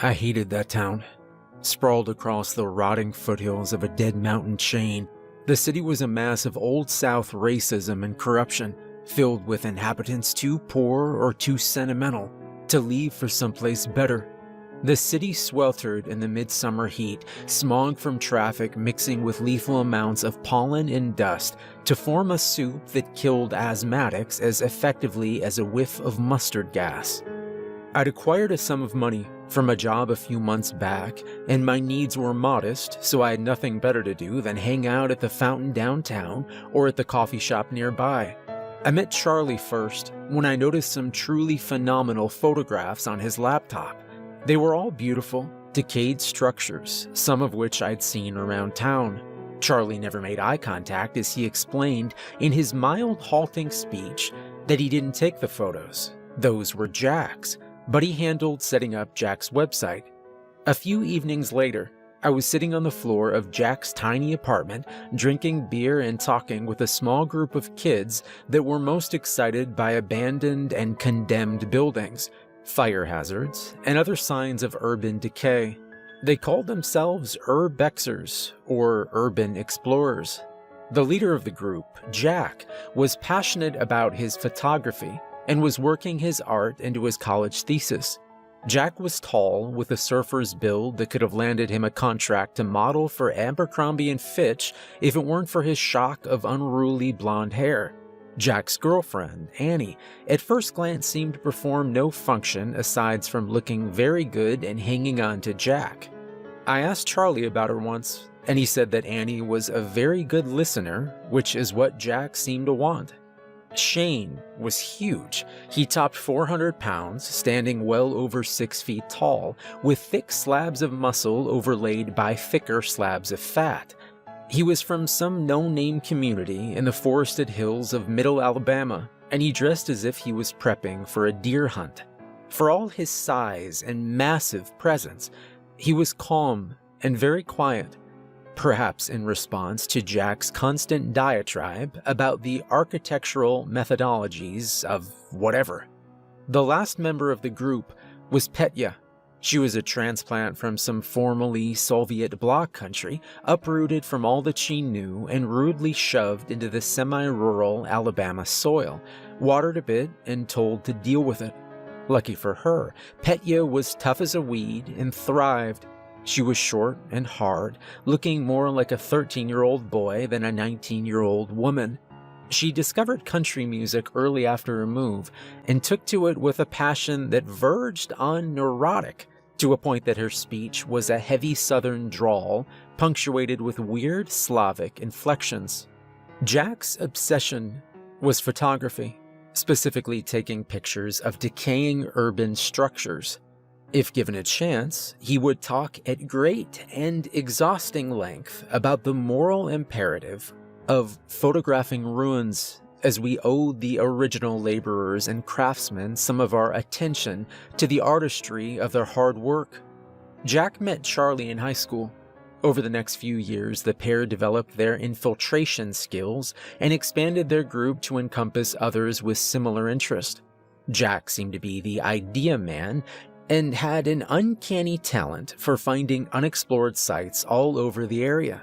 I hated that town. Sprawled across the rotting foothills of a dead mountain chain, the city was a mass of Old South racism and corruption, filled with inhabitants too poor or too sentimental to leave for someplace better. The city sweltered in the midsummer heat, smog from traffic mixing with lethal amounts of pollen and dust to form a soup that killed asthmatics as effectively as a whiff of mustard gas. I'd acquired a sum of money from a job a few months back, and my needs were modest, so I had nothing better to do than hang out at the fountain downtown or at the coffee shop nearby. I met Charlie first when I noticed some truly phenomenal photographs on his laptop. They were all beautiful, decayed structures, some of which I'd seen around town. Charlie never made eye contact as he explained in his mild, halting speech that he didn't take the photos. Those were Jack's, but he handled setting up Jack's website. A few evenings later, I was sitting on the floor of Jack's tiny apartment, drinking beer and talking with a small group of kids that were most excited by abandoned and condemned buildings, fire hazards, and other signs of urban decay. They called themselves urbexers, or urban explorers. The leader of the group, Jack, was passionate about his photography and was working his art into his college thesis. Jack was tall, with a surfer's build that could have landed him a contract to model for Abercrombie & Fitch if it weren't for his shock of unruly blonde hair. Jack's girlfriend, Annie, at first glance seemed to perform no function aside from looking very good and hanging on to Jack. I asked Charlie about her once, and he said that Annie was a very good listener, which is what Jack seemed to want. Shane was huge. He topped 400 pounds, standing well over 6 feet tall, with thick slabs of muscle overlaid by thicker slabs of fat. He was from some no-name community in the forested hills of Middle Alabama, and he dressed as if he was prepping for a deer hunt. For all his size and massive presence, he was calm and very quiet, perhaps in response to Jack's constant diatribe about the architectural methodologies of whatever. The last member of the group was Petya. She was a transplant from some formerly Soviet bloc country, uprooted from all that she knew and rudely shoved into the semi-rural Alabama soil, watered a bit and told to deal with it. Lucky for her, Petya was tough as a weed and thrived. She was short and hard, looking more like a 13-year-old boy than a 19-year-old woman. She discovered country music early after her move and took to it with a passion that verged on neurotic, to a point that her speech was a heavy southern drawl, punctuated with weird Slavic inflections. Jack's obsession was photography, specifically taking pictures of decaying urban structures. If given a chance, he would talk at great and exhausting length about the moral imperative of photographing ruins, as we owed the original laborers and craftsmen some of our attention to the artistry of their hard work. Jack met Charlie in high school. Over the next few years, the pair developed their infiltration skills and expanded their group to encompass others with similar interest. Jack seemed to be the idea man and had an uncanny talent for finding unexplored sites all over the area.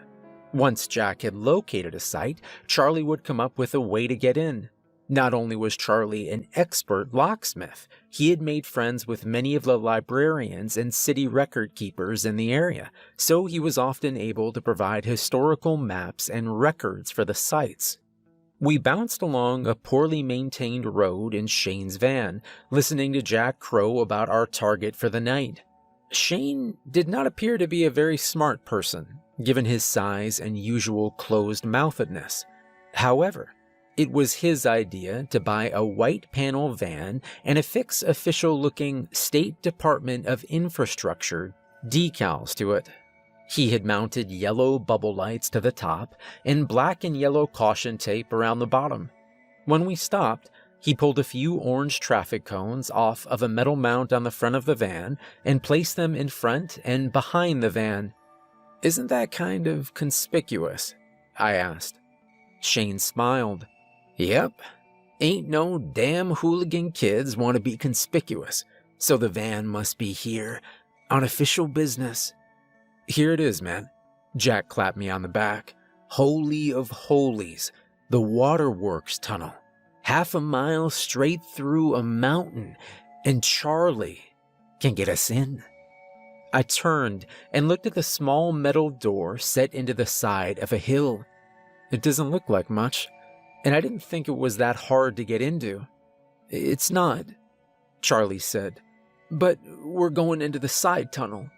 Once Jack had located a site, Charlie would come up with a way to get in. Not only was Charlie an expert locksmith, he had made friends with many of the librarians and city record keepers in the area, so he was often able to provide historical maps and records for the sites. We bounced along a poorly maintained road in Shane's van, listening to Jack crow about our target for the night. Shane did not appear to be a very smart person, given his size and usual closed-mouthedness. However, it was his idea to buy a white panel van and affix official-looking State Department of Infrastructure decals to it. He had mounted yellow bubble lights to the top and black and yellow caution tape around the bottom. When we stopped, he pulled a few orange traffic cones off of a metal mount on the front of the van and placed them in front and behind the van. "Isn't that kind of conspicuous?" I asked. Shane smiled. "Yep. Ain't no damn hooligan kids want to be conspicuous, so the van must be here on official business. Here it is, man. Jack clapped me on the back. Holy of holies, the waterworks tunnel. 1/2 mile straight through a mountain, and Charlie can get us in. I turned and looked at the small metal door set into the side of a hill. It doesn't look like much, and I didn't think it was that hard to get into. It's not, Charlie said, but we're going into the side tunnel.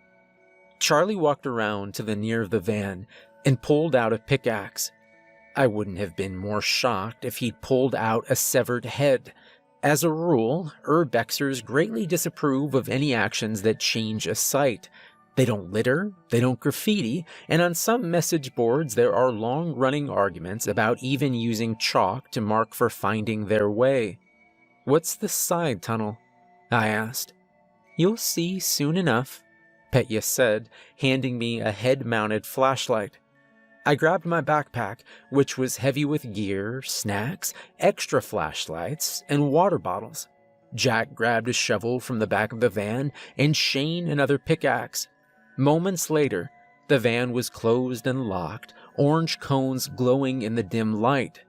Charlie walked around to the near of the van and pulled out a pickaxe. I wouldn't have been more shocked if he'd pulled out a severed head. As a rule, urbexers greatly disapprove of any actions that change a site. They don't litter, they don't graffiti, and on some message boards there are long-running arguments about even using chalk to mark for finding their way. What's the side tunnel? I asked. You'll see soon enough, Petya said, handing me a head-mounted flashlight. I grabbed my backpack, which was heavy with gear, snacks, extra flashlights, and water bottles. Jack grabbed a shovel from the back of the van, and Shane another pickaxe. Moments later, the van was closed and locked, orange cones glowing in the dim light.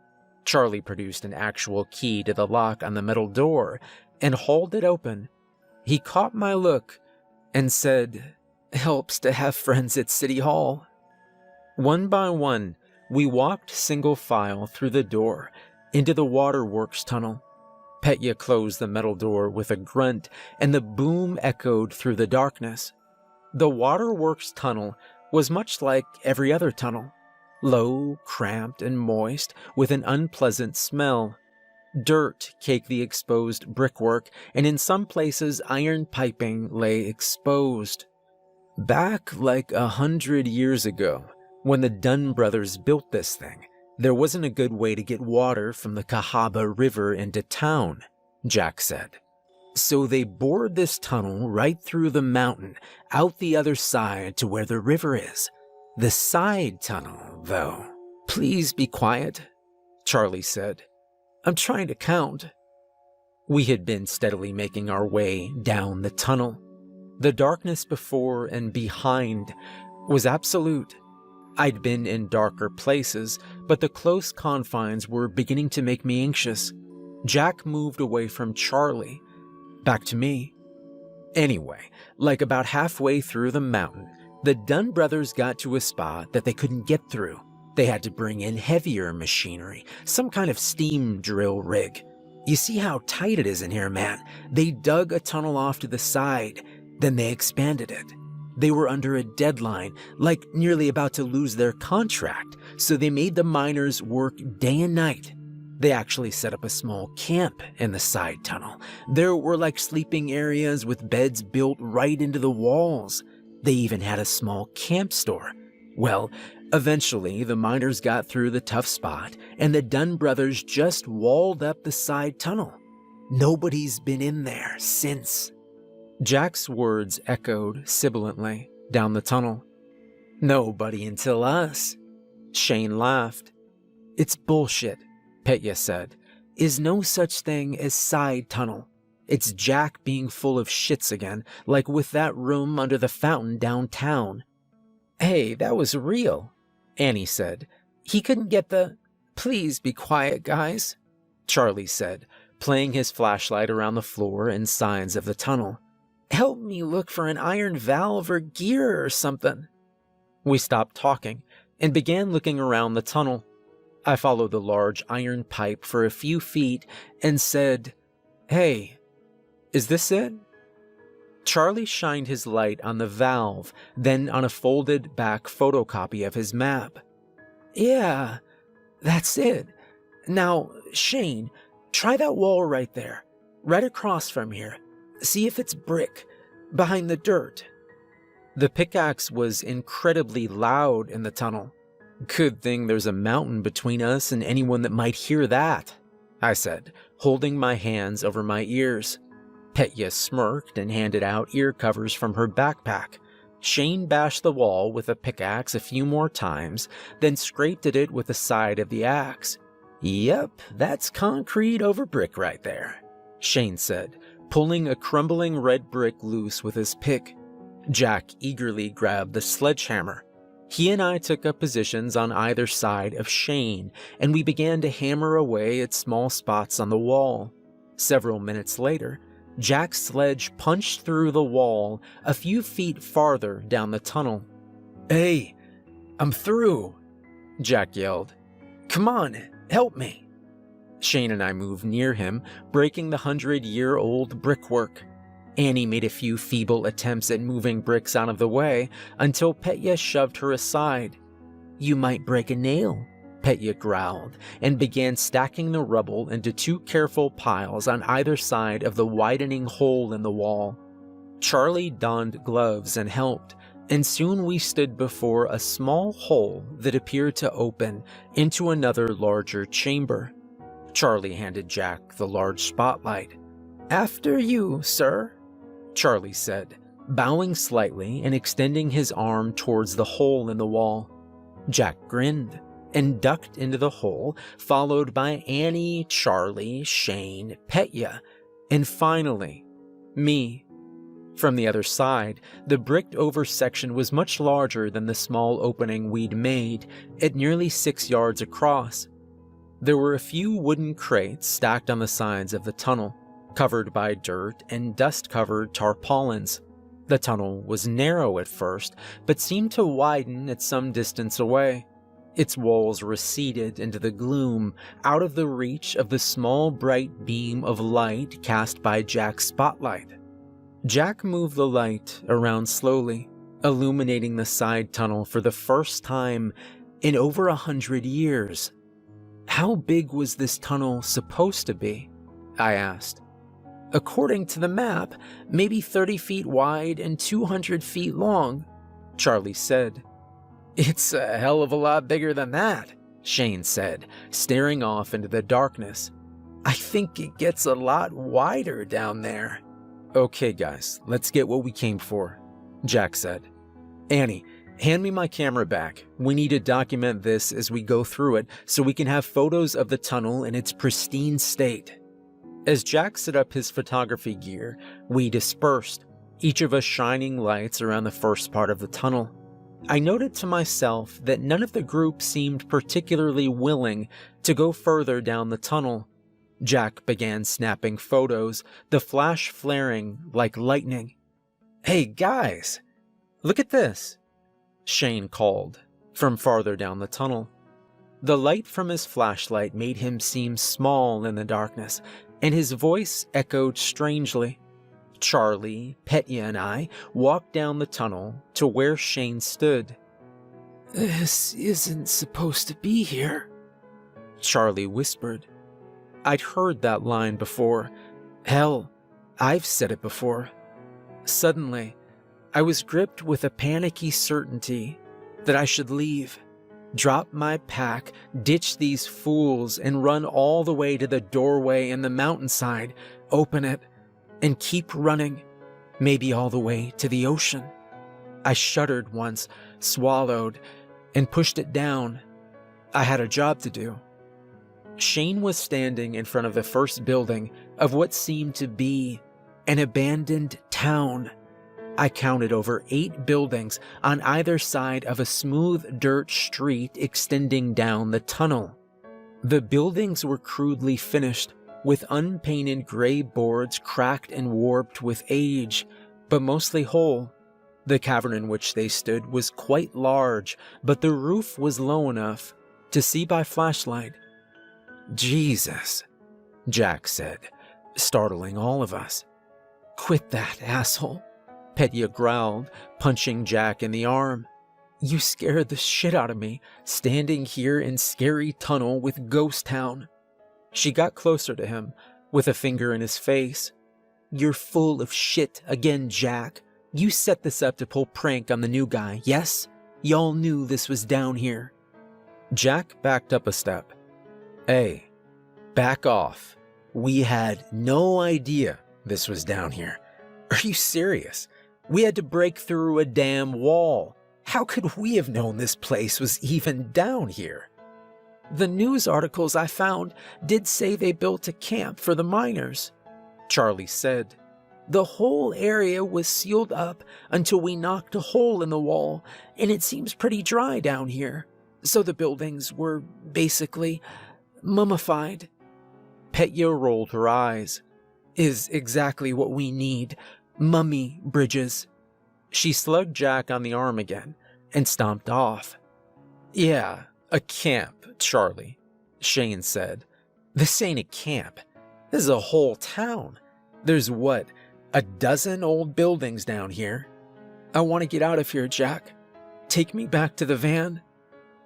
Charlie produced an actual key to the lock on the metal door and hauled it open. He caught my look and said, "Helps to have friends at City Hall." One by one, we walked single file through the door into the waterworks tunnel. Petya closed the metal door with a grunt, and the boom echoed through the darkness. The waterworks tunnel was much like every other tunnel, low, cramped, and moist, with an unpleasant smell. Dirt caked the exposed brickwork, and in some places iron piping lay exposed. Back like 100 years ago, when the Dunn brothers built this thing, there wasn't a good way to get water from the Cahaba River into town, Jack said. So they bored this tunnel right through the mountain, out the other side to where the river is. The side tunnel, though. Please be quiet, Charlie said. I'm trying to count. We had been steadily making our way down the tunnel. The darkness before and behind was absolute. I'd been in darker places, but the close confines were beginning to make me anxious. Jack moved away from Charlie, back to me. Anyway, like about halfway through the mountain, the Dunn brothers got to a spot that they couldn't get through. They had to bring in heavier machinery, some kind of steam drill rig. You see how tight it is in here, man. They dug a tunnel off to the side, then they expanded it. They were under a deadline, like nearly about to lose their contract, so they made the miners work day and night. They actually set up a small camp in the side tunnel. There were like sleeping areas with beds built right into the walls. They even had a small camp store. Well, eventually the miners got through the tough spot, and the Dunn brothers just walled up the side tunnel. Nobody's been in there since. Jack's words echoed sibilantly down the tunnel. Nobody until us. Shane laughed. It's bullshit, Petya said. Is no such thing as side tunnel. It's Jack being full of shits again, like with that room under the fountain downtown. Hey, that was real, Annie said. He couldn't get the... Please be quiet, guys, Charlie said, playing his flashlight around the floor and signs of the tunnel. Help me look for an iron valve or gear or something. We stopped talking and began looking around the tunnel. I followed the large iron pipe for a few feet and said, Hey, is this it? Charlie shined his light on the valve, then on a folded back photocopy of his map. Yeah, that's it. Now, Shane, try that wall right there, right across from here. See if it's brick, behind the dirt. The pickaxe was incredibly loud in the tunnel. Good thing there's a mountain between us and anyone that might hear that, I said, holding my hands over my ears. Petya smirked and handed out ear covers from her backpack. Shane bashed the wall with a pickaxe a few more times, then scraped at it with the side of the axe. Yep, that's concrete over brick right there, Shane said, pulling a crumbling red brick loose with his pick. Jack eagerly grabbed the sledgehammer. He and I took up positions on either side of Shane, and we began to hammer away at small spots on the wall. Several minutes later, Jack's sledge punched through the wall a few feet farther down the tunnel. "Hey, I'm through," Jack yelled. "Come on, help me." Shane and I moved near him, breaking the 100-year-old brickwork. Annie made a few feeble attempts at moving bricks out of the way until Petya shoved her aside. "You might break a nail," Petya growled, and began stacking the rubble into 2 careful piles on either side of the widening hole in the wall. Charlie donned gloves and helped, and soon we stood before a small hole that appeared to open into another larger chamber. Charlie handed Jack the large spotlight. "After you, sir," Charlie said, bowing slightly and extending his arm towards the hole in the wall. Jack grinned and ducked into the hole, followed by Annie, Charlie, Shane, Petya, and finally, me. From the other side, the bricked-over section was much larger than the small opening we'd made, at nearly 6 yards across. There were a few wooden crates stacked on the sides of the tunnel, covered by dirt and dust-covered tarpaulins. The tunnel was narrow at first, but seemed to widen at some distance away. Its walls receded into the gloom, out of the reach of the small bright beam of light cast by Jack's spotlight. Jack moved the light around slowly, illuminating the side tunnel for the first time in over 100 years. "How big was this tunnel supposed to be?" I asked. "According to the map, maybe 30 feet wide and 200 feet long," Charlie said. "It's a hell of a lot bigger than that," Shane said, staring off into the darkness. "I think it gets a lot wider down there." "Okay, guys, let's get what we came for," Jack said. "Annie, hand me my camera back. We need to document this as we go through it so we can have photos of the tunnel in its pristine state." As Jack set up his photography gear, we dispersed, each of us shining lights around the first part of the tunnel. I noted to myself that none of the group seemed particularly willing to go further down the tunnel. Jack began snapping photos, the flash flaring like lightning. "Hey guys, look at this," Shane called from farther down the tunnel. The light from his flashlight made him seem small in the darkness, and his voice echoed strangely. Charlie, Petya, and I walked down the tunnel to where Shane stood. "This isn't supposed to be here," Charlie whispered. I'd heard that line before. Hell, I've said it before. Suddenly, I was gripped with a panicky certainty that I should leave, drop my pack, ditch these fools, and run all the way to the doorway in the mountainside, open it, and keep running, maybe all the way to the ocean. I shuddered once, swallowed, and pushed it down. I had a job to do. Shane was standing in front of the first building of what seemed to be an abandoned town. I counted over 8 buildings on either side of a smooth dirt street extending down the tunnel. The buildings were crudely finished, with unpainted gray boards cracked and warped with age, but mostly whole. The cavern in which they stood was quite large, but the roof was low enough to see by flashlight. "Jesus," Jack said, startling all of us. "Quit that, asshole," Petya growled, punching Jack in the arm. "You scared the shit out of me, standing here in scary tunnel with Ghost Town." She got closer to him, with a finger in his face. "You're full of shit again, Jack. You set this up to pull prank on the new guy, yes? Y'all knew this was down here." Jack backed up a step. "Hey, back off. We had no idea this was down here. Are you serious? We had to break through a damn wall. How could we have known this place was even down here?" "The news articles I found did say they built a camp for the miners," Charlie said. The whole area was sealed up until we knocked a hole in the wall, and it seems pretty dry down here. So the buildings were basically mummified." Petya rolled her eyes. "Is exactly what we need. Mummy bridges." She slugged Jack on the arm again and stomped off. "Yeah, a camp, Charlie," Shane said. "This ain't a camp. This is a whole town. There's what, a dozen old buildings down here." "I want to get out of here, Jack. Take me back to the van,"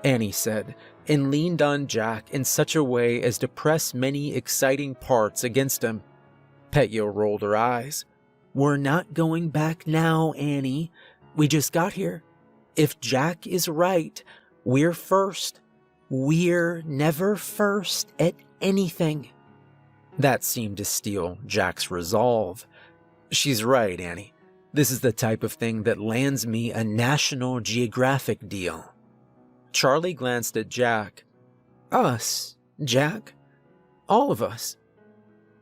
Annie said, and leaned on Jack in such a way as to press many exciting parts against him. Petya rolled her eyes. "We're not going back now, Annie. We just got here. If Jack is right, we're first. We're never first at anything." That seemed to steal Jack's resolve. "She's right, Annie. This is the type of thing that lands me a National Geographic deal." Charlie glanced at Jack. "Us, Jack? All of us?"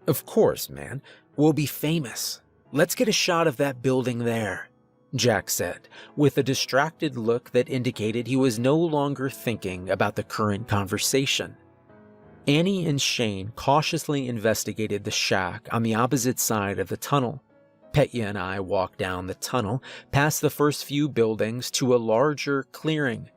"Of course, man. We'll be famous. Let's get a shot of that building there," Jack said, with a distracted look that indicated he was no longer thinking about the current conversation. Annie and Shane cautiously investigated the shack on the opposite side of the tunnel. Petya and I walked down the tunnel, past the first few buildings, to a larger clearing.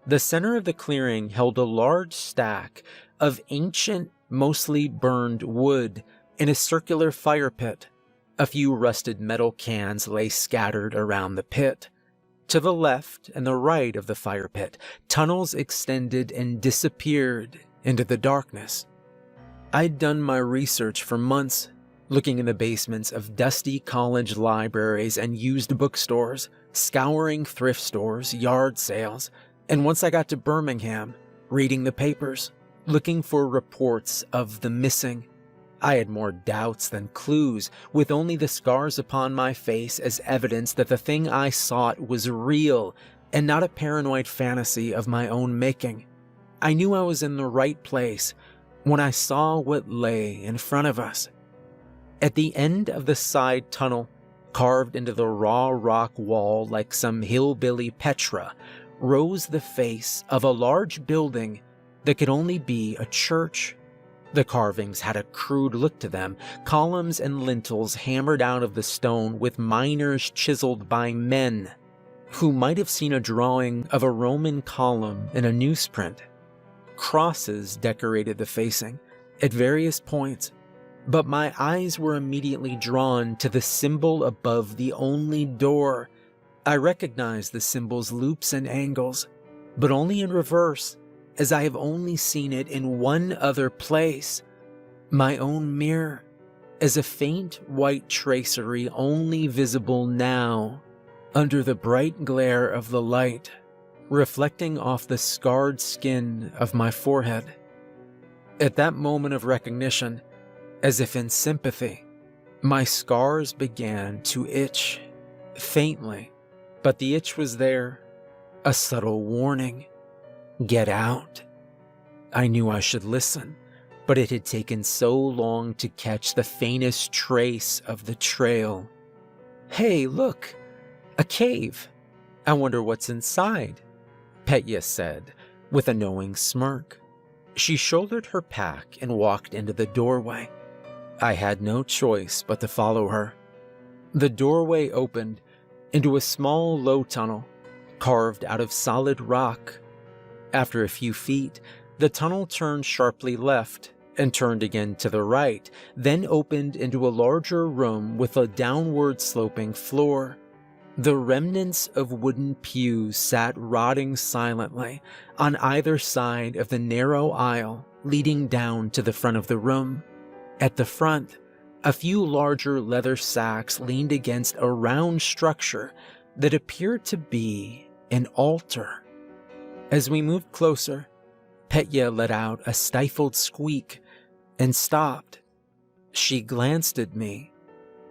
The center of the clearing held a large stack of ancient, mostly burned wood in a circular fire pit. A few rusted metal cans lay scattered around the pit. To the left and the right of the fire pit, tunnels extended and disappeared into the darkness. I'd done my research for months, looking in the basements of dusty college libraries and used bookstores, scouring thrift stores, yard sales, and once I got to Birmingham, reading the papers, looking for reports of the missing. I had more doubts than clues, with only the scars upon my face as evidence that the thing I sought was real and not a paranoid fantasy of my own making. I knew I was in the right place when I saw what lay in front of us. At the end of the side tunnel, carved into the raw rock wall like some hillbilly Petra, rose the face of a large building that could only be a church. The carvings had a crude look to them, columns and lintels hammered out of the stone with minors chiseled by men who might have seen a drawing of a Roman column in a newsprint. Crosses decorated the facing at various points, but my eyes were immediately drawn to the symbol above the only door. I recognized the symbol's loops and angles, but only in reverse, as I have only seen it in one other place, my own mirror, as a faint white tracery only visible now under the bright glare of the light, reflecting off the scarred skin of my forehead. At that moment of recognition, as if in sympathy, my scars began to itch, faintly, but the itch was there, a subtle warning. Get out. I knew I should listen, but it had taken so long to catch the faintest trace of the trail. Hey, look, a cave. I wonder what's inside, Petya said, with a knowing smirk. She shouldered her pack and walked into the doorway. I had no choice but to follow her. The doorway opened into a small low tunnel, carved out of solid rock. After a few feet, the tunnel turned sharply left and turned again to the right, then opened into a larger room with a downward sloping floor. The remnants of wooden pews sat rotting silently on either side of the narrow aisle leading down to the front of the room. At the front, a few larger leather sacks leaned against a round structure that appeared to be an altar. As we moved closer, Petya let out a stifled squeak and stopped. She glanced at me,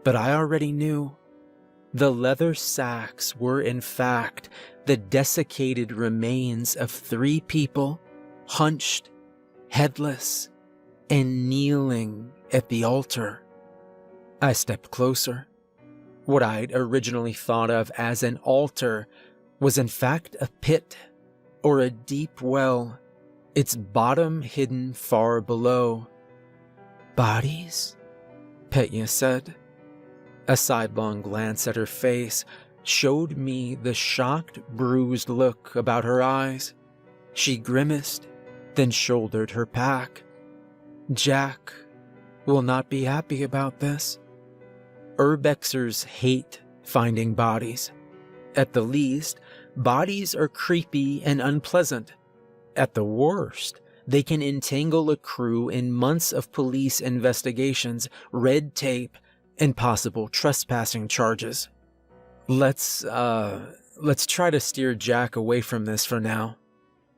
but I already knew. The leather sacks were in fact the desiccated remains of 3 people, hunched, headless, and kneeling at the altar. I stepped closer, What I'd originally thought of as an altar was in fact a pit, or a deep well, its bottom hidden far below. "Bodies?" Petya said. A sidelong glance at her face showed me the shocked, bruised look about her eyes. She grimaced, then shouldered her pack. "Jack will not be happy about this. Urbexers hate finding bodies. At the least, bodies are creepy and unpleasant. At the worst, they can entangle a crew in months of police investigations, red tape, and possible trespassing charges. Let's try to steer Jack away from this for now,"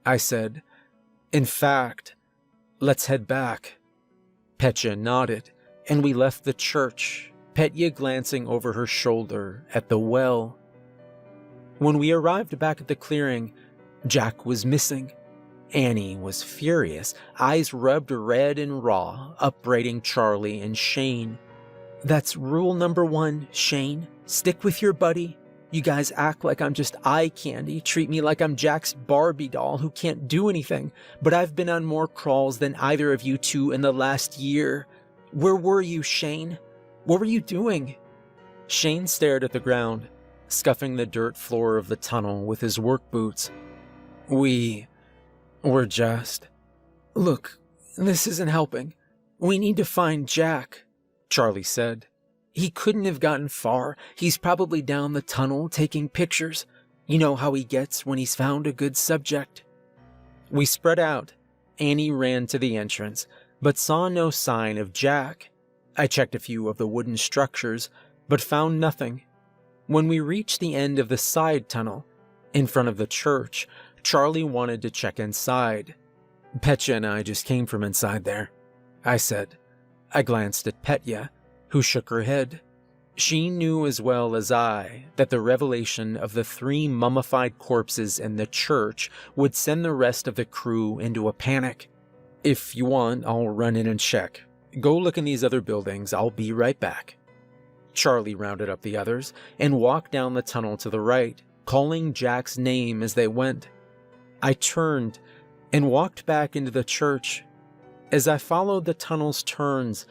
I said. "In fact, let's head back." Petya nodded, and we left the church, Petya glancing over her shoulder at the well. When we arrived back at the clearing, Jack was missing. Annie was furious, eyes rubbed red and raw, upbraiding Charlie and Shane. "That's rule number 1, Shane. Stick with your buddy. You guys act like I'm just eye candy, treat me like I'm Jack's Barbie doll who can't do anything, but I've been on more crawls than either of you two in the last year. Where were you, Shane? What were you doing?" Shane stared at the ground, scuffing the dirt floor of the tunnel with his work boots. We're just... "Look, this isn't helping. We need to find Jack," Charlie said. "He couldn't have gotten far. He's probably down the tunnel taking pictures. You know how he gets when he's found a good subject." We spread out. Annie ran to the entrance, but saw no sign of Jack. I checked a few of the wooden structures, but found nothing. When we reached the end of the side tunnel, in front of the church, Charlie wanted to check inside. "Petya and I just came from inside there," I said. I glanced at Petya, who shook her head. She knew as well as I that the revelation of the 3 mummified corpses in the church would send the rest of the crew into a panic. "If you want, I'll run in and check. Go look in these other buildings. I'll be right back." Charlie rounded up the others and walked down the tunnel to the right, calling Jack's name as they went. I turned and walked back into the church. As I followed the tunnel's turns,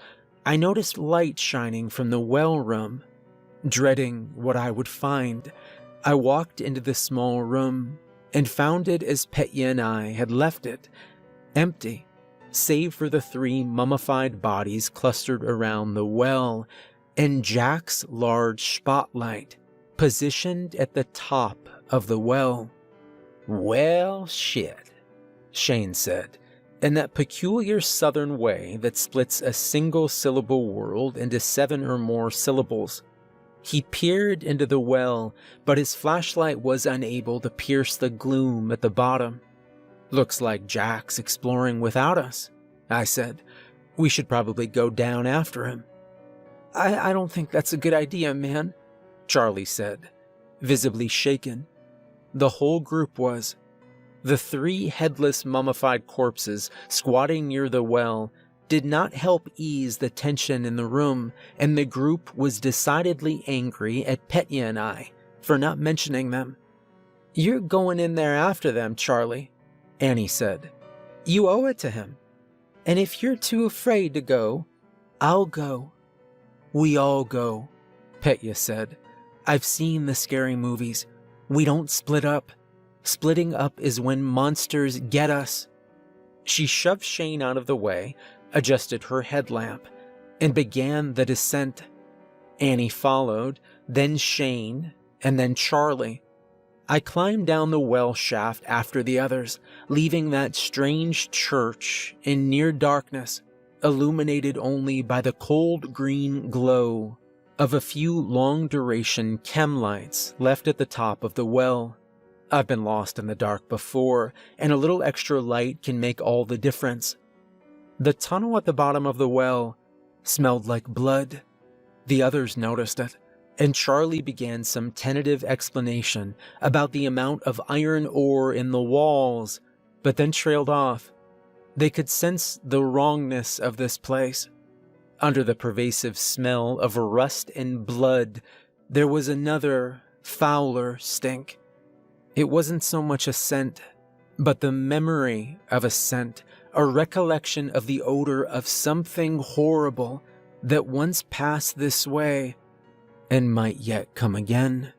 I noticed light shining from the well room. Dreading what I would find, I walked into the small room and found it as Petya and I had left it, empty, save for the 3 mummified bodies clustered around the well and Jack's large spotlight positioned at the top of the well. "Well, shit," Shane said, in that peculiar southern way that splits a single-syllable word into 7 or more syllables. He peered into the well, but his flashlight was unable to pierce the gloom at the bottom. "Looks like Jack's exploring without us," I said. "We should probably go down after him." I don't think that's a good idea, man," Charlie said, visibly shaken. The whole group was. The 3 headless mummified corpses squatting near the well did not help ease the tension in the room, and the group was decidedly angry at Petya and I for not mentioning them. "You're going in there after them, Charlie," Annie said. "You owe it to him. And if you're too afraid to go, I'll go." "We all go," Petya said. "I've seen the scary movies. We don't split up. Splitting up is when monsters get us." She shoved Shane out of the way, adjusted her headlamp, and began the descent. Annie followed, then Shane, and then Charlie. I climbed down the well shaft after the others, leaving that strange church in near darkness, illuminated only by the cold green glow of a few long-duration chem lights left at the top of the well. I've been lost in the dark before, and a little extra light can make all the difference. The tunnel at the bottom of the well smelled like blood. The others noticed it, and Charlie began some tentative explanation about the amount of iron ore in the walls, but then trailed off. They could sense the wrongness of this place. Under the pervasive smell of rust and blood, there was another, fouler stink. It wasn't so much a scent, but the memory of a scent, a recollection of the odor of something horrible that once passed this way and might yet come again.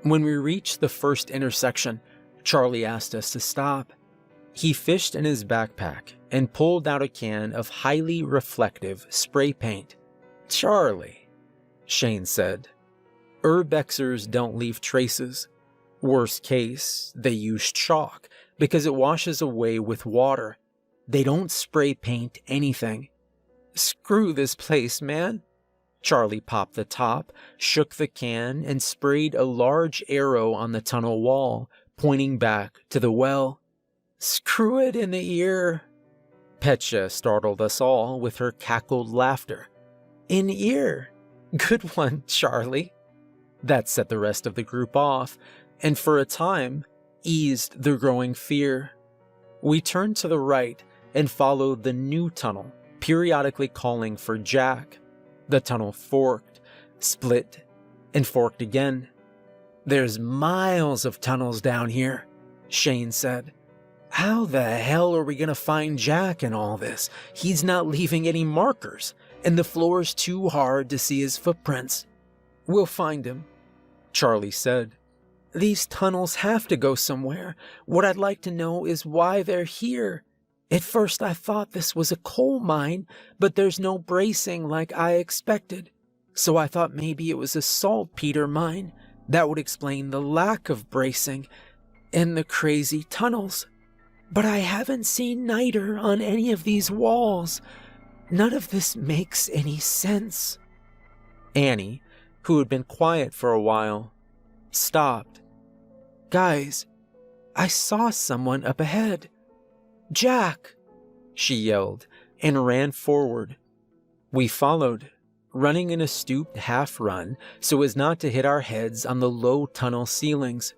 When we reached the first intersection, Charlie asked us to stop. He fished in his backpack and pulled out a can of highly reflective spray paint. "Charlie," Shane said, "urbexers don't leave traces. Worst case, they use chalk because it washes away with water. They don't spray paint anything." "Screw this place, man." Charlie popped the top, shook the can, and sprayed a large arrow on the tunnel wall, pointing back to the well. "Screw it in the ear." Petya startled us all with her cackled laughter. "In ear? Good one, Charlie." That set the rest of the group off, and for a time, eased their growing fear. We turned to the right and followed the new tunnel, periodically calling for Jack. The tunnel forked, split, and forked again. "There's miles of tunnels down here," Shane said. "How the hell are we gonna find Jack in all this? He's not leaving any markers, and the floor's too hard to see his footprints." "We'll find him," Charlie said. "These tunnels have to go somewhere. What I'd like to know is why they're here. At first I thought this was a coal mine, but there's no bracing like I expected. So I thought maybe it was a saltpeter mine. That would explain the lack of bracing and the crazy tunnels. But I haven't seen niter on any of these walls. None of this makes any sense." Annie, who had been quiet for a while, stopped. "Guys, I saw someone up ahead. Jack!" she yelled and ran forward. We followed, running in a stooped half-run so as not to hit our heads on the low tunnel ceilings.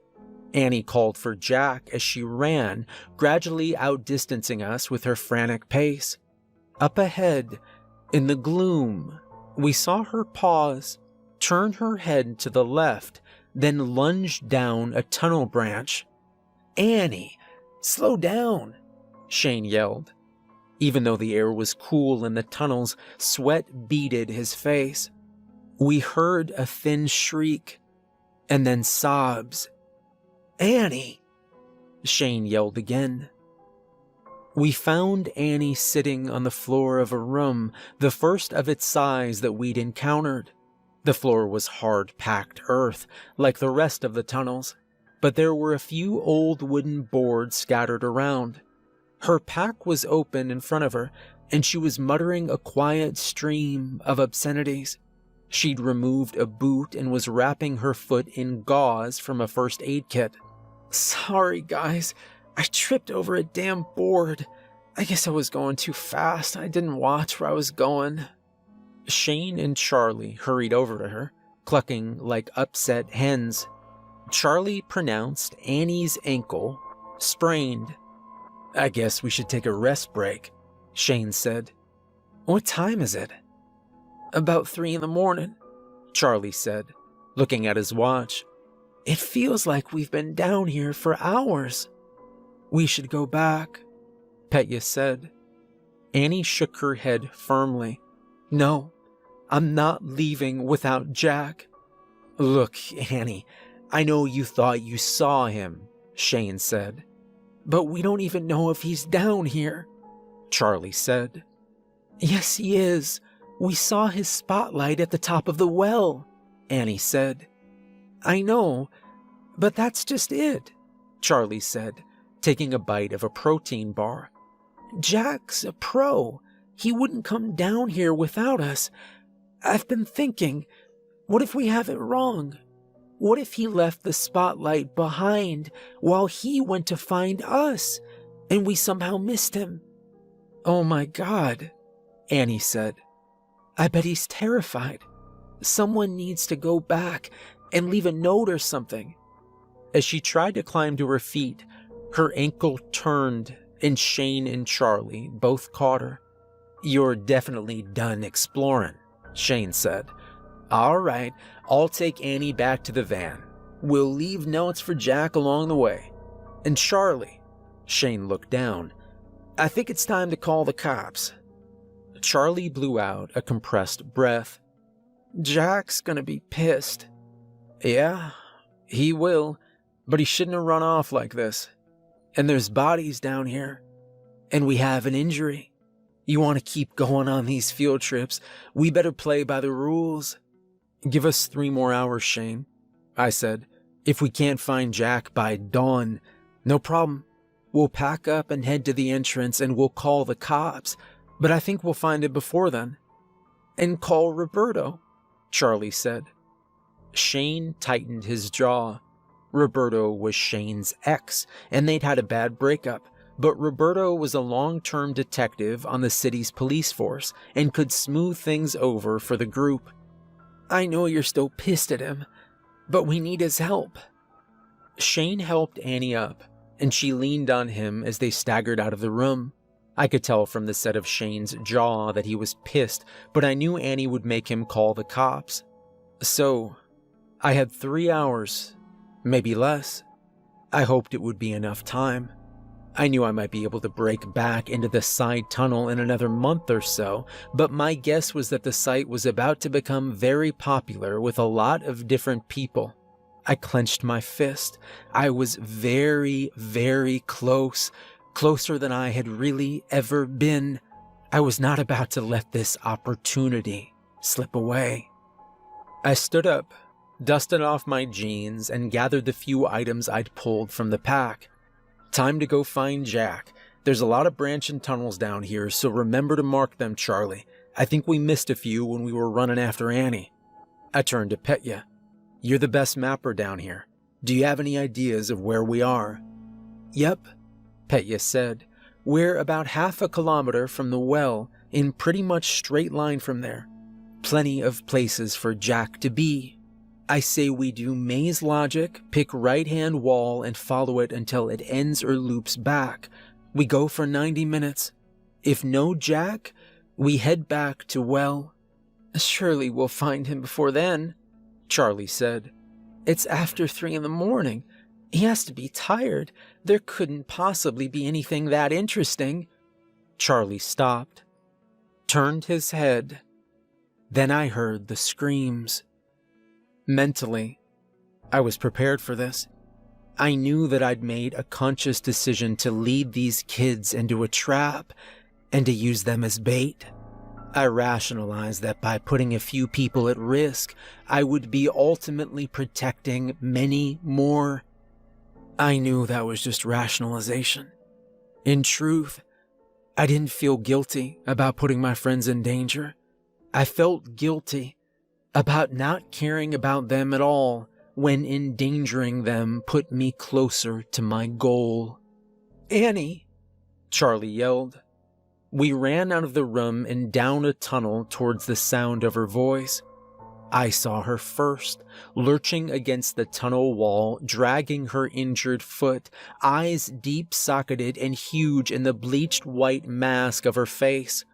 Annie called for Jack as she ran, gradually outdistancing us with her frantic pace. Up ahead, in the gloom, we saw her pause, turn her head to the left, then lunge down a tunnel branch. "Annie, slow down," Shane yelled. Even though the air was cool in the tunnels, sweat beaded his face. We heard a thin shriek, and then sobs. "Annie!" Shane yelled again. We found Annie sitting on the floor of a room, the first of its size that we'd encountered. The floor was hard-packed earth, like the rest of the tunnels, but there were a few old wooden boards scattered around. Her pack was open in front of her, and she was muttering a quiet stream of obscenities. She'd removed a boot and was wrapping her foot in gauze from a first aid kit. "Sorry, guys. I tripped over a damn board. I guess I was going too fast. I didn't watch where I was going." Shane and Charlie hurried over to her, clucking like upset hens. Charlie pronounced Annie's ankle sprained. "I guess we should take a rest break," Shane said. "What time is it?" "About 3 a.m, Charlie said, looking at his watch. "It feels like we've been down here for hours." "We should go back," Petya said. Annie shook her head firmly. "No, I'm not leaving without Jack." "Look, Annie, I know you thought you saw him," Shane said. "But we don't even know if he's down here," Charlie said. "Yes, he is. We saw his spotlight at the top of the well," Annie said. "I know, but that's just it," Charlie said, taking a bite of a protein bar. "Jack's a pro. He wouldn't come down here without us. I've been thinking, what if we have it wrong? What if he left the spotlight behind while he went to find us, and we somehow missed him?" "Oh my God," Annie said. "I bet he's terrified. Someone needs to go back and leave a note or something." As she tried to climb to her feet, her ankle turned and Shane and Charlie both caught her. "You're definitely done exploring," Shane said. All right, I'll take Annie back to the van. We'll leave notes for Jack along the way. And Charlie, Shane looked down, I think it's time to call the cops. Charlie blew out a compressed breath. Jack's gonna be pissed. Yeah, he will, but he shouldn't have run off like this. And there's bodies down here. And we have an injury. You want to keep going on these field trips, we better play by the rules. Give us 3 more hours, Shane, I said. If we can't find Jack by dawn, no problem. We'll pack up and head to the entrance and we'll call the cops, but I think we'll find it before then. And call Roberto, Charlie said. Shane tightened his jaw. Roberto was Shane's ex, and they'd had a bad breakup, but Roberto was a long-term detective on the city's police force and could smooth things over for the group. I know you're still pissed at him, but we need his help. Shane helped Annie up, and she leaned on him as they staggered out of the room. I could tell from the set of Shane's jaw that he was pissed, but I knew Annie would make him call the cops. So, I had 3 hours, maybe less. I hoped it would be enough time. I knew I might be able to break back into the side tunnel in another month or so, but my guess was that the site was about to become very popular with a lot of different people. I clenched my fist. I was very, very close, closer than I had really ever been. I was not about to let this opportunity slip away. I stood up, dusted off my jeans, and gathered the few items I'd pulled from the pack. Time to go find Jack. There's a lot of branching tunnels down here, so remember to mark them, Charlie. I think we missed a few when we were running after Annie. I turned to Petya. You're the best mapper down here. Do you have any ideas of where we are? Yep, Petya said. We're about half a kilometer from the well, in pretty much straight line from there. Plenty of places for Jack to be. I say we do maze logic, pick right-hand wall, and follow it until it ends or loops back. We go for 90 minutes. If no Jack, we head back to well. Surely we'll find him before then, Charlie said. It's after 3 in the morning. He has to be tired. There couldn't possibly be anything that interesting. Charlie stopped, turned his head. Then I heard the screams. Mentally, I was prepared for this. I knew that I'd made a conscious decision to lead these kids into a trap and to use them as bait. I rationalized that by putting a few people at risk, I would be ultimately protecting many more. I knew that was just rationalization. In truth, I didn't feel guilty about putting my friends in danger. I felt guilty about not caring about them at all when endangering them put me closer to my goal. Annie, Charlie yelled. We ran out of the room and down a tunnel towards the sound of her voice. I saw her first, lurching against the tunnel wall, dragging her injured foot, eyes deep-socketed and huge in the bleached white mask of her face.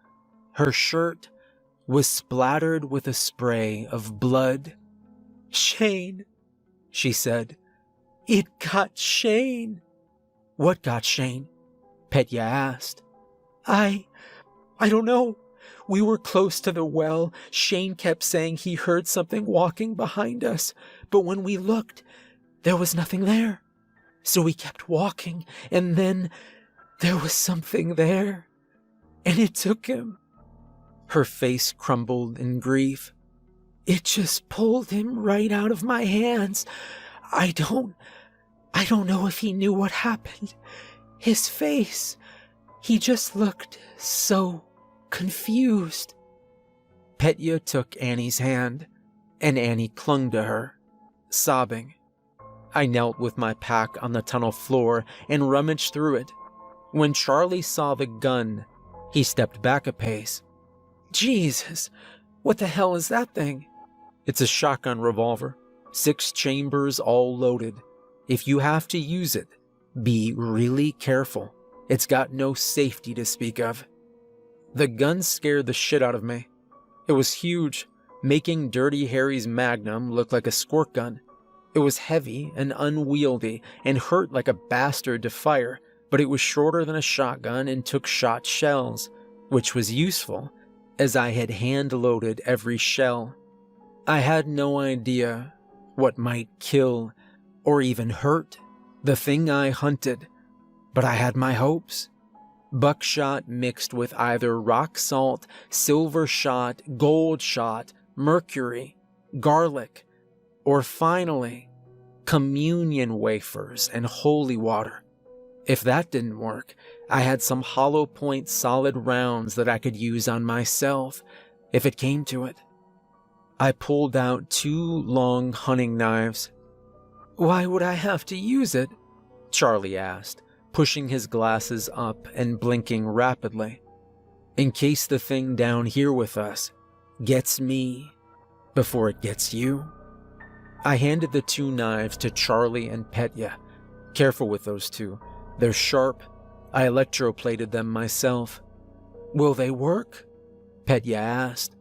Her shirt was splattered with a spray of blood. Shane, she said. It got Shane. What got Shane? Petya asked. I don't know. We were close to the well. Shane kept saying he heard something walking behind us, but when we looked, there was nothing there. So we kept walking, and then there was something there, and it took him. Her face crumbled in grief. It just pulled him right out of my hands. I don't know if he knew what happened. His face, he just looked so confused. Petya took Annie's hand, and Annie clung to her, sobbing. I knelt with my pack on the tunnel floor and rummaged through it. When Charlie saw the gun, he stepped back a pace. Jesus, what the hell is that thing? It's a shotgun revolver, 6 chambers all loaded. If you have to use it, be really careful. It's got no safety to speak of. The gun scared the shit out of me. It was huge, making Dirty Harry's Magnum look like a squirt gun. It was heavy and unwieldy and hurt like a bastard to fire, but it was shorter than a shotgun and took shot shells, which was useful, as I had hand-loaded every shell. I had no idea what might kill or even hurt the thing I hunted, but I had my hopes. Buckshot mixed with either rock salt, silver shot, gold shot, mercury, garlic, or finally, communion wafers and holy water. If that didn't work, I had some hollow point solid rounds that I could use on myself if it came to it. I pulled out 2 long hunting knives. "Why would I have to use it?" Charlie asked, pushing his glasses up and blinking rapidly. "In case the thing down here with us gets me before it gets you." I handed the 2 knives to Charlie and Petya. "Careful with those 2. They're sharp. I electroplated them myself." "Will they work?" Petya asked.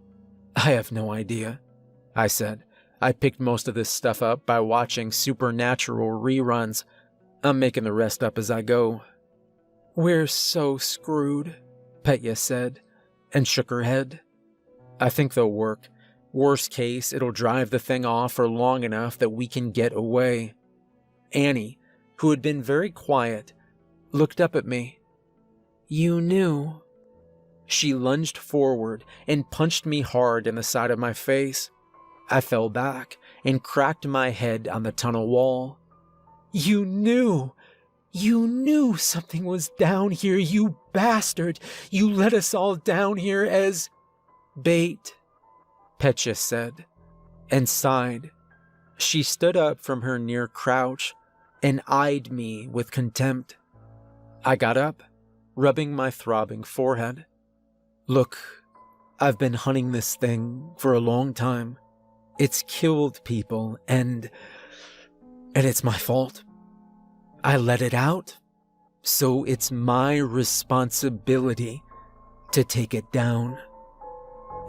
"I have no idea," I said. "I picked most of this stuff up by watching Supernatural reruns. I'm making the rest up as I go." "We're so screwed," Petya said, and shook her head. "I think they'll work. Worst case, it'll drive the thing off for long enough that we can get away." Annie, who had been very quiet, looked up at me. "You knew." She lunged forward and punched me hard in the side of my face. I fell back and cracked my head on the tunnel wall. "You knew! You knew something was down here, you bastard! You let us all down here as bait," Petya said, and sighed. She stood up from her near crouch and eyed me with contempt. I got up, rubbing my throbbing forehead. "Look, I've been hunting this thing for a long time. It's killed people, and it's my fault. I let it out, so it's my responsibility to take it down."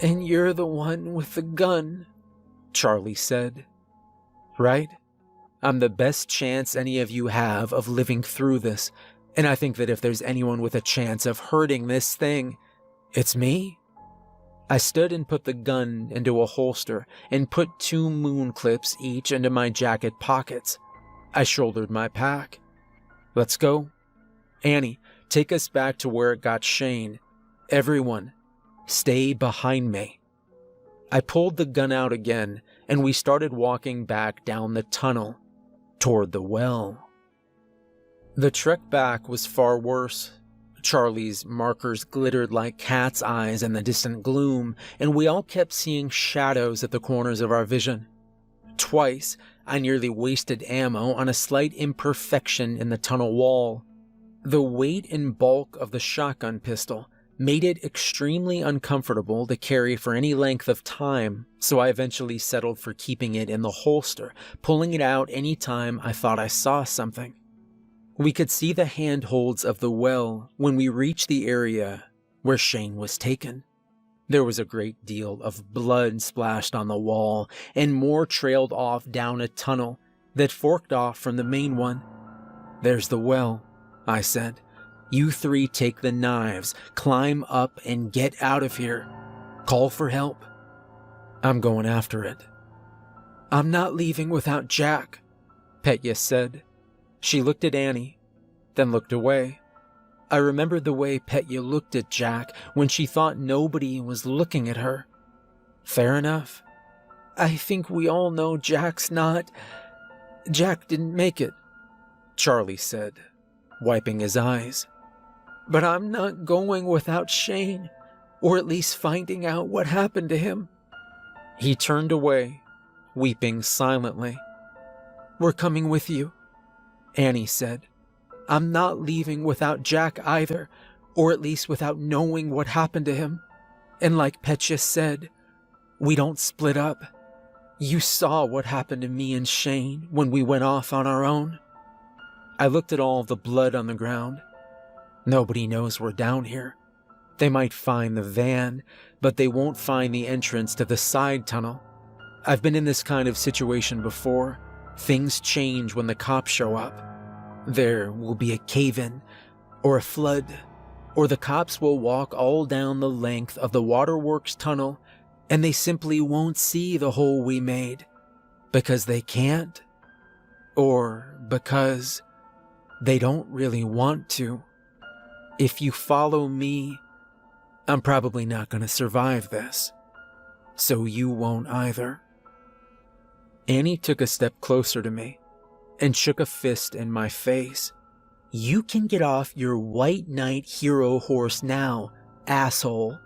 "And you're the one with the gun," Charlie said. "Right? I'm the best chance any of you have of living through this, and I think that if there's anyone with a chance of hurting this thing, it's me." I stood and put the gun into a holster and put 2 moon clips each into my jacket pockets. I shouldered my pack. "Let's go. Annie, take us back to where it got Shane. Everyone, stay behind me." I pulled the gun out again, and we started walking back down the tunnel toward the well. The trek back was far worse. Charlie's markers glittered like cat's eyes in the distant gloom, and we all kept seeing shadows at the corners of our vision. Twice, I nearly wasted ammo on a slight imperfection in the tunnel wall. The weight and bulk of the shotgun pistol made it extremely uncomfortable to carry for any length of time, so I eventually settled for keeping it in the holster, pulling it out any time I thought I saw something. We could see the handholds of the well when we reached the area where Shane was taken. There was a great deal of blood splashed on the wall, and more trailed off down a tunnel that forked off from the main one. "There's the well," I said. "You 3 take the knives, climb up, and get out of here. Call for help. I'm going after it." "I'm not leaving without Jack," Petya said. She looked at Annie, then looked away. I remembered the way Petya looked at Jack when she thought nobody was looking at her. Fair enough. "I think we all know Jack didn't make it," Charlie said, wiping his eyes. "But I'm not going without Shane, or at least finding out what happened to him." He turned away, weeping silently. "We're coming with you," Annie said. "I'm not leaving without Jack either, or at least without knowing what happened to him. And like Petya said, we don't split up. You saw what happened to me and Shane when we went off on our own." I looked at all the blood on the ground. Nobody knows we're down here. They might find the van, but they won't find the entrance to the side tunnel. I've been in this kind of situation before. Things change when the cops show up. There will be a cave-in, or a flood, or the cops will walk all down the length of the waterworks tunnel and they simply won't see the hole we made because they can't, or because they don't really want to. If you follow me, I'm probably not going to survive this, so you won't either. Annie took a step closer to me and shook a fist in my face. You can get off your white knight hero horse now, asshole.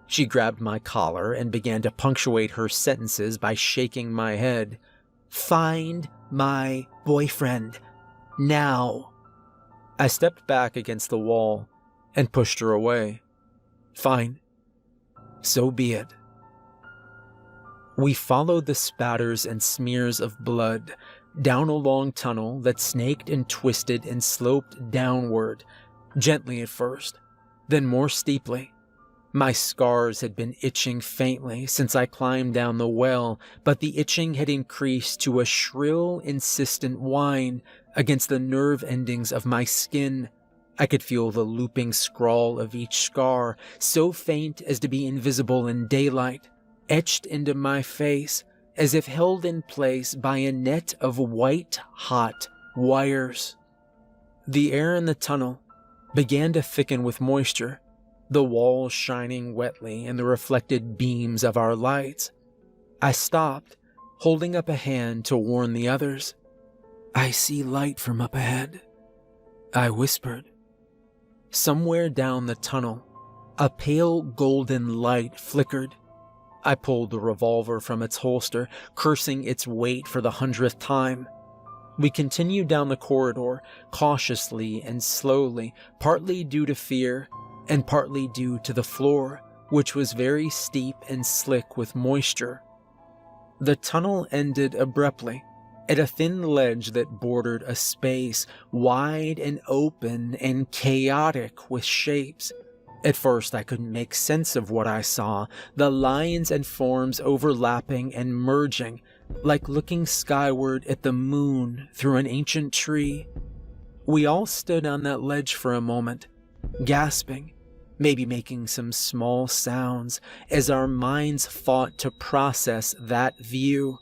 She grabbed my collar and began to punctuate her sentences by shaking my head. Find my boyfriend, now. I stepped back against the wall and pushed her away. Fine. So be it. We followed the spatters and smears of blood down a long tunnel that snaked and twisted and sloped downward, gently at first, then more steeply. My scars had been itching faintly since I climbed down the well, but the itching had increased to a shrill, insistent whine against the nerve endings of my skin. I could feel the looping scrawl of each scar, so faint as to be invisible in daylight, etched into my face as if held in place by a net of white-hot wires. The air in the tunnel began to thicken with moisture, the walls shining wetly in the reflected beams of our lights. I stopped, holding up a hand to warn the others. I see light from up ahead, I whispered. Somewhere down the tunnel, a pale golden light flickered. I pulled the revolver from its holster, cursing its weight for the 100th time. We continued down the corridor, cautiously and slowly, partly due to fear, and partly due to the floor, which was very steep and slick with moisture. The tunnel ended abruptly, at a thin ledge that bordered a space wide and open and chaotic with shapes. At first I couldn't make sense of what I saw, the lines and forms overlapping and merging, like looking skyward at the moon through an ancient tree. We all stood on that ledge for a moment, gasping, maybe making some small sounds as our minds fought to process that view.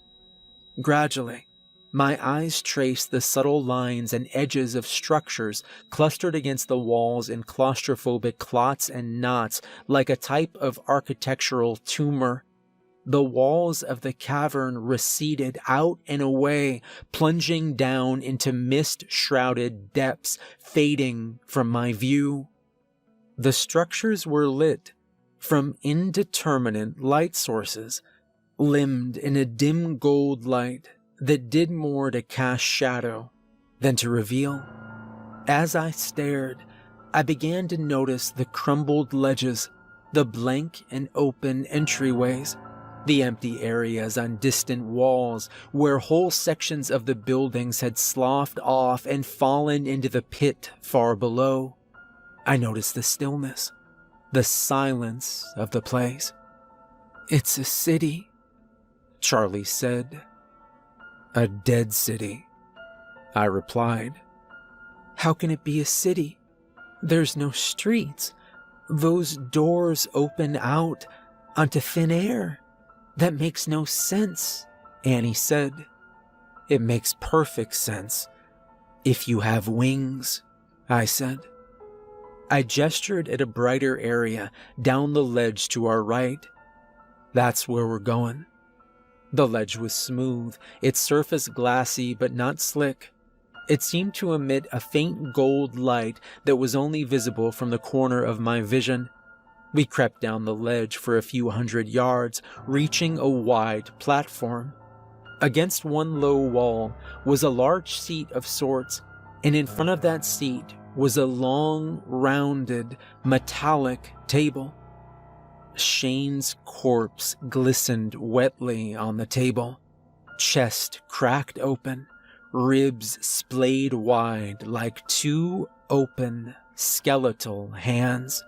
Gradually, my eyes traced the subtle lines and edges of structures clustered against the walls in claustrophobic clots and knots like a type of architectural tumor. The walls of the cavern receded out and away, plunging down into mist-shrouded depths, fading from my view. The structures were lit from indeterminate light sources, limned in a dim gold light that did more to cast shadow than to reveal. As I stared, I began to notice the crumbled ledges, the blank and open entryways, the empty areas on distant walls where whole sections of the buildings had sloughed off and fallen into the pit far below. I noticed the stillness, the silence of the place. It's a city, Charlie said. A dead city, I replied. How can it be a city? There's no streets. Those doors open out onto thin air. That makes no sense, Annie said. It makes perfect sense. If you have wings, I said. I gestured at a brighter area down the ledge to our right. That's where we're going. The ledge was smooth, its surface glassy but not slick. It seemed to emit a faint gold light that was only visible from the corner of my vision. We crept down the ledge for a few 100 yards, reaching a wide platform. Against one low wall was a large seat of sorts, and in front of that seat was a long, rounded, metallic table. Shane's corpse glistened wetly on the table, chest cracked open, ribs splayed wide like two open, skeletal hands.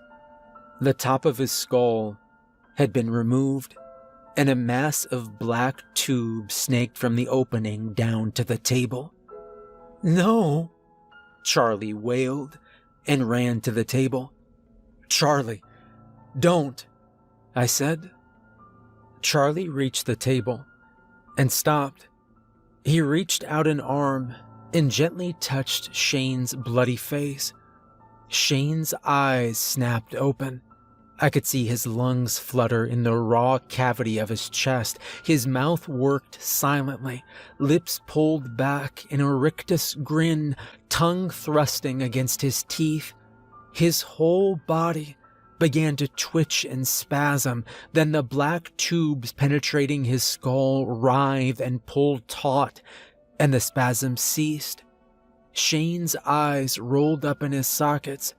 The top of his skull had been removed, and a mass of black tube snaked from the opening down to the table. "No!" Charlie wailed and ran to the table. "Charlie, don't!" I said. Charlie reached the table and stopped. He reached out an arm and gently touched Shane's bloody face. Shane's eyes snapped open. I could see his lungs flutter in the raw cavity of his chest. His mouth worked silently, lips pulled back in a rictus grin, tongue thrusting against his teeth. His whole body began to twitch and spasm, then the black tubes penetrating his skull writhed and pulled taut, and the spasm ceased. Shane's eyes rolled up in his sockets,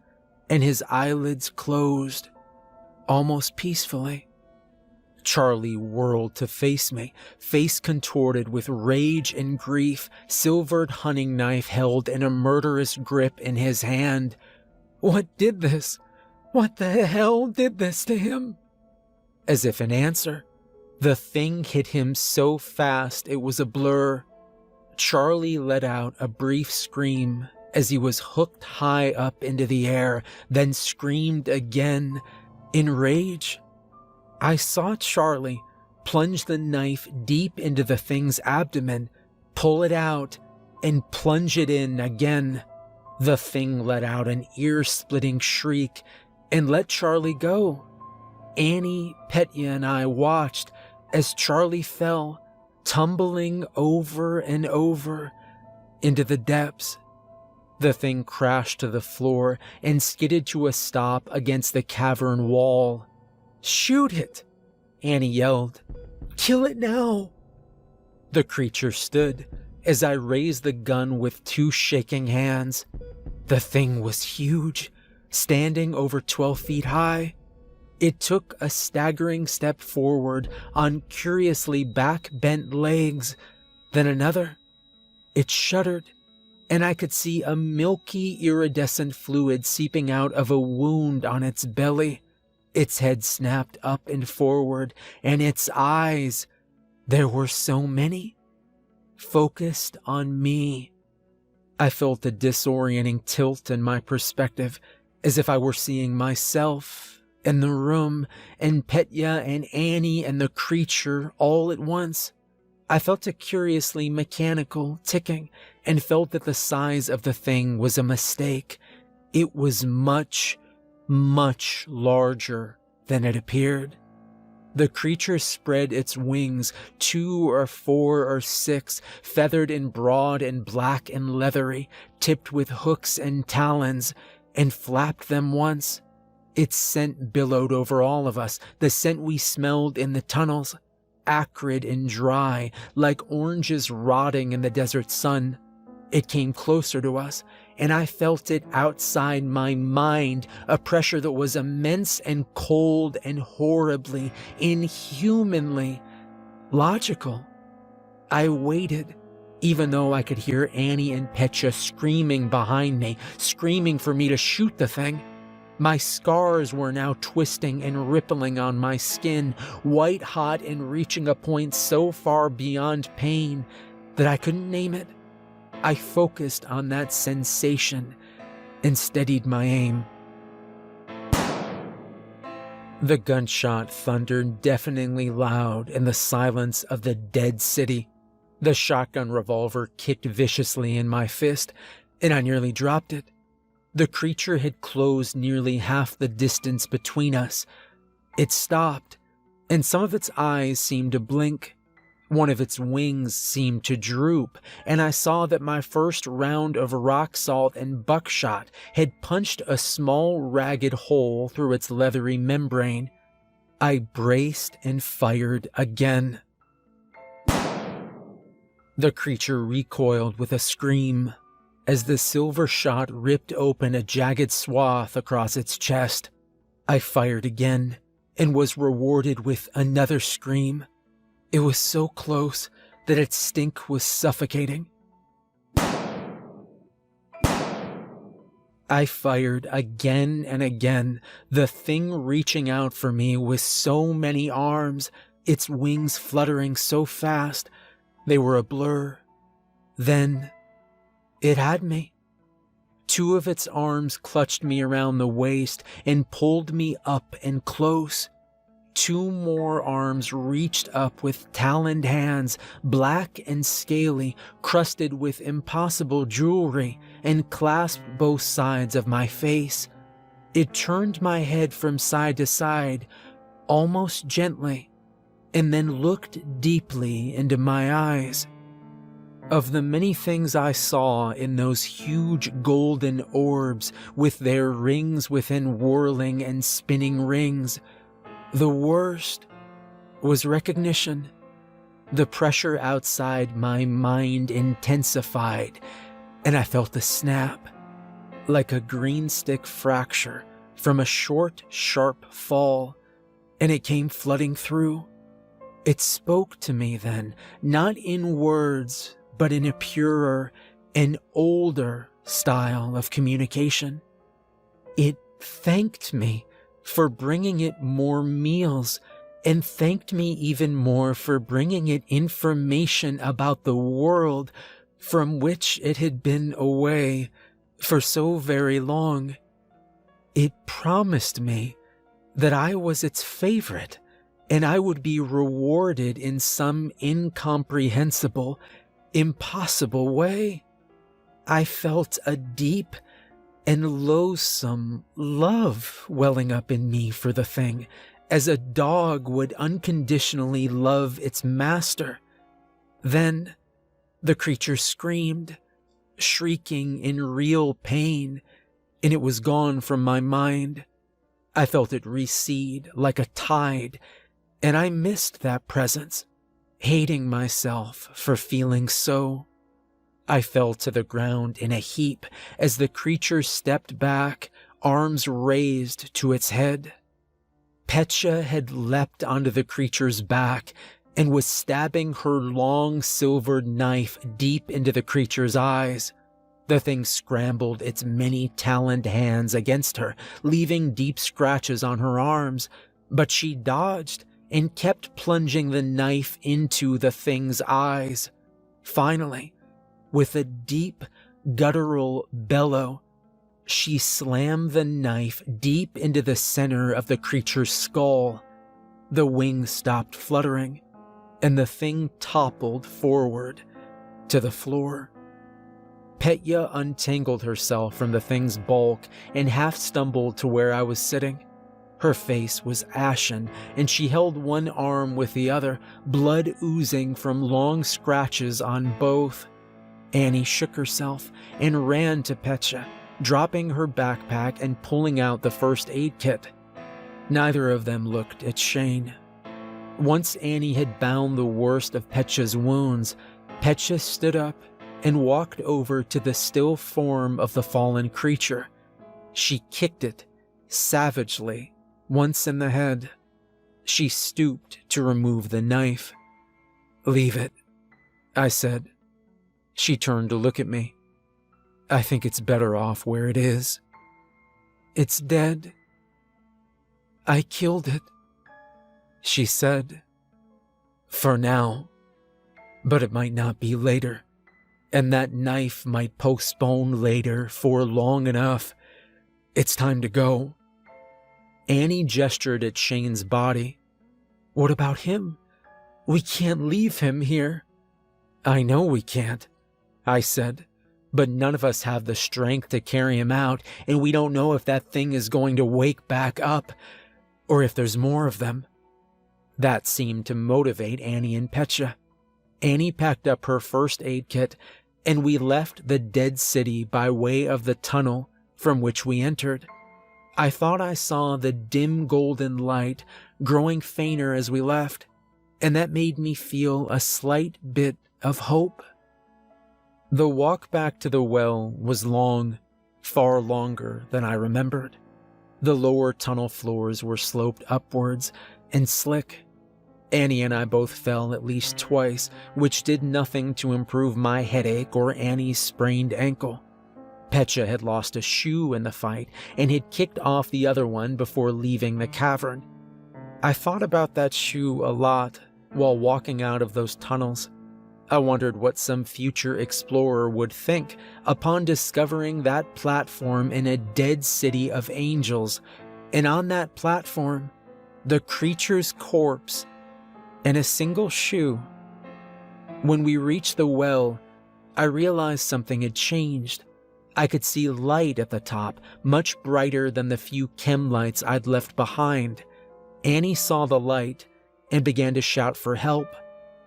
and his eyelids closed, almost peacefully. Charlie whirled to face me, face contorted with rage and grief, silvered hunting knife held in a murderous grip in his hand. What did this? What the hell did this to him? As if in answer, the thing hit him so fast it was a blur. Charlie let out a brief scream as he was hooked high up into the air, then screamed again in rage. I saw Charlie plunge the knife deep into the thing's abdomen, pull it out, and plunge it in again. The thing let out an ear-splitting shriek and let Charlie go. Annie, Petya, and I watched as Charlie fell, tumbling over and over into the depths. The thing crashed to the floor and skidded to a stop against the cavern wall. "Shoot it!" Annie yelled. "Kill it now!" The creature stood as I raised the gun with two shaking hands. The thing was huge, standing over 12 feet high. It took a staggering step forward on curiously back-bent legs, then another. It shuddered, and I could see a milky iridescent fluid seeping out of a wound on its belly. Its head snapped up and forward, and its eyes, there were so many, focused on me. I felt a disorienting tilt in my perspective, as if I were seeing myself and the room and Petya and Annie and the creature all at once. I felt a curiously mechanical ticking and felt that the size of the thing was a mistake. It was much, much larger than it appeared. The creature spread its wings, 2 or 4 or 6, feathered and broad and black and leathery, tipped with hooks and talons, and flapped them once. Its scent billowed over all of us, the scent we smelled in the tunnels, acrid and dry, like oranges rotting in the desert sun. It came closer to us, and I felt it outside my mind, a pressure that was immense and cold and horribly, inhumanly logical. I waited, even though I could hear Annie and Petya screaming behind me, screaming for me to shoot the thing. My scars were now twisting and rippling on my skin, white hot and reaching a point so far beyond pain that I couldn't name it. I focused on that sensation and steadied my aim. The gunshot thundered deafeningly loud in the silence of the dead city. The shotgun revolver kicked viciously in my fist, and I nearly dropped it. The creature had closed nearly half the distance between us. It stopped, and some of its eyes seemed to blink. One of its wings seemed to droop, and I saw that my first round of rock salt and buckshot had punched a small ragged hole through its leathery membrane. I braced and fired again. The creature recoiled with a scream as the silver shot ripped open a jagged swath across its chest. I fired again and was rewarded with another scream. It was so close that its stink was suffocating. I fired again and again, the thing reaching out for me with so many arms, its wings fluttering so fast, they were a blur. Then, it had me. Two of its arms clutched me around the waist and pulled me up and close. Two more arms reached up with taloned hands, black and scaly, crusted with impossible jewelry, and clasped both sides of my face. It turned my head from side to side, almost gently, and then looked deeply into my eyes. Of the many things I saw in those huge golden orbs with their rings within whirling and spinning rings, the worst was recognition. The pressure outside my mind intensified, and I felt a snap, like a green stick fracture from a short, sharp fall, and it came flooding through. It spoke to me then, not in words, but in a purer and older style of communication. It thanked me for bringing it more meals, and thanked me even more for bringing it information about the world from which it had been away for so very long. It promised me that I was its favorite, and I would be rewarded in some incomprehensible, impossible way. I felt a deep and loathsome love welling up in me for the thing, as a dog would unconditionally love its master. Then the creature screamed, shrieking in real pain, and it was gone from my mind. I felt it recede like a tide, and I missed that presence, hating myself for feeling so. I fell to the ground in a heap as the creature stepped back, arms raised to its head. Petya had leapt onto the creature's back and was stabbing her long silvered knife deep into the creature's eyes. The thing scrambled its many taloned hands against her, leaving deep scratches on her arms, but she dodged and kept plunging the knife into the thing's eyes. Finally, with a deep, guttural bellow, she slammed the knife deep into the center of the creature's skull. The wings stopped fluttering, and the thing toppled forward to the floor. Petya untangled herself from the thing's bulk and half stumbled to where I was sitting. Her face was ashen, and she held one arm with the other, blood oozing from long scratches on both. Annie shook herself and ran to Petya, dropping her backpack and pulling out the first aid kit. Neither of them looked at Shane. Once Annie had bound the worst of Petya's wounds, Petya stood up and walked over to the still form of the fallen creature. She kicked it savagely, once in the head. She stooped to remove the knife. "Leave it," I said. She turned to look at me. "I think it's better off where it is." "It's dead. I killed it," she said. "For now. But it might not be later. And that knife might postpone later for long enough. It's time to go." Annie gestured at Shane's body. "What about him? We can't leave him here." "I know we can't," I said, "but none of us have the strength to carry him out, and we don't know if that thing is going to wake back up, or if there's more of them." That seemed to motivate Annie and Petya. Annie packed up her first aid kit, and we left the dead city by way of the tunnel from which we entered. I thought I saw the dim golden light growing fainter as we left, and that made me feel a slight bit of hope. The walk back to the well was long, far longer than I remembered. The lower tunnel floors were sloped upwards and slick. Annie and I both fell at least twice, which did nothing to improve my headache or Annie's sprained ankle. Petya had lost a shoe in the fight and had kicked off the other one before leaving the cavern. I thought about that shoe a lot while walking out of those tunnels. I wondered what some future explorer would think upon discovering that platform in a dead city of angels, and on that platform, the creature's corpse and a single shoe. When we reached the well, I realized something had changed. I could see light at the top, much brighter than the few chem lights I'd left behind. Annie saw the light and began to shout for help.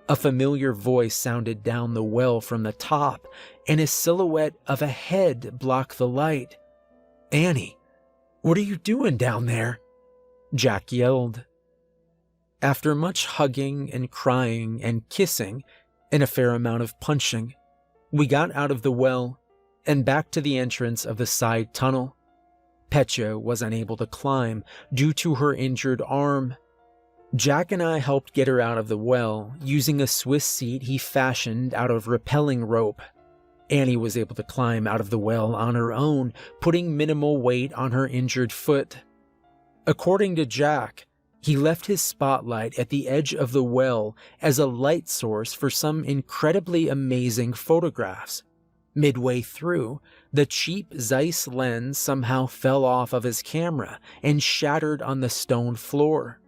A familiar voice sounded down the well from the top, and a silhouette of a head blocked the light. "Annie, what are you doing down there?" Jack yelled. After much hugging and crying and kissing and a fair amount of punching, we got out of the well and back to the entrance of the side tunnel. Petya was unable to climb due to her injured arm. Jack and I helped get her out of the well using a Swiss seat he fashioned out of rappelling rope. Annie was able to climb out of the well on her own, putting minimal weight on her injured foot. According to Jack, he left his spotlight at the edge of the well as a light source for some incredibly amazing photographs. Midway through, the cheap Zeiss lens somehow fell off of his camera and shattered on the stone floor.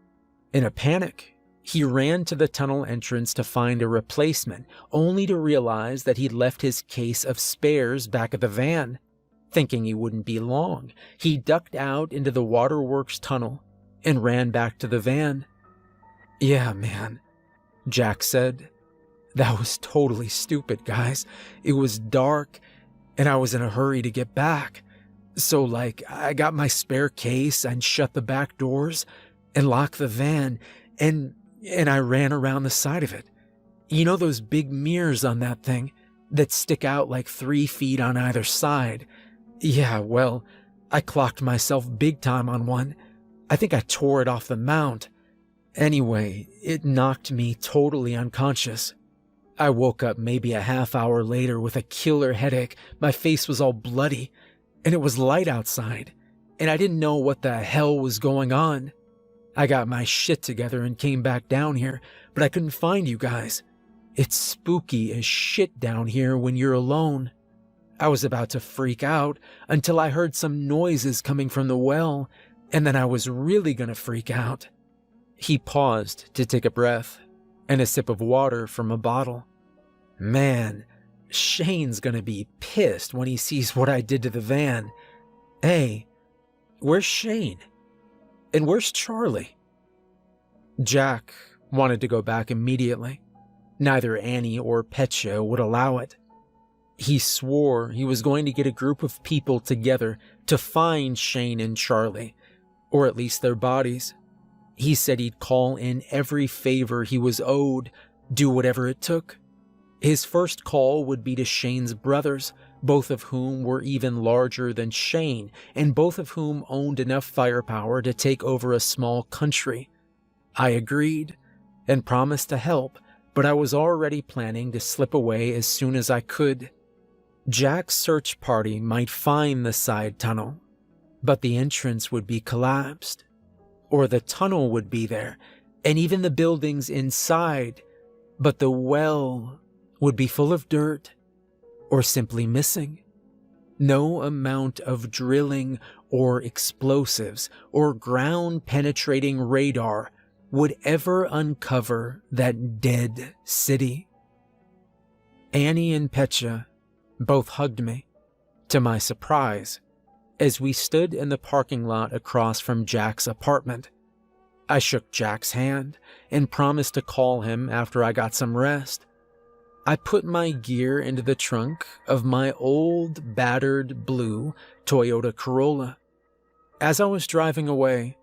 In a panic, he ran to the tunnel entrance to find a replacement, only to realize that he'd left his case of spares back at the van. Thinking he wouldn't be long, he ducked out into the waterworks tunnel and ran back to the van. "Yeah, man," Jack said. "That was totally stupid, guys. It was dark, and I was in a hurry to get back. So, I got my spare case and shut the back doors and locked the van, and I ran around the side of it. You know those big mirrors on that thing that stick out like 3 feet on either side? Yeah, well, I clocked myself big time on one. I think I tore it off the mount. Anyway, it knocked me totally unconscious. I woke up maybe a half hour later with a killer headache. My face was all bloody, and it was light outside, and I didn't know what the hell was going on. I got my shit together and came back down here, but I couldn't find you guys. It's spooky as shit down here when you're alone. I was about to freak out until I heard some noises coming from the well, and then I was really gonna freak out." He paused to take a breath and a sip of water from a bottle. "Man, Shane's gonna be pissed when he sees what I did to the van. Hey, where's Shane? And where's Charlie?" Jack wanted to go back immediately. Neither Annie or Petya would allow it. He swore he was going to get a group of people together to find Shane and Charlie, or at least their bodies. He said he'd call in every favor he was owed, do whatever it took. His first call would be to Shane's brothers, both of whom were even larger than Shane, and both of whom owned enough firepower to take over a small country. I agreed and promised to help, but I was already planning to slip away as soon as I could. Jack's search party might find the side tunnel, but the entrance would be collapsed. Or the tunnel would be there, and even the buildings inside, but the well would be full of dirt, or simply missing. No amount of drilling or explosives or ground-penetrating radar would ever uncover that dead city. Annie and Petya both hugged me, to my surprise, as we stood in the parking lot across from Jack's apartment. I shook Jack's hand and promised to call him after I got some rest. I put my gear into the trunk of my old, battered blue Toyota Corolla. As I was driving away,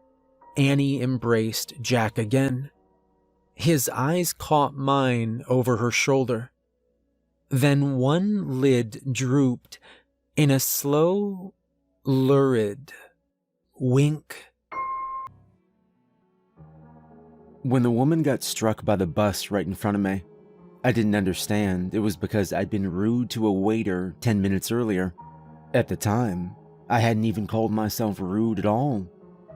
Annie embraced Jack again. His eyes caught mine over her shoulder. Then one lid drooped in a slow, lurid wink. When the woman got struck by the bus right in front of me, I didn't understand it was because I'd been rude to a waiter 10 minutes earlier. At the time, I hadn't even called myself rude at all.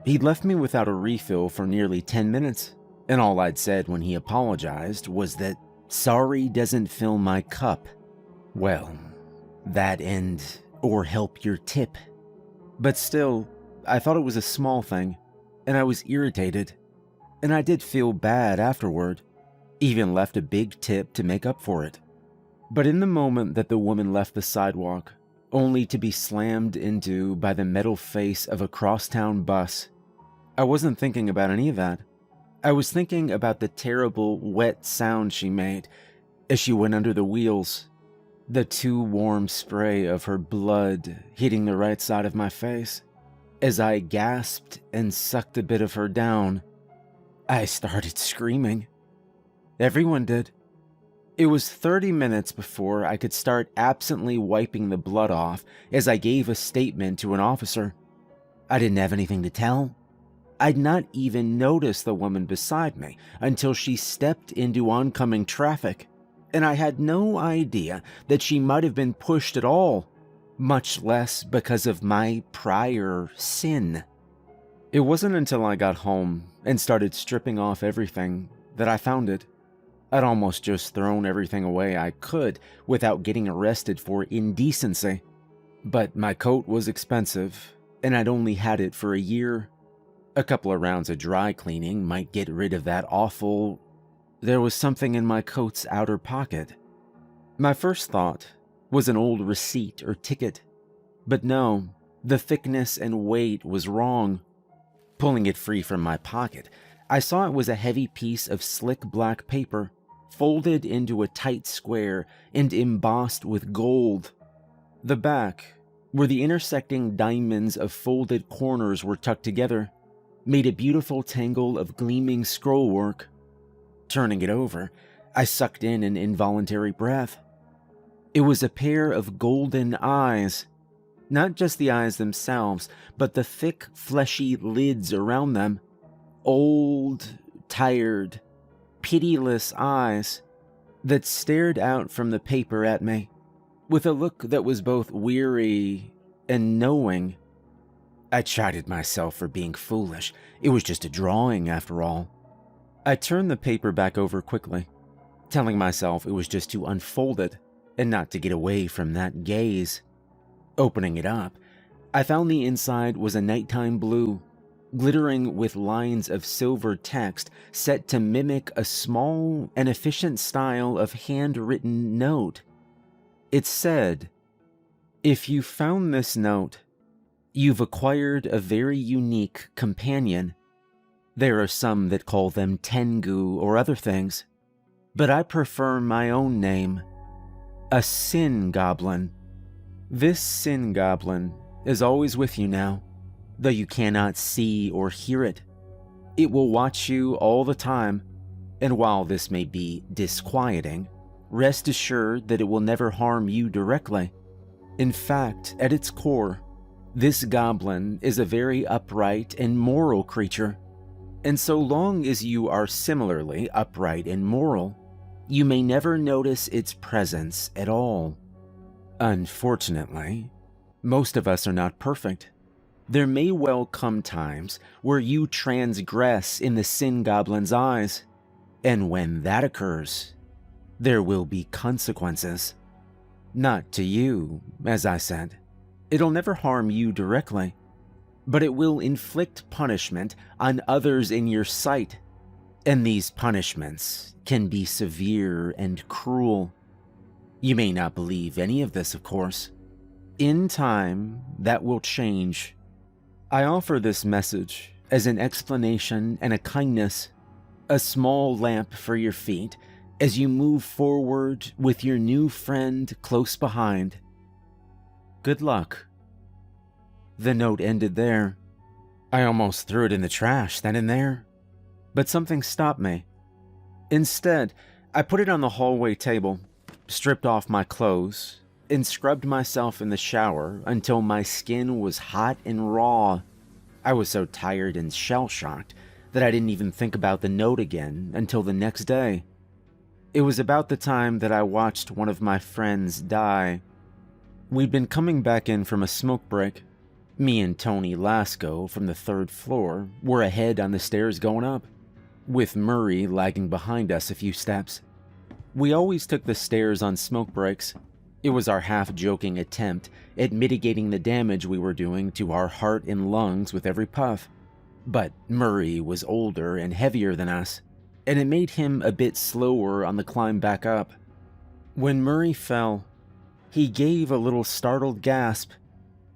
He'd left me without a refill for nearly 10 minutes, and all I'd said when he apologized was that sorry doesn't fill my cup. Well, that and or help your tip. But still, I thought it was a small thing, and I was irritated, and I did feel bad afterward, even left a big tip to make up for it. But in the moment that the woman left the sidewalk, only to be slammed into by the metal face of a crosstown bus, I wasn't thinking about any of that. I was thinking about the terrible, wet sound she made as she went under the wheels, the too warm spray of her blood hitting the right side of my face. As I gasped and sucked a bit of her down, I started screaming. Everyone did. It was 30 minutes before I could start absently wiping the blood off as I gave a statement to an officer. I didn't have anything to tell. I'd not even noticed the woman beside me until she stepped into oncoming traffic, and I had no idea that she might have been pushed at all, much less because of my prior sin. It wasn't until I got home and started stripping off everything that I found it. I'd almost just thrown everything away I could without getting arrested for indecency. But my coat was expensive, and I'd only had it for a year. A couple of rounds of dry cleaning might get rid of that awful... There was something in my coat's outer pocket. My first thought was an old receipt or ticket. But no, the thickness and weight was wrong. Pulling it free from my pocket, I saw it was a heavy piece of slick black paper, folded into a tight square and embossed with gold. The back, where the intersecting diamonds of folded corners were tucked together, made a beautiful tangle of gleaming scrollwork. Turning it over, I sucked in an involuntary breath. It was a pair of golden eyes. Not just the eyes themselves, but the thick, fleshy lids around them. Old, tired, pitiless eyes that stared out from the paper at me, with a look that was both weary and knowing. I chided myself for being foolish. It was just a drawing, after all. I turned the paper back over quickly, telling myself it was just to unfold it and not to get away from that gaze. Opening it up, I found the inside was a nighttime blue, glittering with lines of silver text set to mimic a small and efficient style of handwritten note. It said, "If you found this note, you've acquired a very unique companion. There are some that call them Tengu or other things, but I prefer my own name, a Sin Goblin. This Sin Goblin is always with you now, though you cannot see or hear it. It will watch you all the time, and while this may be disquieting, rest assured that it will never harm you directly. In fact, at its core, this goblin is a very upright and moral creature, and so long as you are similarly upright and moral, you may never notice its presence at all. Unfortunately, most of us are not perfect. There may well come times where you transgress in the Sin Goblin's eyes, and when that occurs, there will be consequences. Not to you, as I said. It'll never harm you directly, but it will inflict punishment on others in your sight, and these punishments can be severe and cruel. You may not believe any of this, of course. In time, that will change. I offer this message as an explanation and a kindness, a small lamp for your feet as you move forward with your new friend close behind. Good luck." The note ended there. I almost threw it in the trash then and there, but something stopped me. Instead, I put it on the hallway table, stripped off my clothes, and scrubbed myself in the shower until my skin was hot and raw. I was so tired and shell-shocked that I didn't even think about the note again until the next day. It was about the time that I watched one of my friends die. We'd been coming back in from a smoke break. Me and Tony Lasco from the 3rd floor were ahead on the stairs going up, with Murray lagging behind us a few steps. We always took the stairs on smoke breaks. It was our half-joking attempt at mitigating the damage we were doing to our heart and lungs with every puff. But Murray was older and heavier than us, and it made him a bit slower on the climb back up. When Murray fell, he gave a little startled gasp,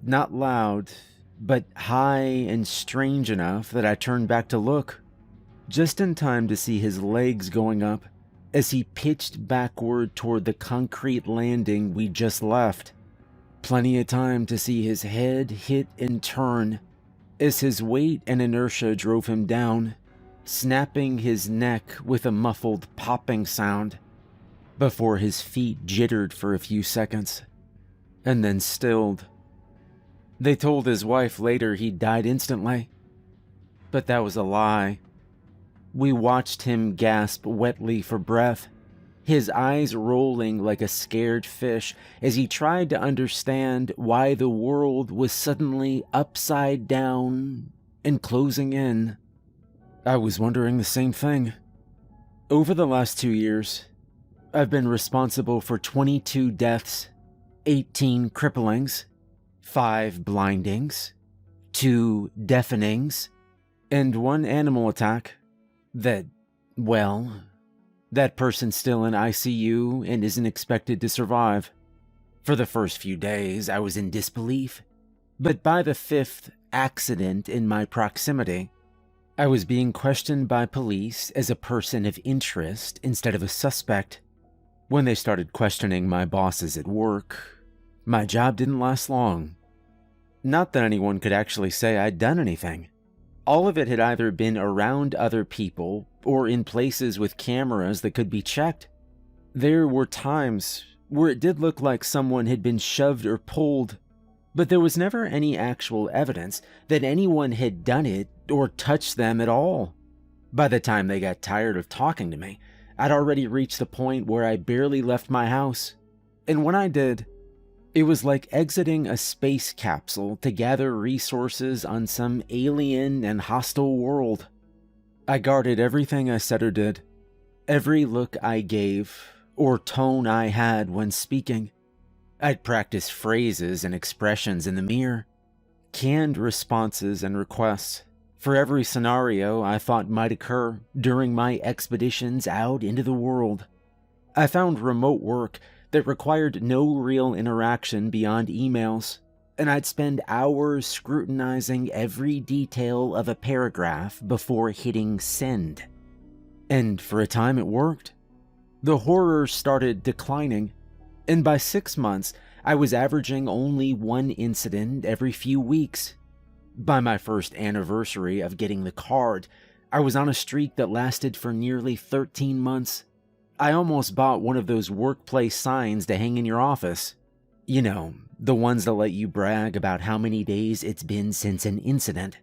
not loud, but high and strange enough that I turned back to look, just in time to see his legs going up as he pitched backward toward the concrete landing we just left. Plenty of time to see his head hit and turn as his weight and inertia drove him down, snapping his neck with a muffled popping sound, before his feet jittered for a few seconds, and then stilled. They told his wife later he died instantly, but that was a lie. We watched him gasp wetly for breath, his eyes rolling like a scared fish as he tried to understand why the world was suddenly upside down and closing in. I was wondering the same thing. Over the last 2 years, I've been responsible for 22 deaths, 18 cripplings, 5 blindings, 2 deafenings, and 1 animal attack that, well, that person's still in ICU and isn't expected to survive. For the first few days, I was in disbelief, but by the 5th accident in my proximity, I was being questioned by police as a person of interest instead of a suspect. When they started questioning my bosses at work, my job didn't last long. Not that anyone could actually say I'd done anything. All of it had either been around other people or in places with cameras that could be checked. There were times where it did look like someone had been shoved or pulled, but there was never any actual evidence that anyone had done it or touched them at all. By the time they got tired of talking to me, I'd already reached the point where I barely left my house, and when I did, it was like exiting a space capsule to gather resources on some alien and hostile world. I guarded everything I said or did, every look I gave, or tone I had when speaking. I'd practice phrases and expressions in the mirror, canned responses and requests for every scenario I thought might occur during my expeditions out into the world. I found remote work that required no real interaction beyond emails, and I'd spend hours scrutinizing every detail of a paragraph before hitting send. And for a time it worked. The horror started declining, and by 6 months, I was averaging only 1 incident every few weeks. By my first anniversary of getting the card, I was on a streak that lasted for nearly 13 months. I almost bought one of those workplace signs to hang in your office. You know, the ones that let you brag about how many days it's been since an incident.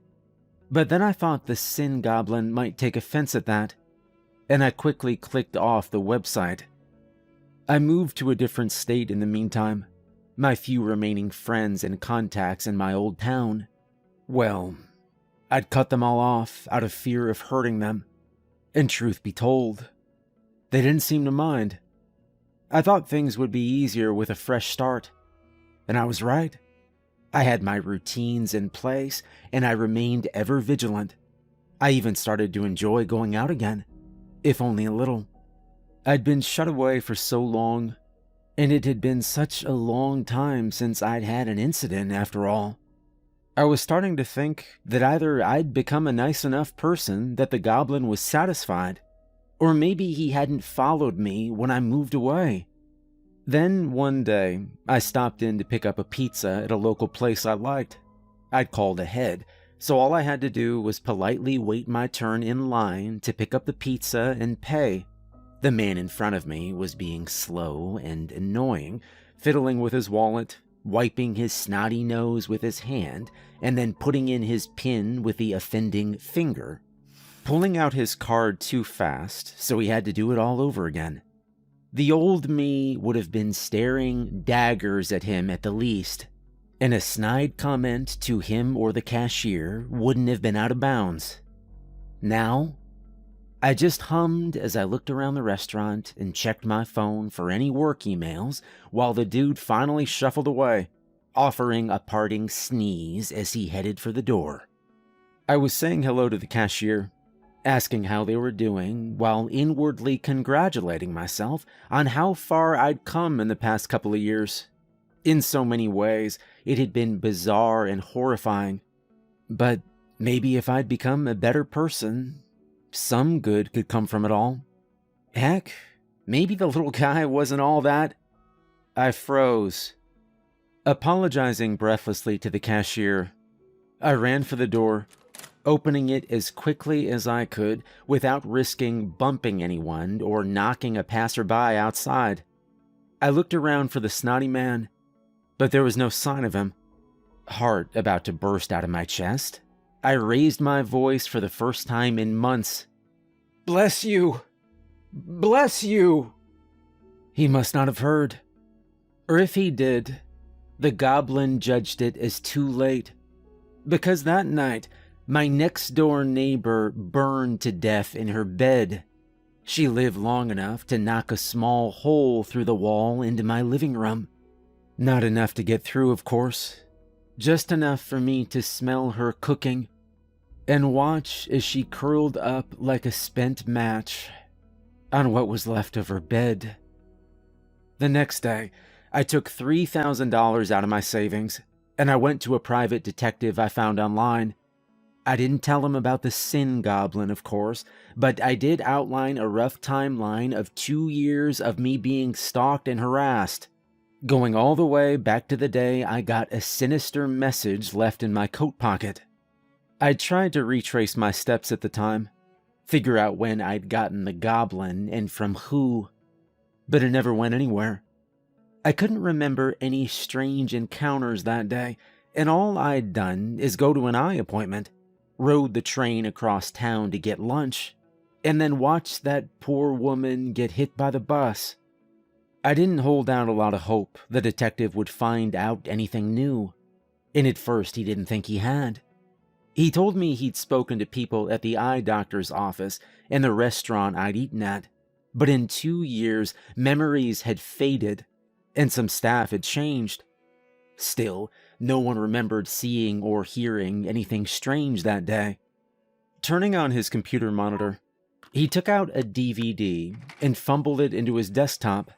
But then I thought the Sin Goblin might take offense at that, and I quickly clicked off the website. I moved to a different state in the meantime. My few remaining friends and contacts in my old town, well, I'd cut them all off out of fear of hurting them. And truth be told, they didn't seem to mind. I thought things would be easier with a fresh start, and I was right. I had my routines in place, and I remained ever vigilant. I even started to enjoy going out again, if only a little. I'd been shut away for so long, and it had been such a long time since I'd had an incident after all. I was starting to think that either I'd become a nice enough person that the goblin was satisfied, or maybe he hadn't followed me when I moved away. Then one day, I stopped in to pick up a pizza at a local place I liked. I'd called ahead, so all I had to do was politely wait my turn in line to pick up the pizza and pay. The man in front of me was being slow and annoying, fiddling with his wallet, wiping his snotty nose with his hand, and then putting in his PIN with the offending finger, pulling out his card too fast, so he had to do it all over again. The old me would have been staring daggers at him at the least, and a snide comment to him or the cashier wouldn't have been out of bounds. Now, I just hummed as I looked around the restaurant and checked my phone for any work emails while the dude finally shuffled away, offering a parting sneeze as he headed for the door. I was saying hello to the cashier, asking how they were doing, while inwardly congratulating myself on how far I'd come in the past couple of years. In so many ways, it had been bizarre and horrifying. But maybe if I'd become a better person, some good could come from it all. Heck, maybe the little guy wasn't all that. I froze. Apologizing breathlessly to the cashier, I ran for the door, opening it as quickly as I could without risking bumping anyone or knocking a passerby outside. I looked around for the snotty man, but there was no sign of him. Heart about to burst out of my chest, I raised my voice for the first time in months. "Bless you! Bless you!" He must not have heard. Or if he did, the goblin judged it as too late. Because that night, my next-door neighbor burned to death in her bed. She lived long enough to knock a small hole through the wall into my living room. Not enough to get through, of course. Just enough for me to smell her cooking and watch as she curled up like a spent match on what was left of her bed. The next day, I took $3,000 out of my savings, and I went to a private detective I found online. I didn't tell him about the sin goblin, of course, but I did outline a rough timeline of 2 years of me being stalked and harassed, going all the way back to the day I got a sinister message left in my coat pocket. I tried to retrace my steps at the time, figure out when I'd gotten the goblin and from who, but it never went anywhere. I couldn't remember any strange encounters that day, and all I'd done is go to an eye appointment, rode the train across town to get lunch, and then watch that poor woman get hit by the bus. I didn't hold out a lot of hope the detective would find out anything new, and at first he didn't think he had. He told me he'd spoken to people at the eye doctor's office and the restaurant I'd eaten at, but in 2 years, memories had faded and some staff had changed. Still, no one remembered seeing or hearing anything strange that day. Turning on his computer monitor, he took out a DVD and fumbled it into his desktop.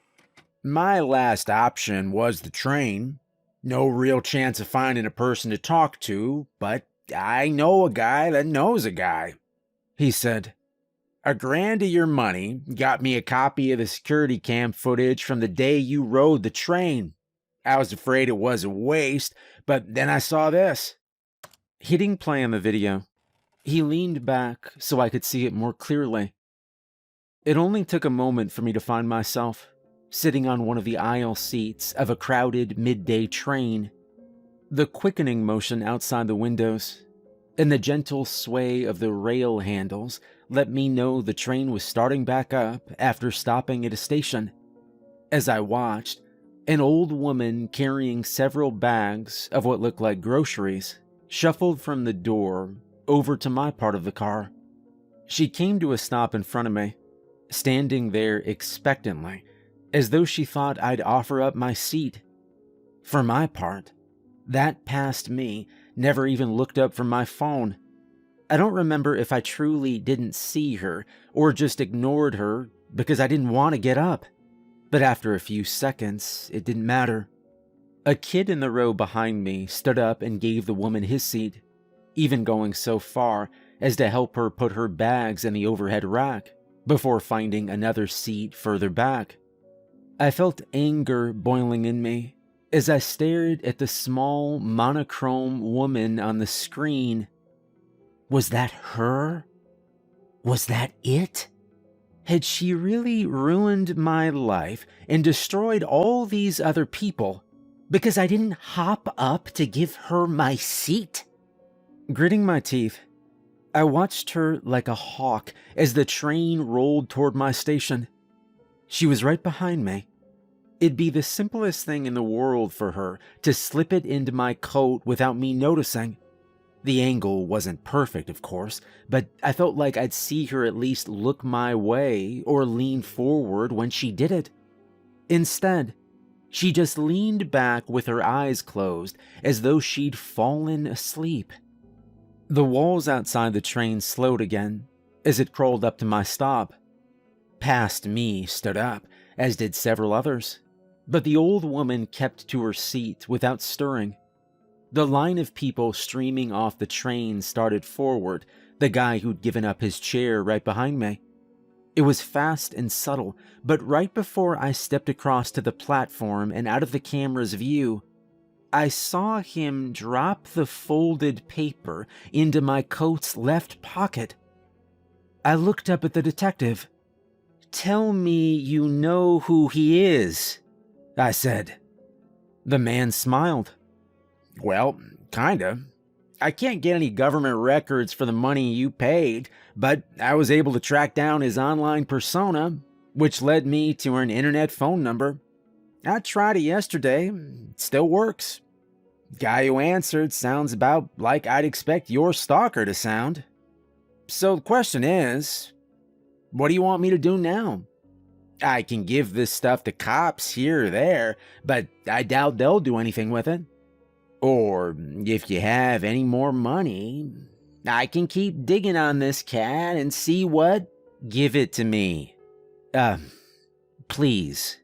"My last option was the train. No real chance of finding a person to talk to, but I know a guy that knows a guy," he said. "$1,000 of your money got me a copy of the security cam footage from the day you rode the train. I was afraid it was a waste, but then I saw this." Hitting play on the video, he leaned back so I could see it more clearly. It only took a moment for me to find myself sitting on one of the aisle seats of a crowded midday train. The quickening motion outside the windows and the gentle sway of the rail handles let me know the train was starting back up after stopping at a station. As I watched, an old woman carrying several bags of what looked like groceries shuffled from the door over to my part of the car. She came to a stop in front of me, standing there expectantly, as though she thought I'd offer up my seat. For my part, that past me never even looked up from my phone. I don't remember if I truly didn't see her or just ignored her because I didn't want to get up. But after a few seconds, it didn't matter. A kid in the row behind me stood up and gave the woman his seat, even going so far as to help her put her bags in the overhead rack before finding another seat further back. I felt anger boiling in me as I stared at the small, monochrome woman on the screen. Was that her? Was that it? Had she really ruined my life and destroyed all these other people because I didn't hop up to give her my seat? Gritting my teeth, I watched her like a hawk as the train rolled toward my station. She was right behind me. It'd be the simplest thing in the world for her to slip it into my coat without me noticing. The angle wasn't perfect, of course, but I felt like I'd see her at least look my way or lean forward when she did it. Instead, she just leaned back with her eyes closed as though she'd fallen asleep. The walls outside the train slowed again as it crawled up to my stop. Past me stood up, as did several others, but the old woman kept to her seat without stirring. The line of people streaming off the train started forward, the guy who'd given up his chair right behind me. It was fast and subtle, but right before I stepped across to the platform and out of the camera's view, I saw him drop the folded paper into my coat's left pocket. I looked up at the detective. "Tell me you know who he is," I said. The man smiled. "Well, kinda. I can't get any government records for the money you paid, but I was able to track down his online persona, which led me to an internet phone number. I tried it yesterday. It still works. Guy who answered sounds about like I'd expect your stalker to sound. So the question is, what do you want me to do now? I can give this stuff to cops here or there, but I doubt they'll do anything with it. Or if you have any more money, I can keep digging on this cat and see what... Give it to me." Please,"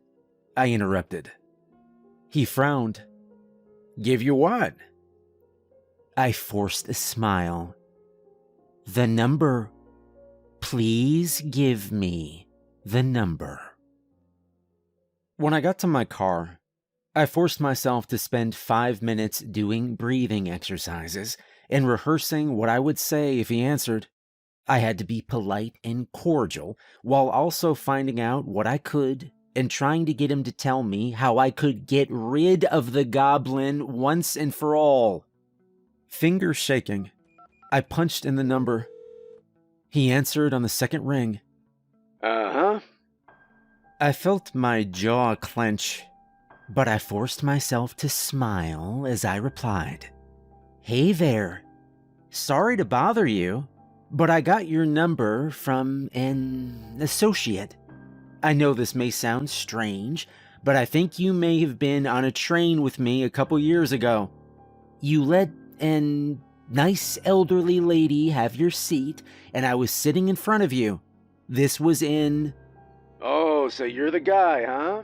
I interrupted. He frowned. "Give you what?" I forced a smile. "The number. Please give me the number." When I got to my car, I forced myself to spend 5 minutes doing breathing exercises and rehearsing what I would say if he answered. I had to be polite and cordial while also finding out what I could and trying to get him to tell me how I could get rid of the goblin once and for all. Fingers shaking, I punched in the number. He answered on the second ring. "Uh-huh." I felt my jaw clench, but I forced myself to smile as I replied. "Hey there. Sorry to bother you, but I got your number from an associate. I know this may sound strange, but I think you may have been on a train with me a couple years ago. You let an nice elderly lady have your seat, and I was sitting in front of you. This was in..." "Oh, so you're the guy, huh?"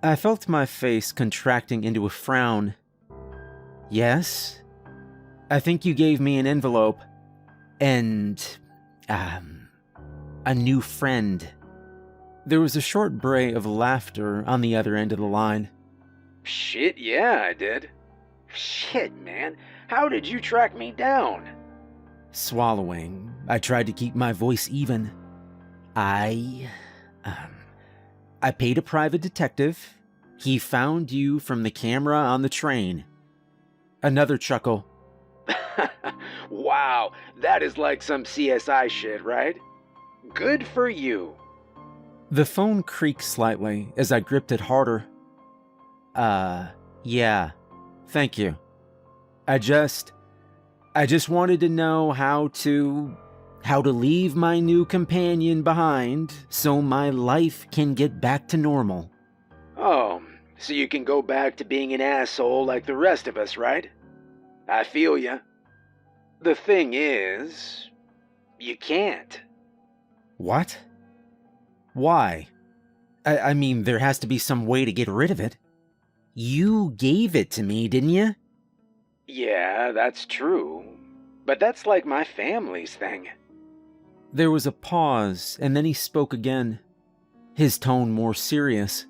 I felt my face contracting into a frown. "Yes. I think you gave me an envelope. And, a new friend." There was a short bray of laughter on the other end of the line. "Shit, yeah, I did. Shit, man. How did you track me down?" Swallowing, I tried to keep my voice even. I paid a private detective. He found you from the camera on the train." Another chuckle. "Wow, that is like some CSI shit, right? Good for you." The phone creaked slightly as I gripped it harder. Yeah, thank you. I just wanted to know how to leave my new companion behind so my life can get back to normal." "Oh, so you can go back to being an asshole like the rest of us, right? I feel ya. The thing is, you can't." "What? Why? I mean, there has to be some way to get rid of it. You gave it to me, didn't you?" "Yeah, that's true. But that's like my family's thing." There was a pause, and then he spoke again, his tone more serious.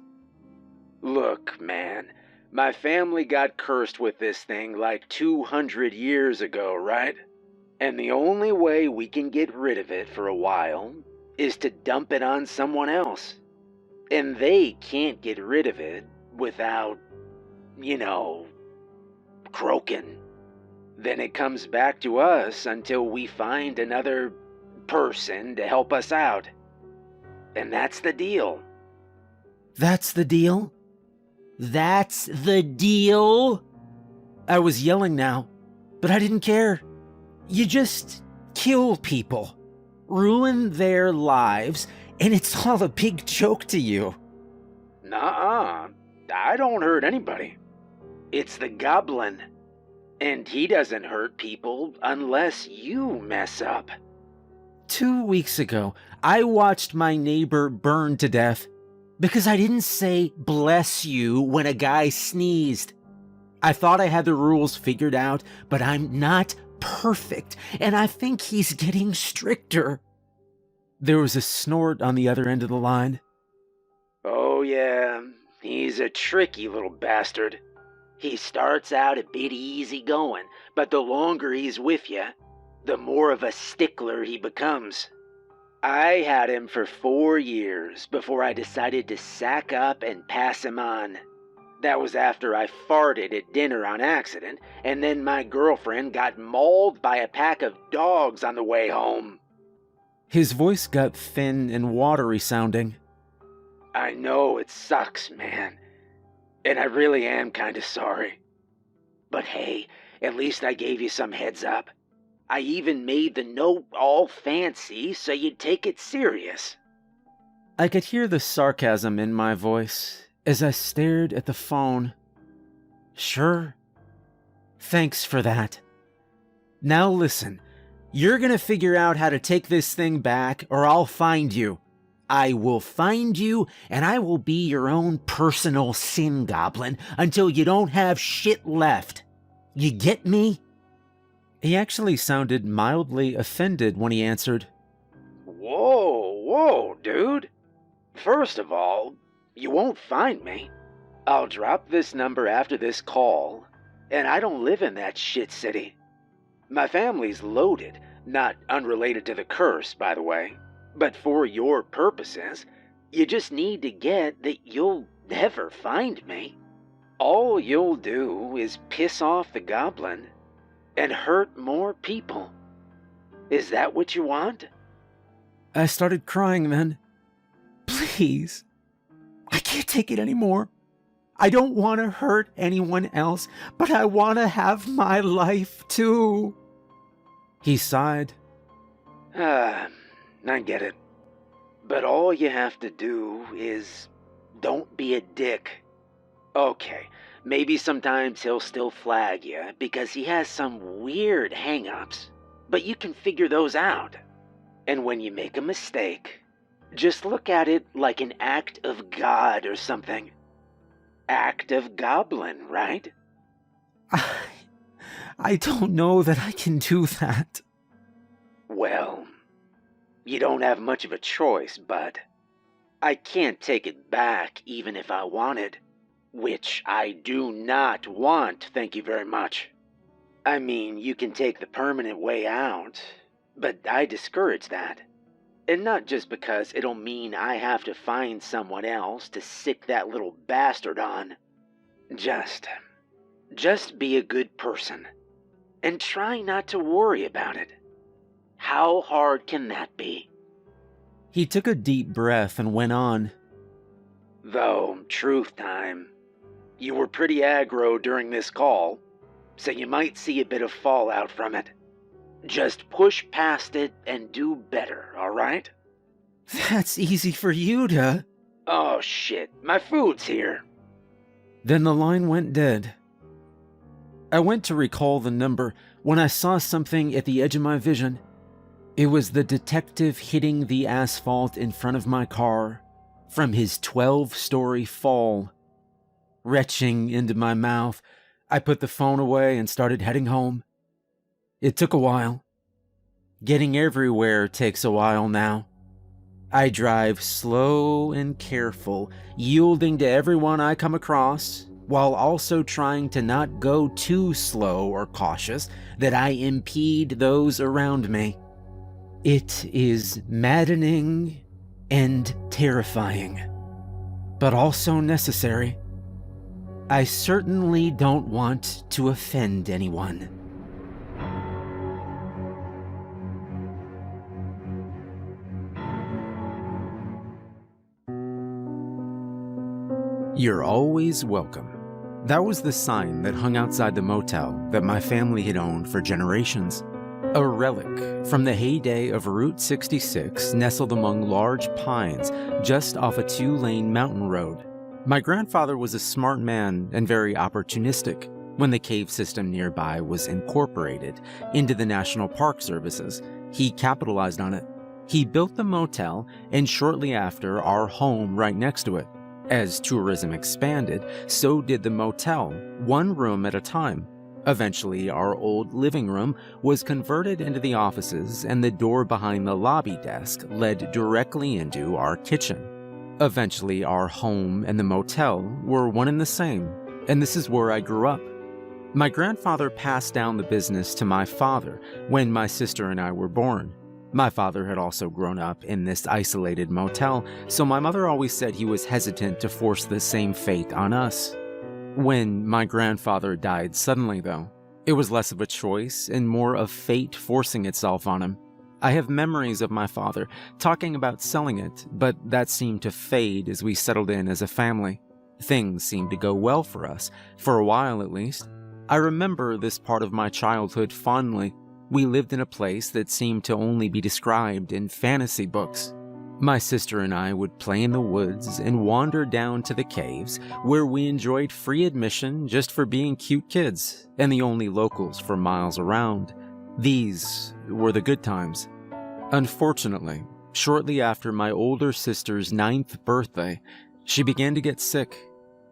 "Look, man, my family got cursed with this thing like 200 years ago, right? And the only way we can get rid of it for a while is to dump it on someone else. And they can't get rid of it without, croaking. Then it comes back to us until we find another person to help us out. And that's the deal. That's the deal? That's the deal? I was yelling now, but I didn't care. You just kill people, ruin their lives, and it's all a big joke to you. Nuh-uh. I don't hurt anybody. It's the goblin. And he doesn't hurt people unless you mess up. 2 weeks ago, I watched my neighbor burn to death because I didn't say bless you when a guy sneezed. I thought I had the rules figured out, but I'm not perfect, and I think he's getting stricter. There was a snort on the other end of the line. Oh yeah, he's a tricky little bastard. He starts out a bit easygoing, but the longer he's with you, the more of a stickler he becomes. I had him for 4 years before I decided to sack up and pass him on. That was after I farted at dinner on accident, and then my girlfriend got mauled by a pack of dogs on the way home. His voice got thin and watery sounding. I know it sucks, man. And I really am kinda sorry. But hey, at least I gave you some heads up. I even made the note all fancy so you'd take it serious. I could hear the sarcasm in my voice as I stared at the phone. Sure. Thanks for that. Now listen, you're gonna figure out how to take this thing back or I'll find you. I will find you, and I will be your own personal sin goblin until you don't have shit left. You get me? He actually sounded mildly offended when he answered. Whoa, dude. First of all, you won't find me. I'll drop this number after this call, and I don't live in that shit city. My family's loaded, not unrelated to the curse, by the way. But for your purposes, you just need to get that you'll never find me. All you'll do is piss off the goblin and hurt more people. Is that what you want? I started crying then. Please. I can't take it anymore. I don't want to hurt anyone else, but I want to have my life too. He sighed. I get it. But all you have to do is don't be a dick. Okay, maybe sometimes he'll still flag you because he has some weird hang-ups, but you can figure those out. And when you make a mistake, just look at it like an act of God or something. Act of goblin, right? I don't know that I can do that. Well, you don't have much of a choice, bud. I can't take it back even if I wanted. Which I do not want, thank you very much. I mean, you can take the permanent way out, but I discourage that. And not just because it'll mean I have to find someone else to sick that little bastard on. Just be a good person. And try not to worry about it. How hard can that be? He took a deep breath and went on. Though, truth time, you were pretty aggro during this call, so you might see a bit of fallout from it. Just push past it and do better, alright? That's easy for you to... Oh shit, my food's here. Then the line went dead. I went to recall the number when I saw something at the edge of my vision. It was the detective hitting the asphalt in front of my car from his 12-story fall. Retching into my mouth, I put the phone away and started heading home. It took a while. Getting everywhere takes a while now. I drive slow and careful, yielding to everyone I come across, while also trying to not go too slow or cautious that I impede those around me. It is maddening and terrifying, but also necessary. I certainly don't want to offend anyone. You're always welcome. That was the sign that hung outside the motel that my family had owned for generations. A relic from the heyday of Route 66 nestled among large pines just off a 2-lane mountain road. My grandfather was a smart man and very opportunistic. When the cave system nearby was incorporated into the National Park Services, he capitalized on it. He built the motel and shortly after our home right next to it. As tourism expanded, so did the motel, one room at a time. Eventually, our old living room was converted into the offices and the door behind the lobby desk led directly into our kitchen. Eventually, our home and the motel were one and the same, and this is where I grew up. My grandfather passed down the business to my father when my sister and I were born. My father had also grown up in this isolated motel, so my mother always said he was hesitant to force the same fate on us. When my grandfather died suddenly, though, it was less of a choice and more of fate forcing itself on him. I have memories of my father talking about selling it, but that seemed to fade as we settled in as a family. Things seemed to go well for us, for a while at least. I remember this part of my childhood fondly. We lived in a place that seemed to only be described in fantasy books. My sister and I would play in the woods and wander down to the caves, where we enjoyed free admission just for being cute kids and the only locals for miles around. These were the good times. Unfortunately, shortly after my older sister's 9th birthday, she began to get sick.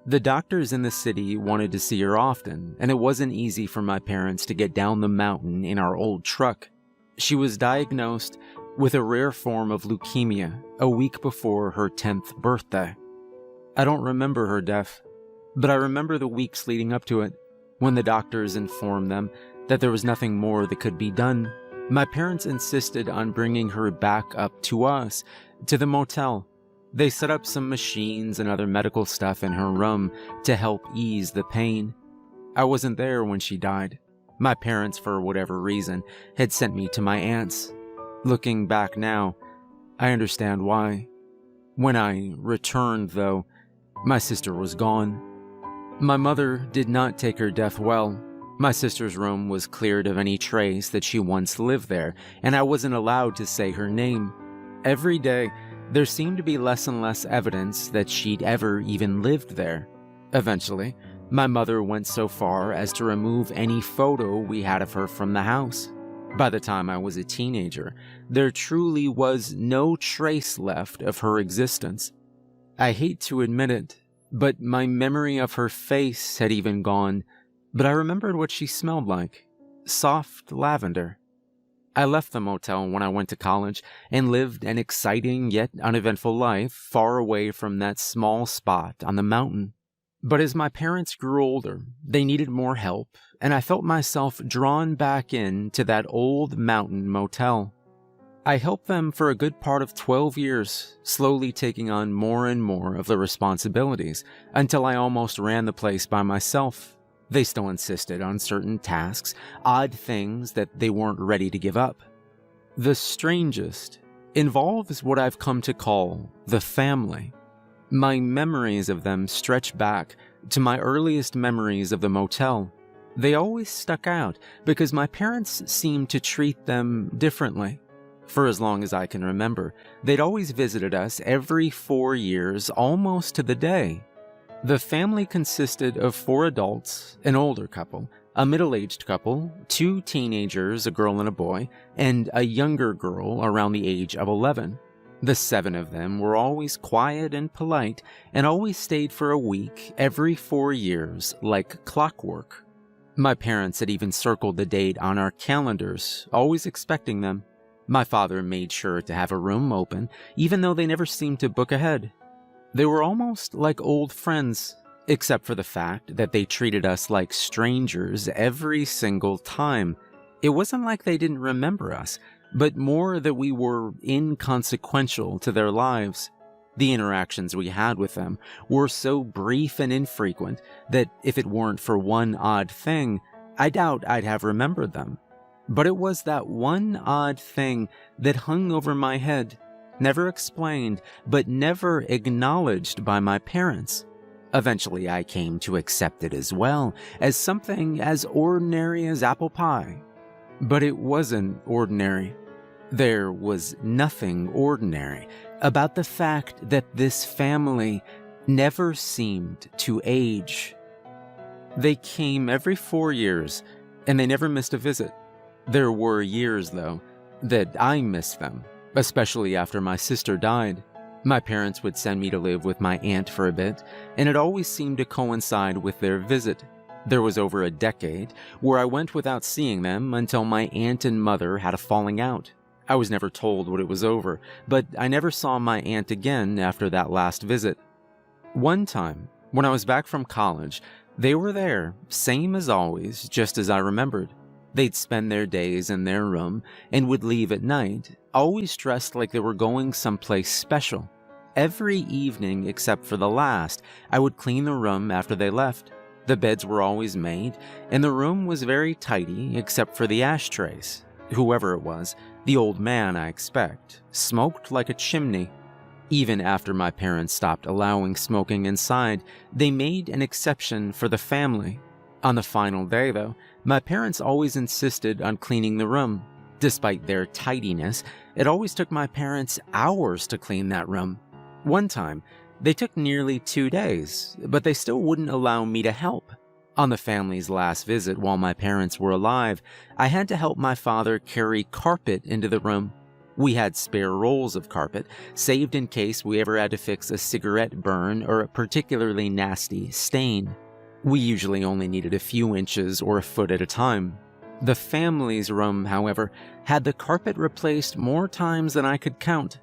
The doctors in the city wanted to see her often, and it wasn't easy for my parents to get down the mountain in our old truck. She was diagnosed with a rare form of leukemia a week before her 10th birthday. I don't remember her death, but I remember the weeks leading up to it, when the doctors informed them that there was nothing more that could be done. My parents insisted on bringing her back up to us, to the motel. They set up some machines and other medical stuff in her room to help ease the pain. I wasn't there when she died. My parents, for whatever reason, had sent me to my aunt's. Looking back now, I understand why. When I returned, though, my sister was gone. My mother did not take her death well. My sister's room was cleared of any trace that she once lived there, and I wasn't allowed to say her name. Every day, there seemed to be less and less evidence that she'd ever even lived there. Eventually, my mother went so far as to remove any photo we had of her from the house. By the time I was a teenager, there truly was no trace left of her existence. I hate to admit it, but my memory of her face had even gone, but I remembered what she smelled like. Soft lavender. I left the motel when I went to college and lived an exciting yet uneventful life far away from that small spot on the mountain. But as my parents grew older, they needed more help, and I felt myself drawn back into that old mountain motel. I helped them for a good part of 12 years, slowly taking on more and more of the responsibilities, until I almost ran the place by myself. They still insisted on certain tasks, odd things that they weren't ready to give up. The strangest involves what I've come to call the family. My memories of them stretch back to my earliest memories of the motel. They always stuck out because my parents seemed to treat them differently. For as long as I can remember, they'd always visited us every 4 years, almost to the day. The family consisted of 4 adults, an older couple, a middle-aged couple, 2 teenagers, a girl and a boy, and a younger girl around the age of 11. The 7 of them were always quiet and polite and always stayed for a week every 4 years like clockwork. My parents had even circled the date on our calendars, always expecting them. My father made sure to have a room open, even though they never seemed to book ahead. They were almost like old friends, except for the fact that they treated us like strangers every single time. It wasn't like they didn't remember us, but more that we were inconsequential to their lives. The interactions we had with them were so brief and infrequent that if it weren't for one odd thing, I doubt I'd have remembered them. But it was that one odd thing that hung over my head, never explained, but never acknowledged by my parents. Eventually, I came to accept it as well, as something as ordinary as apple pie. But it wasn't ordinary. There was nothing ordinary about the fact that this family never seemed to age. They came every 4 years, and they never missed a visit. There were years, though, that I missed them, especially after my sister died. My parents would send me to live with my aunt for a bit, and it always seemed to coincide with their visit. There was over a decade where I went without seeing them until my aunt and mother had a falling out. I was never told what it was over, but I never saw my aunt again after that last visit. One time, when I was back from college, they were there, same as always, just as I remembered. They'd spend their days in their room and would leave at night, always dressed like they were going someplace special. Every evening except for the last, I would clean the room after they left. The beds were always made, and the room was very tidy except for the ashtrays. Whoever it was, the old man, I expect, smoked like a chimney. Even after my parents stopped allowing smoking inside, they made an exception for the family. On the final day, though, my parents always insisted on cleaning the room. Despite their tidiness, it always took my parents hours to clean that room. One time, they took nearly 2 days, but they still wouldn't allow me to help. On the family's last visit while my parents were alive, I had to help my father carry carpet into the room. We had spare rolls of carpet, saved in case we ever had to fix a cigarette burn or a particularly nasty stain. We usually only needed a few inches or a foot at a time. The family's room, however, had the carpet replaced more times than I could count.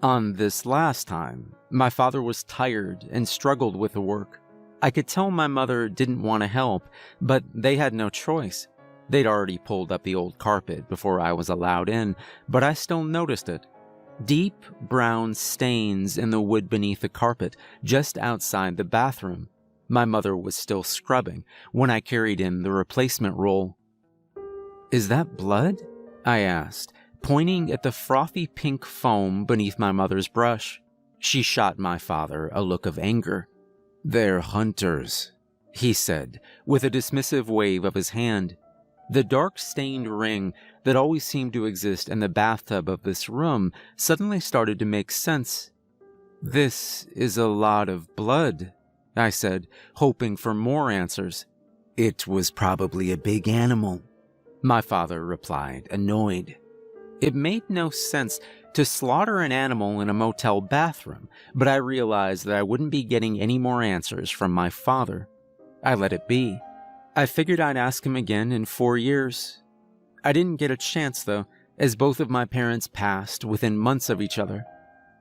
On this last time, my father was tired and struggled with the work. I could tell my mother didn't want to help, but they had no choice. They'd already pulled up the old carpet before I was allowed in, but I still noticed it. Deep brown stains in the wood beneath the carpet, just outside the bathroom. My mother was still scrubbing when I carried in the replacement roll. "Is that blood?" I asked, pointing at the frothy pink foam beneath my mother's brush. She shot my father a look of anger. "They're hunters," he said, with a dismissive wave of his hand. The dark-stained ring that always seemed to exist in the bathtub of this room suddenly started to make sense. "This is a lot of blood," I said, hoping for more answers. "It was probably a big animal," my father replied, annoyed. It made no sense to slaughter an animal in a motel bathroom, but I realized that I wouldn't be getting any more answers from my father. I let it be. I figured I'd ask him again in 4 years. I didn't get a chance, though, as both of my parents passed within months of each other.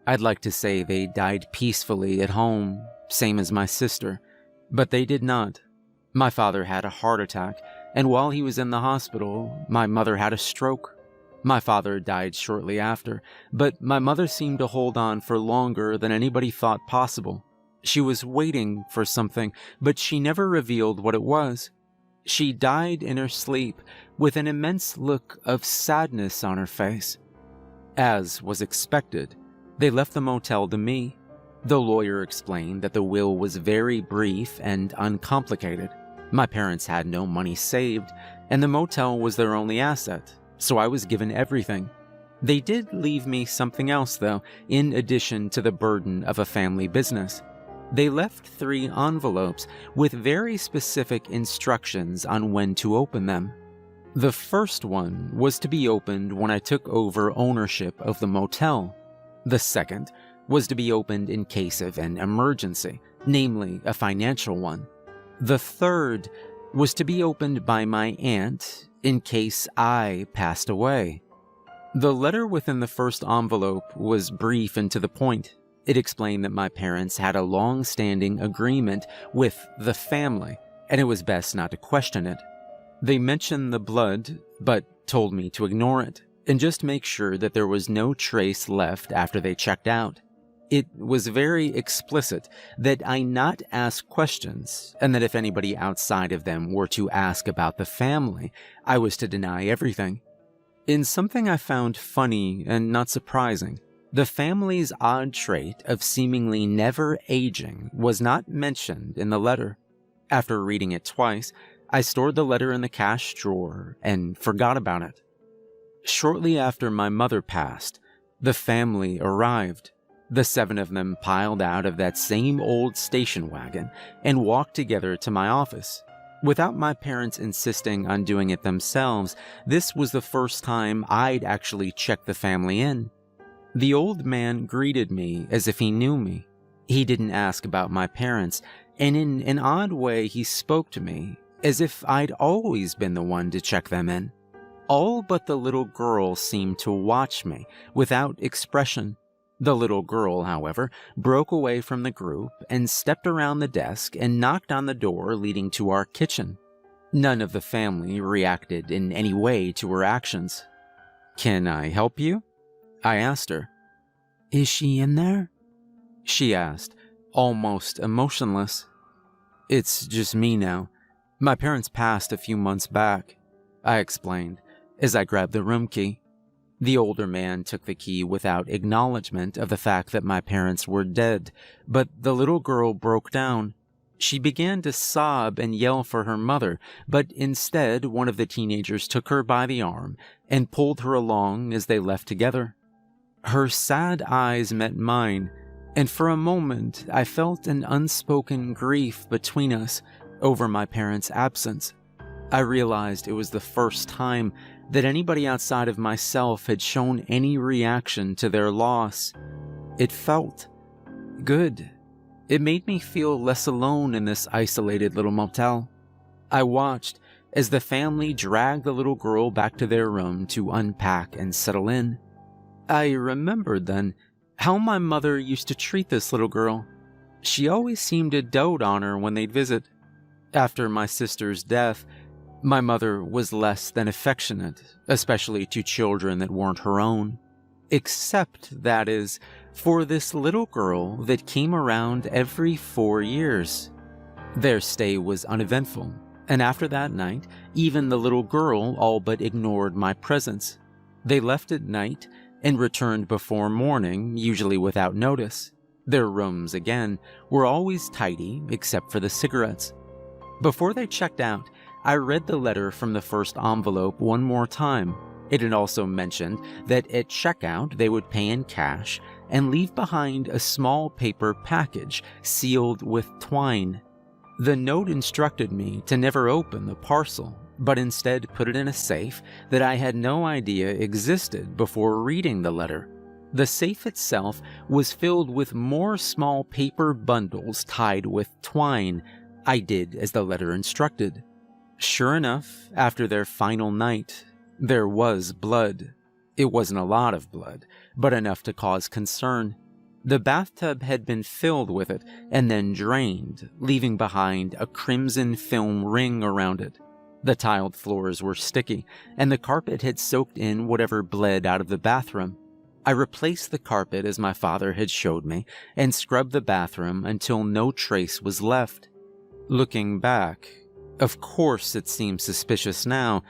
I'd like to say they died peacefully at home, same as my sister, but they did not. My father had a heart attack, and while he was in the hospital, my mother had a stroke. My father died shortly after, but my mother seemed to hold on for longer than anybody thought possible. She was waiting for something, but she never revealed what it was. She died in her sleep with an immense look of sadness on her face. As was expected, they left the motel to me. The lawyer explained that the will was very brief and uncomplicated. My parents had no money saved, and the motel was their only asset, so I was given everything. They did leave me something else, though, in addition to the burden of a family business. They left 3 envelopes with very specific instructions on when to open them. The first one was to be opened when I took over ownership of the motel. The second was to be opened in case of an emergency, namely a financial one. The third was to be opened by my aunt in case I passed away. The letter within the first envelope was brief and to the point. It explained that my parents had a long-standing agreement with the family, and it was best not to question it. They mentioned the blood, but told me to ignore it, and just make sure that there was no trace left after they checked out. It was very explicit that I not ask questions, and that if anybody outside of them were to ask about the family, I was to deny everything. In something I found funny and not surprising, The family's odd trait of seemingly never aging was not mentioned in the letter. After reading it twice, I stored the letter in the cash drawer and forgot about it. Shortly after my mother passed, the family arrived. The 7 of them piled out of that same old station wagon and walked together to my office. Without my parents insisting on doing it themselves, this was the first time I'd actually checked the family in. The old man greeted me as if he knew me. He didn't ask about my parents, and in an odd way he spoke to me as if I'd always been the one to check them in. All but the little girl seemed to watch me without expression. The little girl, however, broke away from the group and stepped around the desk and knocked on the door leading to our kitchen. None of the family reacted in any way to her actions. "Can I help you?" I asked her. Is she in there? She asked, almost emotionless. "It's just me now. My parents passed a few months back," I explained as I grabbed the room key. The older man took the key without acknowledgement of the fact that my parents were dead, but the little girl broke down. She began to sob and yell for her mother, but instead one of the teenagers took her by the arm and pulled her along as they left together. Her sad eyes met mine, and for a moment I felt an unspoken grief between us over my parents' absence. I realized it was the first time that anybody outside of myself had shown any reaction to their loss. It felt good. It made me feel less alone in this isolated little motel. I watched as the family dragged the little girl back to their room to unpack and settle in. I remembered then how my mother used to treat this little girl. She always seemed to dote on her when they'd visit. After my sister's death, my mother was less than affectionate, especially to children that weren't her own. Except, that is, for this little girl that came around every 4 years. Their stay was uneventful, and after that night, even the little girl all but ignored my presence. They left at night and returned before morning, usually without notice. Their rooms, again, were always tidy except for the cigarettes. Before they checked out, I read the letter from the first envelope one more time. It had also mentioned that at checkout they would pay in cash and leave behind a small paper package sealed with twine. The note instructed me to never open the parcel, but instead put it in a safe that I had no idea existed before reading the letter. The safe itself was filled with more small paper bundles tied with twine. I did as the letter instructed. Sure enough, after their final night, there was blood. It wasn't a lot of blood, but enough to cause concern. The bathtub had been filled with it and then drained, leaving behind a crimson film ring around it. The tiled floors were sticky, and the carpet had soaked in whatever bled out of the bathroom. I replaced the carpet as my father had showed me and scrubbed the bathroom until no trace was left. Looking back, of course it seems suspicious now,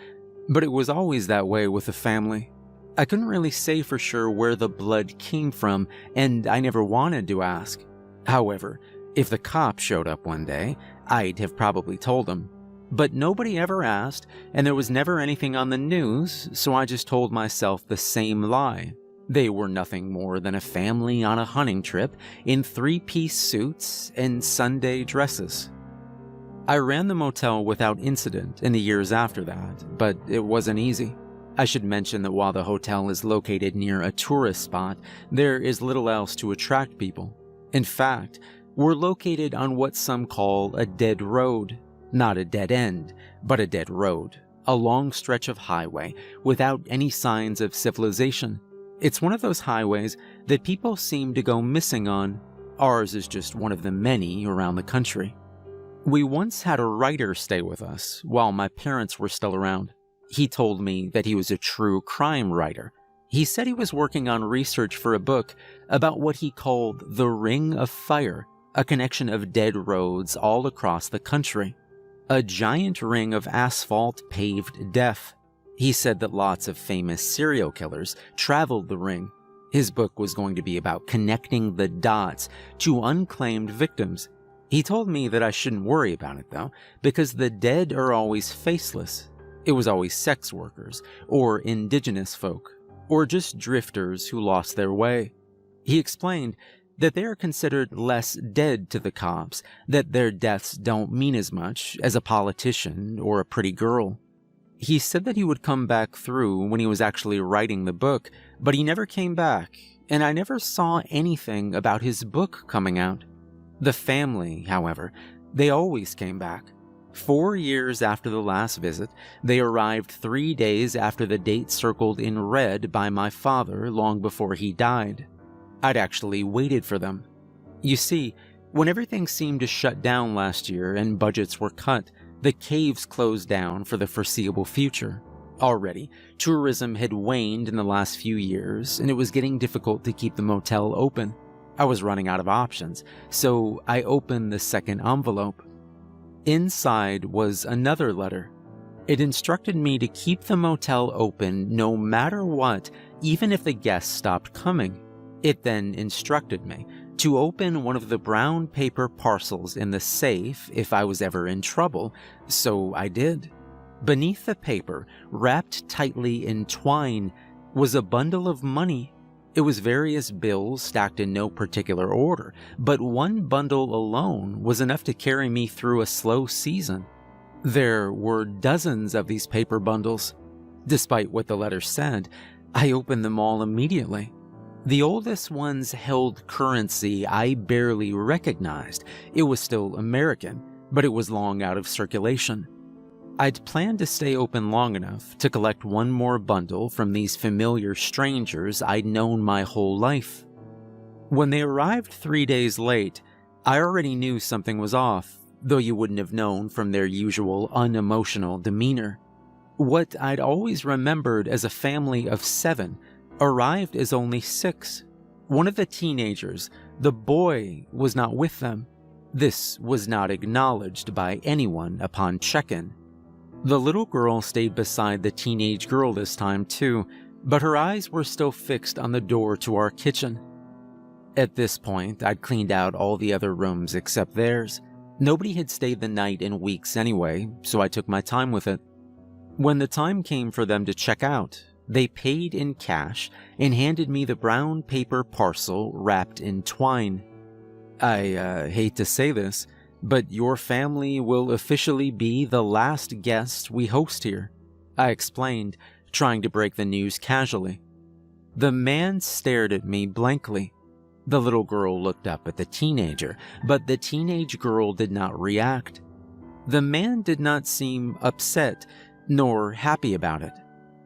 but it was always that way with the family. I couldn't really say for sure where the blood came from, and I never wanted to ask. However, if the cop showed up one day, I'd have probably told him. But nobody ever asked, and there was never anything on the news, so I just told myself the same lie. They were nothing more than a family on a hunting trip in 3-piece suits and Sunday dresses. I ran the motel without incident in the years after that, but it wasn't easy. I should mention that while the hotel is located near a tourist spot, there is little else to attract people. In fact, we're located on what some call a dead road. Not a dead end, but a dead road. A long stretch of highway without any signs of civilization. It's one of those highways that people seem to go missing on. Ours is just one of the many around the country. We once had a writer stay with us while my parents were still around. He told me that he was a true crime writer. He said he was working on research for a book about what he called the Ring of Fire, a connection of dead roads all across the country. A giant ring of asphalt paved death. He said that lots of famous serial killers traveled the ring. His book was going to be about connecting the dots to unclaimed victims. He told me that I shouldn't worry about it though, because the dead are always faceless. It was always sex workers, or indigenous folk, or just drifters who lost their way. He explained that they are considered less dead to the cops, that their deaths don't mean as much as a politician or a pretty girl. He said that he would come back through when he was actually writing the book, but he never came back, and I never saw anything about his book coming out. The family, however, they always came back. 4 years after the last visit, they arrived 3 days after the date circled in red by my father long before he died. I'd actually waited for them. You see, when everything seemed to shut down last year and budgets were cut, the caves closed down for the foreseeable future. Already, tourism had waned in the last few years, and it was getting difficult to keep the motel open. I was running out of options, so I opened the second envelope. Inside was another letter. It instructed me to keep the motel open no matter what, even if the guests stopped coming. It then instructed me to open one of the brown paper parcels in the safe if I was ever in trouble, so I did. Beneath the paper, wrapped tightly in twine, was a bundle of money. It was various bills stacked in no particular order, but one bundle alone was enough to carry me through a slow season. There were dozens of these paper bundles. Despite what the letter said, I opened them all immediately. The oldest ones held currency I barely recognized. It was still American, but it was long out of circulation. I'd planned to stay open long enough to collect one more bundle from these familiar strangers I'd known my whole life. When they arrived 3 days late, I already knew something was off, though you wouldn't have known from their usual unemotional demeanor. What I'd always remembered as a family of 7 arrived as only 6. One of the teenagers, the boy, was not with them. This was not acknowledged by anyone upon check-in. The little girl stayed beside the teenage girl this time too, but her eyes were still fixed on the door to our kitchen. At this point, I'd cleaned out all the other rooms except theirs. Nobody had stayed the night in weeks anyway, so I took my time with it. When the time came for them to check out, they paid in cash and handed me the brown paper parcel wrapped in twine. I hate to say this, but your family will officially be the last guest we host here, I explained, trying to break the news casually. The man stared at me blankly. The little girl looked up at the teenager, but the teenage girl did not react. The man did not seem upset nor happy about it.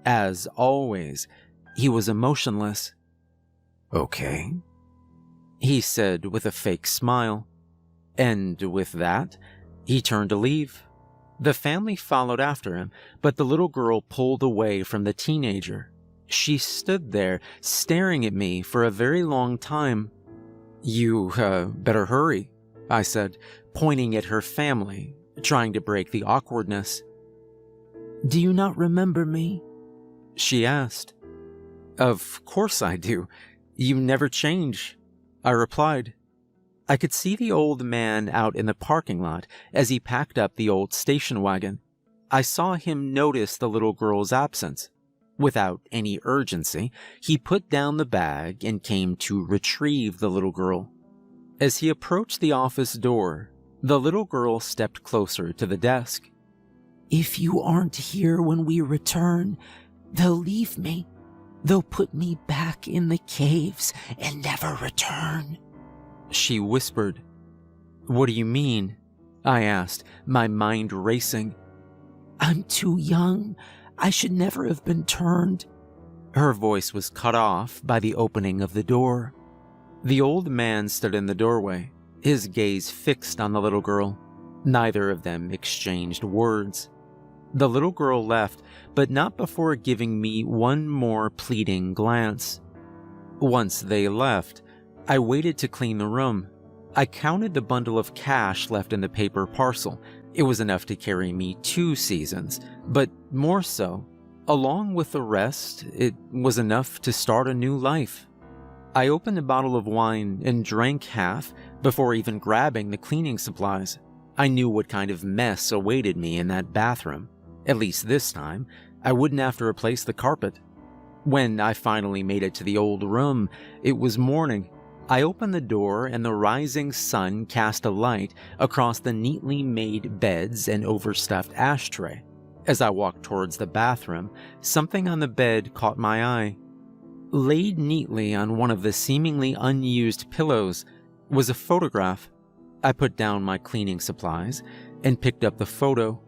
As always, he was emotionless. "Okay," he said with a fake smile. And with that, he turned to leave. The family followed after him, but the little girl pulled away from the teenager. She stood there, staring at me for a very long time. You better hurry," I said, pointing at her family, trying to break the awkwardness. Do you not remember me? She asked. Of course I do. You never change, I replied. I could see the old man out in the parking lot as he packed up the old station wagon. I saw him notice the little girl's absence. Without any urgency, he put down the bag and came to retrieve the little girl. As he approached the office door, the little girl stepped closer to the desk. If you aren't here when we return, they'll leave me. They'll put me back in the caves and never return, she whispered. What do you mean? I asked, my mind racing. I'm too young. I should never have been turned. Her voice was cut off by the opening of the door. The old man stood in the doorway, his gaze fixed on the little girl. Neither of them exchanged words. The little girl left, but not before giving me one more pleading glance. Once they left, I waited to clean the room. I counted the bundle of cash left in the paper parcel. It was enough to carry me 2 seasons, but more so, along with the rest, it was enough to start a new life. I opened a bottle of wine and drank half before even grabbing the cleaning supplies. I knew what kind of mess awaited me in that bathroom. At least this time, I wouldn't have to replace the carpet. When I finally made it to the old room, it was morning. I opened the door and the rising sun cast a light across the neatly made beds and overstuffed ashtray. As I walked towards the bathroom, something on the bed caught my eye. Laid neatly on one of the seemingly unused pillows was a photograph. I put down my cleaning supplies and picked up the photo.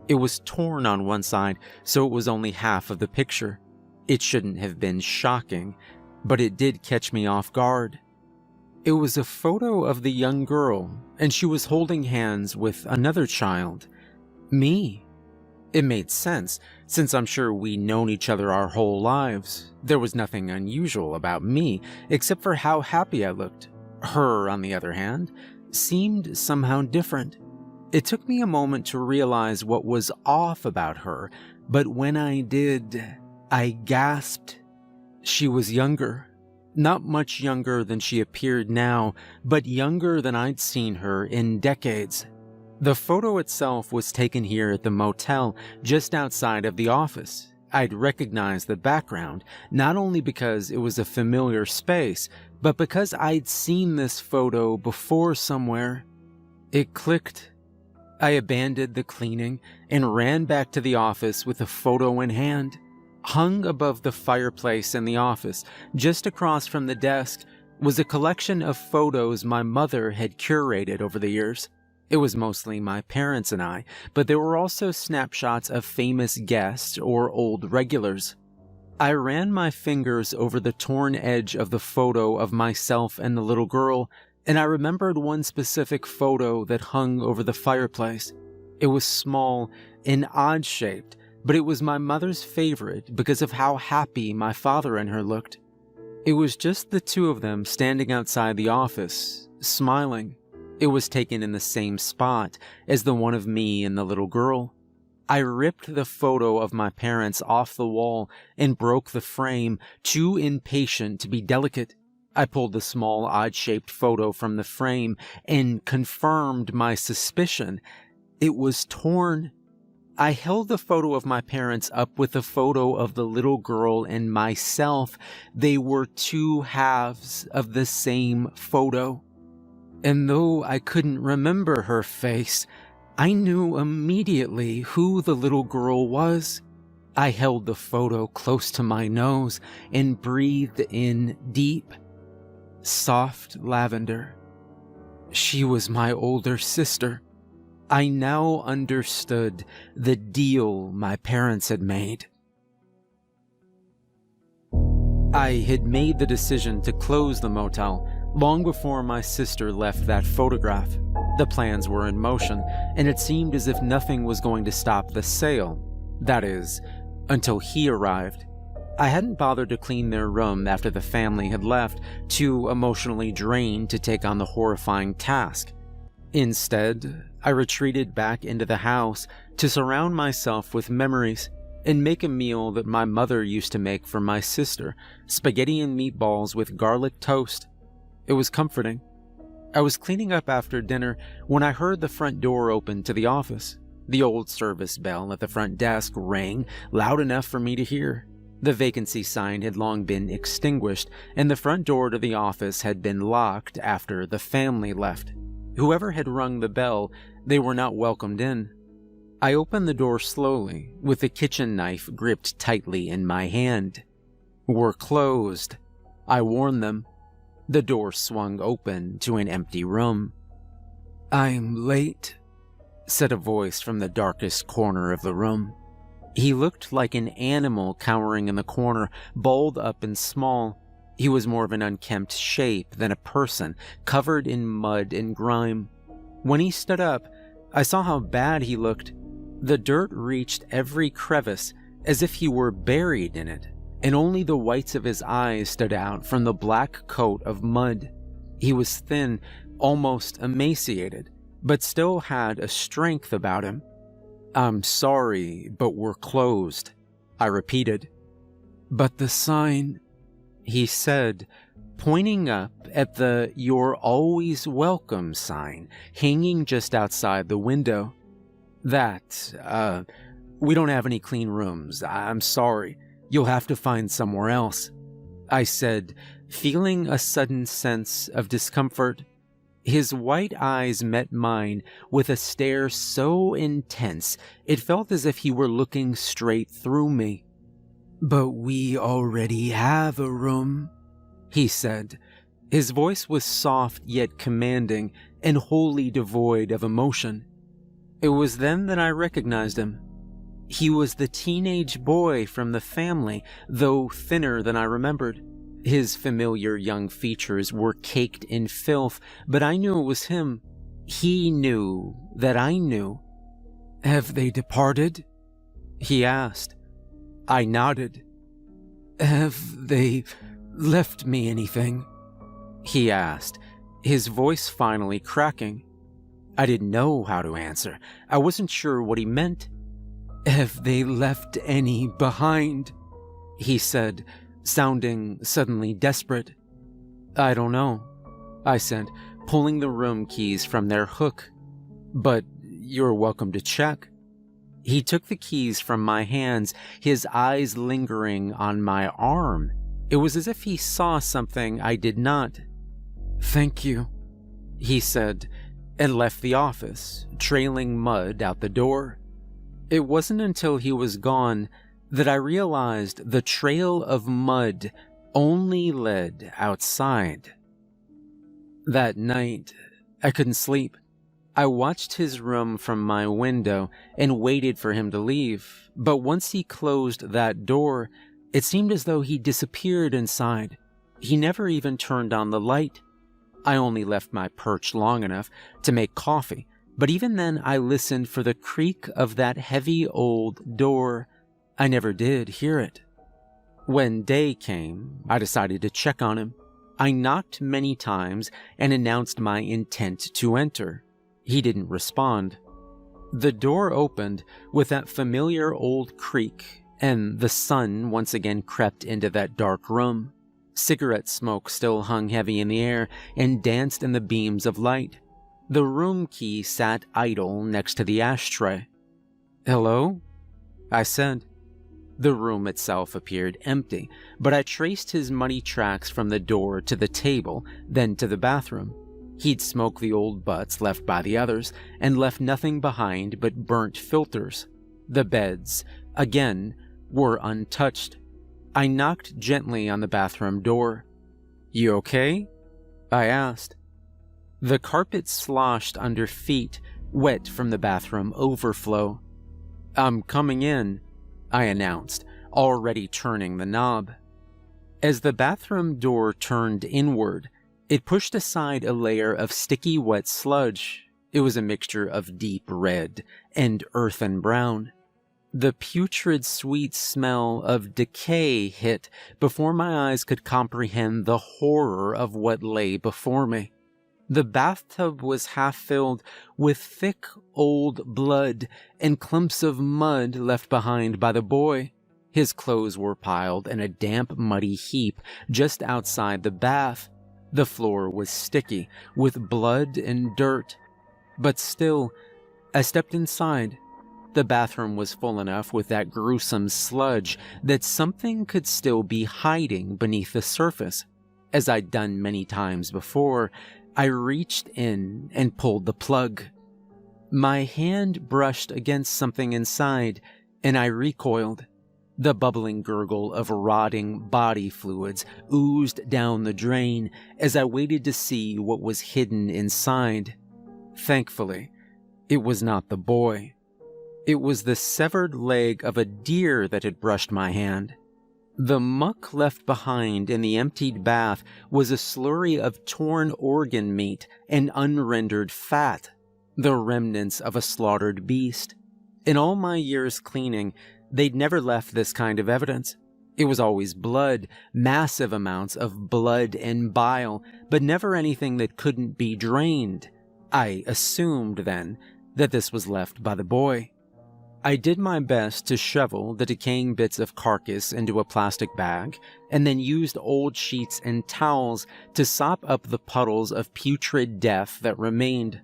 It was torn on one side, so it was only half of the picture. It shouldn't have been shocking, but it did catch me off guard. It was a photo of the young girl, and she was holding hands with another child. Me. It made sense, since I'm sure we'd known each other our whole lives. There was nothing unusual about me, except for how happy I looked. Her, on the other hand, seemed somehow different. It took me a moment to realize what was off about her, but when I did, I gasped. She was younger. Not much younger than she appeared now, but younger than I'd seen her in decades. The photo itself was taken here at the motel just outside of the office. I'd recognized the background, not only because it was a familiar space, but because I'd seen this photo before somewhere. It clicked. I abandoned the cleaning and ran back to the office with the photo in hand. Hung above the fireplace in the office, just across from the desk, was a collection of photos my mother had curated over the years. It was mostly my parents and I, but there were also snapshots of famous guests or old regulars. I ran my fingers over the torn edge of the photo of myself and the little girl, and I remembered one specific photo that hung over the fireplace. It was small and odd-shaped, but it was my mother's favorite because of how happy my father and her looked. It was just the two of them standing outside the office, smiling. It was taken in the same spot as the one of me and the little girl. I ripped the photo of my parents off the wall and broke the frame, too impatient to be delicate. I pulled the small, odd-shaped photo from the frame and confirmed my suspicion. It was torn. I held the photo of my parents up with the photo of the little girl and myself. They were two halves of the same photo. And though I couldn't remember her face, I knew immediately who the little girl was. I held the photo close to my nose and breathed in deep, soft lavender. She was my older sister. I now understood the deal my parents had made. I had made the decision to close the motel long before my sister left that photograph. The plans were in motion, and it seemed as if nothing was going to stop the sale. That is, until he arrived. I hadn't bothered to clean their room after the family had left, too emotionally drained to take on the horrifying task. Instead, I retreated back into the house to surround myself with memories and make a meal that my mother used to make for my sister, spaghetti and meatballs with garlic toast. It was comforting. I was cleaning up after dinner when I heard the front door open to the office. The old service bell at the front desk rang loud enough for me to hear. The vacancy sign had long been extinguished, and the front door to the office had been locked after the family left. Whoever had rung the bell, they were not welcomed in. I opened the door slowly, with the kitchen knife gripped tightly in my hand. "We're closed," I warned them. The door swung open to an empty room. "I'm late," said a voice from the darkest corner of the room. He looked like an animal cowering in the corner, balled up and small. He was more of an unkempt shape than a person, covered in mud and grime. When he stood up, I saw how bad he looked. The dirt reached every crevice, as if he were buried in it, and only the whites of his eyes stood out from the black coat of mud. He was thin, almost emaciated, but still had a strength about him. "I'm sorry, but we're closed," I repeated. "But the sign," he said, pointing up at the "You're always welcome" sign hanging just outside the window. We don't have any clean rooms. I'm sorry. You'll have to find somewhere else," I said, feeling a sudden sense of discomfort. His white eyes met mine with a stare so intense it felt as if he were looking straight through me. "But we already have a room," he said. His voice was soft yet commanding and wholly devoid of emotion. It was then that I recognized him. He was the teenage boy from the family, though thinner than I remembered. His familiar young features were caked in filth, but I knew it was him. He knew that I knew. "Have they departed?" he asked. I nodded. "Have they left me anything?" he asked, his voice finally cracking. I didn't know how to answer. I wasn't sure what he meant. "Have they left any behind?" he said, sounding suddenly desperate. "I don't know," I said, pulling the room keys from their hook. "But you're welcome to check." He took the keys from my hands, his eyes lingering on my arm. It was as if he saw something I did not. "Thank you," he said, and left the office, trailing mud out the door. It wasn't until he was gone that I realized the trail of mud only led outside. That night, I couldn't sleep. I watched his room from my window and waited for him to leave, but once he closed that door, it seemed as though he disappeared inside. He never even turned on the light. I only left my perch long enough to make coffee, but even then I listened for the creak of that heavy old door. I never did hear it. When day came, I decided to check on him. I knocked many times and announced my intent to enter. He didn't respond. The door opened with that familiar old creak, and the sun once again crept into that dark room. Cigarette smoke still hung heavy in the air and danced in the beams of light. The room key sat idle next to the ashtray. "Hello?" I said. The room itself appeared empty, but I traced his muddy tracks from the door to the table, then to the bathroom. He'd smoked the old butts left by the others, and left nothing behind but burnt filters. The beds, again, were untouched. I knocked gently on the bathroom door. "You okay?" I asked. The carpet sloshed under feet, wet from the bathroom overflow. "I'm coming in," I announced, already turning the knob. As the bathroom door turned inward, it pushed aside a layer of sticky wet sludge. It was a mixture of deep red and earthen brown. The putrid sweet smell of decay hit before my eyes could comprehend the horror of what lay before me. The bathtub was half filled with thick old blood and clumps of mud left behind by the boy. His clothes were piled in a damp, muddy heap just outside the bath. The floor was sticky with blood and dirt. But still, I stepped inside. The bathroom was full enough with that gruesome sludge that something could still be hiding beneath the surface. As I'd done many times before, I reached in and pulled the plug. My hand brushed against something inside, and I recoiled. The bubbling gurgle of rotting body fluids oozed down the drain as I waited to see what was hidden inside. Thankfully, it was not the boy. It was the severed leg of a deer that had brushed my hand. The muck left behind in the emptied bath was a slurry of torn organ meat and unrendered fat, the remnants of a slaughtered beast. In all my years cleaning, they'd never left this kind of evidence. It was always blood, massive amounts of blood and bile, but never anything that couldn't be drained. I assumed, then, that this was left by the boy. I did my best to shovel the decaying bits of carcass into a plastic bag, and then used old sheets and towels to sop up the puddles of putrid death that remained.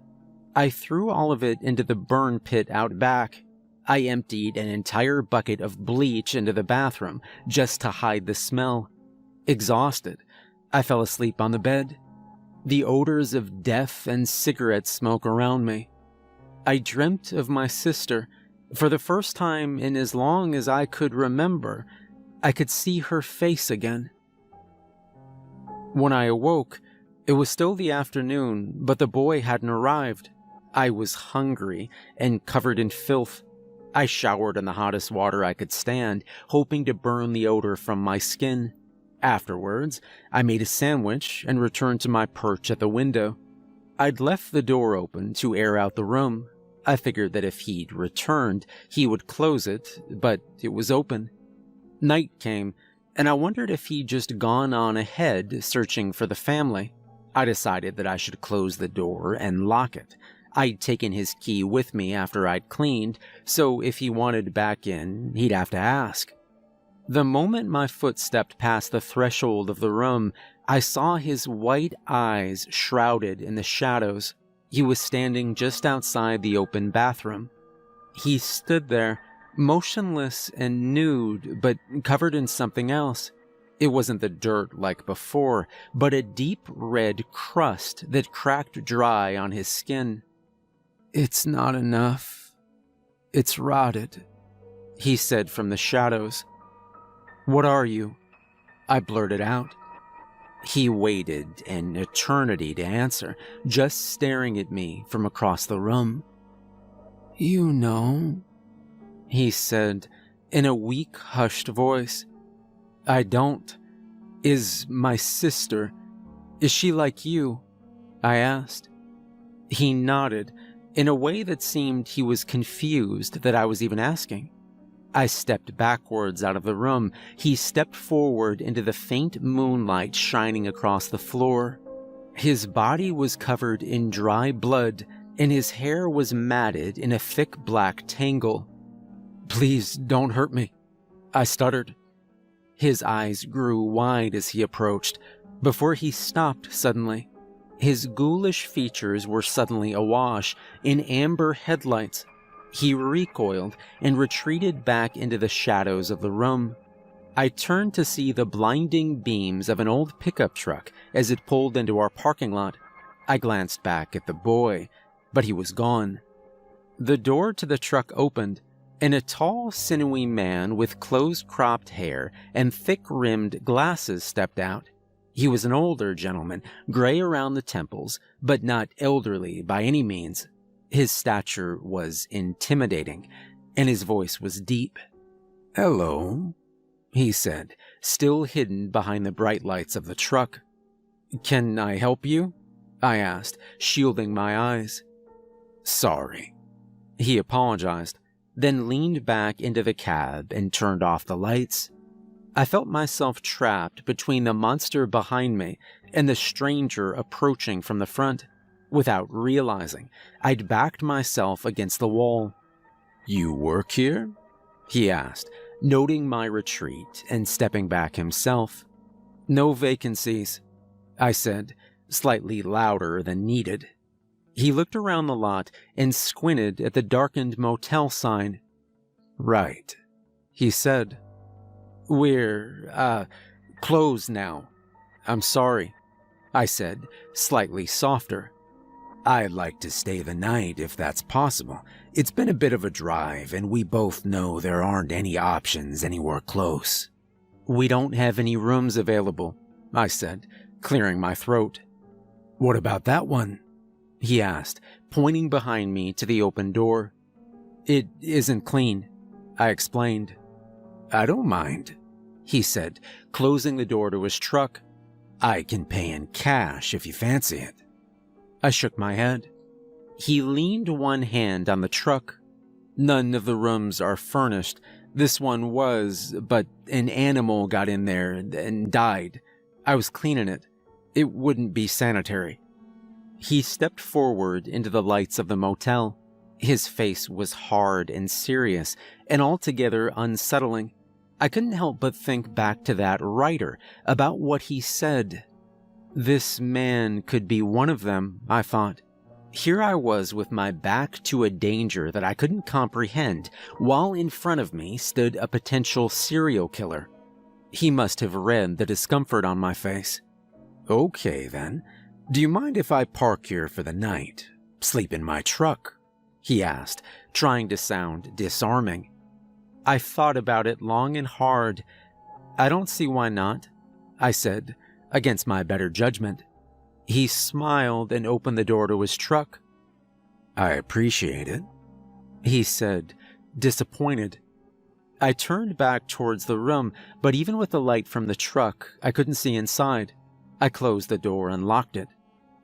I threw all of it into the burn pit out back. I emptied an entire bucket of bleach into the bathroom just to hide the smell. Exhausted, I fell asleep on the bed. The odors of death and cigarette smoke around me. I dreamt of my sister. For the first time in as long as I could remember, I could see her face again. When I awoke, it was still the afternoon, but the boy hadn't arrived. I was hungry and covered in filth. I showered in the hottest water I could stand, hoping to burn the odor from my skin. Afterwards, I made a sandwich and returned to my perch at the window. I'd left the door open to air out the room. I figured that if he'd returned, he would close it, but it was open. Night came, and I wondered if he'd just gone on ahead searching for the family. I decided that I should close the door and lock it. I'd taken his key with me after I'd cleaned, so if he wanted back in, he'd have to ask. The moment my foot stepped past the threshold of the room, I saw his white eyes shrouded in the shadows. He was standing just outside the open bathroom. He stood there, motionless and nude, but covered in something else. It wasn't the dirt like before, but a deep red crust that cracked dry on his skin. "It's not enough. It's rotted," he said from the shadows. "What are you?" I blurted out. He waited an eternity to answer, just staring at me from across the room. "You know," he said in a weak, hushed voice. "I don't. Is my sister, is she like you?" I asked. He nodded in a way that seemed he was confused that I was even asking. I stepped backwards out of the room. He stepped forward into the faint moonlight shining across the floor. His body was covered in dry blood, and his hair was matted in a thick black tangle. "Please don't hurt me," I stuttered. His eyes grew wide as he approached, before he stopped suddenly. His ghoulish features were suddenly awash in amber headlights. He recoiled and retreated back into the shadows of the room. I turned to see the blinding beams of an old pickup truck as it pulled into our parking lot. I glanced back at the boy, but he was gone. The door to the truck opened, and a tall, sinewy man with close-cropped hair and thick-rimmed glasses stepped out. He was an older gentleman, gray around the temples, but not elderly by any means. His stature was intimidating, and his voice was deep. "Hello," he said, still hidden behind the bright lights of the truck. "Can I help you?" I asked, shielding my eyes. "Sorry," he apologized, then leaned back into the cab and turned off the lights. I felt myself trapped between the monster behind me and the stranger approaching from the front. Without realizing, I'd backed myself against the wall. "You work here?" he asked, noting my retreat and stepping back himself. "No vacancies," I said, slightly louder than needed. He looked around the lot and squinted at the darkened motel sign. "Right," he said. "We're, closed now. I'm sorry," I said, slightly softer. "I'd like to stay the night if that's possible. It's been a bit of a drive, and we both know there aren't any options anywhere close." "We don't have any rooms available," I said, clearing my throat. "What about that one?" he asked, pointing behind me to the open door. "It isn't clean," I explained. "I don't mind," he said, closing the door to his truck. "I can pay in cash if you fancy it." I shook my head. He leaned one hand on the truck. "None of the rooms are furnished. This one was, but an animal got in there and died. I was cleaning it. It wouldn't be sanitary." He stepped forward into the lights of the motel. His face was hard and serious, and altogether unsettling. I couldn't help but think back to that writer, about what he said. This man could be one of them, I thought. Here I was with my back to a danger that I couldn't comprehend, while in front of me stood a potential serial killer. He must have read the discomfort on my face. "Okay then, do you mind if I park here for the night? Sleep in my truck?" he asked, trying to sound disarming. I thought about it long and hard. "I don't see why not," I said, against my better judgment. He smiled and opened the door to his truck. "I appreciate it," he said, disappointed. I turned back towards the room, but even with the light from the truck, I couldn't see inside. I closed the door and locked it.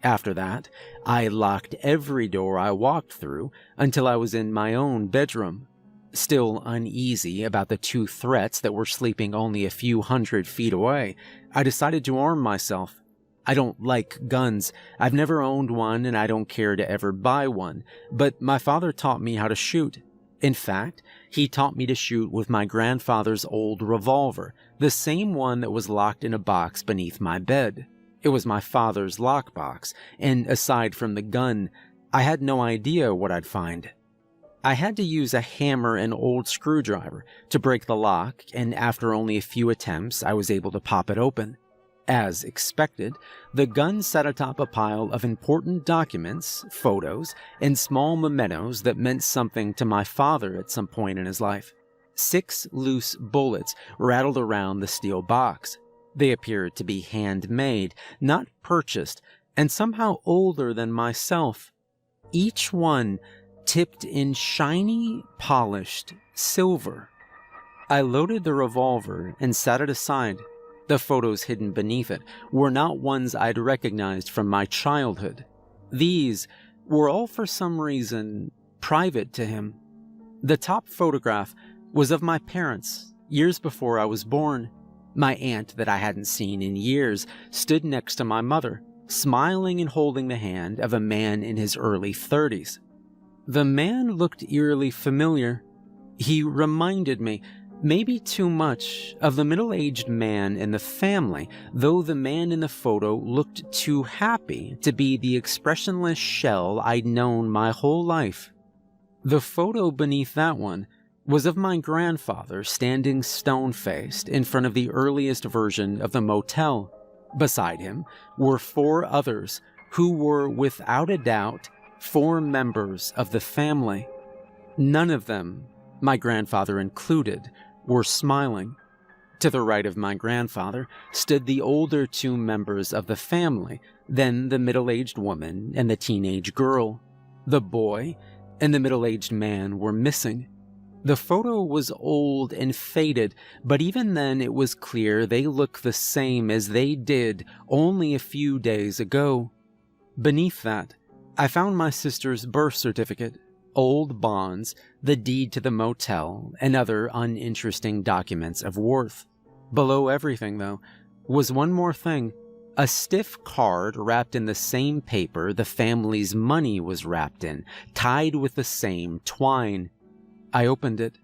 After that, I locked every door I walked through until I was in my own bedroom. Still uneasy about the two threats that were sleeping only a few 100 feet away, I decided to arm myself. I don't like guns. I've never owned one and I don't care to ever buy one, but my father taught me how to shoot. In fact, he taught me to shoot with my grandfather's old revolver, the same one that was locked in a box beneath my bed. It was my father's lockbox, and aside from the gun, I had no idea what I'd find. I had to use a hammer and old screwdriver to break the lock, and after only a few attempts, I was able to pop it open. As expected, the gun sat atop a pile of important documents, photos, and small mementos that meant something to my father at some point in his life. 6 loose bullets rattled around the steel box. They appeared to be handmade, not purchased, and somehow older than myself. Each one tipped in shiny, polished silver. I loaded the revolver and set it aside. The photos hidden beneath it were not ones I'd recognized from my childhood. These were all for some reason private to him. The top photograph was of my parents, years before I was born. My aunt that I hadn't seen in years stood next to my mother, smiling and holding the hand of a man in his early 30s. The man looked eerily familiar. He reminded me, maybe too much, of the middle-aged man in the family, though the man in the photo looked too happy to be the expressionless shell I'd known my whole life. The photo beneath that one was of my grandfather standing stone-faced in front of the earliest version of the motel. Beside him were 4 others who were, without a doubt, 4 members of the family. None of them, my grandfather included, were smiling. To the right of my grandfather stood the older 2 members of the family, then the middle-aged woman and the teenage girl. The boy and the middle-aged man were missing. The photo was old and faded, but even then it was clear they looked the same as they did only a few days ago. Beneath that, I found my sister's birth certificate, old bonds, the deed to the motel, and other uninteresting documents of worth. Below everything, though, was one more thing. A stiff card wrapped in the same paper the family's money was wrapped in, tied with the same twine. I opened it.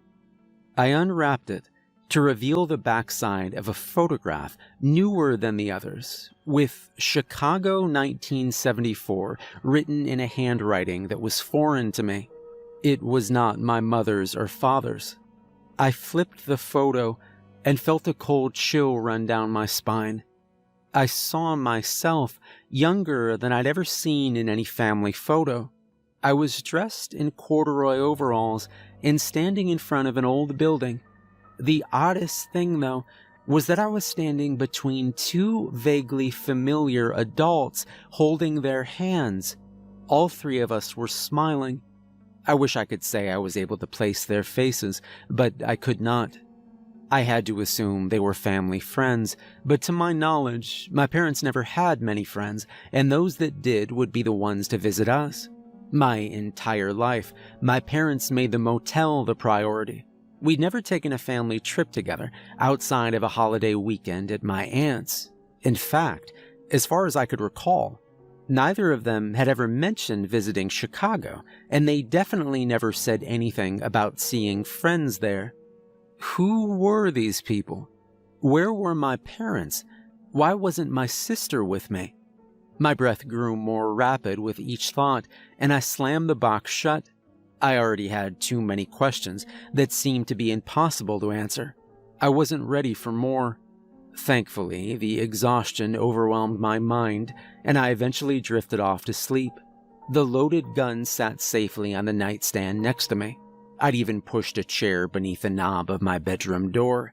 I unwrapped it to reveal the backside of a photograph newer than the others, with Chicago 1974 written in a handwriting that was foreign to me. It was not my mother's or father's. I flipped the photo and felt a cold chill run down my spine. I saw myself younger than I'd ever seen in any family photo. I was dressed in corduroy overalls and standing in front of an old building. The oddest thing, though, was that I was standing between 2 vaguely familiar adults holding their hands. All 3 of us were smiling. I wish I could say I was able to place their faces, but I could not. I had to assume they were family friends, but to my knowledge, my parents never had many friends, and those that did would be the ones to visit us. My entire life, my parents made the motel the priority. We'd never taken a family trip together outside of a holiday weekend at my aunt's. In fact, as far as I could recall, Neither of them had ever mentioned visiting Chicago, and they definitely never said anything about seeing friends there. Who were these people? Where were my parents? Why wasn't my sister with me? My breath grew more rapid with each thought, and I slammed the box shut. I already had too many questions that seemed to be impossible to answer. I wasn't ready for more. Thankfully, the exhaustion overwhelmed my mind, and I eventually drifted off to sleep. The loaded gun sat safely on the nightstand next to me. I'd even pushed a chair beneath the knob of my bedroom door.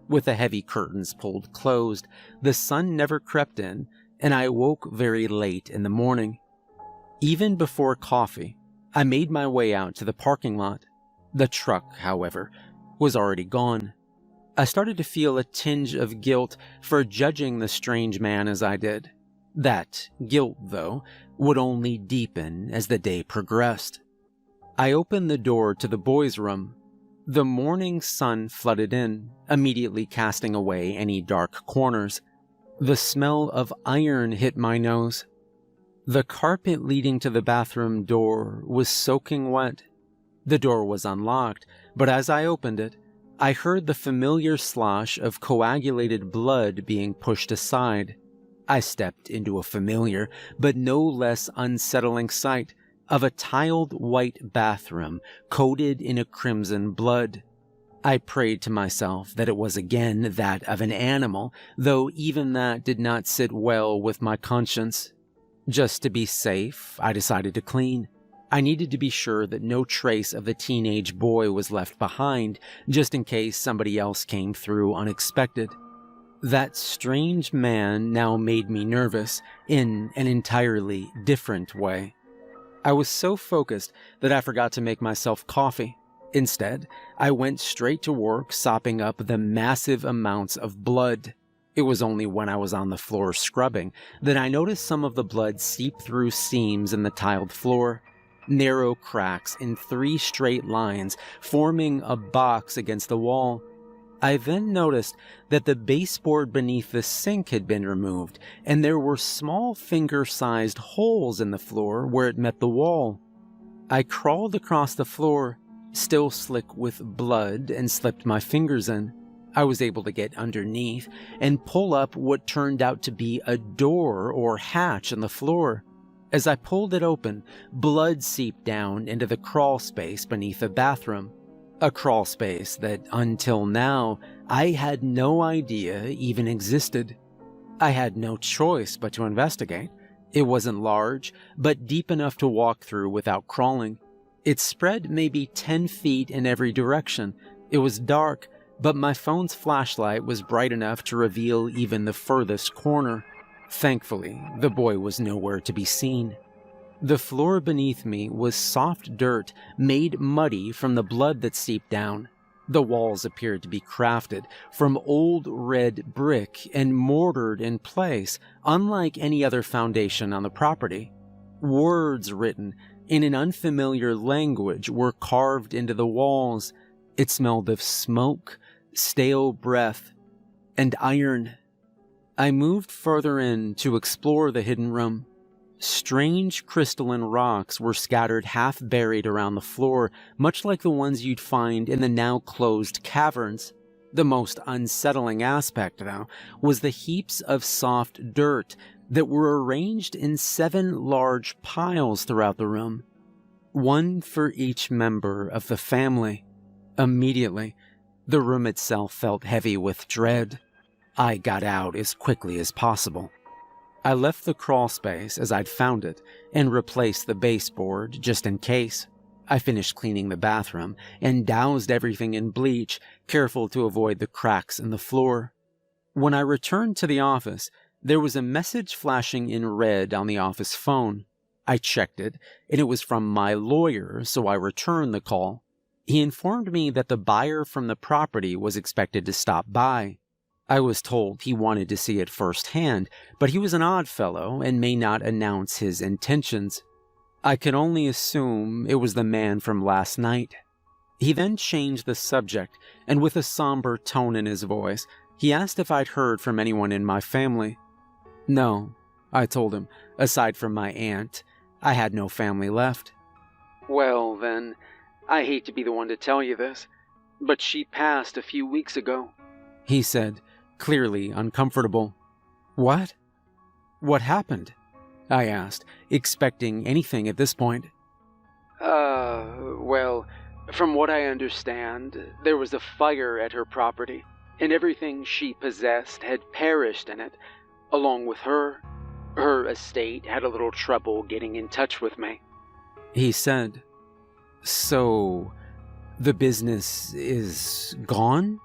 With the heavy curtains pulled closed, the sun never crept in, and I awoke very late in the morning. Even before coffee, I made my way out to the parking lot. The truck, however, was already gone. I started to feel a tinge of guilt for judging the strange man as I did. That guilt, though, would only deepen as the day progressed. I opened the door to the boys' room. The morning sun flooded in, immediately casting away any dark corners. The smell of iron hit my nose. The carpet leading to the bathroom door was soaking wet. The door was unlocked, but as I opened it, I heard the familiar slosh of coagulated blood being pushed aside. I stepped into a familiar, but no less unsettling sight of a tiled white bathroom coated in a crimson blood. I prayed to myself that it was again that of an animal, though even that did not sit well with my conscience. Just to be safe, I decided to clean. I needed to be sure that no trace of the teenage boy was left behind, just in case somebody else came through unexpected. That strange man now made me nervous in an entirely different way. I was so focused that I forgot to make myself coffee. Instead, I went straight to work sopping up the massive amounts of blood. It was only when I was on the floor scrubbing that I noticed some of the blood seep through seams in the tiled floor. Narrow cracks in 3 straight lines, forming a box against the wall. I then noticed that the baseboard beneath the sink had been removed, and there were small finger-sized holes in the floor where it met the wall. I crawled across the floor, still slick with blood, and slipped my fingers in. I was able to get underneath and pull up what turned out to be a door or hatch in the floor. As I pulled it open, blood seeped down into the crawl space beneath the bathroom. A crawl space that, until now, I had no idea even existed. I had no choice but to investigate. It wasn't large, but deep enough to walk through without crawling. It spread maybe 10 feet in every direction. It was dark, but my phone's flashlight was bright enough to reveal even the furthest corner. Thankfully, the boy was nowhere to be seen. The floor beneath me was soft dirt, made muddy from the blood that seeped down. The walls appeared to be crafted from old red brick and mortared in place, unlike any other foundation on the property. Words written in an unfamiliar language were carved into the walls. It smelled of smoke, stale breath, and iron. I moved further in to explore the hidden room. Strange crystalline rocks were scattered half-buried around the floor, much like the ones you'd find in the now-closed caverns. The most unsettling aspect, though, was the heaps of soft dirt that were arranged in 7 large piles throughout the room. One for each member of the family. Immediately, the room itself felt heavy with dread. I got out as quickly as possible. I left the crawl space as I'd found it and replaced the baseboard just in case. I finished cleaning the bathroom and doused everything in bleach, careful to avoid the cracks in the floor. When I returned to the office, there was a message flashing in red on the office phone. I checked it, and it was from my lawyer, so I returned the call. He informed me that the buyer from the property was expected to stop by. I was told he wanted to see it firsthand, but he was an odd fellow and may not announce his intentions. I could only assume it was the man from last night. He then changed the subject, and with a somber tone in his voice, he asked if I'd heard from anyone in my family. No, I told him. Aside from my aunt, I had no family left. Well, then, I hate to be the one to tell you this, but she passed a few weeks ago, he said, clearly uncomfortable. What? What happened? I asked, expecting anything at this point. Well, from what I understand, there was a fire at her property, and everything she possessed had perished in it, along with her. Her estate had a little trouble getting in touch with me, he said. So, the business is gone?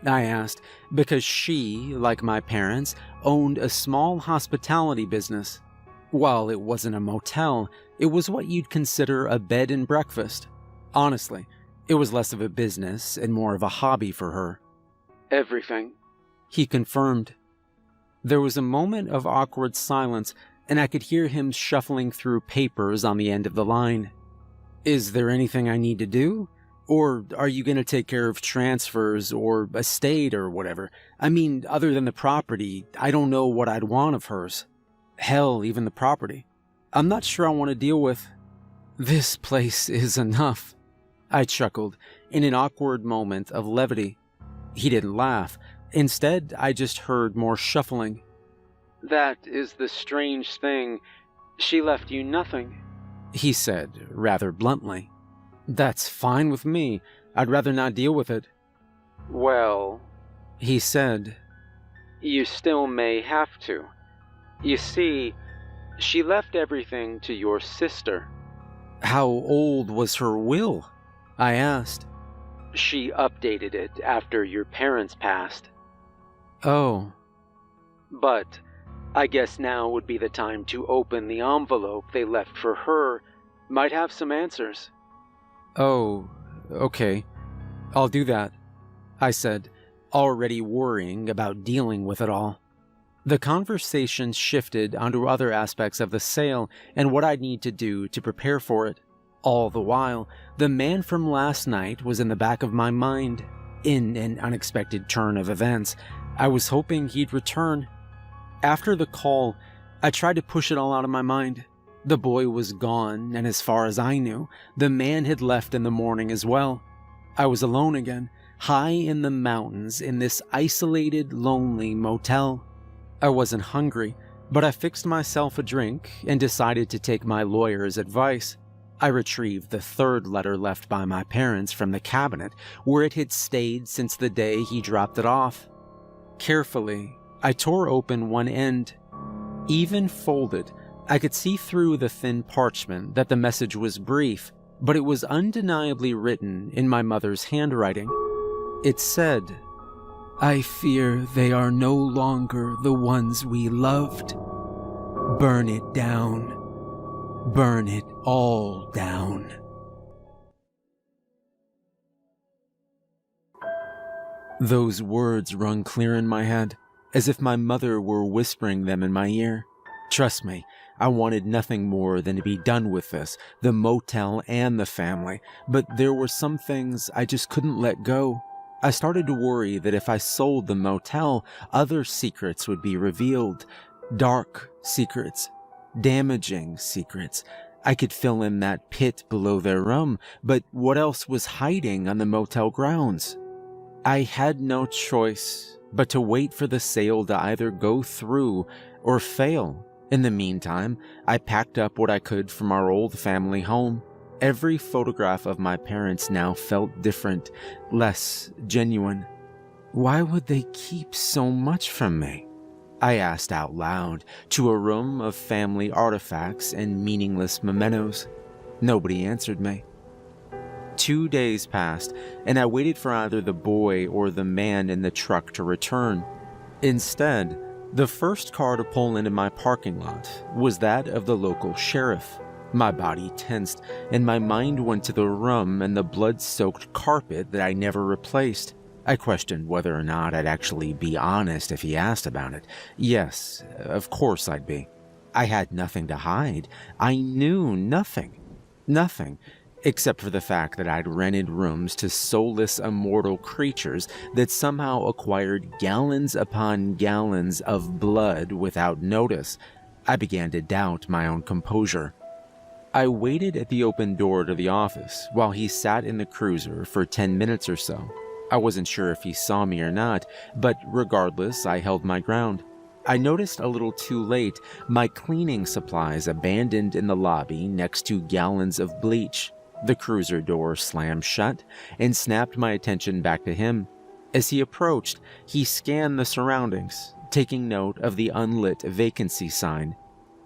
I asked, because she, like my parents, owned a small hospitality business. While it wasn't a motel, it was what you'd consider a bed and breakfast. Honestly, it was less of a business and more of a hobby for her. Everything, he confirmed. There was a moment of awkward silence, and I could hear him shuffling through papers on the end of the line. Is there anything I need to do? Or are you going to take care of transfers or estate or whatever? I mean, other than the property, I don't know what I'd want of hers. Hell, even the property. I'm not sure I want to deal with. This place is enough. I chuckled in an awkward moment of levity. He didn't laugh. Instead, I just heard more shuffling. That is the strange thing. She left you nothing, he said, rather bluntly. That's fine with me. I'd rather not deal with it. Well, he said, you still may have to. You see, she left everything to your sister. How old was her will? I asked. She updated it after your parents passed. Oh. But I guess now would be the time to open the envelope they left for her. Might have some answers. Oh, okay. I'll do that, I said, already worrying about dealing with it all. The conversation shifted onto other aspects of the sale and what I'd need to do to prepare for it. All the while, the man from last night was in the back of my mind. In an unexpected turn of events, I was hoping he'd return. After the call, I tried to push it all out of my mind. The boy was gone, and as far as I knew, the man had left in the morning as well. I was alone again, high in the mountains in this isolated, lonely motel. I wasn't hungry, but I fixed myself a drink and decided to take my lawyer's advice. I retrieved the third letter left by my parents from the cabinet where it had stayed since the day he dropped it off. Carefully, I tore open one end. Even folded, I could see through the thin parchment that the message was brief, but it was undeniably written in my mother's handwriting. It said, I fear they are no longer the ones we loved. Burn it down. Burn it all down. Those words rung clear in my head, as if my mother were whispering them in my ear. Trust me, I wanted nothing more than to be done with this, the motel and the family, but there were some things I just couldn't let go. I started to worry that if I sold the motel, other secrets would be revealed. Dark secrets. Damaging secrets. I could fill in that pit below their room, but what else was hiding on the motel grounds? I had no choice but to wait for the sale to either go through or fail. In the meantime, I packed up what I could from our old family home. Every photograph of my parents now felt different, less genuine. Why would they keep so much from me? I asked out loud to a room of family artifacts and meaningless mementos. Nobody answered me. 2 days passed, and I waited for either the boy or the man in the truck to return. Instead, the first car to pull into my parking lot was that of the local sheriff. My body tensed, and my mind went to the room and the blood-soaked carpet that I never replaced. I questioned whether or not I'd actually be honest if he asked about it. Yes, of course I'd be. I had nothing to hide. I knew nothing. Nothing, except for the fact that I'd rented rooms to soulless immortal creatures that somehow acquired gallons upon gallons of blood without notice. I began to doubt my own composure. I waited at the open door to the office while he sat in the cruiser for 10 minutes or so. I wasn't sure if he saw me or not, but regardless, I held my ground. I noticed a little too late my cleaning supplies abandoned in the lobby next to gallons of bleach. The cruiser door slammed shut and snapped my attention back to him. As he approached, he scanned the surroundings, taking note of the unlit vacancy sign.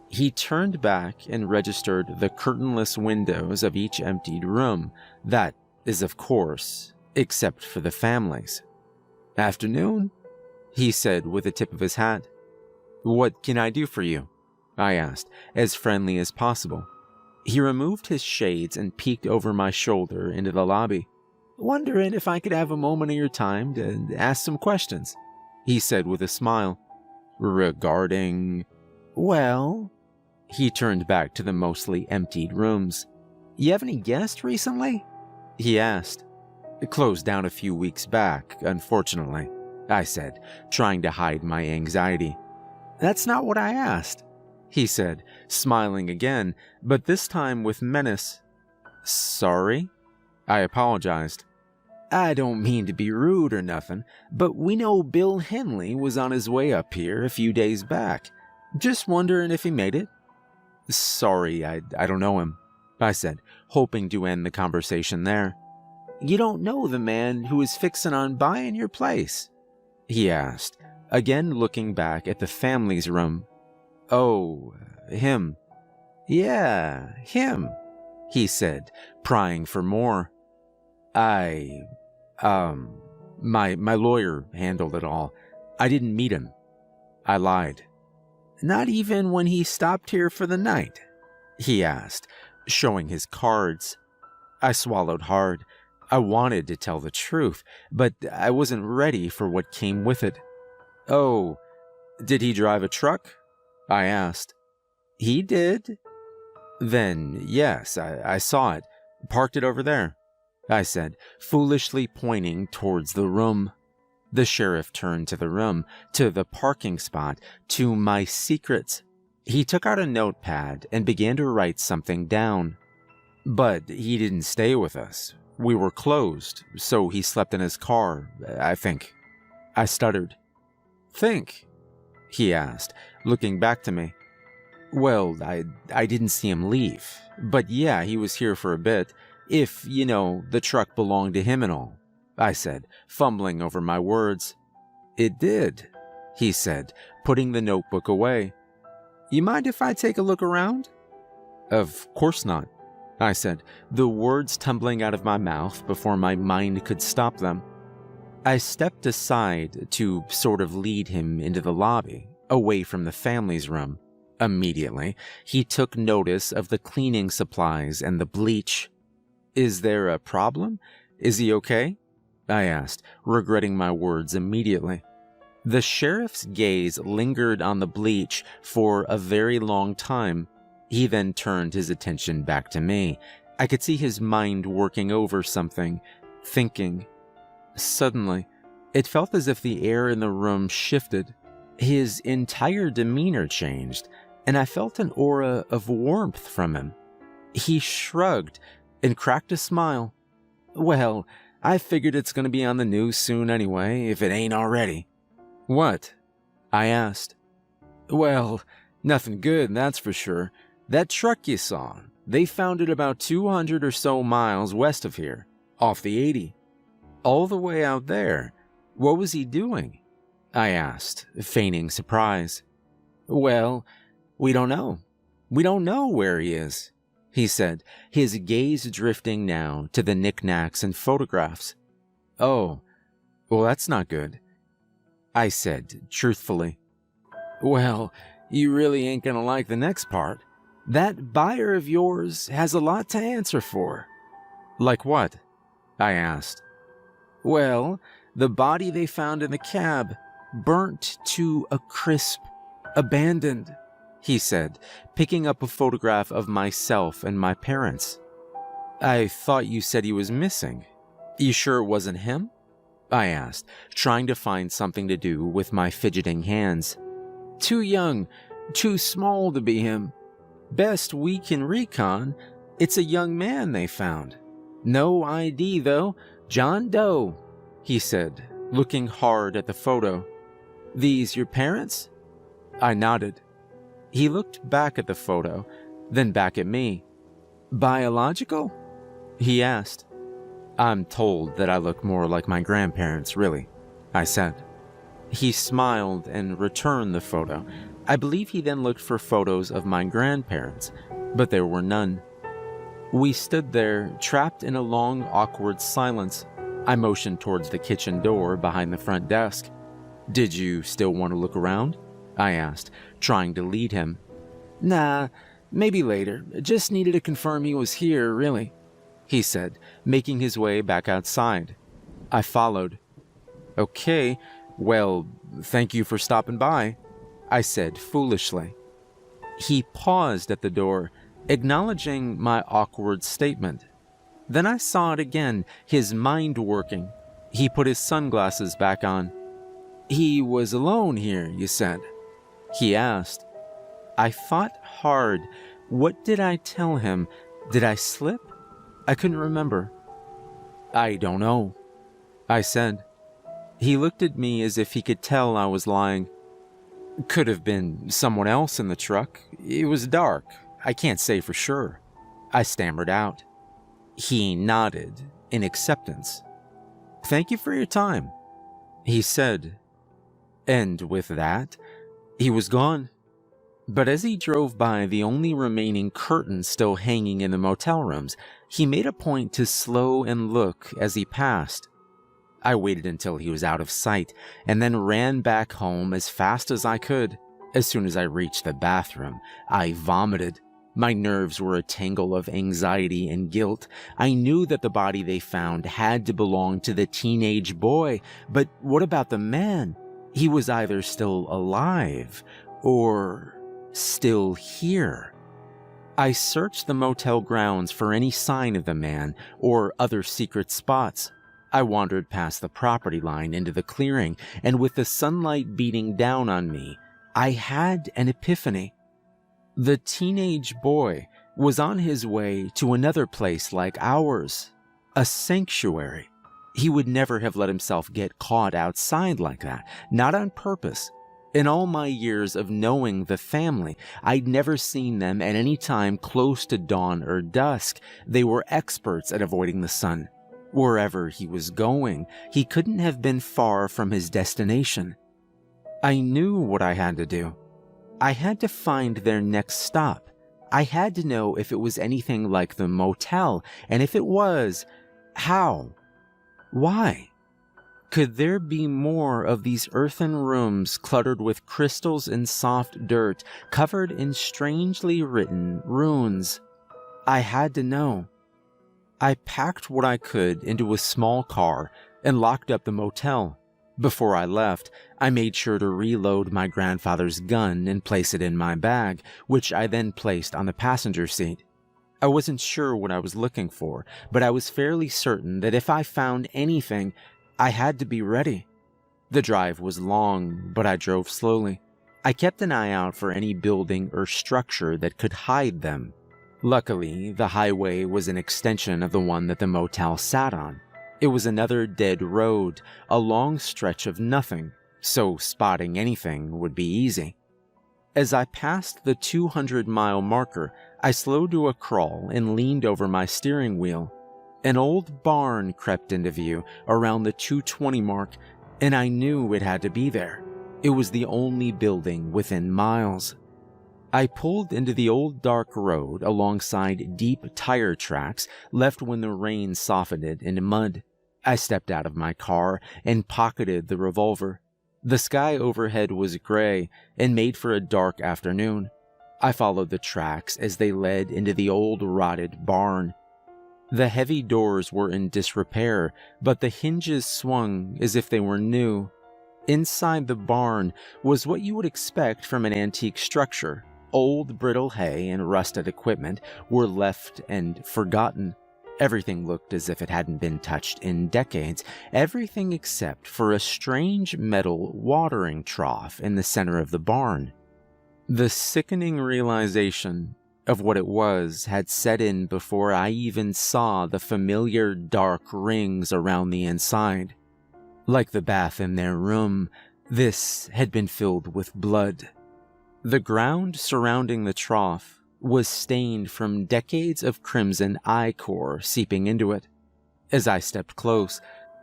He turned back and registered the curtainless windows of each emptied room. That is, of course, except for the families. "Afternoon," he said with the tip of his hat. "What can I do for you?" I asked, as friendly as possible. He removed his shades and peeked over my shoulder into the lobby. "Wondering if I could have a moment of your time to ask some questions," he said with a smile. "Regarding—" "Well," he turned back to the mostly emptied rooms. "You have any guests recently?" he asked. "It closed down a few weeks back, unfortunately," I said, trying to hide my anxiety. "That's not what I asked," he said, smiling again, but this time with menace. "Sorry?" I apologized. "I don't mean to be rude or nothing, but we know Bill Henley was on his way up here a few days back. Just wondering if he made it." "Sorry, I don't know him," I said, hoping to end the conversation there. "You don't know the man who is fixing on buying your place?" he asked, again looking back at the family's room. "Oh, him." "Yeah, him," he said, prying for more. My lawyer handled it all. I didn't meet him." I lied. "Not even when he stopped here for the night?" he asked, showing his cards. I swallowed hard. I wanted to tell the truth, but I wasn't ready for what came with it. "Oh, did he drive a truck?" I asked. "He did." "Then, yes, I saw it. Parked it over there," I said, foolishly pointing towards the room. The sheriff turned to the room, to the parking spot, to my secrets. He took out a notepad and began to write something down. "But he didn't stay with us. We were closed, so he slept in his car, I think." I stuttered. "Think?" he asked, looking back to me. "Well, I didn't see him leave, but yeah, he was here for a bit. If, the truck belonged to him and all," I said, fumbling over my words. "It did," he said, putting the notebook away. "You mind if I take a look around?" "Of course not," I said, the words tumbling out of my mouth before my mind could stop them. I stepped aside to sort of lead him into the lobby, away from the family's room. Immediately, he took notice of the cleaning supplies and the bleach. "Is there a problem? Is he okay?" I asked, regretting my words immediately. The sheriff's gaze lingered on the bleach for a very long time. He then turned his attention back to me. I could see his mind working over something, thinking. Suddenly, it felt as if the air in the room shifted. His entire demeanor changed, and I felt an aura of warmth from him. He shrugged and cracked a smile. "Well, I figured it's going to be on the news soon anyway, if it ain't already." "What?" I asked. "Well, nothing good, that's for sure. That truck you saw, they found it about 200 or so miles west of here, off the 80. All the way out there. What was he doing?" I asked, feigning surprise. "Well, we don't know. We don't know where he is," he said, his gaze drifting now to the knickknacks and photographs. "Oh, well, that's not good," I said truthfully. "Well, you really ain't gonna like the next part. That buyer of yours has a lot to answer for." "Like what?" I asked. "Well, the body they found in the cab, burnt to a crisp, abandoned," he said, picking up a photograph of myself and my parents. "I thought you said he was missing. You sure it wasn't him?" I asked, trying to find something to do with my fidgeting hands. "Too young, Too small to be him. Best we can recon, it's a young man they found. No ID though, John Doe, he said, looking hard at the photo. These your parents? I nodded. He looked back at the photo, then back at me. Biological? He asked. I'm told that I look more like my grandparents, really, I said. He smiled and returned the photo. I believe he then looked for photos of my grandparents, but there were none. We stood there, trapped in a long, awkward silence. I motioned towards the kitchen door behind the front desk. Did you still want to look around? I asked, trying to lead him. Nah, maybe later. Just needed to confirm he was here, really, he said, making his way back outside. I followed. Okay, well, thank you for stopping by, I said foolishly. He paused at the door, acknowledging my awkward statement. Then I saw it again, his mind working. He put his sunglasses back on. He was alone here, you said? He asked. I fought hard. What did I tell him? Did I slip? I couldn't remember. I don't know, I said. He looked at me as if he could tell I was lying. Could have been someone else in the truck. It was dark. I can't say for sure, I stammered out. He nodded in acceptance. Thank you for your time, he said. And with that, he was gone. But as he drove by the only remaining curtain still hanging in the motel rooms, he made a point to slow and look as he passed. I waited until he was out of sight and then ran back home as fast as I could. As soon as I reached the bathroom, I vomited. My nerves were a tangle of anxiety and guilt. I knew that the body they found had to belong to the teenage boy, but what about the man? He was either still alive or still here. I searched the motel grounds for any sign of the man or other secret spots. I wandered past the property line into the clearing, and with the sunlight beating down on me, I had an epiphany. The teenage boy was on his way to another place like ours, a sanctuary. He would never have let himself get caught outside like that, not on purpose. In all my years of knowing the family, I'd never seen them at any time close to dawn or dusk. They were experts at avoiding the sun. Wherever he was going, he couldn't have been far from his destination. I knew what I had to do. I had to find their next stop. I had to know if it was anything like the motel, and if it was, how? Why? Could there be more of these earthen rooms cluttered with crystals and soft dirt, covered in strangely written runes? I had to know. I packed what I could into a small car and locked up the motel. Before I left, I made sure to reload my grandfather's gun and place it in my bag, which I then placed on the passenger seat. I wasn't sure what I was looking for, but I was fairly certain that if I found anything, I had to be ready. The drive was long, but I drove slowly. I kept an eye out for any building or structure that could hide them. Luckily, the highway was an extension of the one that the motel sat on. It was another dead road, a long stretch of nothing, so spotting anything would be easy. As I passed the 200-mile marker, I slowed to a crawl and leaned over my steering wheel. An old barn crept into view around the 220 mark, and I knew it had to be there. It was the only building within miles. I pulled into the old dark road alongside deep tire tracks left when the rain softened it into mud. I stepped out of my car and pocketed the revolver. The sky overhead was gray and made for a dark afternoon. I followed the tracks as they led into the old rotted barn. The heavy doors were in disrepair, but the hinges swung as if they were new. Inside the barn was what you would expect from an antique structure. Old brittle hay and rusted equipment were left and forgotten. Everything looked as if it hadn't been touched in decades, everything except for a strange metal watering trough in the center of the barn. The sickening realization of what it was had set in before I even saw the familiar dark rings around the inside. Like the bath in their room, this had been filled with blood. The ground surrounding the trough was stained from decades of crimson ichor seeping into it. As I stepped close,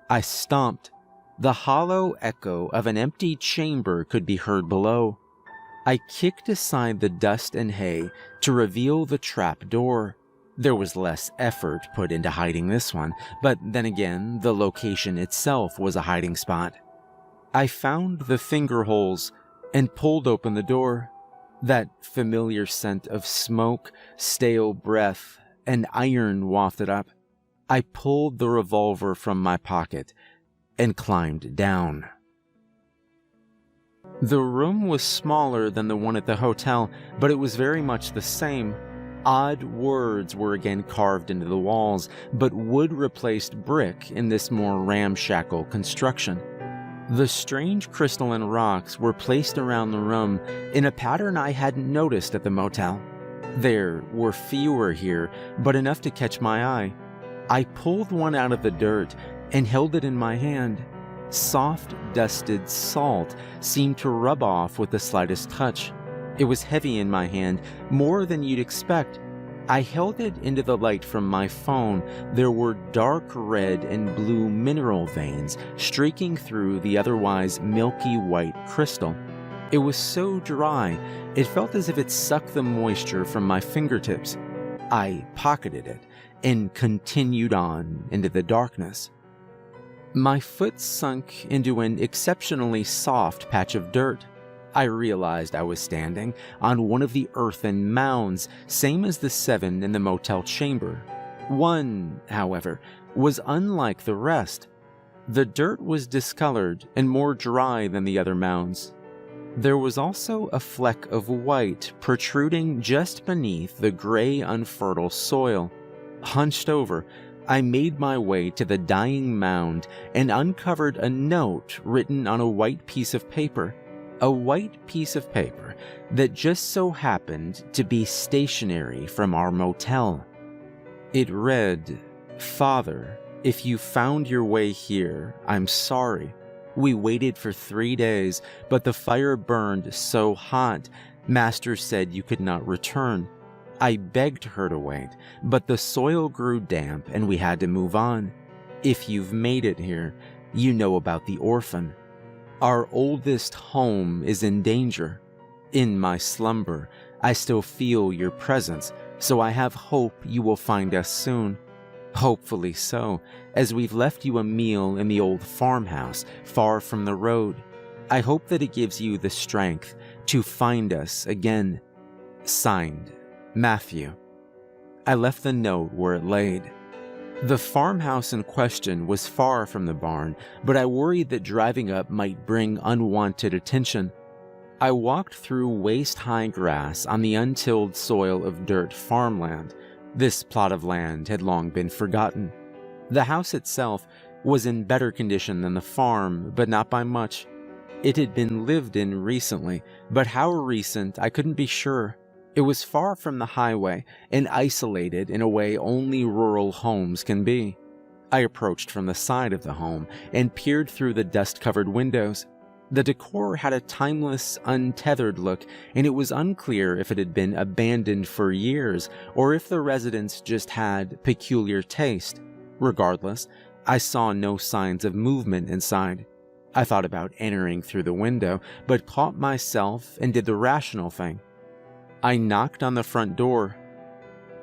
I stomped. The hollow echo of an empty chamber could be heard below. I kicked aside the dust and hay to reveal the trap door. There was less effort put into hiding this one, but then again, the location itself was a hiding spot. I found the finger holes and pulled open the door. That familiar scent of smoke, stale breath, and iron wafted up. I pulled the revolver from my pocket and climbed down. The room was smaller than the one at the hotel, but it was very much the same. Odd words were again carved into the walls, but wood replaced brick in this more ramshackle construction. The strange crystalline rocks were placed around the room in a pattern I hadn't noticed at the motel. There were fewer here, but enough to catch my eye. I pulled one out of the dirt and held it in my hand. Soft, dusted salt seemed to rub off with the slightest touch. It was heavy in my hand, more than you'd expect. I held it into the light from my phone. There were dark red and blue mineral veins streaking through the otherwise milky white crystal. It was so dry, it felt as if it sucked the moisture from my fingertips. I pocketed it and continued on into the darkness. My foot sunk into an exceptionally soft patch of dirt. I realized I was standing on one of the earthen mounds, same as the 7 in the motel chamber. One, however, was unlike the rest. The dirt was discolored and more dry than the other mounds. There was also a fleck of white protruding just beneath the gray, unfertile soil. Hunched over, I made my way to the dying mound and uncovered a note written on a white piece of paper. A white piece of paper that just so happened to be stationery from our motel. It read, "Father, if you found your way here, I'm sorry. We waited for 3 days, but the fire burned so hot, Master said you could not return. I begged her to wait, but the soil grew damp and we had to move on. If you've made it here, you know about the orphan. Our oldest home is in danger. In my slumber, I still feel your presence, so I have hope you will find us soon. Hopefully so, as we've left you a meal in the old farmhouse far from the road. I hope that it gives you the strength to find us again. Signed, Matthew." I left the note where it laid. The farmhouse in question was far from the barn, but I worried that driving up might bring unwanted attention. I walked through waist-high grass on the untilled soil of dirt farmland. This plot of land had long been forgotten. The house itself was in better condition than the farm, but not by much. It had been lived in recently, but how recent I couldn't be sure. It was far from the highway and isolated in a way only rural homes can be. I approached from the side of the home and peered through the dust-covered windows. The decor had a timeless, untethered look, and it was unclear if it had been abandoned for years or if the residents just had peculiar taste. Regardless, I saw no signs of movement inside. I thought about entering through the window, but caught myself and did the rational thing. I knocked on the front door.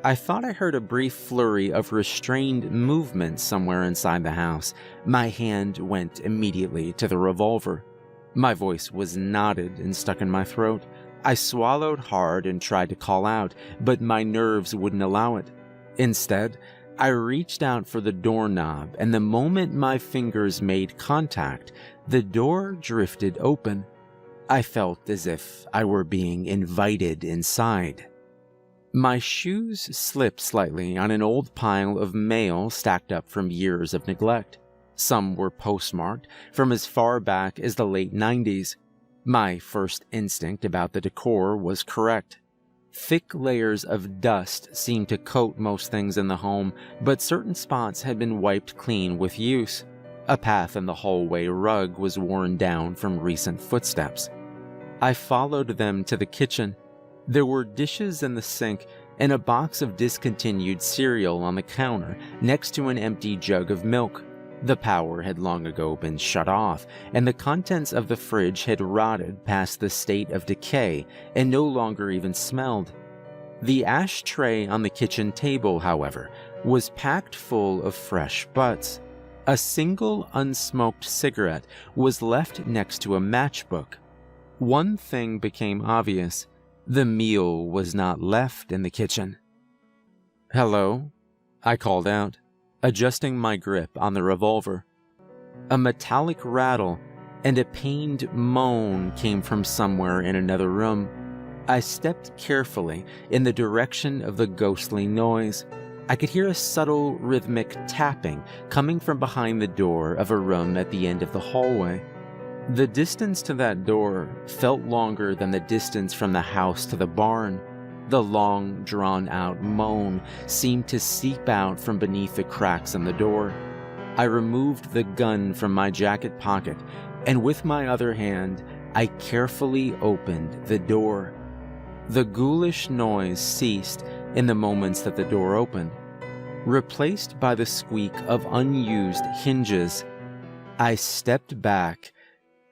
I thought I heard a brief flurry of restrained movement somewhere inside the house. My hand went immediately to the revolver. My voice was knotted and stuck in my throat. I swallowed hard and tried to call out, but my nerves wouldn't allow it. Instead, I reached out for the doorknob, and the moment my fingers made contact, the door drifted open. I felt as if I were being invited inside. My shoes slipped slightly on an old pile of mail stacked up from years of neglect. Some were postmarked from as far back as the late 90s. My first instinct about the decor was correct. Thick layers of dust seemed to coat most things in the home, but certain spots had been wiped clean with use. A path in the hallway rug was worn down from recent footsteps. I followed them to the kitchen. There were dishes in the sink and a box of discontinued cereal on the counter next to an empty jug of milk. The power had long ago been shut off, and the contents of the fridge had rotted past the state of decay and no longer even smelled. The ashtray on the kitchen table, however, was packed full of fresh butts. A single unsmoked cigarette was left next to a matchbook. One thing became obvious. The meal was not left in the kitchen. "Hello?" I called out, adjusting my grip on the revolver. A metallic rattle and a pained moan came from somewhere in another room. I stepped carefully in the direction of the ghostly noise. I could hear a subtle rhythmic tapping coming from behind the door of a room at the end of the hallway. The distance to that door felt longer than the distance from the house to the barn. The long, drawn-out moan seemed to seep out from beneath the cracks in the door. I removed the gun from my jacket pocket, and with my other hand, I carefully opened the door. The ghoulish noise ceased in the moments that the door opened. Replaced by the squeak of unused hinges, I stepped back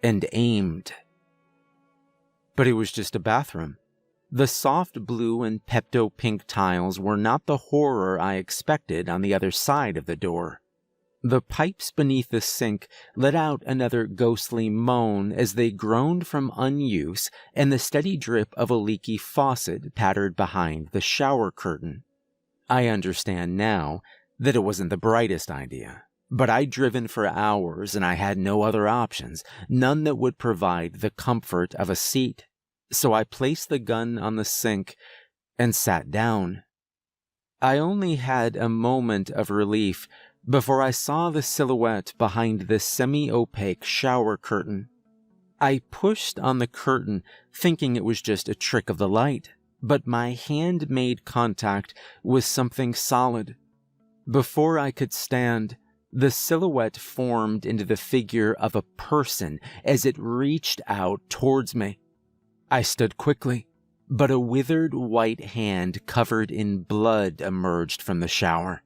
and aimed. But it was just a bathroom. The soft blue and Pepto-pink tiles were not the horror I expected on the other side of the door. The pipes beneath the sink let out another ghostly moan as they groaned from unuse, and the steady drip of a leaky faucet pattered behind the shower curtain. I understand now that it wasn't the brightest idea, but I'd driven for hours and I had no other options, none that would provide the comfort of a seat. So I placed the gun on the sink and sat down. I only had a moment of relief before I saw the silhouette behind the semi-opaque shower curtain. I pushed on the curtain, thinking it was just a trick of the light, but my hand made contact with something solid. Before I could stand, the silhouette formed into the figure of a person as it reached out towards me. I stood quickly, but a withered white hand covered in blood emerged from the shower.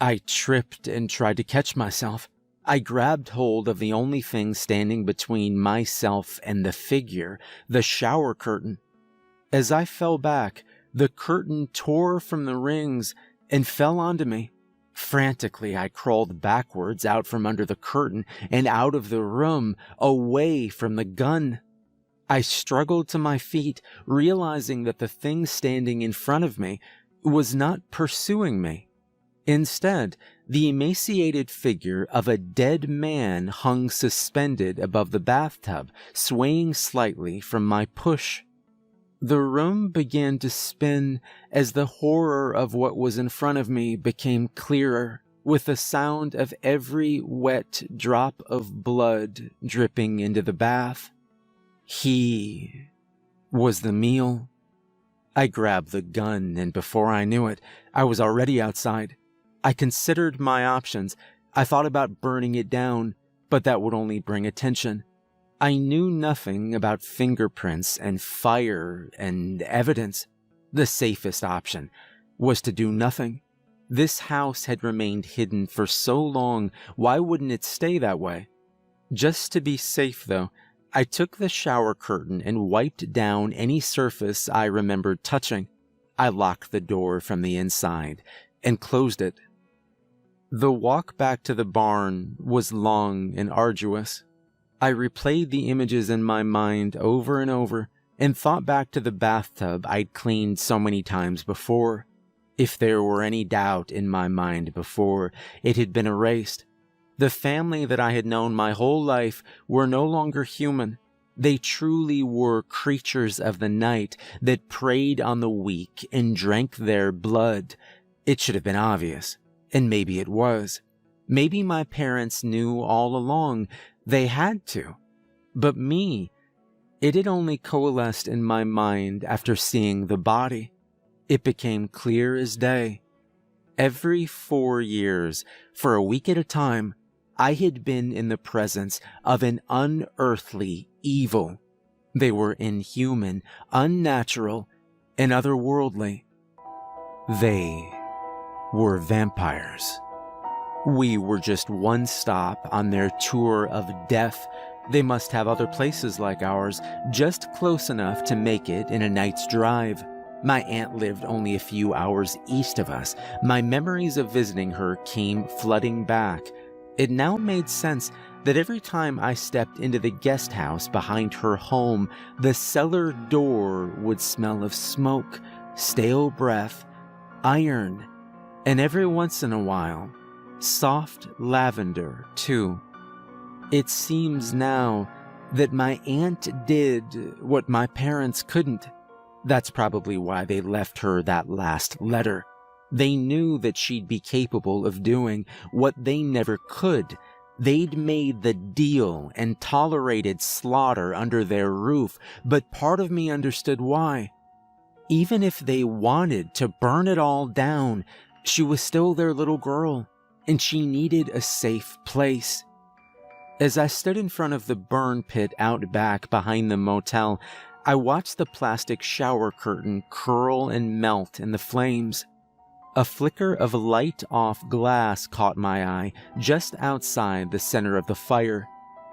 I tripped and tried to catch myself. I grabbed hold of the only thing standing between myself and the figure, the shower curtain. As I fell back, the curtain tore from the rings and fell onto me. Frantically, I crawled backwards out from under the curtain and out of the room, away from the gun. I struggled to my feet, realizing that the thing standing in front of me was not pursuing me. Instead, the emaciated figure of a dead man hung suspended above the bathtub, swaying slightly from my push. The room began to spin as the horror of what was in front of me became clearer, with the sound of every wet drop of blood dripping into the bath. He was the meal. I grabbed the gun, and before I knew it, I was already outside. I considered my options. I thought about burning it down, but that would only bring attention. I knew nothing about fingerprints and fire and evidence. The safest option was to do nothing. This house had remained hidden for so long, why wouldn't it stay that way? Just to be safe, though, I took the shower curtain and wiped down any surface I remembered touching. I locked the door from the inside and closed it. The walk back to the barn was long and arduous. I replayed the images in my mind over and over and thought back to the bathtub I'd cleaned so many times before. If there were any doubt in my mind before, it had been erased. The family that I had known my whole life were no longer human. They truly were creatures of the night that preyed on the weak and drank their blood. It should have been obvious, and maybe it was. Maybe my parents knew all along. They had to. But me, It had only coalesced in my mind after seeing the body. It became clear as day. Every 4 years, for a week at a time, I had been in the presence of an unearthly evil. They were inhuman, unnatural, and otherworldly. They were vampires. We were just one stop on their tour of death. They must have other places like ours, just close enough to make it in a night's drive. My aunt lived only a few hours east of us. My memories of visiting her came flooding back. It now made sense that every time I stepped into the guest house behind her home, the cellar door would smell of smoke, stale breath, iron, and every once in a while, soft lavender too. It seems now that my aunt did what my parents couldn't. That's probably why they left her that last letter. They knew that she'd be capable of doing what they never could. They'd made the deal and tolerated slaughter under their roof, but part of me understood why. Even if they wanted to burn it all down, she was still their little girl, and she needed a safe place. As I stood in front of the burn pit out back behind the motel, I watched the plastic shower curtain curl and melt in the flames. A flicker of light-off glass caught my eye just outside the center of the fire.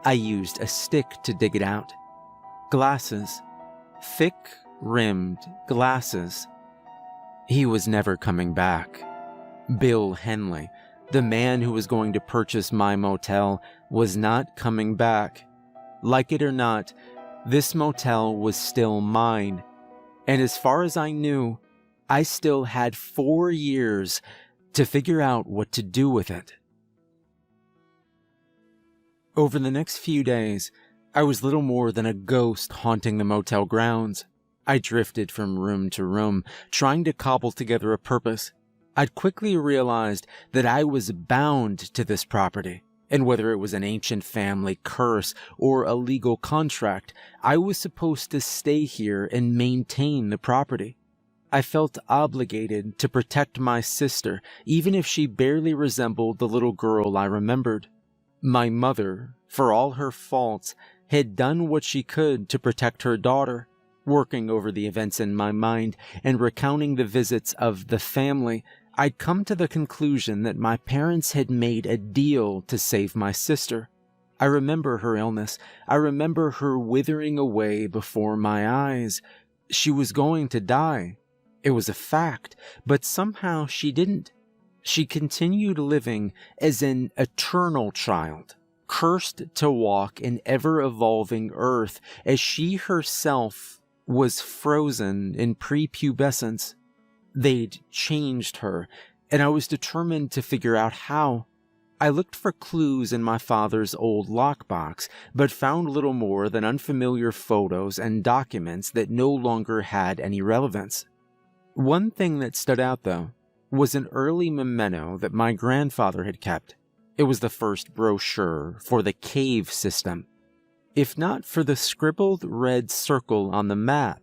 I used a stick to dig it out. Glasses. Thick-rimmed glasses. He was never coming back. Bill Henley, the man who was going to purchase my motel, was not coming back. Like it or not, this motel was still mine, and as far as I knew, I still had 4 years to figure out what to do with it. Over the next few days, I was little more than a ghost haunting the motel grounds. I drifted from room to room, trying to cobble together a purpose. I'd quickly realized that I was bound to this property. And whether it was an ancient family curse or a legal contract, I was supposed to stay here and maintain the property. I felt obligated to protect my sister, even if she barely resembled the little girl I remembered. My mother, for all her faults, had done what she could to protect her daughter. Working over the events in my mind and recounting the visits of the family, I'd come to the conclusion that my parents had made a deal to save my sister. I remember her illness. I remember her withering away before my eyes. She was going to die. It was a fact, but somehow she didn't. She continued living as an eternal child, cursed to walk an ever-evolving earth as she herself was frozen in prepubescence. They'd changed her, and I was determined to figure out how. I looked for clues in my father's old lockbox, but found little more than unfamiliar photos and documents that no longer had any relevance. One thing that stood out, though, was an early memento that my grandfather had kept. It was the first brochure for the cave system. If not for the scribbled red circle on the map,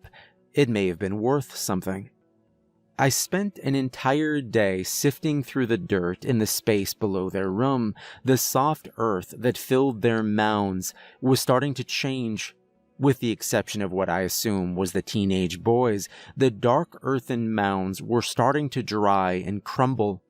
it may have been worth something. I spent an entire day sifting through the dirt in the space below their room. The soft earth that filled their mounds was starting to change. With the exception of what I assume was the teenage boys, the dark earthen mounds were starting to dry and crumble.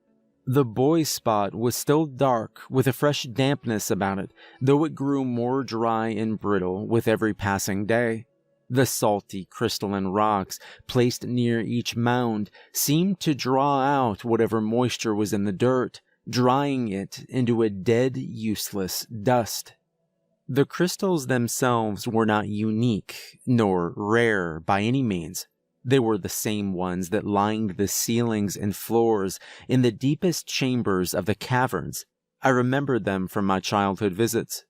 The boys' spot was still dark, with a fresh dampness about it, though it grew more dry and brittle with every passing day. The salty crystalline rocks placed near each mound seemed to draw out whatever moisture was in the dirt, drying it into a dead, useless dust. The crystals themselves were not unique, nor rare by any means. They were the same ones that lined the ceilings and floors in the deepest chambers of the caverns. I remembered them from my childhood visits.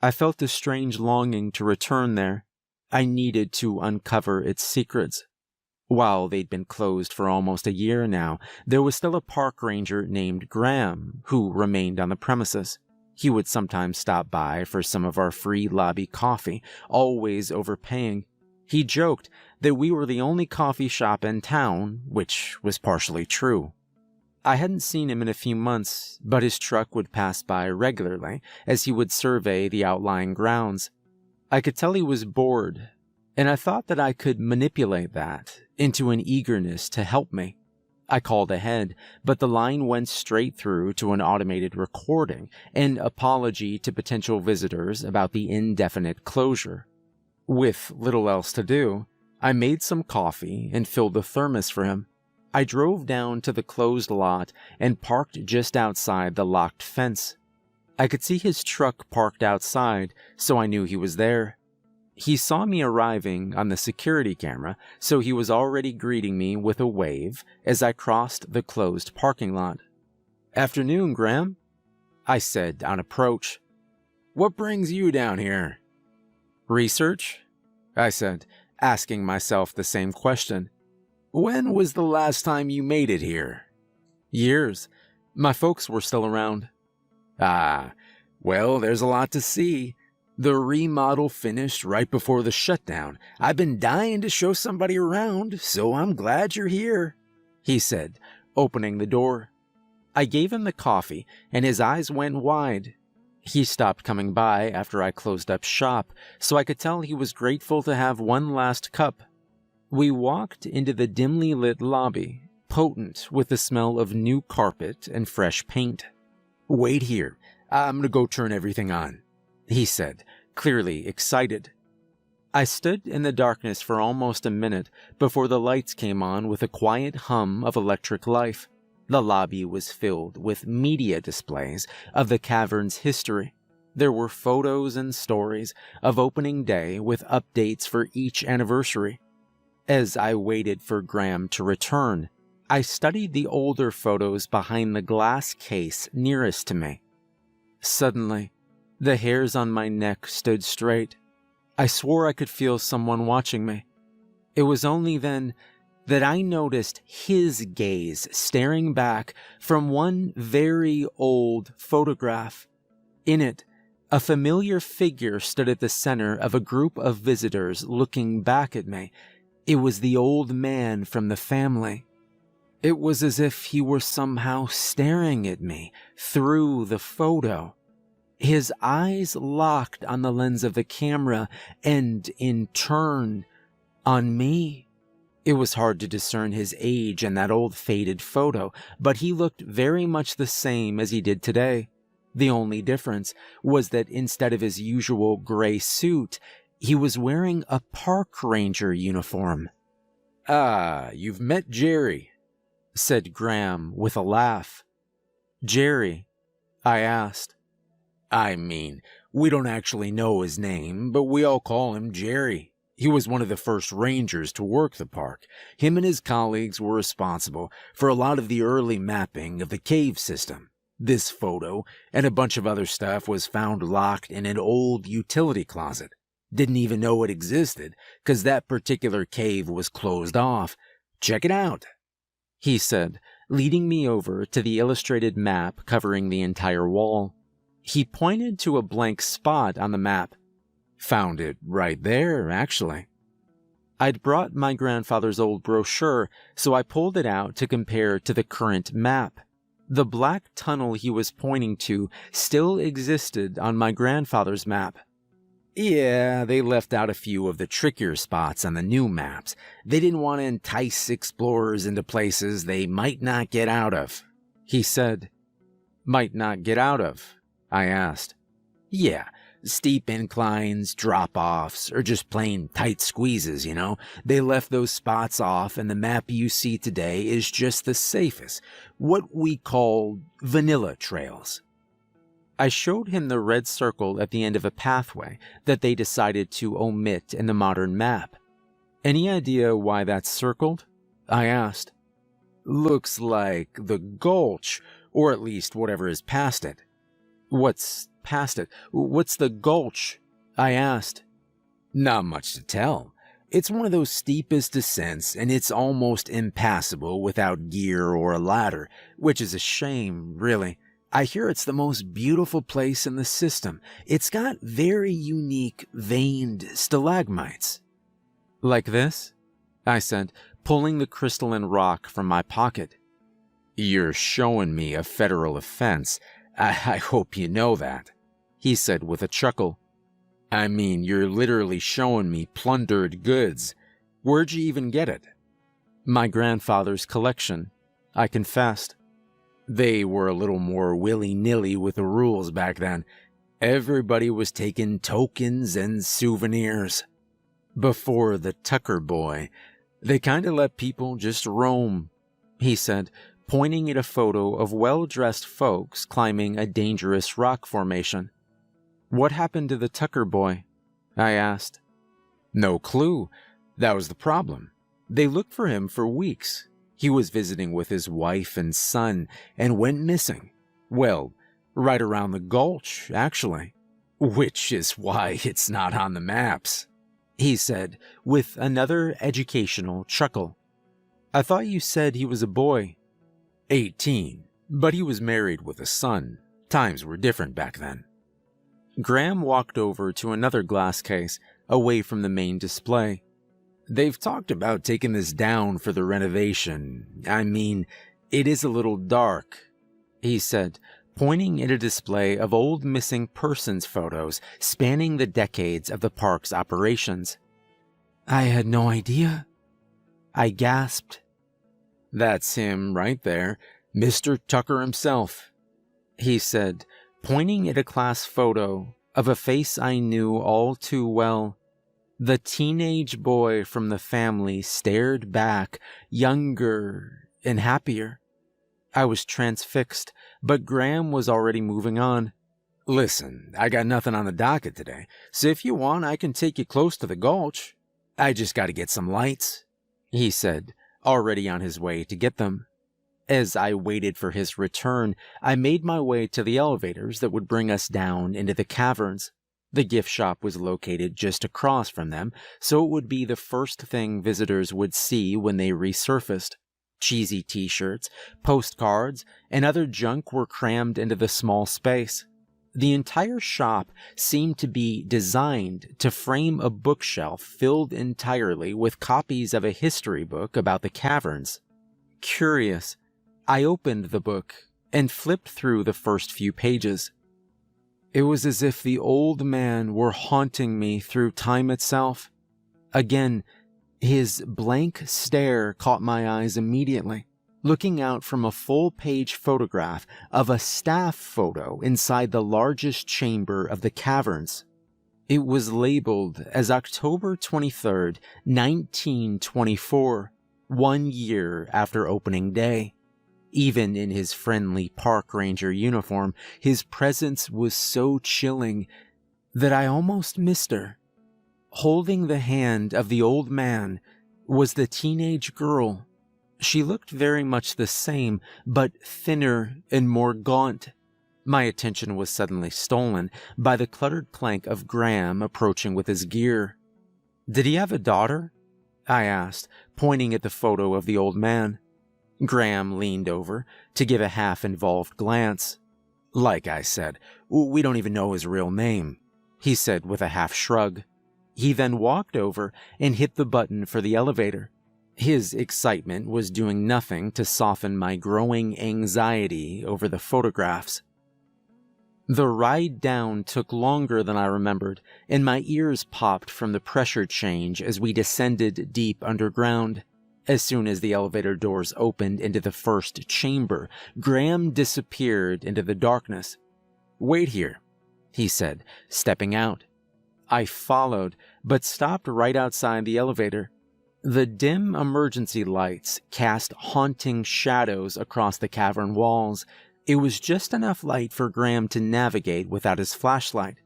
I felt a strange longing to return there. I needed to uncover its secrets. While they'd been closed for almost a year now, there was still a park ranger named Graham who remained on the premises. He would sometimes stop by for some of our free lobby coffee, always overpaying. He joked that we were the only coffee shop in town, which was partially true. I hadn't seen him in a few months, but his truck would pass by regularly as he would survey the outlying grounds. I could tell he was bored, and I thought that I could manipulate that into an eagerness to help me. I called ahead, but the line went straight through to an automated recording, an apology to potential visitors about the indefinite closure. With little else to do, I made some coffee and filled a thermos for him. I drove down to the closed lot and parked just outside the locked fence. I could see his truck parked outside, so I knew he was there. He saw me arriving on the security camera, so he was already greeting me with a wave as I crossed the closed parking lot. "Afternoon, Graham," I said on approach. "What brings you down here?" "Research," I said, asking myself the same question. "When was the last time you made it here?" "Years. My folks were still around." "Ah, well, there's a lot to see. The remodel finished right before the shutdown. I've been dying to show somebody around, so I'm glad you're here," he said, opening the door. I gave him the coffee, and his eyes went wide. He stopped coming by after I closed up shop, so I could tell he was grateful to have one last cup. We walked into the dimly lit lobby, potent with the smell of new carpet and fresh paint. "Wait here. I'm gonna go turn everything on," he said, clearly excited. I stood in the darkness for almost a minute before the lights came on with a quiet hum of electric life. The lobby was filled with media displays of the cavern's history. There were photos and stories of opening day with updates for each anniversary. As I waited for Graham to return, I studied the older photos behind the glass case nearest to me. Suddenly, the hairs on my neck stood straight. I swore I could feel someone watching me. It was only then that I noticed his gaze staring back from one very old photograph. In it, a familiar figure stood at the center of a group of visitors looking back at me. It was the old man from the family. It was as if he were somehow staring at me through the photo. His eyes locked on the lens of the camera and, in turn, on me. It was hard to discern his age in that old faded photo, but he looked very much the same as he did today. The only difference was that instead of his usual gray suit, he was wearing a park ranger uniform. "Ah, you've met Jerry," said Graham with a laugh. "Jerry?" I asked. "I mean, we don't actually know his name, but we all call him Jerry. He was one of the first rangers to work the park. Him and his colleagues were responsible for a lot of the early mapping of the cave system. This photo and a bunch of other stuff was found locked in an old utility closet. Didn't even know it existed, 'cause that particular cave was closed off. Check it out," he said, leading me over to the illustrated map covering the entire wall. He pointed to a blank spot on the map. "Found it right there, actually." I'd brought my grandfather's old brochure, so I pulled it out to compare to the current map. The black tunnel he was pointing to still existed on my grandfather's map. "Yeah, they left out a few of the trickier spots on the new maps. They didn't want to entice explorers into places they might not get out of," he said. "Might not get out of?" I asked. "Yeah, steep inclines, drop-offs, or just plain tight squeezes, you know. They left those spots off, and the map you see today is just the safest, what we call vanilla trails." I showed him the red circle at the end of a pathway that they decided to omit in the modern map. "Any idea why that's circled?" I asked. "Looks like the gulch, or at least whatever is past it." "What's past it? What's the gulch?" I asked. "Not much to tell. It's one of those steepest descents, and it's almost impassable without gear or a ladder, which is a shame, really. I hear it's the most beautiful place in the system. It's got very unique veined stalagmites." "Like this?" I said, pulling the crystalline rock from my pocket. "You're showing me a federal offense. I hope you know that," he said with a chuckle. "I mean, you're literally showing me plundered goods. Where'd you even get it?" "My grandfather's collection," I confessed. They were a little more willy-nilly with the rules back then. Everybody was taking tokens and souvenirs. Before the Tucker boy, they kinda let people just roam," he said, pointing at a photo of well-dressed folks climbing a dangerous rock formation. "What happened to the Tucker boy?" I asked. "No clue. That was the problem. They looked for him for weeks. He was visiting with his wife and son and went missing. Well, right around the gulch, actually. Which is why it's not on the maps," he said with another educational chuckle. "I thought you said he was a boy." 18, but he was married with a son. Times were different back then. Graham walked over to another glass case away from the main display. "They've talked about taking this down for the renovation. I mean, it is a little dark," he said, pointing at a display of old missing persons photos spanning the decades of the park's operations. "I had no idea," I gasped. "That's him right there, Mr. Tucker himself," he said, pointing at a class photo of a face I knew all too well. The teenage boy from the family stared back, younger and happier. I was transfixed, but Graham was already moving on. "Listen, I got nothing on the docket today, so if you want, I can take you close to the gulch. I just gotta get some lights," he said, already on his way to get them. As I waited for his return, I made my way to the elevators that would bring us down into the caverns. The gift shop was located just across from them, so it would be the first thing visitors would see when they resurfaced. Cheesy t-shirts, postcards, and other junk were crammed into the small space. The entire shop seemed to be designed to frame a bookshelf filled entirely with copies of a history book about the caverns. Curious, I opened the book and flipped through the first few pages. It was as if the old man were haunting me through time itself. Again, his blank stare caught my eyes immediately, looking out from a full-page photograph of a staff photo inside the largest chamber of the caverns. It was labeled as October 23rd, 1924, 1 year after opening day. Even in his friendly park ranger uniform, his presence was so chilling that I almost missed her. Holding the hand of the old man was the teenage girl. She looked very much the same, but thinner and more gaunt. My attention was suddenly stolen by the cluttered clank of Graham approaching with his gear. "Did he have a daughter?" I asked, pointing at the photo of the old man. Graham leaned over to give a half-involved glance. "Like I said, we don't even know his real name," he said with a half-shrug. He then walked over and hit the button for the elevator. His excitement was doing nothing to soften my growing anxiety over the photographs. The ride down took longer than I remembered, and my ears popped from the pressure change as we descended deep underground. As soon as the elevator doors opened into the first chamber, Graham disappeared into the darkness. "Wait here," he said, stepping out. I followed, but stopped right outside the elevator. The dim emergency lights cast haunting shadows across the cavern walls. It was just enough light for Graham to navigate without his flashlight.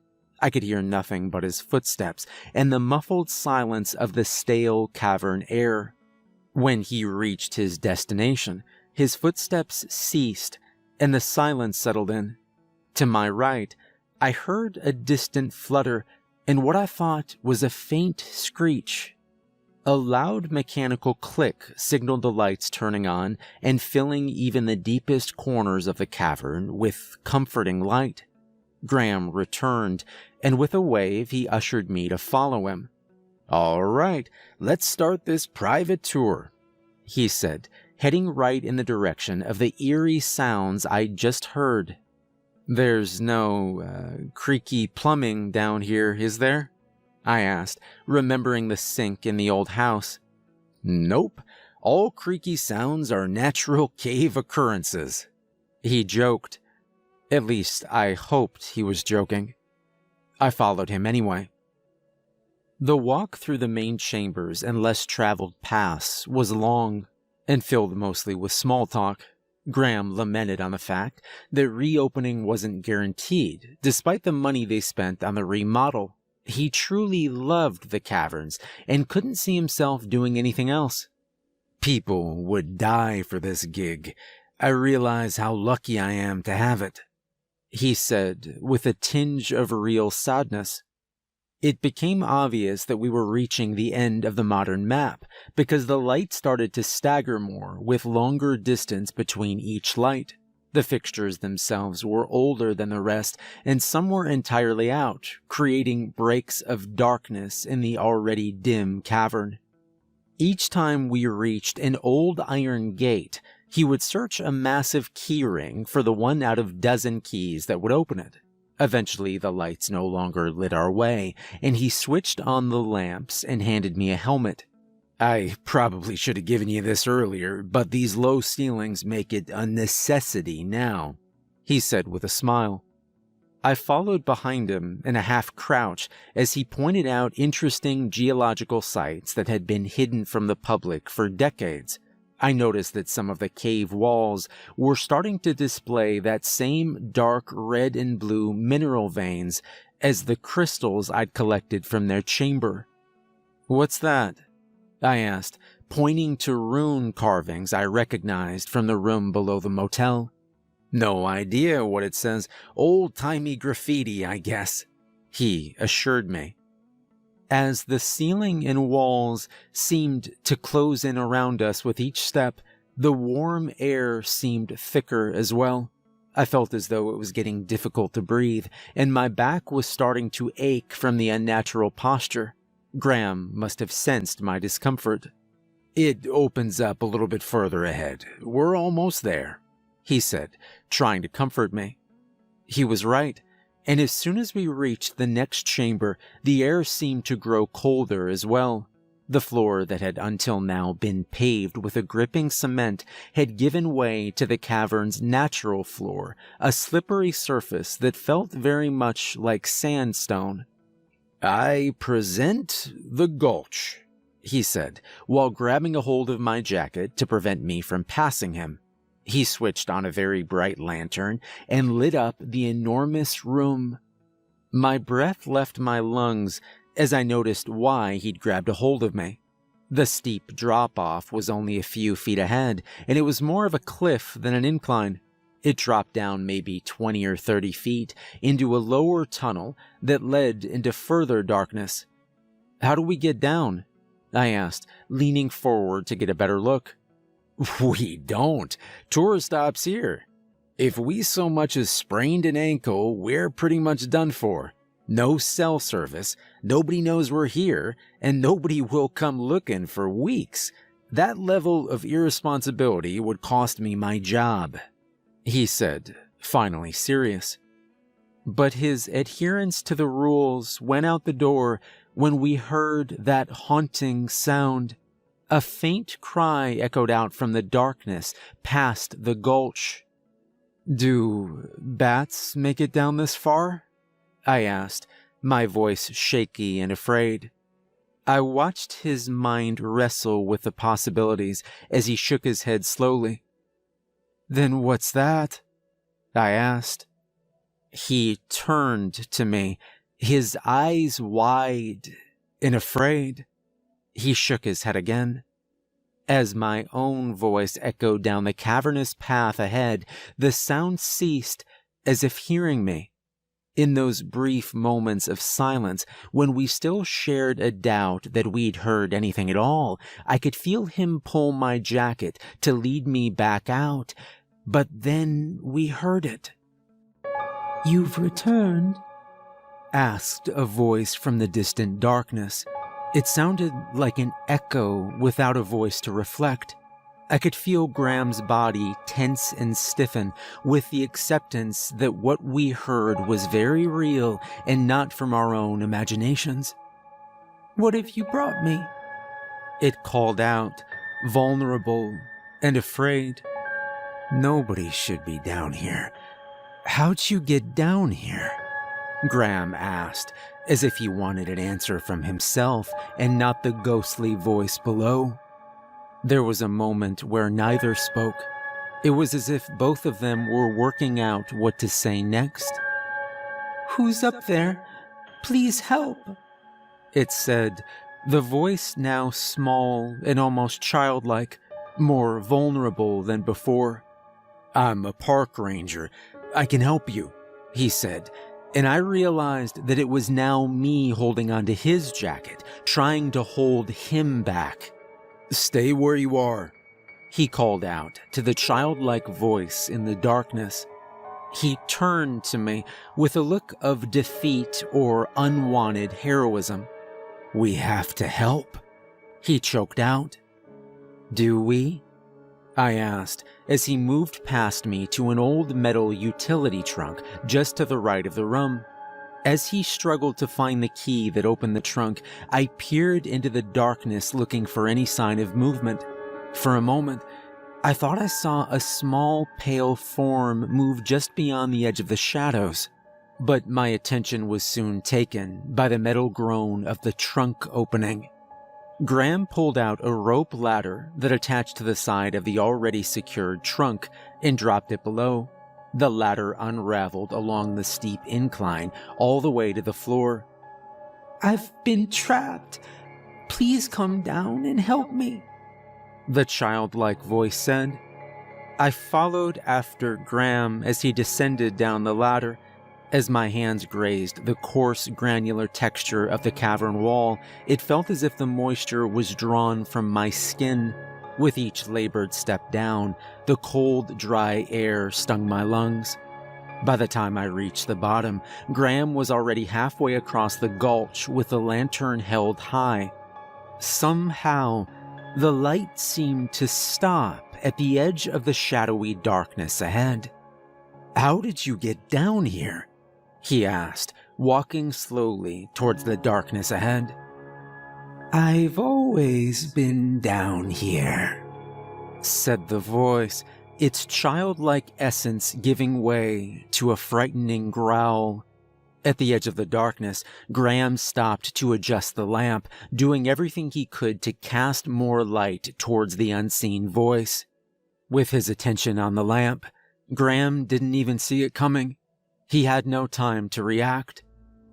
I could hear nothing but his footsteps and the muffled silence of the stale cavern air. When he reached his destination, his footsteps ceased and the silence settled in. To my right, I heard a distant flutter and what I thought was a faint screech. A loud mechanical click signaled the lights turning on and filling even the deepest corners of the cavern with comforting light. Graham returned, and with a wave he ushered me to follow him. "All right, let's start this private tour," he said, heading right in the direction of the eerie sounds I'd just heard. "There's no, creaky plumbing down here, is there?" I asked, remembering the sink in the old house. "Nope, all creaky sounds are natural cave occurrences," he joked. At least, I hoped he was joking. I followed him anyway. The walk through the main chambers and less traveled paths was long and filled mostly with small talk. Graham lamented on the fact that reopening wasn't guaranteed, despite the money they spent on the remodel. He truly loved the caverns and couldn't see himself doing anything else. "People would die for this gig. I realize how lucky I am to have it," he said with a tinge of real sadness. It became obvious that we were reaching the end of the modern map because the light started to stagger more with longer distance between each light. The fixtures themselves were older than the rest, and some were entirely out, creating breaks of darkness in the already dim cavern. Each time we reached an old iron gate, he would search a massive keyring for the one out of dozen keys that would open it. Eventually, the lights no longer lit our way, and he switched on the lamps and handed me a helmet. "I probably should have given you this earlier, but these low ceilings make it a necessity now," he said with a smile. I followed behind him in a half-crouch as he pointed out interesting geological sites that had been hidden from the public for decades. I noticed that some of the cave walls were starting to display that same dark red and blue mineral veins as the crystals I'd collected from their chamber. "What's that?" I asked, pointing to rune carvings I recognized from the room below the motel. "No idea what it says. Old-timey graffiti, I guess," he assured me. As the ceiling and walls seemed to close in around us with each step, the warm air seemed thicker as well. I felt as though it was getting difficult to breathe, and my back was starting to ache from the unnatural posture. Graham must have sensed my discomfort. "It opens up a little bit further ahead. We're almost there," he said, trying to comfort me. He was right, and as soon as we reached the next chamber, the air seemed to grow colder as well. The floor that had until now been paved with a gripping cement had given way to the cavern's natural floor, a slippery surface that felt very much like sandstone. "I present the Gulch," he said, while grabbing a hold of my jacket to prevent me from passing him. He switched on a very bright lantern and lit up the enormous room. My breath left my lungs as I noticed why he'd grabbed a hold of me. The steep drop-off was only a few feet ahead, and it was more of a cliff than an incline. It dropped down maybe 20 or 30 feet into a lower tunnel that led into further darkness. "How do we get down?" I asked, leaning forward to get a better look. "We don't. Tour stops here. If we so much as sprained an ankle, we're pretty much done for. No cell service, nobody knows we're here, and nobody will come looking for weeks. That level of irresponsibility would cost me my job," he said, finally serious. But his adherence to the rules went out the door when we heard that haunting sound. A faint cry echoed out from the darkness past the gulch. "Do bats make it down this far?" I asked, my voice shaky and afraid. I watched his mind wrestle with the possibilities as he shook his head slowly. "Then what's that?" I asked. He turned to me, his eyes wide and afraid. He shook his head again. As my own voice echoed down the cavernous path ahead, the sound ceased as if hearing me. In those brief moments of silence, when we still shared a doubt that we'd heard anything at all, I could feel him pull my jacket to lead me back out. But then we heard it. "You've returned?" asked a voice from the distant darkness. It sounded like an echo without a voice to reflect. I could feel Graham's body tense and stiffen with the acceptance that what we heard was very real and not from our own imaginations. "What have you brought me?" It called out, vulnerable and afraid. Nobody should be down here. How'd you get down here? Graham asked, as if he wanted an answer from himself and not the ghostly voice below. There was a moment where neither spoke. It was as if both of them were working out what to say next. "Who's up there? Please help," it said, the voice now small and almost childlike, more vulnerable than before. "I'm a park ranger. I can help you," he said, and I realized that it was now me holding onto his jacket, trying to hold him back. "Stay where you are," he called out to the childlike voice in the darkness. He turned to me with a look of defeat or unwanted heroism. "We have to help," he choked out. "Do we?" I asked as he moved past me to an old metal utility trunk just to the right of the room. As he struggled to find the key that opened the trunk, I peered into the darkness looking for any sign of movement. For a moment, I thought I saw a small, pale form move just beyond the edge of the shadows, but my attention was soon taken by the metal groan of the trunk opening. Graham pulled out a rope ladder that attached to the side of the already secured trunk and dropped it below. The ladder unraveled along the steep incline all the way to the floor. "I've been trapped. Please come down and help me," the childlike voice said. I followed after Graham as he descended down the ladder. As my hands grazed the coarse, granular texture of the cavern wall, it felt as if the moisture was drawn from my skin. With each labored step down, the cold, dry air stung my lungs. By the time I reached the bottom, Graham was already halfway across the gulch with the lantern held high. Somehow, the light seemed to stop at the edge of the shadowy darkness ahead. "How did you get down here?" he asked, walking slowly towards the darkness ahead. "I've always been down here," said the voice, its childlike essence giving way to a frightening growl. At the edge of the darkness, Graham stopped to adjust the lamp, doing everything he could to cast more light towards the unseen voice. With his attention on the lamp, Graham didn't even see it coming. He had no time to react.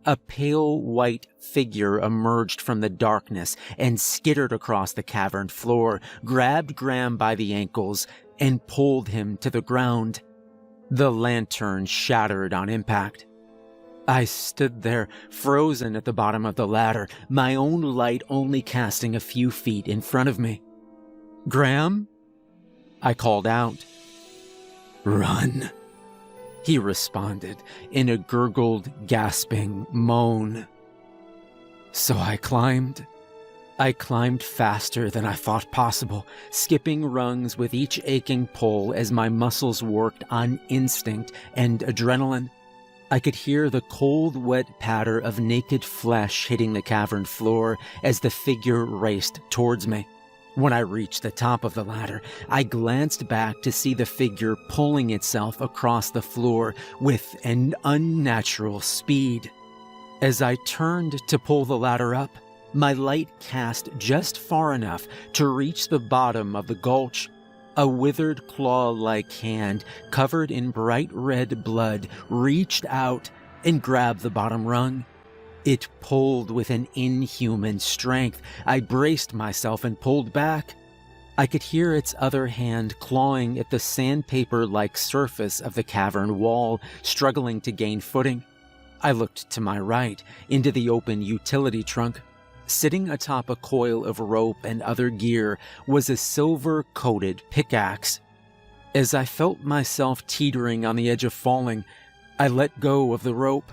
A pale white figure emerged from the darkness and skittered across the cavern floor, grabbed Graham by the ankles, and pulled him to the ground. The lantern shattered on impact. I stood there, frozen at the bottom of the ladder, my own light only casting a few feet in front of me. "Graham?" I called out. "Run," he responded in a gurgled, gasping moan. So I climbed. I climbed faster than I thought possible, skipping rungs with each aching pull as my muscles worked on instinct and adrenaline. I could hear the cold, wet patter of naked flesh hitting the cavern floor as the figure raced towards me. When I reached the top of the ladder, I glanced back to see the figure pulling itself across the floor with an unnatural speed. As I turned to pull the ladder up, my light cast just far enough to reach the bottom of the gulch. A withered claw-like hand, covered in bright red blood, reached out and grabbed the bottom rung. It pulled with an inhuman strength. I braced myself and pulled back. I could hear its other hand clawing at the sandpaper-like surface of the cavern wall, struggling to gain footing. I looked to my right, into the open utility trunk. Sitting atop a coil of rope and other gear was a silver-coated pickaxe. As I felt myself teetering on the edge of falling, I let go of the rope.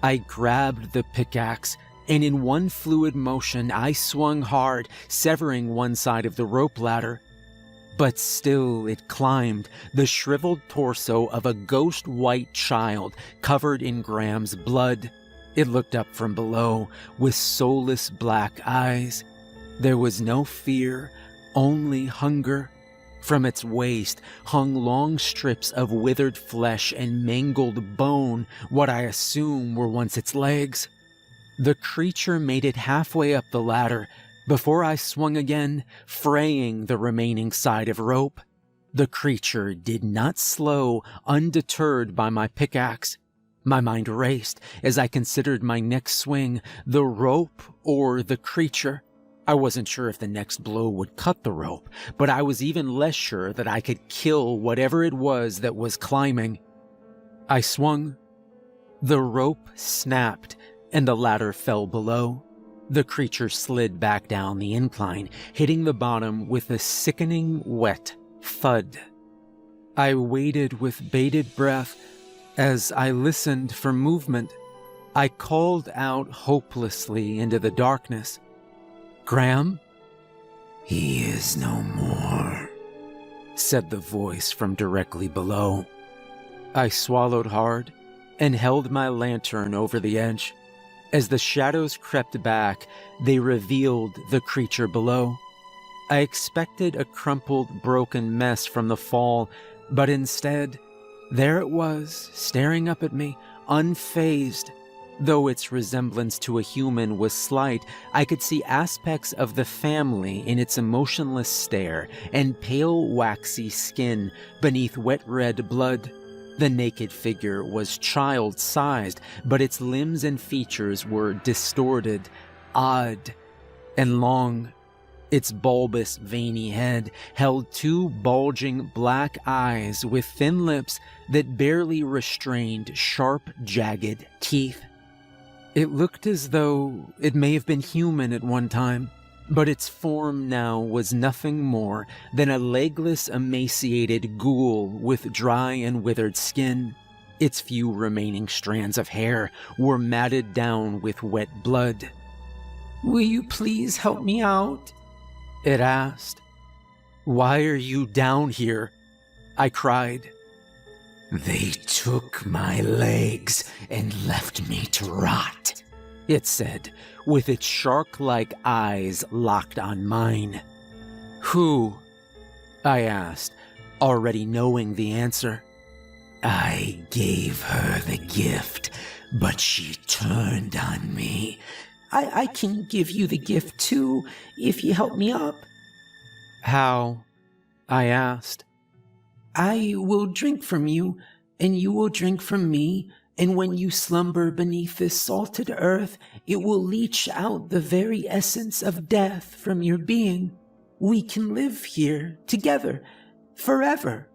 I grabbed the pickaxe, and in one fluid motion I swung hard, severing one side of the rope ladder. But still it climbed, the shriveled torso of a ghost-white child covered in Graham's blood. It looked up from below with soulless black eyes. There was no fear, only hunger. From its waist hung long strips of withered flesh and mangled bone, what I assume were once its legs. The creature made it halfway up the ladder before I swung again, fraying the remaining side of rope. The creature did not slow, undeterred by my pickaxe. My mind raced as I considered my next swing, the rope or the creature. I wasn't sure if the next blow would cut the rope, but I was even less sure that I could kill whatever it was that was climbing. I swung. The rope snapped, and the ladder fell below. The creature slid back down the incline, hitting the bottom with a sickening, wet thud. I waited with bated breath as I listened for movement. I called out hopelessly into the darkness. "Graham?" "He is no more," said the voice from directly below. I swallowed hard and held my lantern over the edge. As the shadows crept back, they revealed the creature below. I expected a crumpled, broken mess from the fall, but instead, there it was, staring up at me, unfazed. Though its resemblance to a human was slight, I could see aspects of the family in its emotionless stare and pale, waxy skin beneath wet red blood. The naked figure was child-sized, but its limbs and features were distorted, odd, and long. Its bulbous, veiny head held two bulging black eyes with thin lips that barely restrained sharp, jagged teeth. It looked as though it may have been human at one time, but its form now was nothing more than a legless, emaciated ghoul with dry and withered skin. Its few remaining strands of hair were matted down with wet blood. "Will you please help me out?" it asked. "Why are you down here?" I cried. "They took my legs and left me to rot," it said, with its shark-like eyes locked on mine. "Who?" I asked, already knowing the answer. "I gave her the gift, but she turned on me. I can give you the gift too, if you help me up." "How?" I asked. "I will drink from you, and you will drink from me, and when you slumber beneath this salted earth, it will leach out the very essence of death from your being. We can live here together, forever.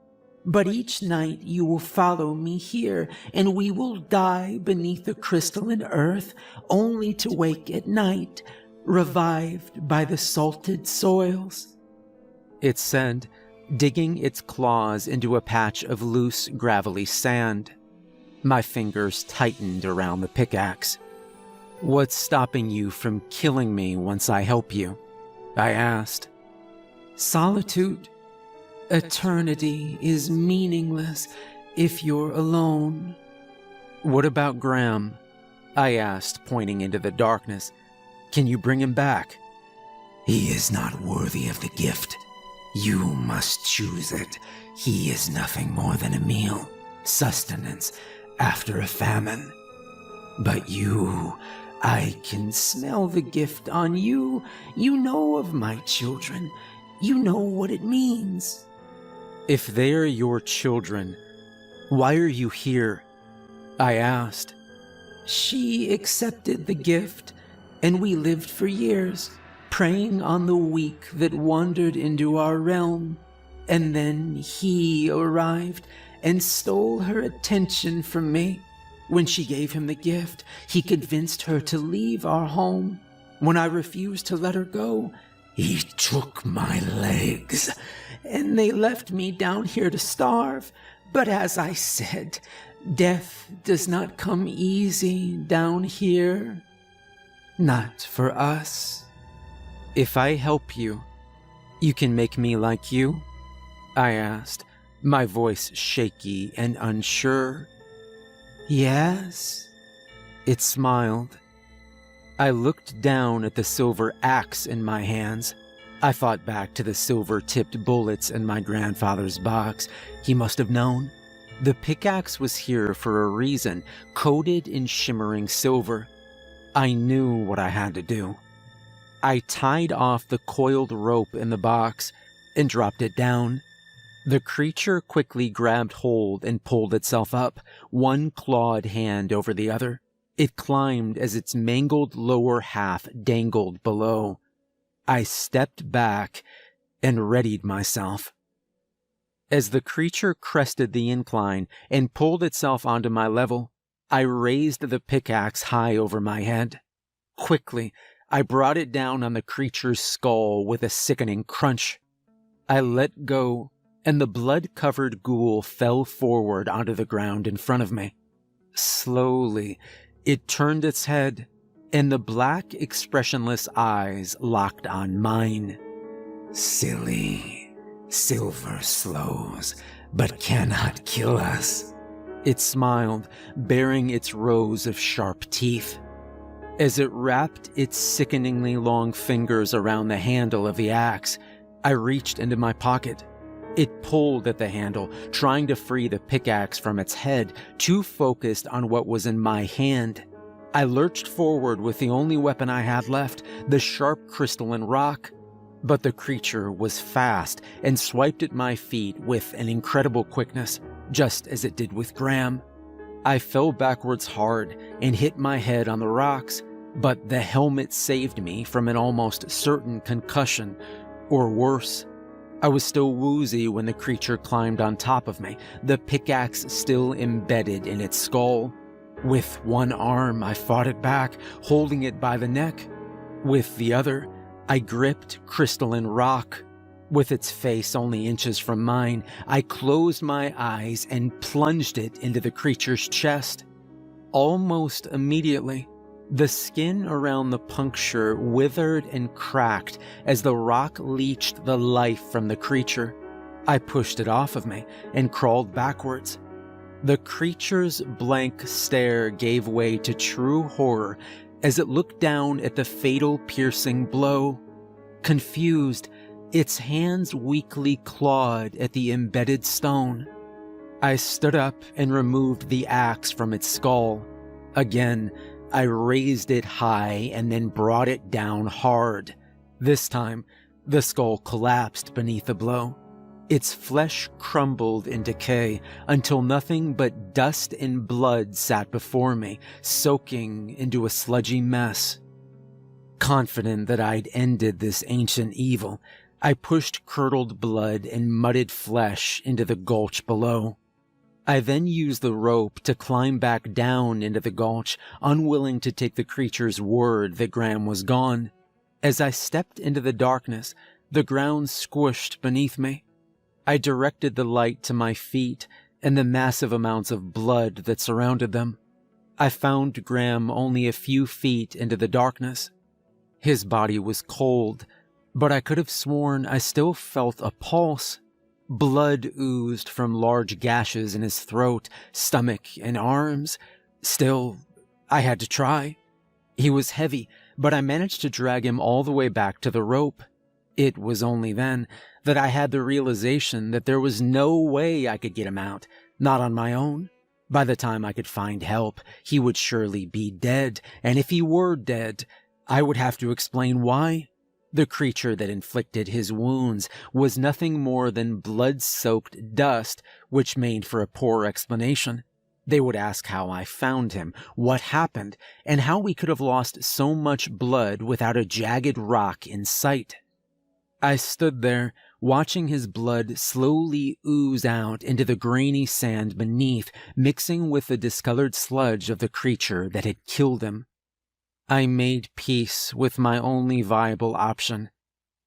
But each night you will follow me here, and we will die beneath the crystalline earth, only to wake at night, revived by the salted soils," it said, digging its claws into a patch of loose, gravelly sand. My fingers tightened around the pickaxe. "What's stopping you from killing me once I help you?" I asked. "Solitude. Eternity is meaningless if you're alone." "What about Graham?" I asked, pointing into the darkness. "Can you bring him back?" "He is not worthy of the gift. You must choose it. He is nothing more than a meal, sustenance after a famine. But you, I can smell the gift on you. You know of my children. You know what it means." "If they're your children, why are you here?" I asked. "She accepted the gift, and we lived for years, preying on the weak that wandered into our realm. And then he arrived and stole her attention from me. When she gave him the gift, he convinced her to leave our home. When I refused to let her go, he took my legs, and they left me down here to starve. But as I said, death does not come easy down here. Not for us. If I help you, you can make me like you? I asked, my voice shaky and unsure. Yes. It smiled. I looked down at the silver axe in my hands. I thought back to the silver-tipped bullets in my grandfather's box. He must have known. The pickaxe was here for a reason, coated in shimmering silver. I knew what I had to do. I tied off the coiled rope in the box and dropped it down. The creature quickly grabbed hold and pulled itself up, one clawed hand over the other. It climbed as its mangled lower half dangled below. I stepped back and readied myself. As the creature crested the incline and pulled itself onto my level, I raised the pickaxe high over my head. Quickly, I brought it down on the creature's skull with a sickening crunch. I let go, and the blood-covered ghoul fell forward onto the ground in front of me. Slowly, it turned its head, and the black, expressionless eyes locked on mine. Silly, silver slows, but cannot kill us. It smiled, baring its rows of sharp teeth. As it wrapped its sickeningly long fingers around the handle of the axe, I reached into my pocket. It pulled at the handle, trying to free the pickaxe from its head, too focused on what was in my hand. I lurched forward with the only weapon I had left, the sharp crystalline rock. But the creature was fast and swiped at my feet with an incredible quickness, just as it did with Graham. I fell backwards hard and hit my head on the rocks, but the helmet saved me from an almost certain concussion, or worse. I was still woozy when the creature climbed on top of me, the pickaxe still embedded in its skull. With one arm, I fought it back, holding it by the neck. With the other, I gripped crystalline rock. With its face only inches from mine, I closed my eyes and plunged it into the creature's chest. Almost immediately, the skin around the puncture withered and cracked as the rock leached the life from the creature. I pushed it off of me and crawled backwards. The creature's blank stare gave way to true horror as it looked down at the fatal piercing blow. Confused, its hands weakly clawed at the embedded stone. I stood up and removed the axe from its skull. Again, I raised it high and then brought it down hard. This time, the skull collapsed beneath the blow. Its flesh crumbled in decay until nothing but dust and blood sat before me, soaking into a sludgy mess. Confident that I'd ended this ancient evil, I pushed curdled blood and mudded flesh into the gulch below. I then used the rope to climb back down into the gulch, unwilling to take the creature's word that Graham was gone. As I stepped into the darkness, the ground squished beneath me. I directed the light to my feet and the massive amounts of blood that surrounded them. I found Graham only a few feet into the darkness. His body was cold, but I could have sworn I still felt a pulse. Blood oozed from large gashes in his throat, stomach, and arms. Still, I had to try. He was heavy, but I managed to drag him all the way back to the rope. It was only then that I had the realization that there was no way I could get him out, not on my own. By the time I could find help, he would surely be dead, and if he were dead, I would have to explain why. The creature that inflicted his wounds was nothing more than blood-soaked dust, which made for a poor explanation. They would ask how I found him, what happened, and how we could have lost so much blood without a jagged rock in sight. I stood there, watching his blood slowly ooze out into the grainy sand beneath, mixing with the discolored sludge of the creature that had killed him. I made peace with my only viable option.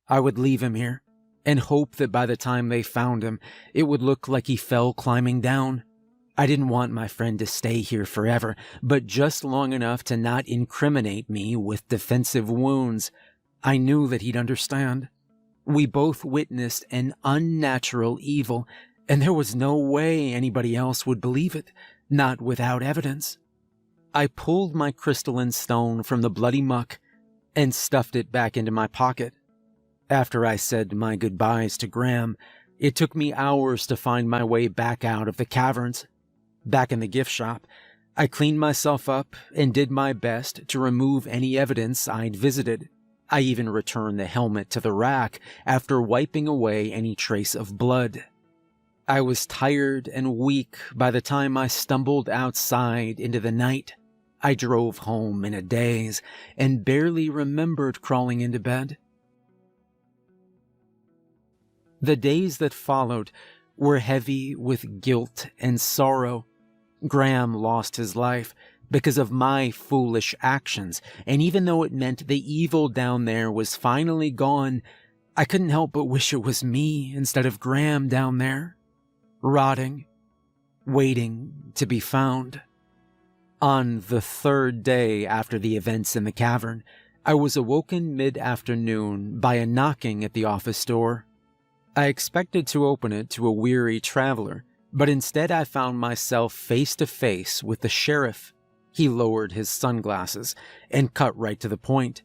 I would leave him here, and hope that by the time they found him, it would look like he fell climbing down. I didn't want my friend to stay here forever, but just long enough to not incriminate me with defensive wounds. I knew that he'd understand. We both witnessed an unnatural evil, and there was no way anybody else would believe it, not without evidence. I pulled my crystalline stone from the bloody muck and stuffed it back into my pocket. After I said my goodbyes to Graham, it took me hours to find my way back out of the caverns. Back in the gift shop, I cleaned myself up and did my best to remove any evidence I'd visited. I even returned the helmet to the rack after wiping away any trace of blood. I was tired and weak by the time I stumbled outside into the night. I drove home in a daze and barely remembered crawling into bed. The days that followed were heavy with guilt and sorrow. Graham lost his life because of my foolish actions, and even though it meant the evil down there was finally gone, I couldn't help but wish it was me instead of Graham down there, rotting, waiting to be found. On the third day after the events in the cavern, I was awoken mid-afternoon by a knocking at the office door. I expected to open it to a weary traveler, but instead I found myself face to face with the sheriff. He lowered his sunglasses and cut right to the point.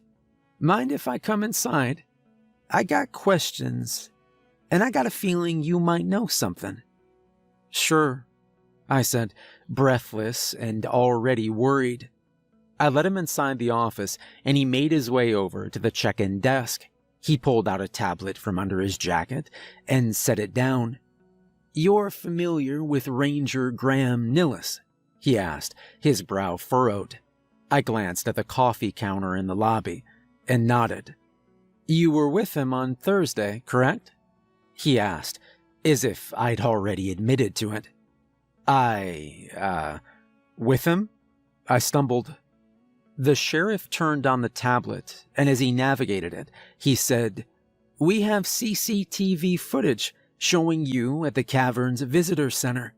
"Mind if I come inside? I got questions, and I got a feeling you might know something." "Sure," I said, breathless and already worried. I let him inside the office, and he made his way over to the check-in desk. He pulled out a tablet from under his jacket and set it down. "You're familiar with Ranger Graham Nillis?" he asked, his brow furrowed. I glanced at the coffee counter in the lobby and nodded. "You were with him on Thursday, correct?" he asked, as if I'd already admitted to it. With him?" I stumbled. The sheriff turned on the tablet, and as he navigated it, he said, "We have CCTV footage showing you at the cavern's visitor center."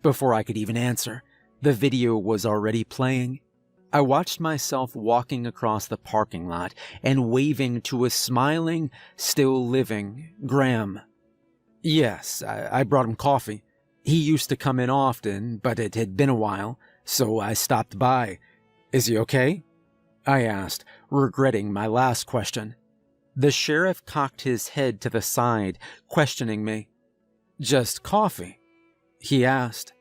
Before I could even answer, the video was already playing. I watched myself walking across the parking lot and waving to a smiling, still living Graham. "Yes, I brought him coffee. He used to come in often, but it had been a while, so I stopped by. Is he okay?" I asked, regretting my last question. The sheriff cocked his head to the side, questioning me. "Just coffee?" he asked.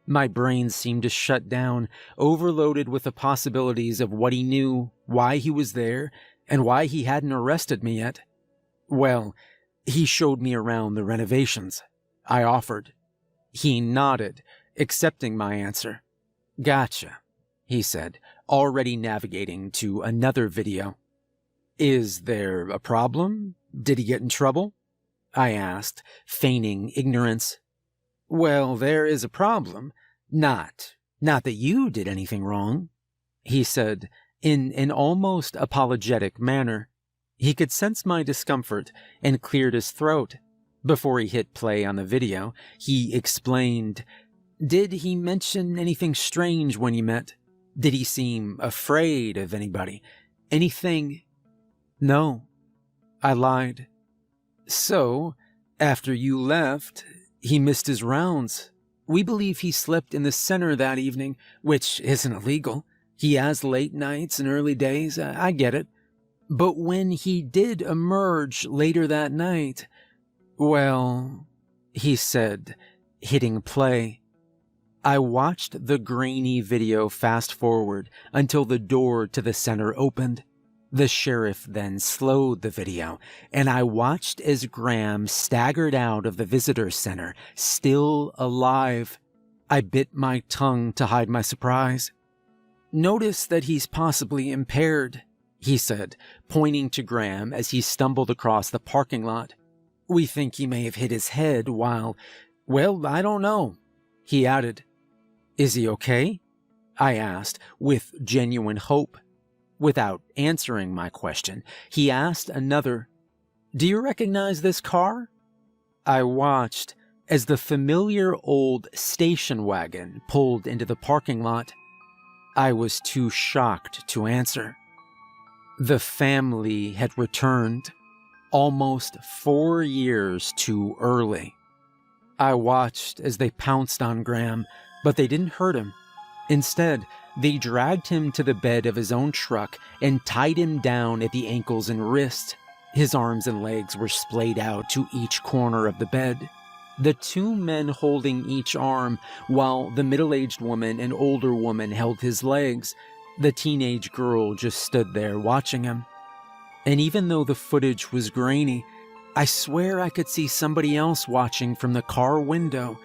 My brain seemed to shut down, overloaded with the possibilities of what he knew, why he was there, and why he hadn't arrested me yet. "Well, he showed me around the renovations," I offered. He nodded, accepting my answer. "Gotcha," he said, already navigating to another video. "Is there a problem? Did he get in trouble?" I asked, feigning ignorance. "Well, there is a problem. Not that you did anything wrong," he said, in an almost apologetic manner. He could sense my discomfort and cleared his throat. Before he hit play on the video, he explained, "Did he mention anything strange when you met? Did he seem afraid of anybody? Anything?" "No," I lied. "So, after you left, he missed his rounds. We believe he slept in the center that evening, which isn't illegal. He has late nights and early days, I get it. But when he did emerge later that night, well," he said, hitting play. I watched the grainy video fast forward until the door to the center opened. The sheriff then slowed the video, and I watched as Graham staggered out of the visitor center, still alive. I bit my tongue to hide my surprise. "Notice that he's possibly impaired," he said, pointing to Graham as he stumbled across the parking lot. We think he may have hit his head while, well, I don't know," he added. "Is he okay?" I asked with genuine hope. Without answering my question, he asked another, "Do you recognize this car?" I watched as the familiar old station wagon pulled into the parking lot. I was too shocked to answer. The family had returned, almost 4 years too early. I watched as they pounced on Graham, but they didn't hurt him. Instead, they dragged him to the bed of his own truck and tied him down at the ankles and wrists. His arms and legs were splayed out to each corner of the bed, the 2 men holding each arm, while the middle-aged woman and older woman held his legs. The teenage girl just stood there watching him. And even though the footage was grainy, I swear I could see somebody else watching from the car window.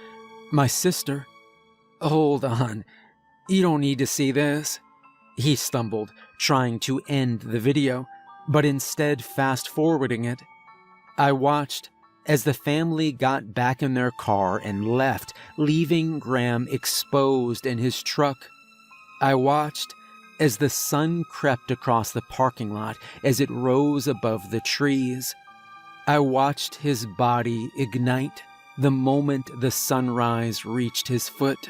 My sister. "Hold on. You don't need to see this," he stumbled, trying to end the video, but instead fast-forwarding it. I watched as the family got back in their car and left, leaving Graham exposed in his truck. I watched as the sun crept across the parking lot as it rose above the trees. I watched his body ignite the moment the sunrise reached his foot.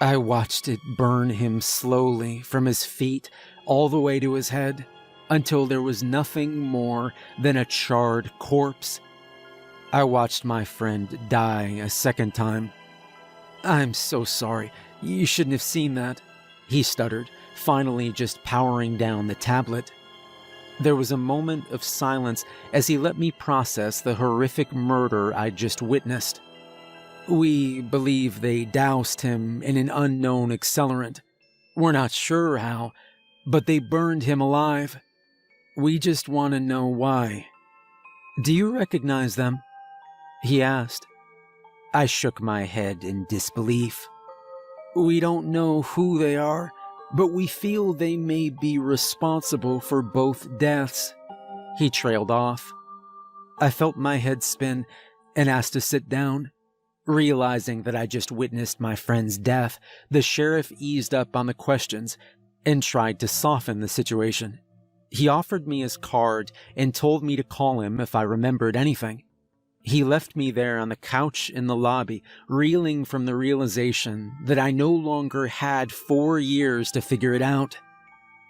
I watched it burn him slowly from his feet all the way to his head until there was nothing more than a charred corpse. I watched my friend die a second time. "I'm so sorry. You shouldn't have seen that," he stuttered, finally just powering down the tablet. There was a moment of silence as he let me process the horrific murder I'd just witnessed. "We believe they doused him in an unknown accelerant. We're not sure how, but they burned him alive. We just want to know why." "Do you recognize them?" he asked. I shook my head in disbelief. "We don't know who they are, but we feel they may be responsible for both deaths," he trailed off. I felt my head spin and asked to sit down. Realizing that I just witnessed my friend's death, the sheriff eased up on the questions and tried to soften the situation. He offered me his card and told me to call him if I remembered anything. He left me there on the couch in the lobby, reeling from the realization that I no longer had 4 years to figure it out.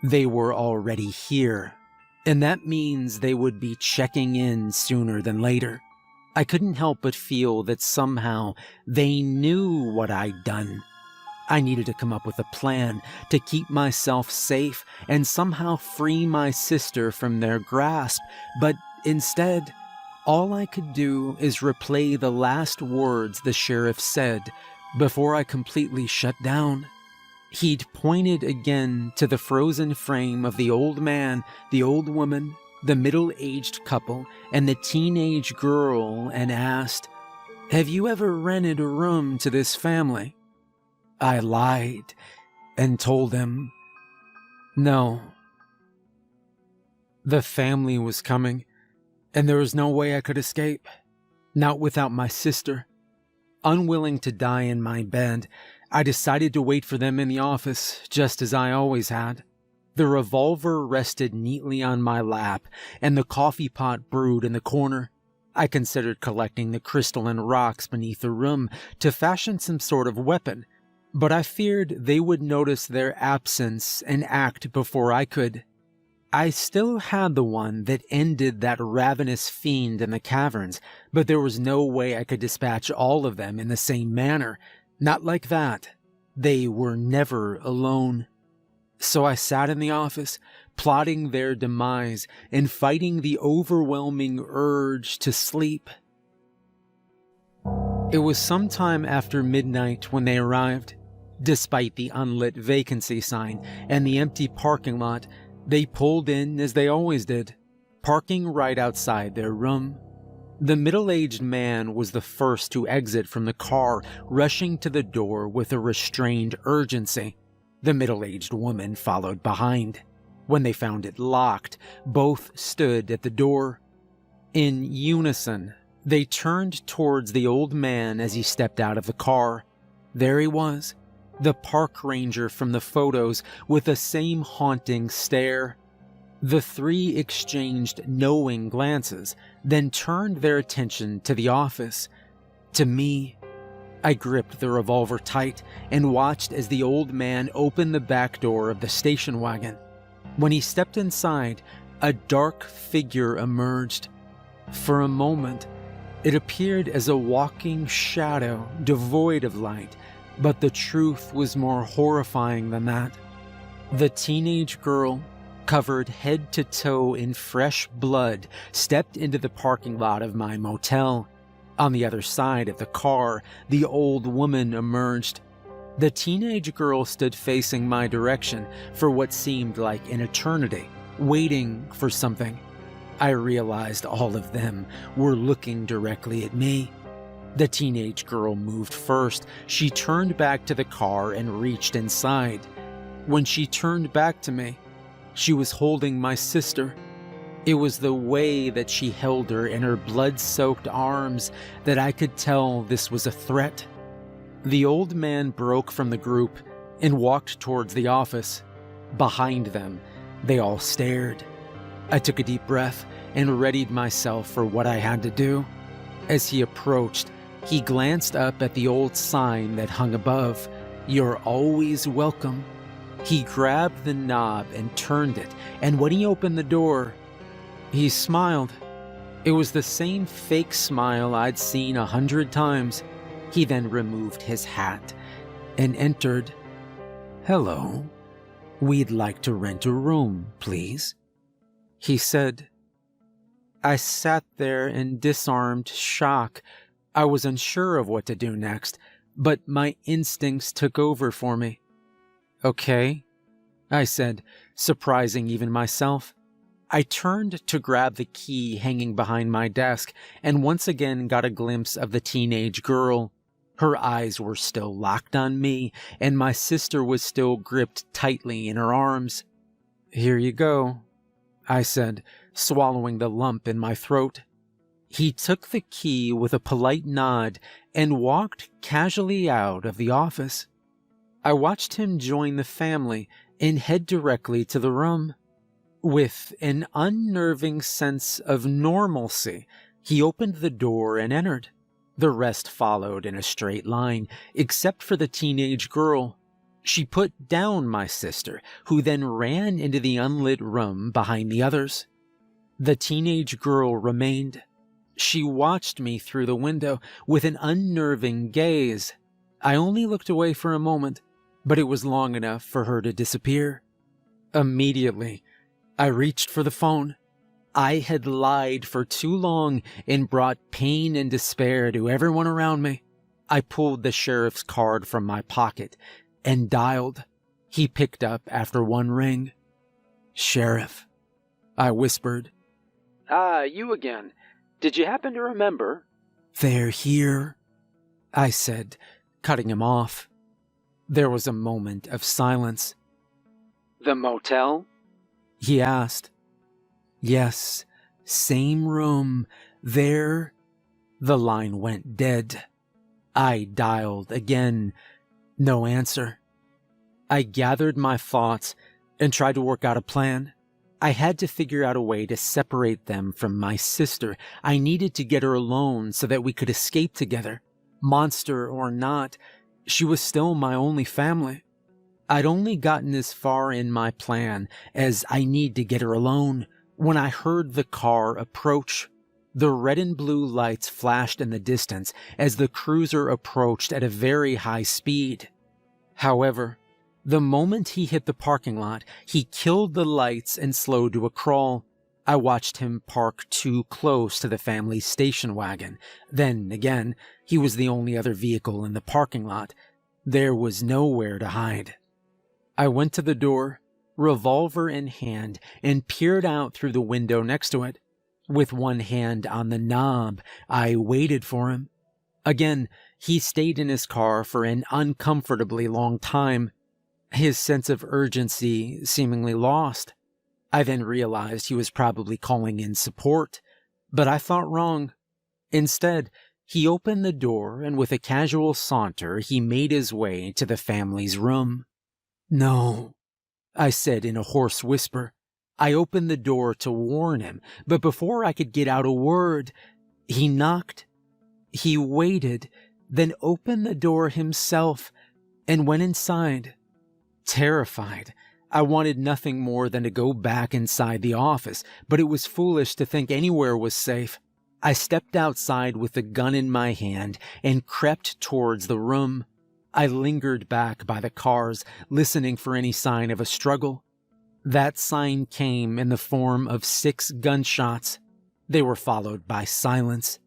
They were already here, and that means they would be checking in sooner than later. I couldn't help but feel that somehow they knew what I'd done. I needed to come up with a plan to keep myself safe and somehow free my sister from their grasp, but instead, all I could do is replay the last words the sheriff said before I completely shut down. He'd pointed again to the frozen frame of the old man, the old woman, the middle-aged couple, and the teenage girl and asked, "Have you ever rented a room to this family?" I lied and told him, "No." The family was coming, and there was no way I could escape, not without my sister. Unwilling to die in my bed, I decided to wait for them in the office, just as I always had. The revolver rested neatly on my lap, and the coffee pot brewed in the corner. I considered collecting the crystalline rocks beneath the room to fashion some sort of weapon, but I feared they would notice their absence and act before I could. I still had the one that ended that ravenous fiend in the caverns, but there was no way I could dispatch all of them in the same manner. Not like that. They were never alone. So I sat in the office, plotting their demise and fighting the overwhelming urge to sleep. It was sometime after midnight when they arrived. Despite the unlit vacancy sign and the empty parking lot, they pulled in as they always did, parking right outside their room. The middle-aged man was the first to exit from the car, rushing to the door with a restrained urgency. The middle-aged woman followed behind. When they found it locked, both stood at the door. In unison, They turned towards the old man as he stepped out of the car. There he was, the park ranger from the photos, with the same haunting stare. The three exchanged knowing glances, then turned their attention to the office, to me. I gripped the revolver tight and watched as the old man opened the back door of the station wagon. When he stepped inside, a dark figure emerged. For a moment, it appeared as a walking shadow, devoid of light, but the truth was more horrifying than that. The teenage girl, covered head to toe in fresh blood, stepped into the parking lot of my motel. On the other side of the car, the old woman emerged. The teenage girl stood facing my direction for what seemed like an eternity, waiting for something. I realized all of them were looking directly at me. The teenage girl moved first. She turned back to the car and reached inside. When she turned back to me, she was holding my sister. It was the way that she held her in her blood-soaked arms that I could tell this was a threat. The old man broke from the group and walked towards the office. Behind them, they all stared. I took a deep breath and readied myself for what I had to do. As he approached, he glanced up at the old sign that hung above, "You're always welcome." He grabbed the knob and turned it, and when he opened the door, he smiled. It was the same fake smile I'd seen 100 times. He then removed his hat and entered. "Hello. We'd like to rent a room, please," he said. I sat there in disarmed shock. I was unsure of what to do next, but my instincts took over for me. "Okay," I said, surprising even myself. I turned to grab the key hanging behind my desk and once again got a glimpse of the teenage girl. Her eyes were still locked on me, and my sister was still gripped tightly in her arms. "Here you go," I said, swallowing the lump in my throat. He took the key with a polite nod and walked casually out of the office. I watched him join the family and head directly to the room. With an unnerving sense of normalcy, he opened the door and entered. The rest followed in a straight line, except for the teenage girl. She put down my sister, who then ran into the unlit room behind the others. The teenage girl remained. She watched me through the window with an unnerving gaze. I only looked away for a moment, but it was long enough for her to disappear. Immediately, I reached for the phone. I had lied for too long and brought pain and despair to everyone around me. I pulled the sheriff's card from my pocket and dialed. He picked up after one ring. "Sheriff," I whispered. "Ah, you again. Did you happen to remember?" "They're here," I said, cutting him off. There was a moment of silence. "The motel?" he asked. "Yes, same room. There." The line went dead. I dialed again. No answer. I gathered my thoughts and tried to work out a plan. I had to figure out a way to separate them from my sister. I needed to get her alone so that we could escape together. Monster or not, she was still my only family. I'd only gotten as far in my plan as I need to get her alone when I heard the car approach. The red and blue lights flashed in the distance as the cruiser approached at a very high speed. However, the moment he hit the parking lot, he killed the lights and slowed to a crawl. I watched him park too close to the family's station wagon. Then, again, he was the only other vehicle in the parking lot. There was nowhere to hide. I went to the door, revolver in hand, and peered out through the window next to it. With one hand on the knob, I waited for him. Again, he stayed in his car for an uncomfortably long time, his sense of urgency seemingly lost. I then realized he was probably calling in support, but I thought wrong. Instead, he opened the door and with a casual saunter, he made his way to the family's room. "No," I said in a hoarse whisper. I opened the door to warn him, but before I could get out a word, he knocked. He waited, then opened the door himself and went inside. Terrified, I wanted nothing more than to go back inside the office, but it was foolish to think anywhere was safe. I stepped outside with the gun in my hand and crept towards the room. I lingered back by the cars, listening for any sign of a struggle. That sign came in the form of 6 gunshots. They were followed by silence.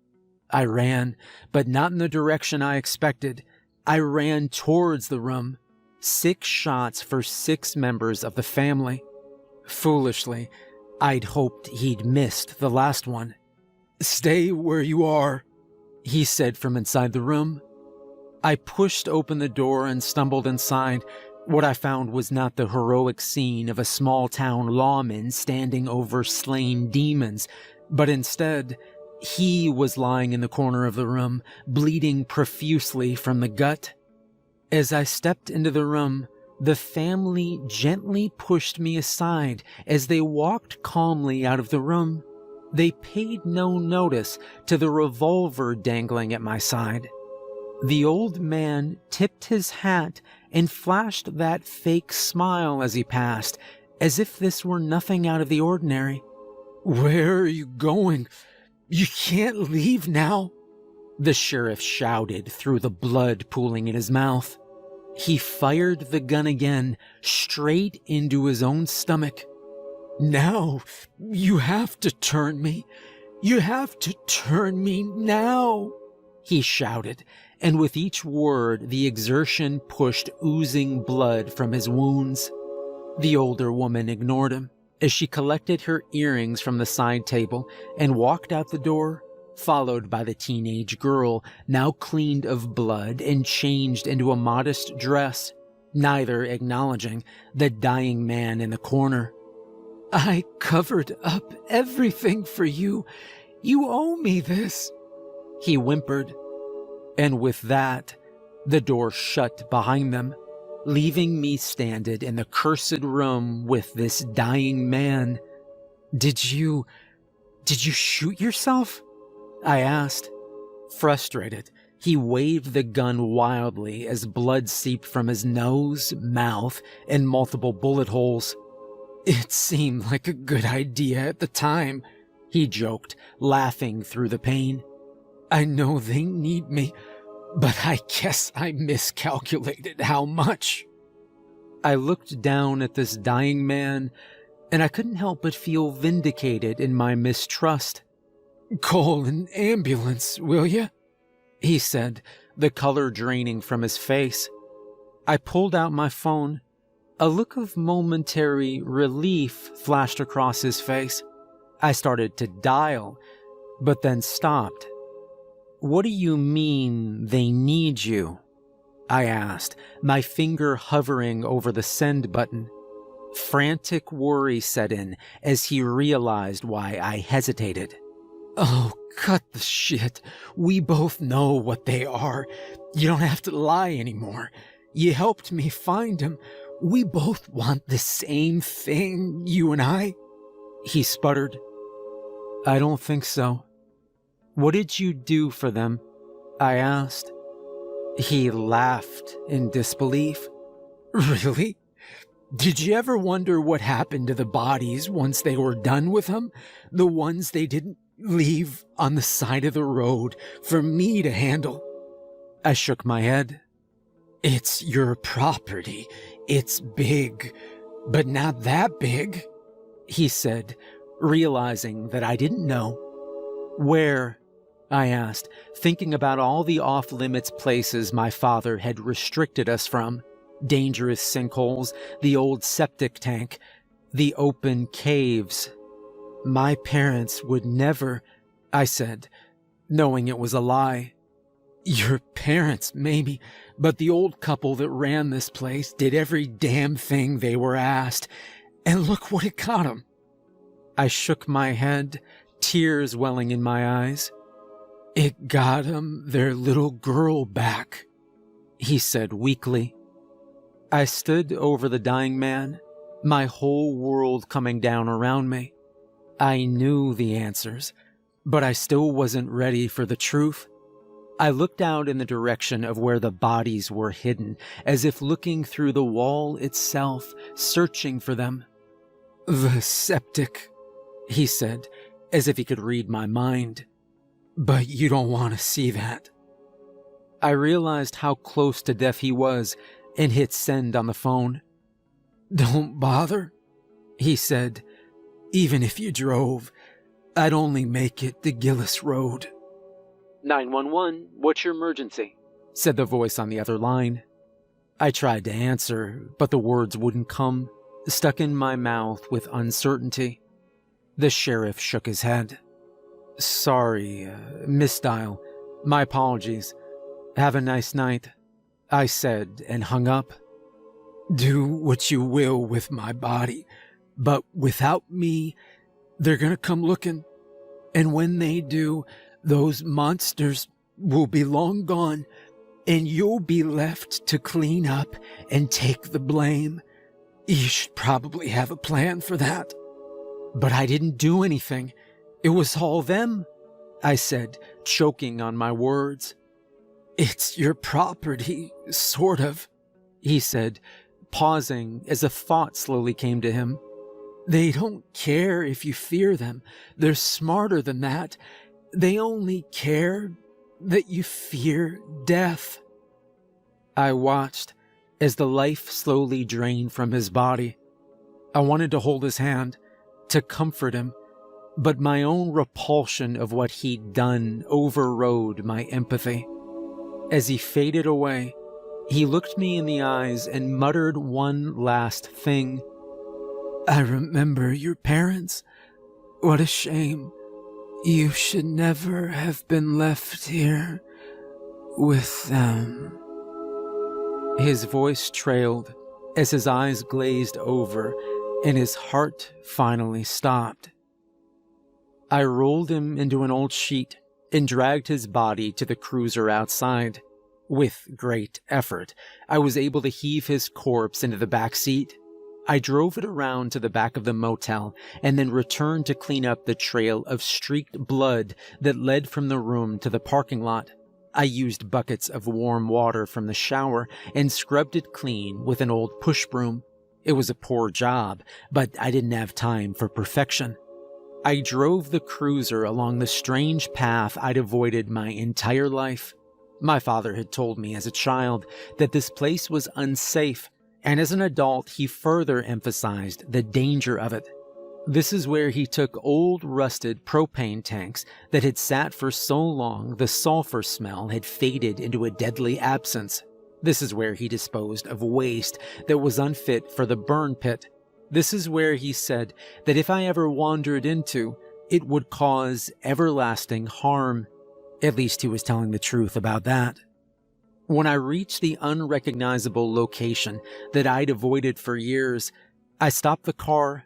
I ran, but not in the direction I expected. I ran towards the room. 6 shots for 6 members of the family. Foolishly, I'd hoped he'd missed the last one. "Stay where you are," he said from inside the room. I pushed open the door and stumbled inside. What I found was not the heroic scene of a small-town lawman standing over slain demons, but instead, he was lying in the corner of the room, bleeding profusely from the gut. As I stepped into the room, the family gently pushed me aside as they walked calmly out of the room. They paid no notice to the revolver dangling at my side. The old man tipped his hat and flashed that fake smile as he passed, as if this were nothing out of the ordinary. "Where are you going? You can't leave now," the sheriff shouted through the blood pooling in his mouth. He fired the gun again, straight into his own stomach. "Now, you have to turn me. You have to turn me now," he shouted, and with each word the exertion pushed oozing blood from his wounds. The older woman ignored him as she collected her earrings from the side table and walked out the door, followed by the teenage girl, now cleaned of blood and changed into a modest dress, neither acknowledging the dying man in the corner. "I covered up everything for you. You owe me this," he whimpered. And with that, the door shut behind them, leaving me standing in the cursed room with this dying man. Did you shoot yourself?" I asked. Frustrated, he waved the gun wildly as blood seeped from his nose, mouth, and multiple bullet holes. "It seemed like a good idea at the time," he joked, laughing through the pain. "I know they need me, but I guess I miscalculated how much." I looked down at this dying man, and I couldn't help but feel vindicated in my mistrust. "Call an ambulance, will you?" he said, the color draining from his face. I pulled out my phone. A look of momentary relief flashed across his face. I started to dial, but then stopped. "What do you mean they need you?" I asked, my finger hovering over the send button. Frantic worry set in as he realized why I hesitated. "Oh, cut the shit. We both know what they are. You don't have to lie anymore. You helped me find him. We both want the same thing, you and I," he sputtered. "I don't think so." "What did you do for them?" I asked. He laughed in disbelief. "Really? Did you ever wonder what happened to the bodies once they were done with them? The ones they didn't leave on the side of the road for me to handle?" I shook my head. "It's your property. It's big, but not that big," he said, realizing that I didn't know. "Where?" I asked, thinking about all the off-limits places my father had restricted us from. Dangerous sinkholes, the old septic tank, the open caves. "My parents would never," I said, knowing it was a lie. "Your parents, maybe, but the old couple that ran this place did every damn thing they were asked, and look what it got them." I shook my head, tears welling in my eyes. It got 'em their little girl back, he said weakly. I stood over the dying man, my whole world coming down around me. I knew the answers, but I still wasn't ready for the truth. I looked out in the direction of where the bodies were hidden, as if looking through the wall itself, searching for them. The septic, he said, as if he could read my mind. But you don't want to see that. I realized how close to death he was and hit send on the phone. Don't bother, he said. Even if you drove, I'd only make it to Gillis Road. 911, what's your emergency? Said the voice on the other line. I tried to answer, but the words wouldn't come, stuck in my mouth with uncertainty. The sheriff shook his head. Sorry, misdial. My apologies. Have a nice night, I said and hung up. Do what you will with my body, but without me, they're gonna come looking. And when they do, those monsters will be long gone, and you'll be left to clean up and take the blame. You should probably have a plan for that. But I didn't do anything. It was all them, I said, choking on my words. It's your property, sort of, he said, pausing as a thought slowly came to him. They don't care if you fear them. They're smarter than that. They only care that you fear death. I watched as the life slowly drained from his body. I wanted to hold his hand, to comfort him, but my own repulsion of what he'd done overrode my empathy. As he faded away, he looked me in the eyes and muttered one last thing. I remember your parents. What a shame. You should never have been left here with them. His voice trailed as his eyes glazed over and his heart finally stopped. I rolled him into an old sheet and dragged his body to the cruiser outside. With great effort, I was able to heave his corpse into the back seat. I drove it around to the back of the motel and then returned to clean up the trail of streaked blood that led from the room to the parking lot. I used buckets of warm water from the shower and scrubbed it clean with an old push broom. It was a poor job, but I didn't have time for perfection. I drove the cruiser along the strange path I'd avoided my entire life. My father had told me as a child that this place was unsafe, and as an adult he further emphasized the danger of it. This is where he took old rusted propane tanks that had sat for so long the sulfur smell had faded into a deadly absence. This is where he disposed of waste that was unfit for the burn pit. This is where he said that if I ever wandered into, it would cause everlasting harm. At least he was telling the truth about that. When I reached the unrecognizable location that I'd avoided for years, I stopped the car.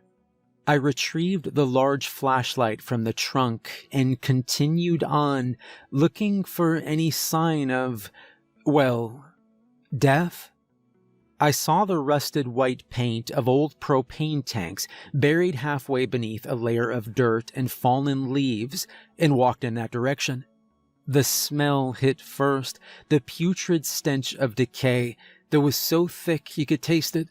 I retrieved the large flashlight from the trunk and continued on, looking for any sign of, well, death. I saw the rusted white paint of old propane tanks buried halfway beneath a layer of dirt and fallen leaves, and walked in that direction. The smell hit first, the putrid stench of decay that was so thick you could taste it.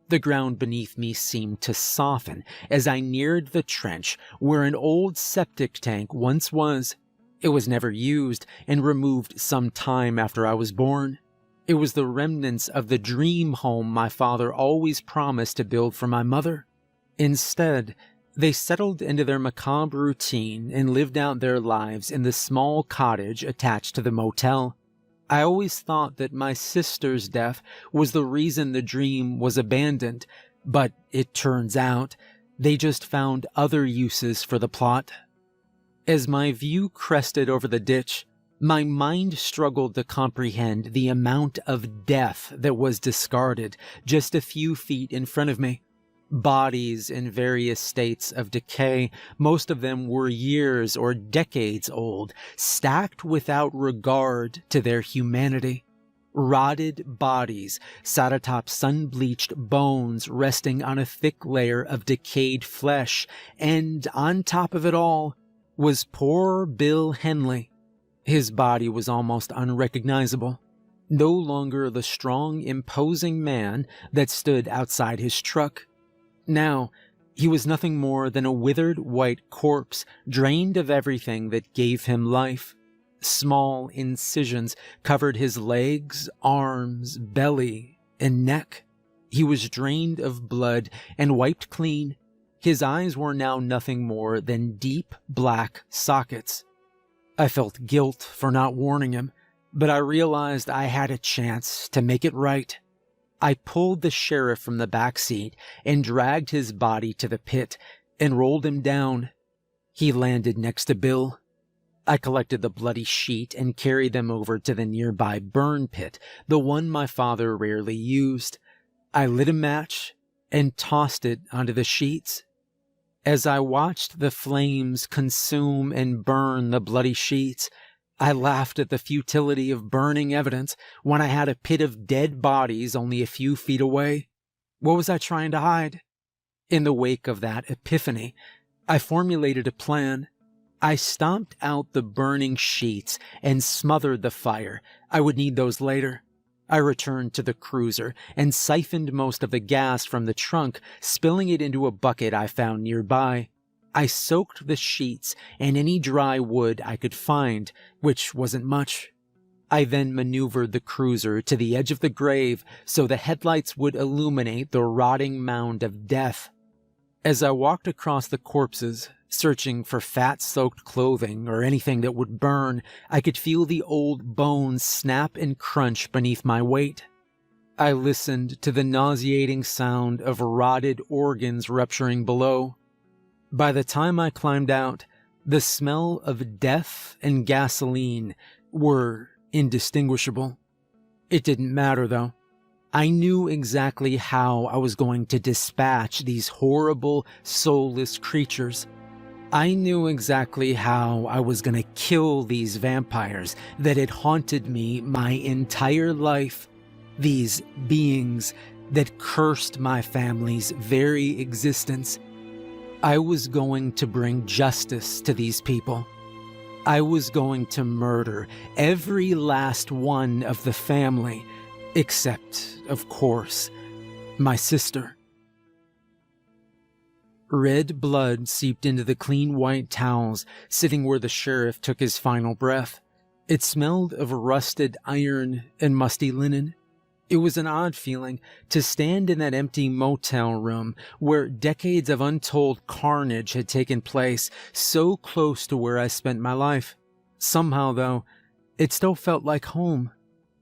The ground beneath me seemed to soften as I neared the trench where an old septic tank once was. It was never used and removed some time after I was born. It was the remnants of the dream home my father always promised to build for my mother. Instead, they settled into their macabre routine and lived out their lives in the small cottage attached to the motel. I always thought that my sister's death was the reason the dream was abandoned, but it turns out they just found other uses for the plot. As my view crested over the ditch, my mind struggled to comprehend the amount of death that was discarded just a few feet in front of me. Bodies in various states of decay, most of them were years or decades old, stacked without regard to their humanity. Rotted bodies sat atop sun-bleached bones resting on a thick layer of decayed flesh, and on top of it all was poor Bill Henley. His body was almost unrecognizable. No longer the strong, imposing man that stood outside his truck. Now, he was nothing more than a withered white corpse, drained of everything that gave him life. Small incisions covered his legs, arms, belly, and neck. He was drained of blood and wiped clean. His eyes were now nothing more than deep black sockets. I felt guilt for not warning him, but I realized I had a chance to make it right. I pulled the sheriff from the back seat and dragged his body to the pit and rolled him down. He landed next to Bill. I collected the bloody sheet and carried them over to the nearby burn pit, the one my father rarely used. I lit a match and tossed it onto the sheets. As I watched the flames consume and burn the bloody sheets, I laughed at the futility of burning evidence when I had a pit of dead bodies only a few feet away. What was I trying to hide? In the wake of that epiphany, I formulated a plan. I stomped out the burning sheets and smothered the fire. I would need those later. I returned to the cruiser and siphoned most of the gas from the trunk, spilling it into a bucket I found nearby. I soaked the sheets and any dry wood I could find, which wasn't much. I then maneuvered the cruiser to the edge of the grave so the headlights would illuminate the rotting mound of death. As I walked across the corpses, searching for fat-soaked clothing or anything that would burn, I could feel the old bones snap and crunch beneath my weight. I listened to the nauseating sound of rotted organs rupturing below. By the time I climbed out, the smell of death and gasoline were indistinguishable. It didn't matter, though. I knew exactly how I was going to dispatch these horrible, soulless creatures. I knew exactly how I was going to kill these vampires that had haunted me my entire life, these beings that cursed my family's very existence. I was going to bring justice to these people. I was going to murder every last one of the family, except, of course, my sister. Red blood seeped into the clean white towels sitting where the sheriff took his final breath. It smelled of rusted iron and musty linen. It was an odd feeling to stand in that empty motel room where decades of untold carnage had taken place, so close to where I spent my life. Somehow, though, it still felt like home.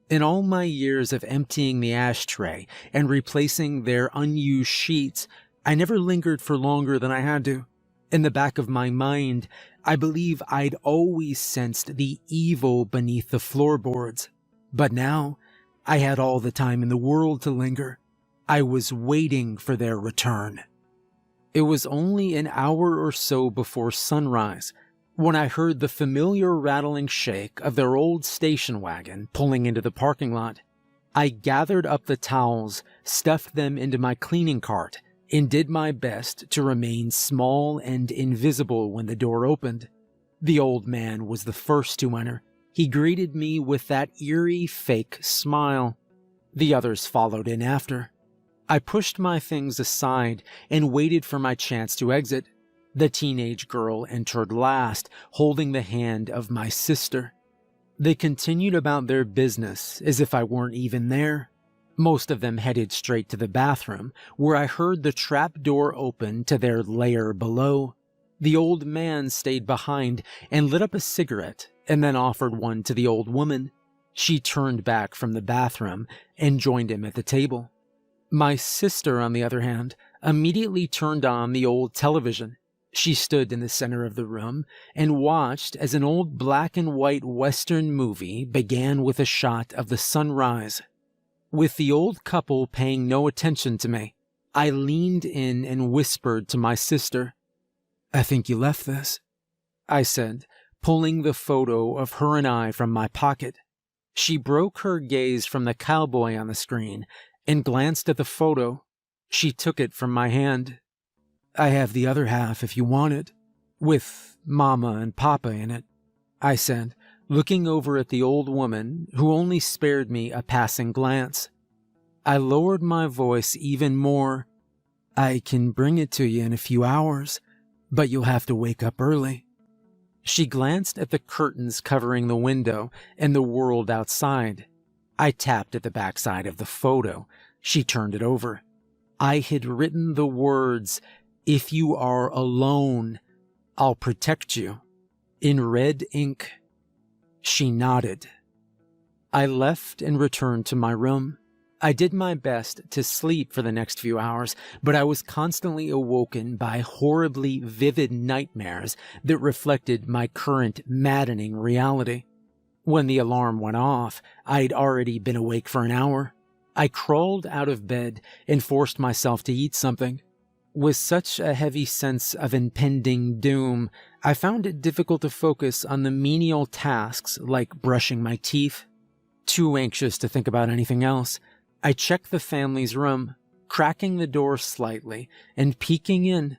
In all my years of emptying the ashtray and replacing their unused sheets, I never lingered for longer than I had to. In the back of my mind, I believe I'd always sensed the evil beneath the floorboards. But now, I had all the time in the world to linger. I was waiting for their return. It was only an hour or so before sunrise when I heard the familiar rattling shake of their old station wagon pulling into the parking lot. I gathered up the towels, stuffed them into my cleaning cart, and did my best to remain small and invisible when the door opened. The old man was the first to enter. He greeted me with that eerie fake smile. The others followed in after. I pushed my things aside and waited for my chance to exit. The teenage girl entered last, holding the hand of my sister. They continued about their business as if I weren't even there. Most of them headed straight to the bathroom, where I heard the trap door open to their lair below. The old man stayed behind and lit up a cigarette and then offered one to the old woman. She turned back from the bathroom and joined him at the table. My sister, on the other hand, immediately turned on the old television. She stood in the center of the room and watched as an old black and white Western movie began with a shot of the sunrise. With the old couple paying no attention to me, I leaned in and whispered to my sister. "I think you left this," I said, pulling the photo of her and I from my pocket. She broke her gaze from the cowboy on the screen and glanced at the photo. She took it from my hand. "I have the other half if you want it, with Mama and Papa in it," I said, looking over at the old woman who only spared me a passing glance. I lowered my voice even more. "I can bring it to you in a few hours, but you'll have to wake up early." She glanced at the curtains covering the window and the world outside. I tapped at the backside of the photo. She turned it over. I had written the words, "If you are alone, I'll protect you," in red ink. She nodded. I left and returned to my room. I did my best to sleep for the next few hours, but I was constantly awoken by horribly vivid nightmares that reflected my current maddening reality. When the alarm went off, I'd already been awake for an hour. I crawled out of bed and forced myself to eat something. With such a heavy sense of impending doom, I found it difficult to focus on the menial tasks like brushing my teeth. Too anxious to think about anything else, I checked the family's room, cracking the door slightly and peeking in.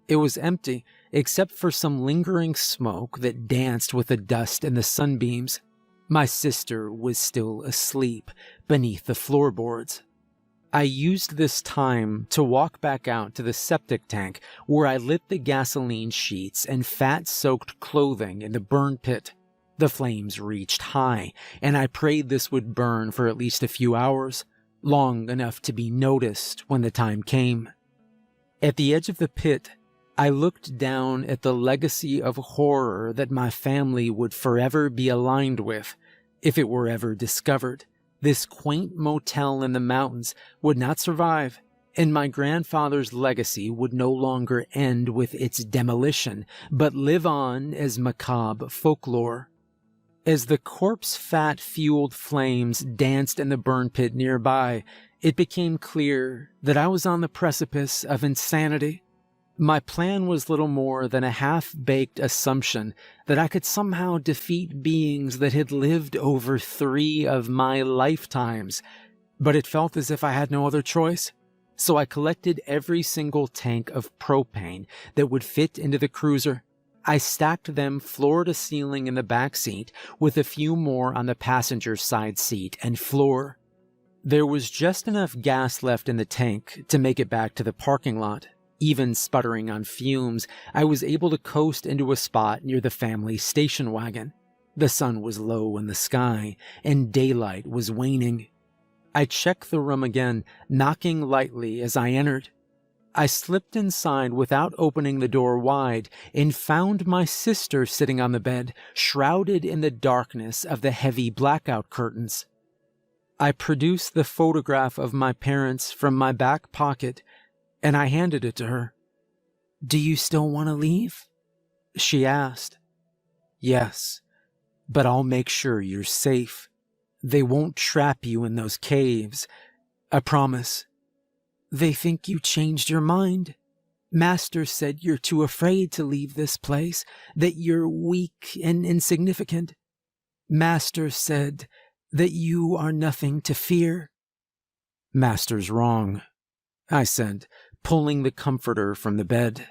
It was empty, except for some lingering smoke that danced with the dust and the sunbeams. My sister was still asleep beneath the floorboards. I used this time to walk back out to the septic tank where I lit the gasoline sheets and fat-soaked clothing in the burn pit. The flames reached high, and I prayed this would burn for at least a few hours, long enough to be noticed when the time came. At the edge of the pit, I looked down at the legacy of horror that my family would forever be aligned with if it were ever discovered. This quaint motel in the mountains would not survive, and my grandfather's legacy would no longer end with its demolition, but live on as macabre folklore. As the corpse-fat-fueled flames danced in the burn pit nearby, it became clear that I was on the precipice of insanity. My plan was little more than a half-baked assumption that I could somehow defeat beings that had lived over 3 of my lifetimes, but it felt as if I had no other choice. So I collected every single tank of propane that would fit into the cruiser. I stacked them floor to ceiling in the back seat, with a few more on the passenger side seat and floor. There was just enough gas left in the tank to make it back to the parking lot. Even sputtering on fumes, I was able to coast into a spot near the family station wagon. The sun was low in the sky, and daylight was waning. I checked the room again, knocking lightly as I entered. I slipped inside without opening the door wide and found my sister sitting on the bed, shrouded in the darkness of the heavy blackout curtains. I produced the photograph of my parents from my back pocket, and I handed it to her. "Do you still want to leave?" she asked. "Yes, but I'll make sure you're safe. They won't trap you in those caves. I promise." "They think you changed your mind. Master said you're too afraid to leave this place, that you're weak and insignificant. Master said that you are nothing to fear." "Master's wrong," I said, pulling the comforter from the bed.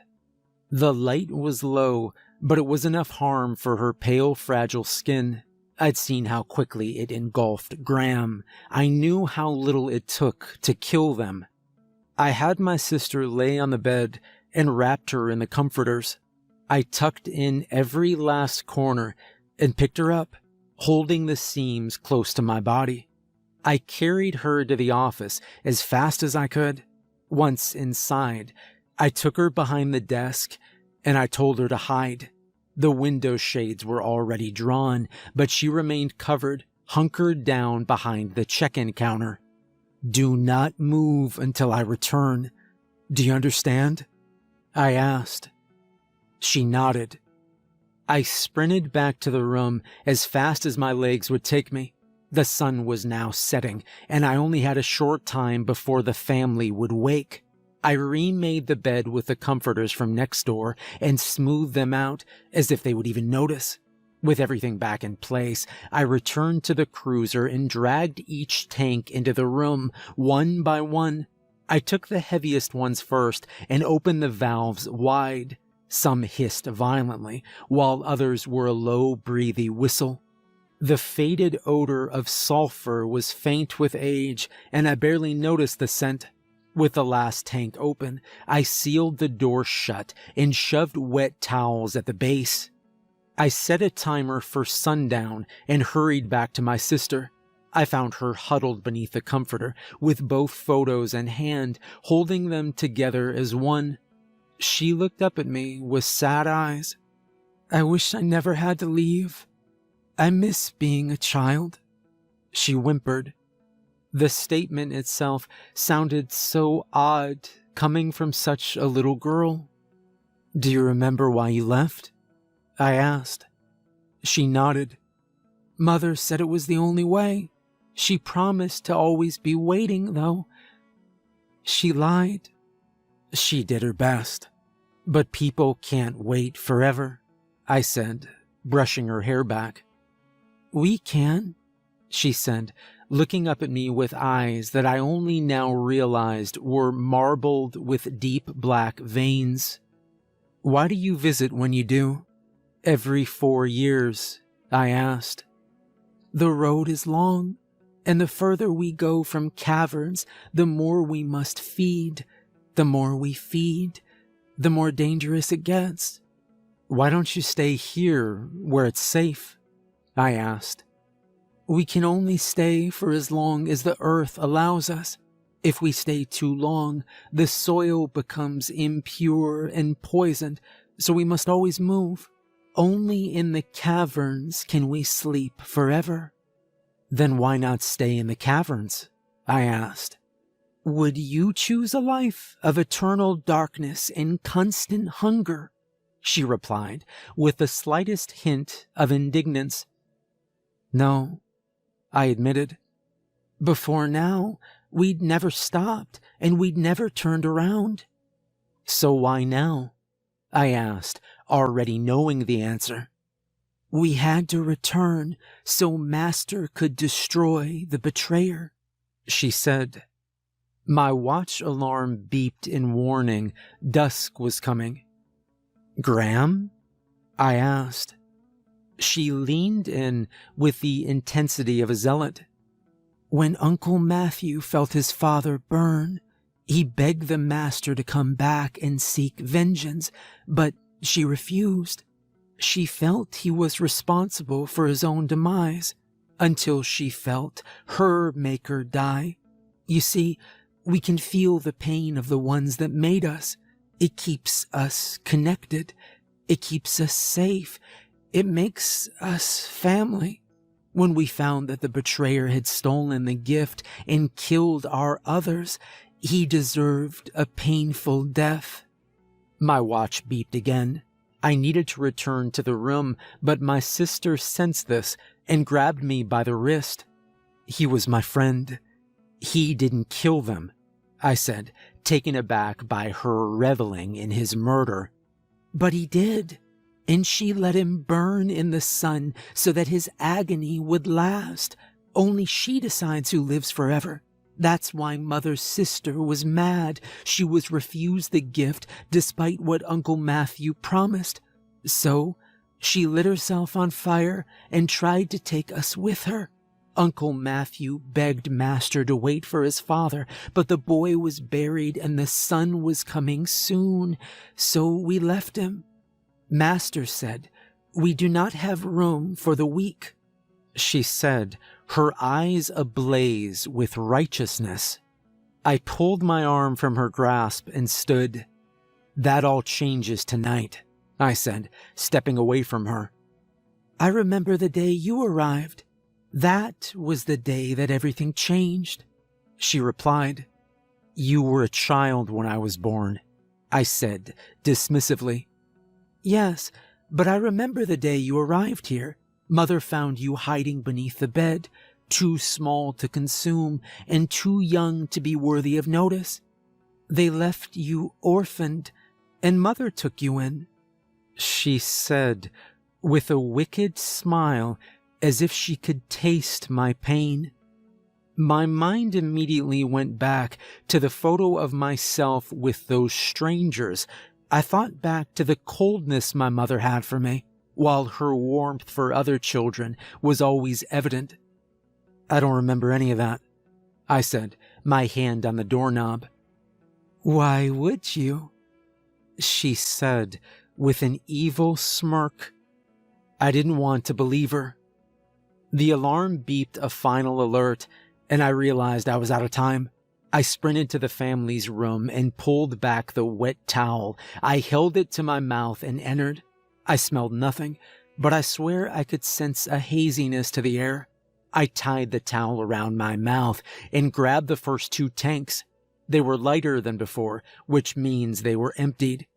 The light was low, but it was enough harm for her pale, fragile skin. I'd seen how quickly it engulfed Graham. I knew how little it took to kill them. I had my sister lay on the bed and wrapped her in the comforters. I tucked in every last corner and picked her up, holding the seams close to my body. I carried her to the office as fast as I could. Once inside, I took her behind the desk and I told her to hide. The window shades were already drawn, but she remained covered, hunkered down behind the check-in counter. "Do not move until I return. Do you understand?" I asked. She nodded. I sprinted back to the room as fast as my legs would take me. The sun was now setting, and I only had a short time before the family would wake. I remade the bed with the comforters from next door and smoothed them out as if they would even notice. With everything back in place, I returned to the cruiser and dragged each tank into the room, one by one. I took the heaviest ones first and opened the valves wide. Some hissed violently, while others were a low, breathy whistle. The faded odor of sulfur was faint with age, and I barely noticed the scent. With the last tank open, I sealed the door shut and shoved wet towels at the base. I set a timer for sundown and hurried back to my sister. I found her huddled beneath the comforter, with both photos in hand, holding them together as one. She looked up at me with sad eyes. "I wish I never had to leave. I miss being a child," she whimpered. The statement itself sounded so odd, coming from such a little girl. "Do you remember why you left?" I asked. She nodded. "Mother said it was the only way. She promised to always be waiting, though. She lied." "She did her best. But people can't wait forever," I said, brushing her hair back. "We can," she said, looking up at me with eyes that I only now realized were marbled with deep black veins. "Why do you visit when you do?" "Every 4 years," I asked. "The road is long, and the further we go from caverns, the more we must feed. The more we feed, the more dangerous it gets." "Why don't you stay here, where it's safe?" I asked. "We can only stay for as long as the earth allows us. If we stay too long, the soil becomes impure and poisoned, so we must always move. Only in the caverns can we sleep forever." "Then why not stay in the caverns?" I asked. "Would you choose a life of eternal darkness and constant hunger?" she replied, with the slightest hint of indignance. "No," I admitted. "Before now, we'd never stopped, and we'd never turned around." "So why now?" I asked, already knowing the answer. "We had to return so Master could destroy the betrayer," she said. My watch alarm beeped in warning. Dusk was coming. "Graham?" I asked. She leaned in with the intensity of a zealot. "When Uncle Matthew felt his father burn, he begged the Master to come back and seek vengeance, but she refused. She felt he was responsible for his own demise, until she felt her maker die. You see, we can feel the pain of the ones that made us. It keeps us connected. It keeps us safe. It makes us family. When we found that the betrayer had stolen the gift and killed our others, he deserved a painful death." My watch beeped again. I needed to return to the room, but my sister sensed this and grabbed me by the wrist. "He was my friend. He didn't kill them," I said, taken aback by her reveling in his murder. "But he did, and she let him burn in the sun so that his agony would last. Only she decides who lives forever. That's why Mother's sister was mad. She was refused the gift despite what Uncle Matthew promised. So she lit herself on fire and tried to take us with her. Uncle Matthew begged Master to wait for his father, but the boy was buried and the sun was coming soon, so we left him. Master said, 'We do not have room for the weak,'" she said, her eyes ablaze with righteousness. I pulled my arm from her grasp and stood. "That all changes tonight," I said, stepping away from her. "I remember the day you arrived. That was the day that everything changed," she replied. "You were a child when I was born," I said dismissively. "Yes, but I remember the day you arrived here. Mother found you hiding beneath the bed, too small to consume and too young to be worthy of notice. They left you orphaned, and Mother took you in," she said, with a wicked smile, as if she could taste my pain. My mind immediately went back to the photo of myself with those strangers. I thought back to the coldness my mother had for me, while her warmth for other children was always evident. "I don't remember any of that," I said, my hand on the doorknob. "Why would you?" she said, with an evil smirk. I didn't want to believe her. The alarm beeped a final alert, and I realized I was out of time. I sprinted to the family's room and pulled back the wet towel. I held it to my mouth and entered. I smelled nothing, but I swear I could sense a haziness to the air. I tied the towel around my mouth and grabbed the first 2 tanks. They were lighter than before, which means they were emptied.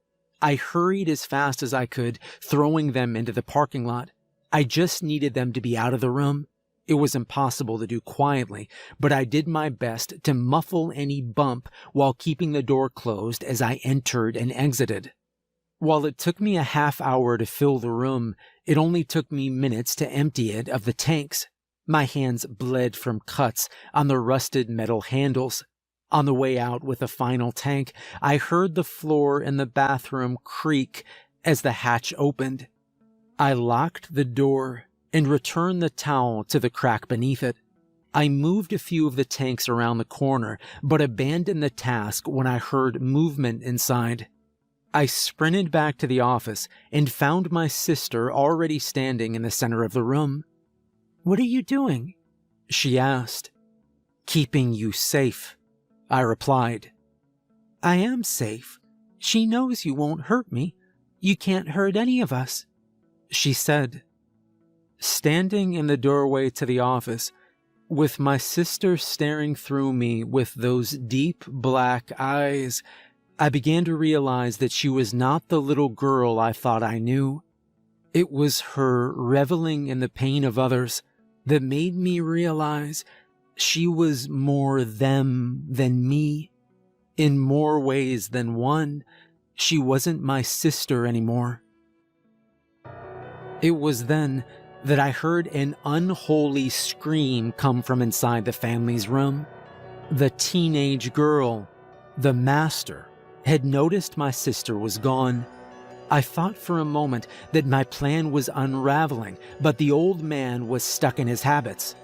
I hurried as fast as I could, throwing them into the parking lot. I just needed them to be out of the room. It was impossible to do quietly, but I did my best to muffle any bump while keeping the door closed as I entered and exited. While it took me a half hour to fill the room, it only took me minutes to empty it of the tanks. My hands bled from cuts on the rusted metal handles. On the way out with the final tank, I heard the floor in the bathroom creak as the hatch opened. I locked the door and returned the towel to the crack beneath it. I moved a few of the tanks around the corner, but abandoned the task when I heard movement inside. I sprinted back to the office and found my sister already standing in the center of the room. "What are you doing?" she asked. "Keeping you safe," I replied. "I am safe. She knows you won't hurt me. You can't hurt any of us," she said. Standing in the doorway to the office, with my sister staring through me with those deep black eyes, I began to realize that she was not the little girl I thought I knew. It was her reveling in the pain of others that made me realize she was more them than me. In more ways than one, she wasn't my sister anymore. It was then that I heard an unholy scream come from inside the family's room. The teenage girl, the master, had noticed my sister was gone. I thought for a moment that my plan was unraveling, but the old man was stuck in his habits.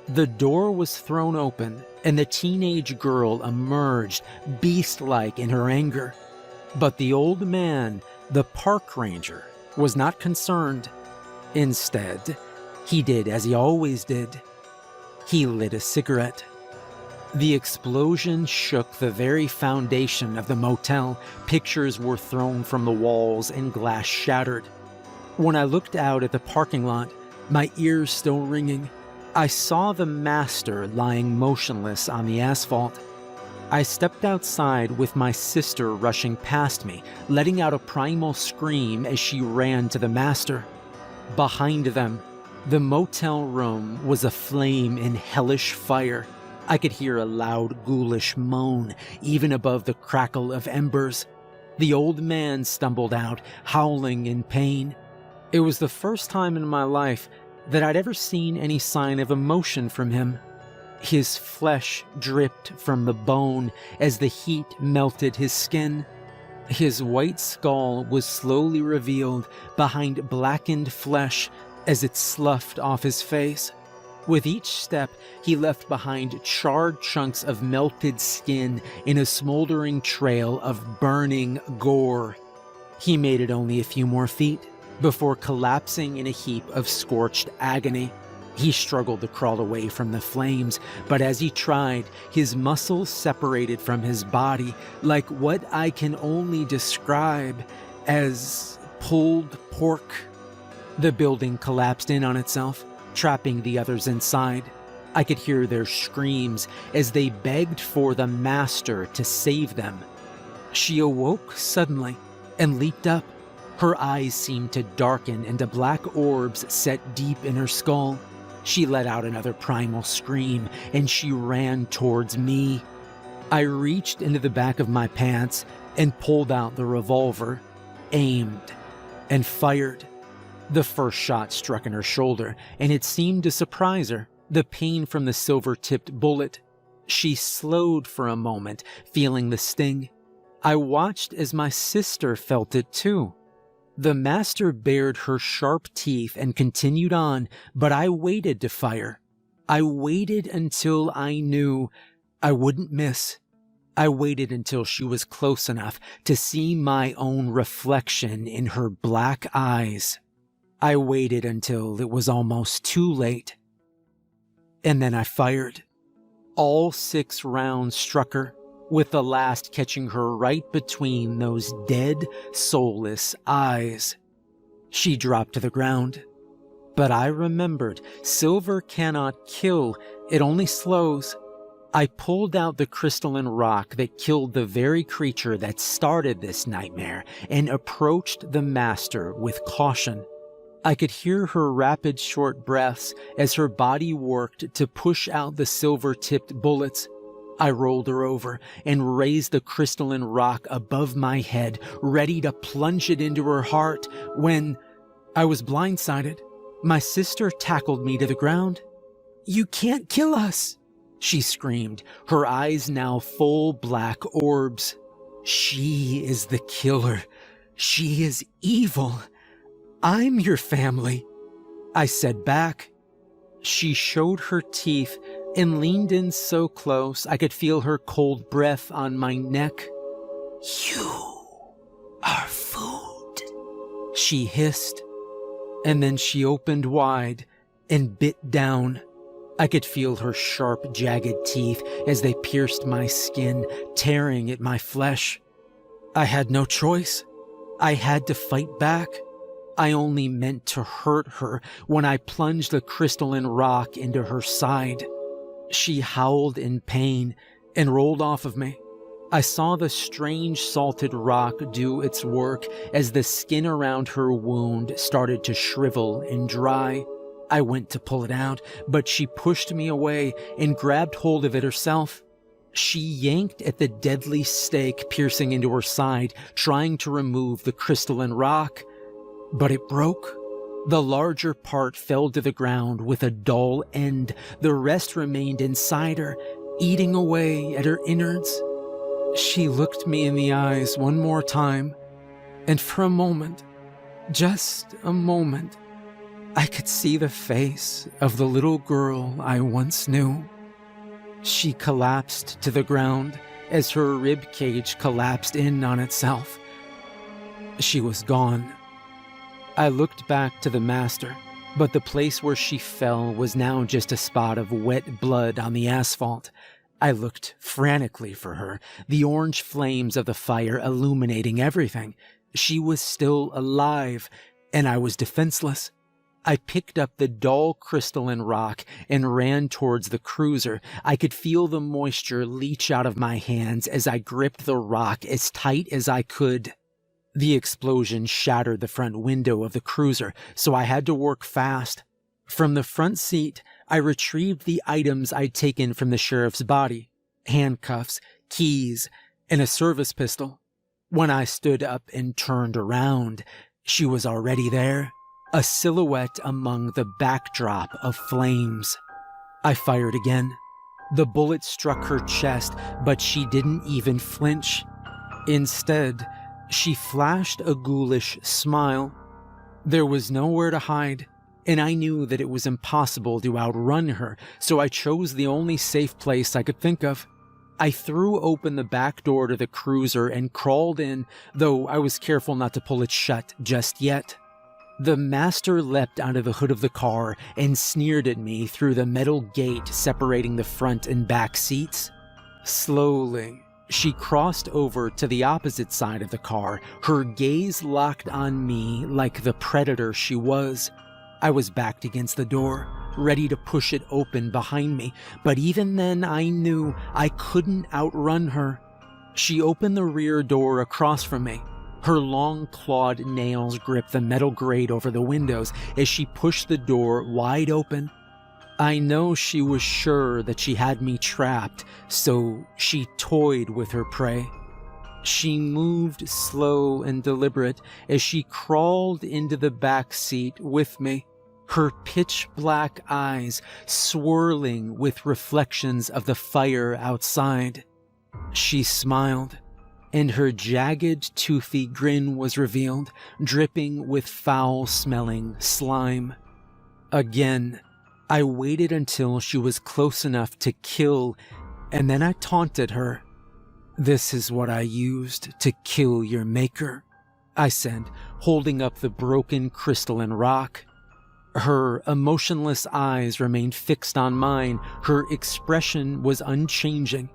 The door was thrown open, and the teenage girl emerged, beast-like in her anger. But the old man, the park ranger, was not concerned. Instead, he did as he always did. He lit a cigarette. The explosion shook the very foundation of the motel. Pictures were thrown from the walls and glass shattered. When I looked out at the parking lot, my ears still ringing, I saw the master lying motionless on the asphalt. I stepped outside with my sister rushing past me, letting out a primal scream as she ran to the master. Behind them, the motel room was aflame in hellish fire. I could hear a loud, ghoulish moan, even above the crackle of embers. The old man stumbled out, howling in pain. It was the first time in my life that I'd ever seen any sign of emotion from him. His flesh dripped from the bone as the heat melted his skin. His white skull was slowly revealed behind blackened flesh as it sloughed off his face. With each step, he left behind charred chunks of melted skin in a smoldering trail of burning gore. He made it only a few more feet before collapsing in a heap of scorched agony. He struggled to crawl away from the flames, but as he tried, his muscles separated from his body like what I can only describe as pulled pork. The building collapsed in on itself, trapping the others inside. I could hear their screams as they begged for the master to save them. She awoke suddenly and leaped up. Her eyes seemed to darken into black orbs set deep in her skull. She let out another primal scream, and she ran towards me. I reached into the back of my pants and pulled out the revolver, aimed, and fired. The first shot struck in her shoulder, and it seemed to surprise her, the pain from the silver-tipped bullet. She slowed for a moment, feeling the sting. I watched as my sister felt it too. The master bared her sharp teeth and continued on, but I waited to fire. I waited until I knew I wouldn't miss. I waited until she was close enough to see my own reflection in her black eyes. I waited until it was almost too late. And then I fired. All 6 rounds struck her, with the last catching her right between those dead, soulless eyes. She dropped to the ground. But I remembered, silver cannot kill, it only slows. I pulled out the crystalline rock that killed the very creature that started this nightmare and approached the master with caution. I could hear her rapid short breaths as her body worked to push out the silver-tipped bullets. I rolled her over and raised the crystalline rock above my head, ready to plunge it into her heart, when I was blindsided. My sister tackled me to the ground. "You can't kill us!" she screamed, her eyes now full black orbs. "She is the killer. She is evil. I'm your family," I said back. She showed her teeth and leaned in so close I could feel her cold breath on my neck. "You are food," she hissed, and then she opened wide and bit down. I could feel her sharp, jagged teeth as they pierced my skin, tearing at my flesh. I had no choice. I had to fight back. I only meant to hurt her when I plunged the crystalline rock into her side. She howled in pain and rolled off of me. I saw the strange salted rock do its work as the skin around her wound started to shrivel and dry. I went to pull it out, but she pushed me away and grabbed hold of it herself. She yanked at the deadly stake piercing into her side, trying to remove the crystalline rock. But it broke. The larger part fell to the ground with a dull end. The rest remained inside her, eating away at her innards. She looked me in the eyes one more time, and for a moment, just a moment, I could see the face of the little girl I once knew. She collapsed to the ground as her rib cage collapsed in on itself. She was gone. I looked back to the master, but the place where she fell was now just a spot of wet blood on the asphalt. I looked frantically for her, the orange flames of the fire illuminating everything. She was still alive, and I was defenseless. I picked up the dull crystalline rock and ran towards the cruiser. I could feel the moisture leach out of my hands as I gripped the rock as tight as I could. The explosion shattered the front window of the cruiser, so I had to work fast. From the front seat, I retrieved the items I'd taken from the sheriff's body: handcuffs, keys, and a service pistol. When I stood up and turned around, she was already there, a silhouette among the backdrop of flames. I fired again. The bullet struck her chest, but she didn't even flinch. Instead, she flashed a ghoulish smile. There was nowhere to hide, and I knew that it was impossible to outrun her, so I chose the only safe place I could think of. I threw open the back door to the cruiser and crawled in, though I was careful not to pull it shut just yet. The master leapt out of the hood of the car and sneered at me through the metal gate separating the front and back seats. Slowly, she crossed over to the opposite side of the car, her gaze locked on me like the predator she was. I was backed against the door, ready to push it open behind me, but even then I knew I couldn't outrun her. She opened the rear door across from me. Her long clawed nails gripped the metal grate over the windows as she pushed the door wide open. I know she was sure that she had me trapped, so she toyed with her prey. She moved slow and deliberate as she crawled into the back seat with me, her pitch-black eyes swirling with reflections of the fire outside. She smiled, and her jagged, toothy grin was revealed, dripping with foul-smelling slime. Again, I waited until she was close enough to kill, and then I taunted her. "This is what I used to kill your maker," I said, holding up the broken crystalline rock. Her emotionless eyes remained fixed on mine. Her expression was unchanging.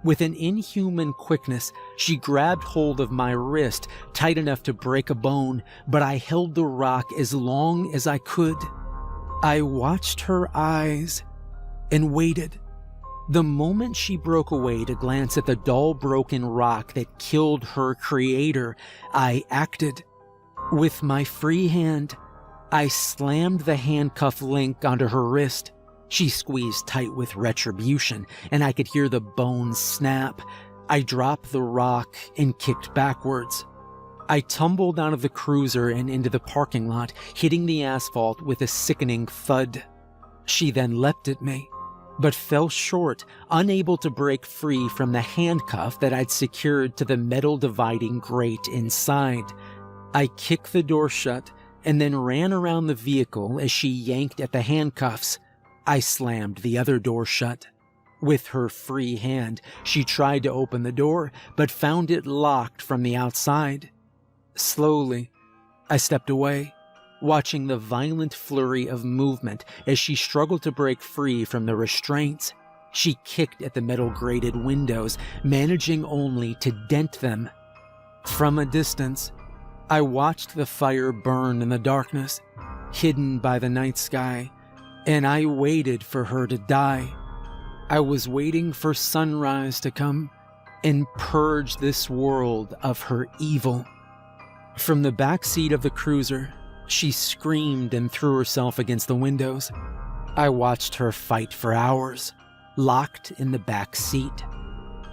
With an inhuman quickness, she grabbed hold of my wrist, tight enough to break a bone, but I held the rock as long as I could. I watched her eyes and waited. The moment she broke away to glance at the dull broken rock that killed her creator, I acted. With my free hand, I slammed the handcuff link onto her wrist. She squeezed tight with retribution, and I could hear the bones snap. I dropped the rock and kicked backwards. I tumbled out of the cruiser and into the parking lot, hitting the asphalt with a sickening thud. She then leapt at me, but fell short, unable to break free from the handcuff that I'd secured to the metal dividing grate inside. I kicked the door shut and then ran around the vehicle as she yanked at the handcuffs. I slammed the other door shut. With her free hand, she tried to open the door, but found it locked from the outside. Slowly, I stepped away, watching the violent flurry of movement as she struggled to break free from the restraints. She kicked at the metal-grated windows, managing only to dent them. From a distance, I watched the fire burn in the darkness, hidden by the night sky, and I waited for her to die. I was waiting for sunrise to come and purge this world of her evil. From the back seat of the cruiser, she screamed and threw herself against the windows. I watched her fight for hours, locked in the back seat.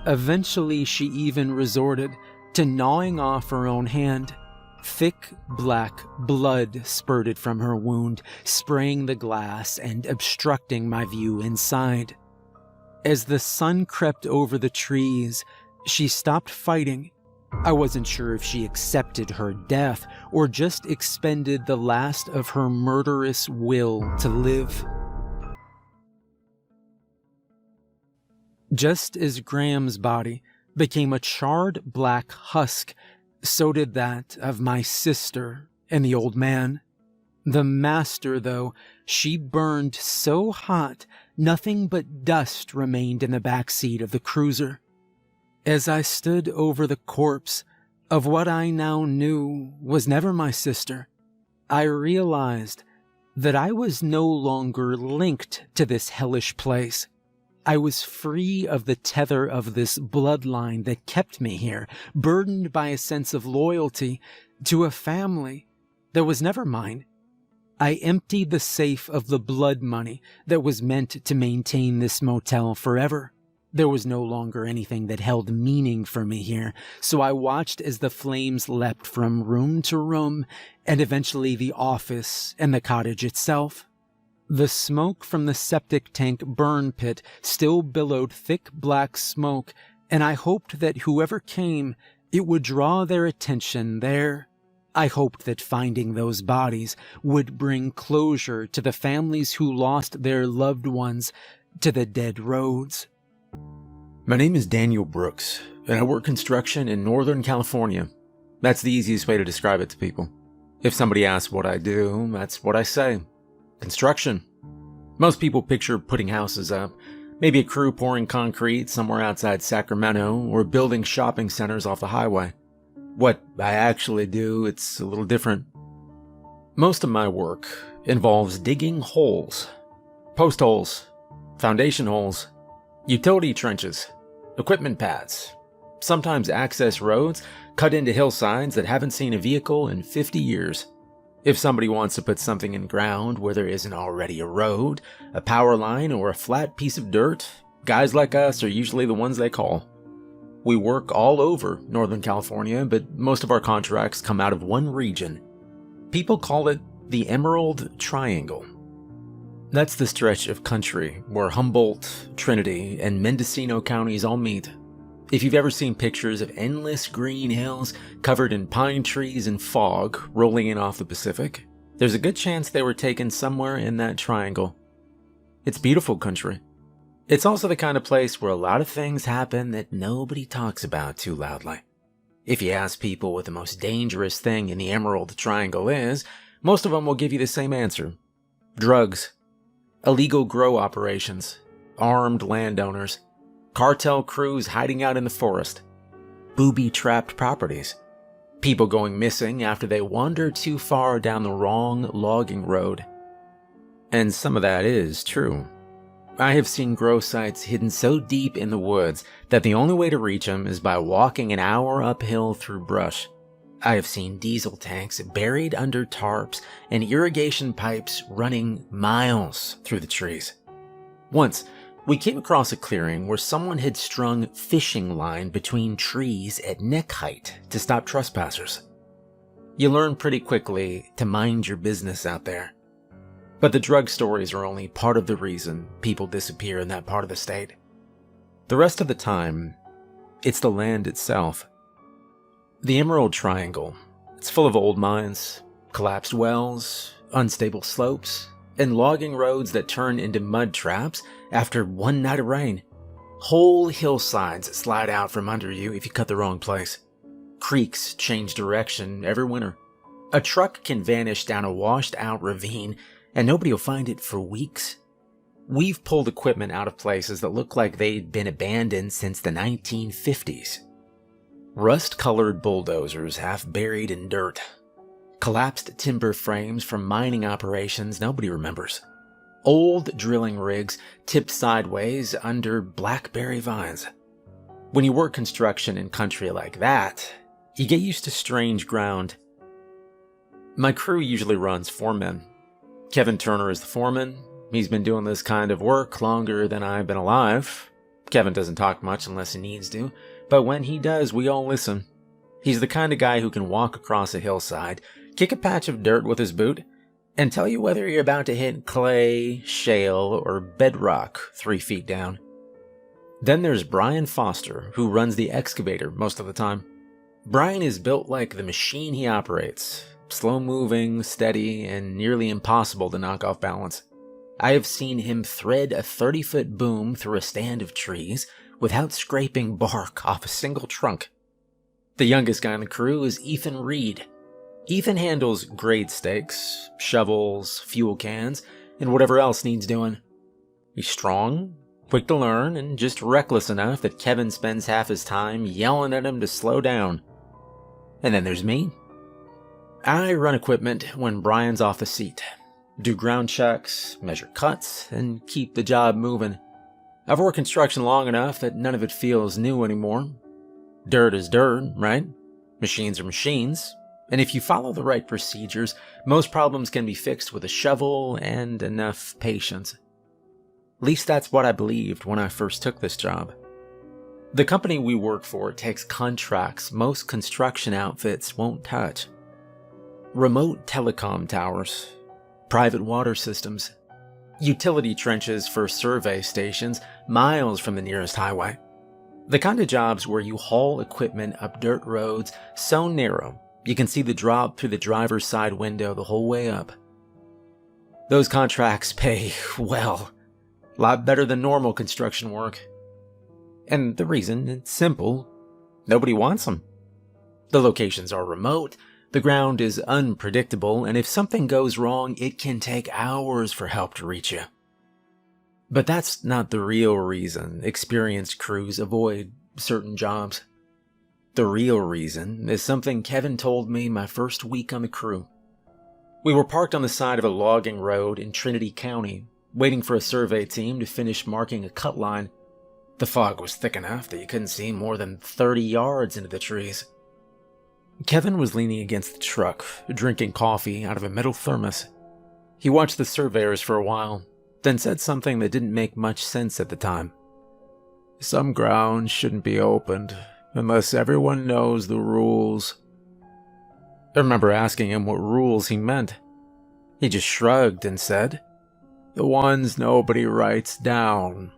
Eventually, she even resorted to gnawing off her own hand. Thick, black blood spurted from her wound, spraying the glass and obstructing my view inside. As the sun crept over the trees, she stopped fighting. I wasn't sure if she accepted her death or just expended the last of her murderous will to live. Just as Graham's body became a charred black husk, so did that of my sister and the old man. The master, though, she burned so hot, nothing but dust remained in the back seat of the cruiser. As I stood over the corpse of what I now knew was never my sister, I realized that I was no longer linked to this hellish place. I was free of the tether of this bloodline that kept me here, burdened by a sense of loyalty to a family that was never mine. I emptied the safe of the blood money that was meant to maintain this motel forever. There was no longer anything that held meaning for me here, so I watched as the flames leapt from room to room, and eventually the office and the cottage itself. The smoke from the septic tank burn pit still billowed thick black smoke, and I hoped that whoever came, it would draw their attention there. I hoped that finding those bodies would bring closure to the families who lost their loved ones to the dead roads. My name is Daniel Brooks, and I work construction in Northern California. That's the easiest way to describe it to people. If somebody asks what I do, that's what I say. Construction. Most people picture putting houses up, maybe a crew pouring concrete somewhere outside Sacramento, or building shopping centers off the highway. What I actually do, it's a little different. Most of my work involves digging holes. Post holes, foundation holes, utility trenches, equipment paths, sometimes access roads cut into hillsides that haven't seen a vehicle in 50 years. If somebody wants to put something in ground where there isn't already a road, a power line, or a flat piece of dirt, guys like us are usually the ones they call. We work all over Northern California, but most of our contracts come out of one region. People call it the Emerald Triangle. That's the stretch of country where Humboldt, Trinity, and Mendocino counties all meet. If you've ever seen pictures of endless green hills covered in pine trees and fog rolling in off the Pacific, there's a good chance they were taken somewhere in that triangle. It's beautiful country. It's also the kind of place where a lot of things happen that nobody talks about too loudly. If you ask people what the most dangerous thing in the Emerald Triangle is, most of them will give you the same answer. Drugs, illegal grow operations, armed landowners, cartel crews hiding out in the forest, booby-trapped properties, people going missing after they wander too far down the wrong logging road. And some of that is true. I have seen grow sites hidden so deep in the woods that the only way to reach them is by walking an hour uphill through brush. I have seen diesel tanks buried under tarps and irrigation pipes running miles through the trees. Once, we came across a clearing where someone had strung fishing line between trees at neck height to stop trespassers. You learn pretty quickly to mind your business out there. But the drug stories are only part of the reason people disappear in that part of the state. The rest of the time, it's the land itself. The Emerald Triangle, it's full of old mines, collapsed wells, unstable slopes, and logging roads that turn into mud traps after one night of rain. Whole hillsides slide out from under you if you cut the wrong place. Creeks change direction every winter. A truck can vanish down a washed-out ravine and nobody will find it for weeks. We've pulled equipment out of places that look like they'd been abandoned since the 1950s. Rust-colored bulldozers half buried in dirt. Collapsed timber frames from mining operations nobody remembers. Old drilling rigs tipped sideways under blackberry vines. When you work construction in country like that, you get used to strange ground. My crew usually runs 4 men. Kevin Turner is the foreman. He's been doing this kind of work longer than I've been alive. Kevin doesn't talk much unless he needs to, but when he does, we all listen. He's the kind of guy who can walk across a hillside, kick a patch of dirt with his boot, and tell you whether you're about to hit clay, shale, or bedrock 3 feet down. Then there's Brian Foster, who runs the excavator most of the time. Brian is built like the machine he operates. Slow-moving, steady, and nearly impossible to knock off balance. I have seen him thread a 30-foot boom through a stand of trees without scraping bark off a single trunk. The youngest guy in the crew is Ethan Reed. Ethan handles grade stakes, shovels, fuel cans, and whatever else needs doing. He's strong, quick to learn, and just reckless enough that Kevin spends half his time yelling at him to slow down. And then there's me. I run equipment when Brian's off the seat, do ground checks, measure cuts, and keep the job moving. I've worked construction long enough that none of it feels new anymore. Dirt is dirt, right? Machines are machines, and if you follow the right procedures, most problems can be fixed with a shovel and enough patience. At least that's what I believed when I first took this job. The company we work for takes contracts most construction outfits won't touch. Remote telecom towers, private water systems, utility trenches for survey stations miles from the nearest highway. The kind of jobs where you haul equipment up dirt roads so narrow you can see the drop through the driver's side window the whole way up. Those contracts pay, well, a lot better than normal construction work. And the reason, it's simple, nobody wants them. The locations are remote, the ground is unpredictable, and if something goes wrong, it can take hours for help to reach you. But that's not the real reason experienced crews avoid certain jobs. The real reason is something Kevin told me my first week on the crew. We were parked on the side of a logging road in Trinity County, waiting for a survey team to finish marking a cut line. The fog was thick enough that you couldn't see more than 30 yards into the trees. Kevin was leaning against the truck, drinking coffee out of a metal thermos. He watched the surveyors for a while, then said something that didn't make much sense at the time. "Some grounds shouldn't be opened unless everyone knows the rules." I remember asking him what rules he meant. He just shrugged and said, "The ones nobody writes down."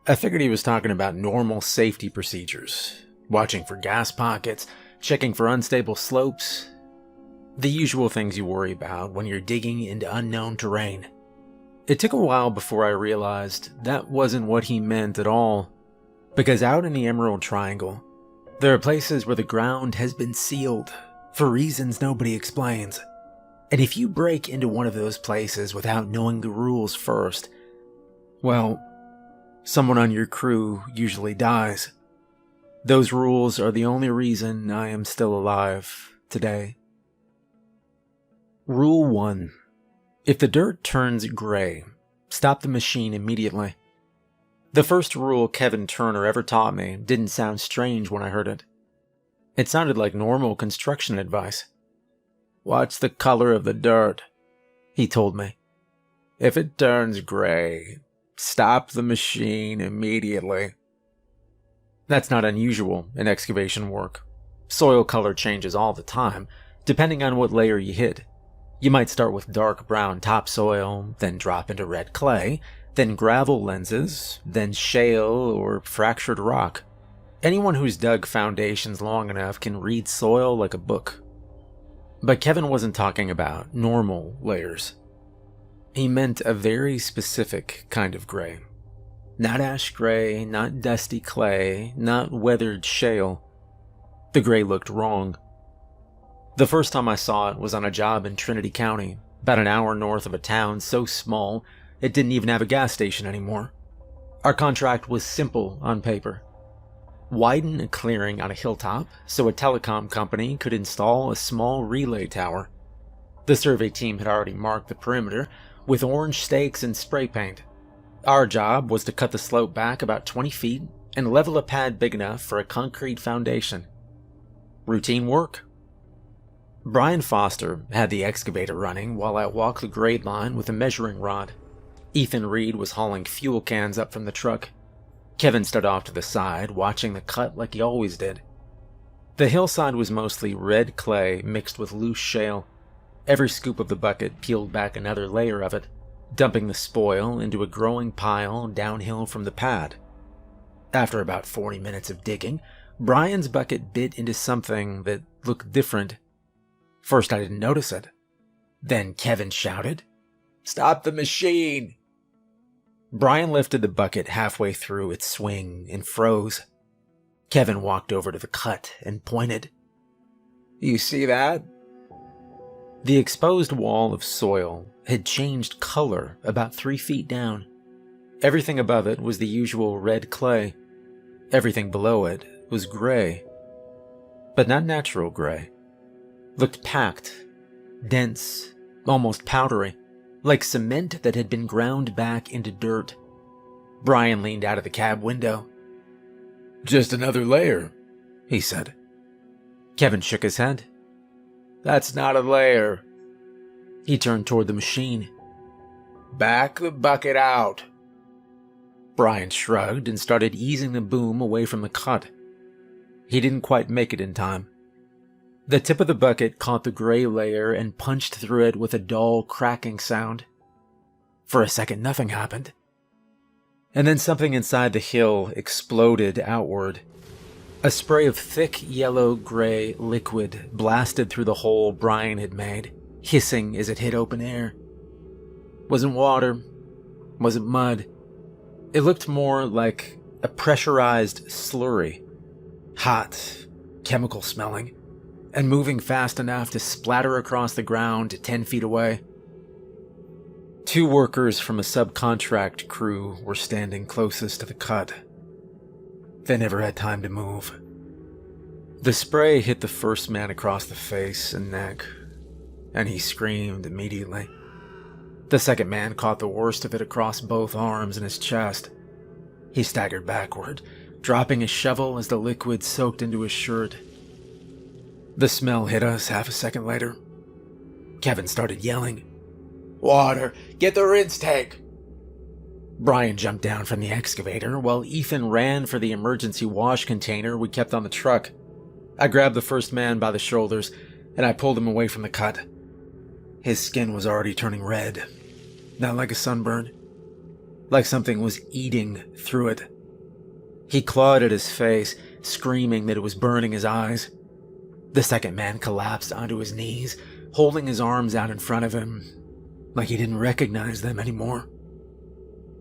I figured he was talking about normal safety procedures, watching for gas pockets, checking for unstable slopes, the usual things you worry about when you're digging into unknown terrain. It took a while before I realized that wasn't what he meant at all, because out in the Emerald Triangle, there are places where the ground has been sealed for reasons nobody explains. And if you break into one of those places without knowing the rules first, well, someone on your crew usually dies. Those rules are the only reason I am still alive today. Rule 1. If the dirt turns gray, stop the machine immediately. The first rule Kevin Turner ever taught me didn't sound strange when I heard it. It sounded like normal construction advice. "Watch the color of the dirt," he told me. "If it turns gray, stop the machine immediately." That's not unusual in excavation work. Soil color changes all the time, depending on what layer you hit. You might start with dark brown topsoil, then drop into red clay, then gravel lenses, then shale or fractured rock. Anyone who's dug foundations long enough can read soil like a book. But Kevin wasn't talking about normal layers. He meant a very specific kind of gray. Not ash gray, not dusty clay, not weathered shale. The gray looked wrong. The first time I saw it was on a job in Trinity County, about an hour north of a town so small it didn't even have a gas station anymore. Our contract was simple on paper. Widen a clearing on a hilltop so a telecom company could install a small relay tower. The survey team had already marked the perimeter with orange stakes and spray paint. Our job was to cut the slope back about 20 feet and level a pad big enough for a concrete foundation. Routine work. Brian Foster had the excavator running while I walked the grade line with a measuring rod. Ethan Reed was hauling fuel cans up from the truck. Kevin stood off to the side, watching the cut like he always did. The hillside was mostly red clay mixed with loose shale. Every scoop of the bucket peeled back another layer of it, dumping the spoil into a growing pile downhill from the pad. After about 40 minutes of digging, Brian's bucket bit into something that looked different. First I didn't notice it. Then Kevin shouted, "Stop the machine!" Brian lifted the bucket halfway through its swing and froze. Kevin walked over to the cut and pointed. "You see that?" The exposed wall of soil had changed color about 3 feet down. Everything above it was the usual red clay. Everything below it was gray. But not natural gray. Looked packed, dense, almost powdery, like cement that had been ground back into dirt. Brian leaned out of the cab window. "Just another layer," he said. Kevin shook his head. "That's not a layer." He turned toward the machine. "Back the bucket out." Brian shrugged and started easing the boom away from the cut. He didn't quite make it in time. The tip of the bucket caught the gray layer and punched through it with a dull cracking sound. For a second, nothing happened. And then something inside the hill exploded outward. A spray of thick yellow-gray liquid blasted through the hole Brian had made, hissing as it hit open air. Wasn't water, wasn't mud. It looked more like a pressurized slurry. Hot, chemical-smelling, and moving fast enough to splatter across the ground 10 feet away. 2 workers from a subcontract crew were standing closest to the cut. They never had time to move. The spray hit the first man across the face and neck, and he screamed immediately. The second man caught the worst of it across both arms and his chest. He staggered backward, dropping his shovel as the liquid soaked into his shirt. The smell hit us half a second later. Kevin started yelling, "Water! Get the rinse tank!" Brian jumped down from the excavator while Ethan ran for the emergency wash container we kept on the truck. I grabbed the first man by the shoulders and I pulled him away from the cut. His skin was already turning red, not like a sunburn, like something was eating through it. He clawed at his face, screaming that it was burning his eyes. The second man collapsed onto his knees, holding his arms out in front of him, like he didn't recognize them anymore.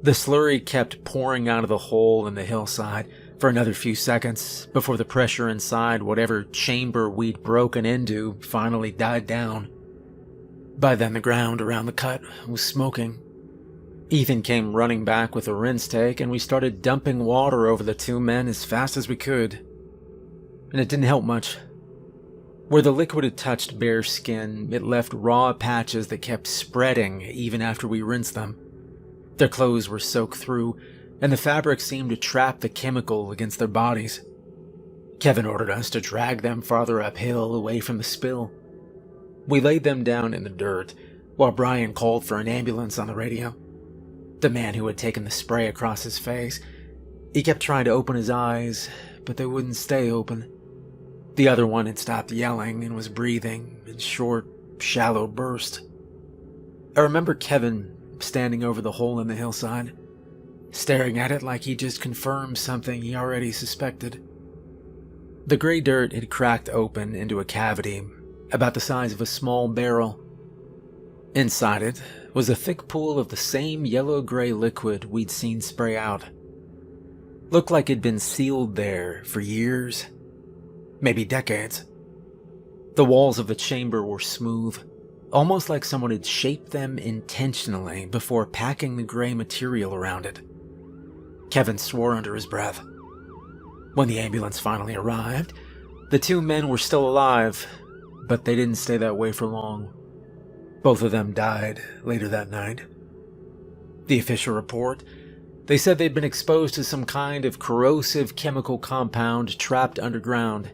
The slurry kept pouring out of the hole in the hillside for another few seconds before the pressure inside whatever chamber we'd broken into finally died down. By then the ground around the cut was smoking. Ethan came running back with a rinse tank and we started dumping water over the two men as fast as we could. And it didn't help much. Where the liquid had touched bare skin, it left raw patches that kept spreading even after we rinsed them. Their clothes were soaked through, and the fabric seemed to trap the chemical against their bodies. Kevin ordered us to drag them farther uphill away from the spill. We laid them down in the dirt, while Brian called for an ambulance on the radio. The man who had taken the spray across his face, he kept trying to open his eyes, but they wouldn't stay open. The other one had stopped yelling and was breathing in short, shallow bursts. I remember Kevin standing over the hole in the hillside, staring at it like he just confirmed something he already suspected. The gray dirt had cracked open into a cavity about the size of a small barrel. Inside it was a thick pool of the same yellow-gray liquid we'd seen spray out. Looked like it'd been sealed there for years, maybe decades. The walls of the chamber were smooth, almost like someone had shaped them intentionally before packing the gray material around it. Kevin swore under his breath. When the ambulance finally arrived, the two men were still alive, but they didn't stay that way for long. Both of them died later that night. The official report, they said they'd been exposed to some kind of corrosive chemical compound trapped underground.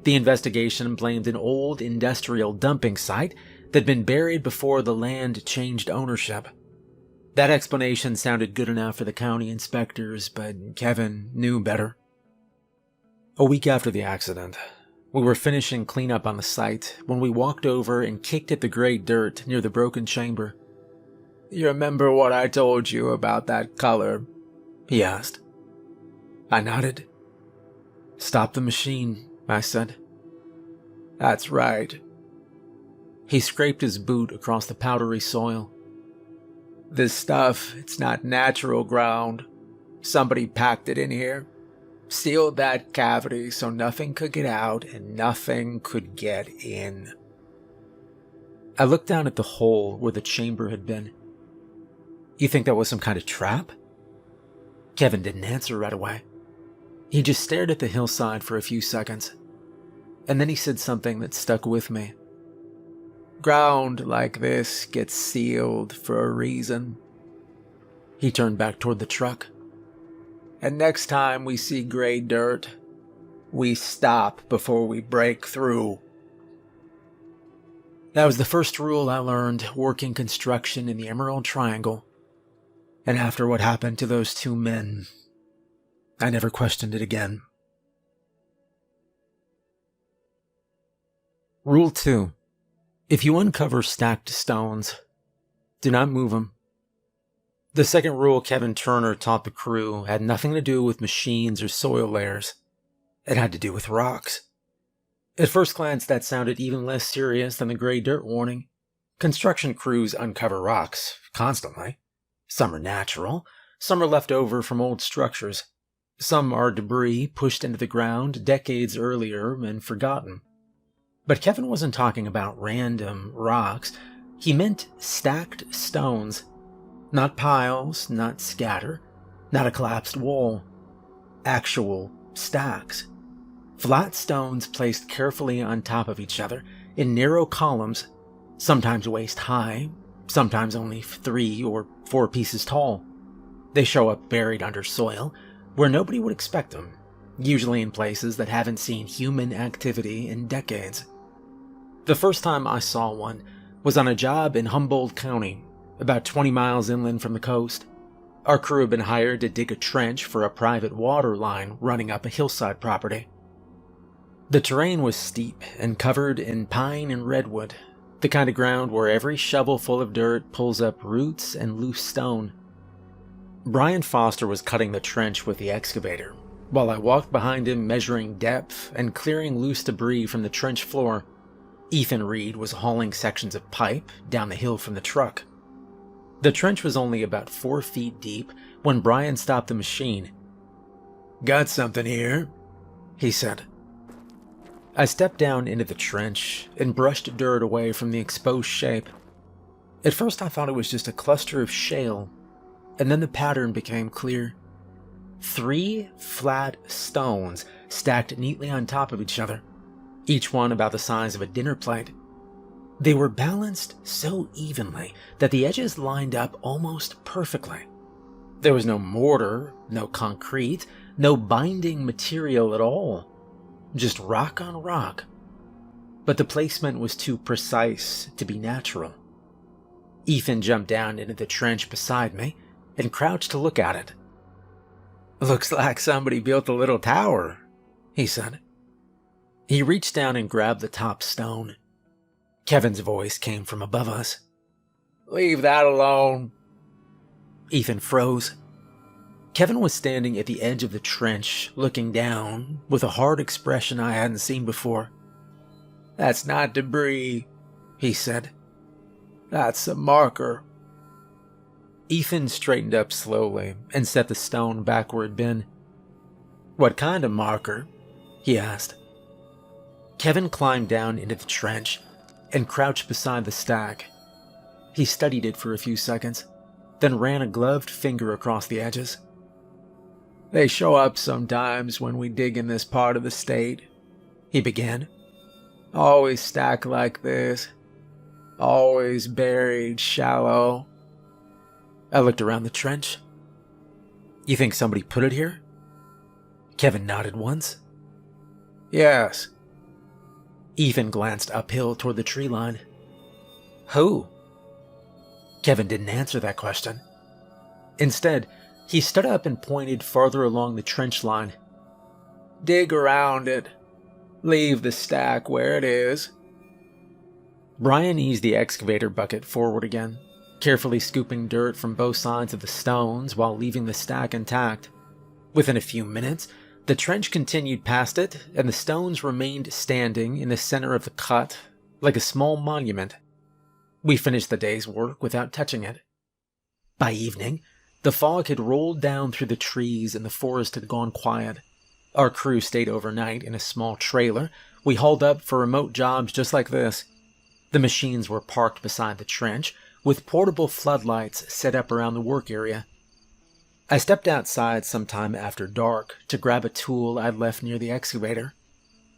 The investigation blamed an old industrial dumping site that'd been buried before the land changed ownership. That explanation sounded good enough for the county inspectors, but Kevin knew better. A week after the accident, we were finishing cleanup on the site when we walked over and kicked at the gray dirt near the broken chamber. "You remember what I told you about that color?" he asked. I nodded. "Stop the machine," I said. "That's right." He scraped his boot across the powdery soil. "This stuff, it's not natural ground. Somebody packed it in here. Sealed that cavity so nothing could get out and nothing could get in." I looked down at the hole where the chamber had been. "You think that was some kind of trap?" Kevin didn't answer right away. He just stared at the hillside for a few seconds, and then he said something that stuck with me. "Ground like this gets sealed for a reason." He turned back toward the truck. "And next time we see gray dirt, we stop before we break through." That was the first rule I learned working construction in the Emerald Triangle. And after what happened to those two men, I never questioned it again. Rule 2. If you uncover stacked stones, do not move them. The second rule Kevin Turner taught the crew had nothing to do with machines or soil layers. It had to do with rocks. At first glance, that sounded even less serious than the gray dirt warning. Construction crews uncover rocks constantly. Some are natural, some are left over from old structures. Some are debris pushed into the ground decades earlier and forgotten. But Kevin wasn't talking about random rocks. He meant stacked stones. Not piles, not scatter, not a collapsed wall. Actual stacks. Flat stones placed carefully on top of each other in narrow columns, sometimes waist high, sometimes only 3 or 4 pieces tall. They show up buried under soil, where nobody would expect them, usually in places that haven't seen human activity in decades. The first time I saw one was on a job in Humboldt County, about 20 miles inland from the coast. Our crew had been hired to dig a trench for a private water line running up a hillside property. The terrain was steep and covered in pine and redwood, the kind of ground where every shovelful of dirt pulls up roots and loose stone. Brian Foster was cutting the trench with the excavator, while I walked behind him measuring depth and clearing loose debris from the trench floor. Ethan Reed was hauling sections of pipe down the hill from the truck. The trench was only about 4 feet deep when Brian stopped the machine. "Got something here," he said. I stepped down into the trench and brushed dirt away from the exposed shape. At first I thought it was just a cluster of shale, and then the pattern became clear. 3 flat stones stacked neatly on top of each other, each one about the size of a dinner plate. They were balanced so evenly that the edges lined up almost perfectly. There was no mortar, no concrete, no binding material at all. Just rock on rock. But the placement was too precise to be natural. Ethan jumped down into the trench beside me and crouched to look at it. "Looks like somebody built a little tower," he said. He reached down and grabbed the top stone. Kevin's voice came from above us. "Leave that alone." Ethan froze. Kevin was standing at the edge of the trench, looking down, with a hard expression I hadn't seen before. "That's not debris," he said. "That's a marker." Ethan straightened up slowly and set the stone back where it'd been. "What kind of marker?" he asked. Kevin climbed down into the trench and crouched beside the stack. He studied it for a few seconds, then ran a gloved finger across the edges. "They show up sometimes when we dig in this part of the state," he began. "Always stacked like this. Always buried shallow." I looked around the trench. "You think somebody put it here?" Kevin nodded once. "Yes." Ethan glanced uphill toward the tree line. "Who?" Kevin didn't answer that question. Instead, he stood up and pointed farther along the trench line. "Dig around it. Leave the stack where it is." Brian eased the excavator bucket forward again, carefully scooping dirt from both sides of the stones while leaving the stack intact. Within a few minutes, the trench continued past it, and the stones remained standing in the center of the cut, like a small monument. We finished the day's work without touching it. By evening, the fog had rolled down through the trees and the forest had gone quiet. Our crew stayed overnight in a small trailer we hauled up for remote jobs just like this. The machines were parked beside the trench, with portable floodlights set up around the work area. I stepped outside sometime after dark to grab a tool I'd left near the excavator.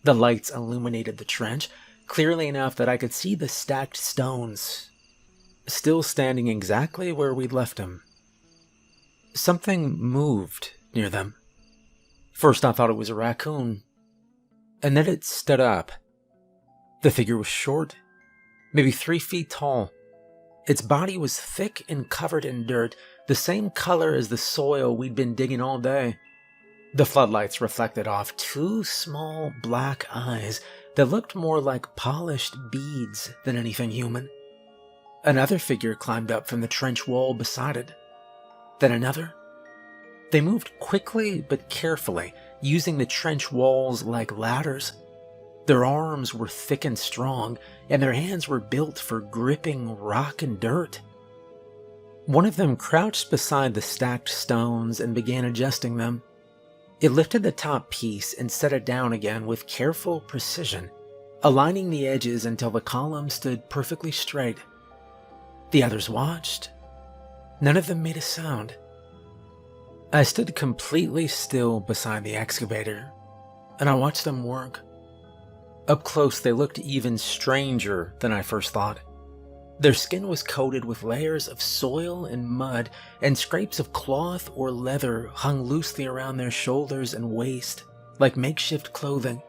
The lights illuminated the trench, clearly enough that I could see the stacked stones, still standing exactly where we'd left them. Something moved near them. First I thought it was a raccoon, and then it stood up. The figure was short, maybe 3 feet tall. Its body was thick and covered in dirt, the same color as the soil we'd been digging all day. The floodlights reflected off 2 small black eyes that looked more like polished beads than anything human. Another figure climbed up from the trench wall beside it. Then another. They moved quickly but carefully, using the trench walls like ladders. Their arms were thick and strong, and their hands were built for gripping rock and dirt. One of them crouched beside the stacked stones and began adjusting them. It lifted the top piece and set it down again with careful precision, aligning the edges until the column stood perfectly straight. The others watched. None of them made a sound. I stood completely still beside the excavator, and I watched them work. Up close, they looked even stranger than I first thought. Their skin was coated with layers of soil and mud, and scrapes of cloth or leather hung loosely around their shoulders and waist, like makeshift clothing.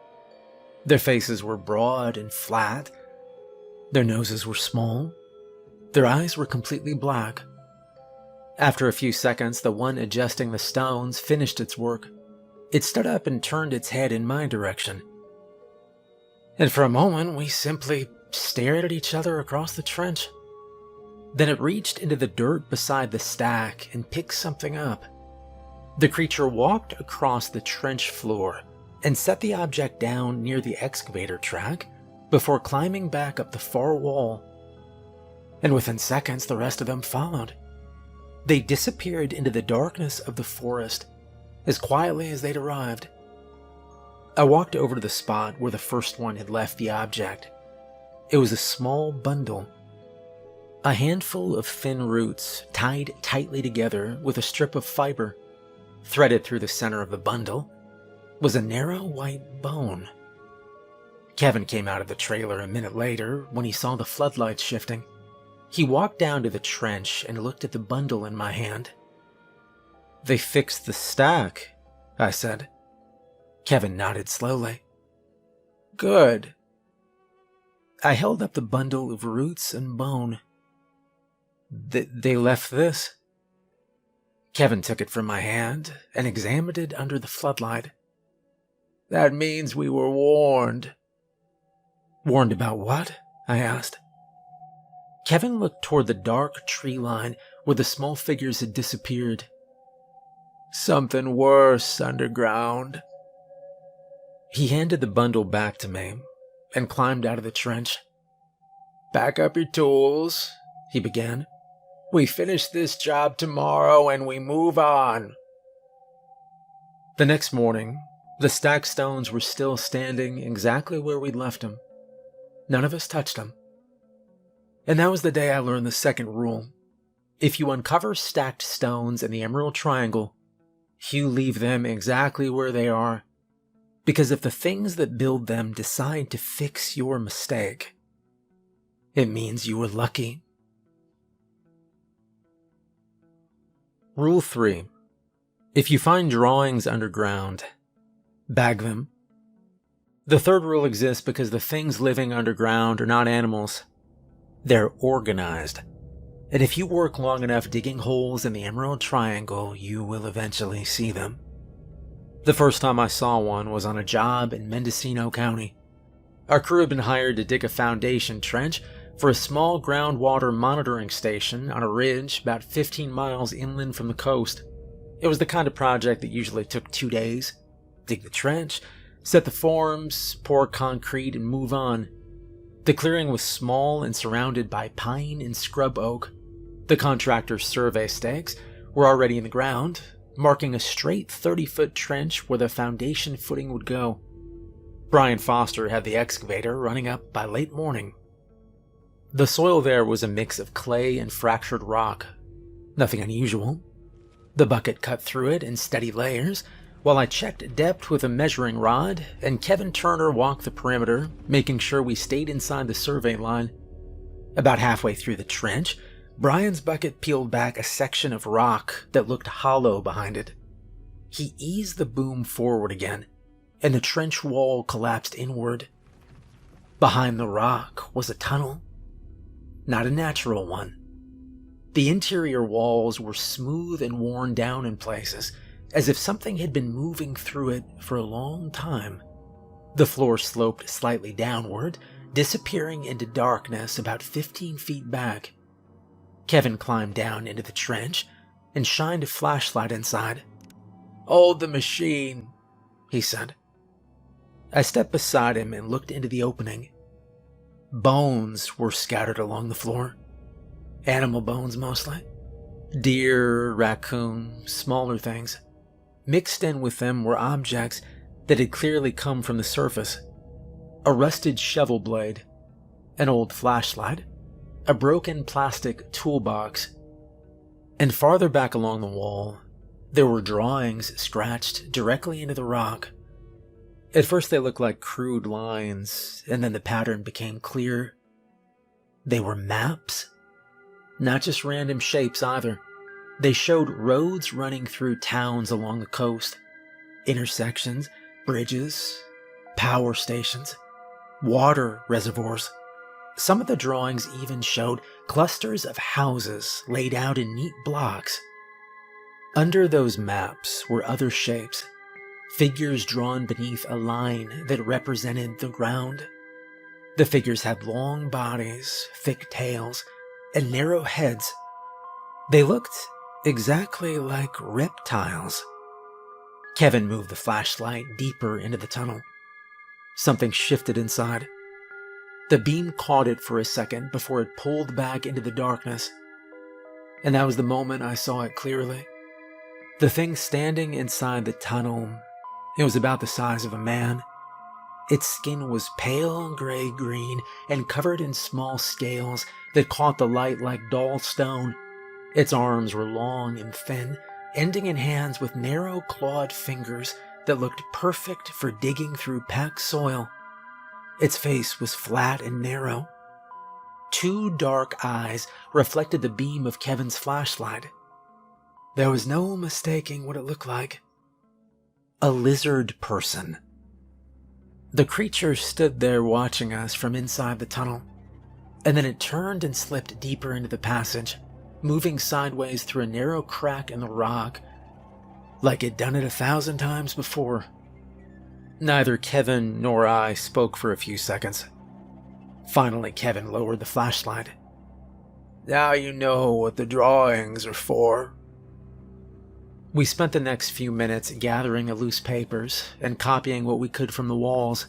Their faces were broad and flat, Their noses were small. Their eyes were completely black. After a few seconds, the one adjusting the stones finished its work. It stood up and turned its head in my direction. And for a moment, we simply stared at each other across the trench. Then it reached into the dirt beside the stack and picked something up. The creature walked across the trench floor and set the object down near the excavator track before climbing back up the far wall. And within seconds, the rest of them followed. They disappeared into the darkness of the forest as quietly as they'd arrived. I walked over to the spot where the first one had left the object. It was a small bundle. A handful of thin roots tied tightly together with a strip of fiber. Threaded through the center of the bundle was a narrow white bone. Kevin came out of the trailer a minute later when he saw the floodlights shifting. He walked down to the trench and looked at the bundle in my hand. "They fixed the stack," I said. Kevin nodded slowly. "Good." I held up the bundle of roots and bone. They left this." Kevin took it from my hand and examined it under the floodlight. "That means we were warned." "Warned about what?" I asked. Kevin looked toward the dark tree line where the small figures had disappeared. "Something worse underground." He handed the bundle back to me and climbed out of the trench. "Pack up your tools," he began. "We finish this job tomorrow and we move on." The next morning, the stacked stones were still standing exactly where we'd left them. None of us touched them. And that was the day I learned the second rule. If you uncover stacked stones in the Emerald Triangle, you leave them exactly where they are. Because if the things that build them decide to fix your mistake, it means you were lucky. Rule 3. If you find drawings underground, bag them. The third rule exists because the things living underground are not animals. They're organized. And if you work long enough digging holes in the Emerald Triangle, you will eventually see them. The first time I saw one was on a job in Mendocino County. Our crew had been hired to dig a foundation trench for a small groundwater monitoring station on a ridge about 15 miles inland from the coast. It was the kind of project that usually took 2 days. Dig the trench, set the forms, pour concrete, and move on. The clearing was small and surrounded by pine and scrub oak. The contractor's survey stakes were already in the ground, marking a straight 30-foot trench where the foundation footing would go. Brian Foster had the excavator running up by late morning. The soil there was a mix of clay and fractured rock. Nothing unusual. The bucket cut through it in steady layers, while I checked depth with a measuring rod, and Kevin Turner walked the perimeter, making sure we stayed inside the survey line. About halfway through the trench, Brian's bucket peeled back a section of rock that looked hollow behind it. He eased the boom forward again, and the trench wall collapsed inward. Behind the rock was a tunnel. Not a natural one. The interior walls were smooth and worn down in places, as if something had been moving through it for a long time. The floor sloped slightly downward, disappearing into darkness about 15 feet back. Kevin climbed down into the trench and shined a flashlight inside. "Hold the machine," he said. I stepped beside him and looked into the opening. Bones were scattered along the floor. Animal bones mostly. Deer, raccoon, smaller things. Mixed in with them were objects that had clearly come from the surface. A rusted shovel blade, an old flashlight, a broken plastic toolbox. And farther back along the wall, there were drawings scratched directly into the rock. At first they looked like crude lines, and then the pattern became clear. They were maps. Not just random shapes either. They showed roads running through towns along the coast, intersections, bridges, power stations, water reservoirs, Some of the drawings even showed clusters of houses laid out in neat blocks. Under those maps were other shapes, figures drawn beneath a line that represented the ground. The figures had long bodies, thick tails, and narrow heads. They looked exactly like reptiles. Kevin moved the flashlight deeper into the tunnel. Something shifted inside. The beam caught it for a second before it pulled back into the darkness. And that was the moment I saw it clearly. The thing standing inside the tunnel, it was about the size of a man. Its skin was pale gray-green and covered in small scales that caught the light like dull stone. Its arms were long and thin, ending in hands with narrow clawed fingers that looked perfect for digging through packed soil. Its face was flat and narrow. 2 dark eyes reflected the beam of Kevin's flashlight. There was no mistaking what it looked like. A lizard person. The creature stood there watching us from inside the tunnel, and then it turned and slipped deeper into the passage, moving sideways through a narrow crack in the rock, like it'd done it 1,000 times before. Neither Kevin nor I spoke for a few seconds. Finally, Kevin lowered the flashlight. "Now you know what the drawings are for." We spent the next few minutes gathering loose papers and copying what we could from the walls.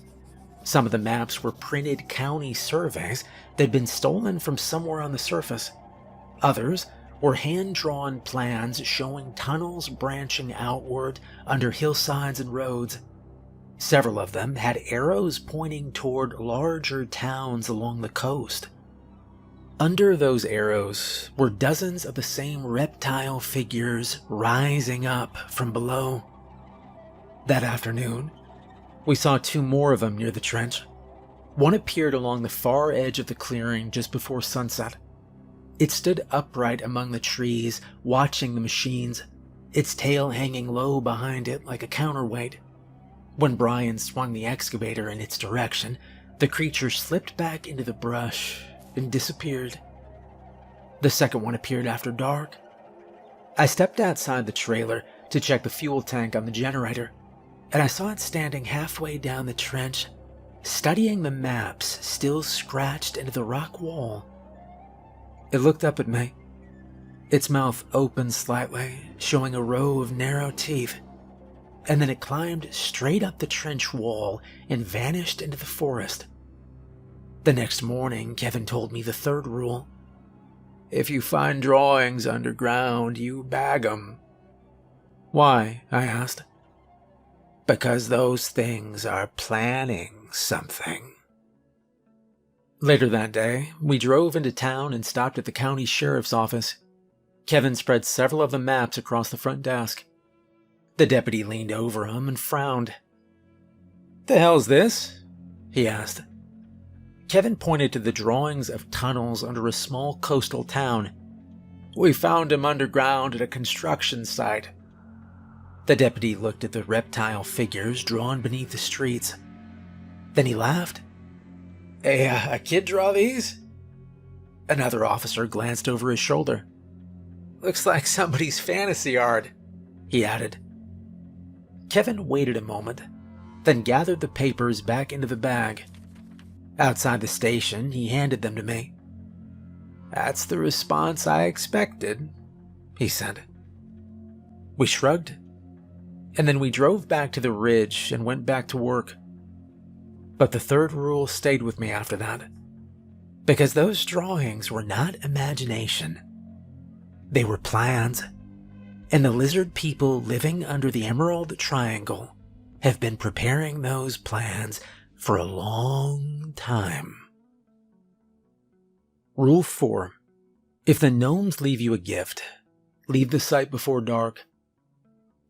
Some of the maps were printed county surveys that had been stolen from somewhere on the surface. Others were hand-drawn plans showing tunnels branching outward under hillsides and roads. Several of them had arrows pointing toward larger towns along the coast. Under those arrows were dozens of the same reptile figures rising up from below. That afternoon, we saw 2 more of them near the trench. One appeared along the far edge of the clearing just before sunset. It stood upright among the trees, watching the machines, its tail hanging low behind it like a counterweight. When Brian swung the excavator in its direction, the creature slipped back into the brush and disappeared. The second one appeared after dark. I stepped outside the trailer to check the fuel tank on the generator, and I saw it standing halfway down the trench, studying the maps still scratched into the rock wall. It looked up at me. Its mouth opened slightly, showing a row of narrow teeth, and then it climbed straight up the trench wall and vanished into the forest. The next morning, Kevin told me the 3rd rule. "If you find drawings underground, you bag 'em." "Why?" I asked. "Because those things are planning something." Later that day, we drove into town and stopped at the county sheriff's office. Kevin spread several of the maps across the front desk. The deputy leaned over him and frowned. "The hell's this?" he asked. Kevin pointed to the drawings of tunnels under a small coastal town. "We found them underground at a construction site." The deputy looked at the reptile figures drawn beneath the streets. Then he laughed. A kid draw these?" Another officer glanced over his shoulder. "Looks like somebody's fantasy art," he added. Kevin waited a moment, then gathered the papers back into the bag. Outside the station, he handed them to me. "That's the response I expected," he said. We shrugged, and then we drove back to the ridge and went back to work. But the 3rd rule stayed with me after that, because those drawings were not imagination. They were plans, and the lizard people living under the Emerald Triangle have been preparing those plans for a long time. Rule 4. If the gnomes leave you a gift, leave the site before dark.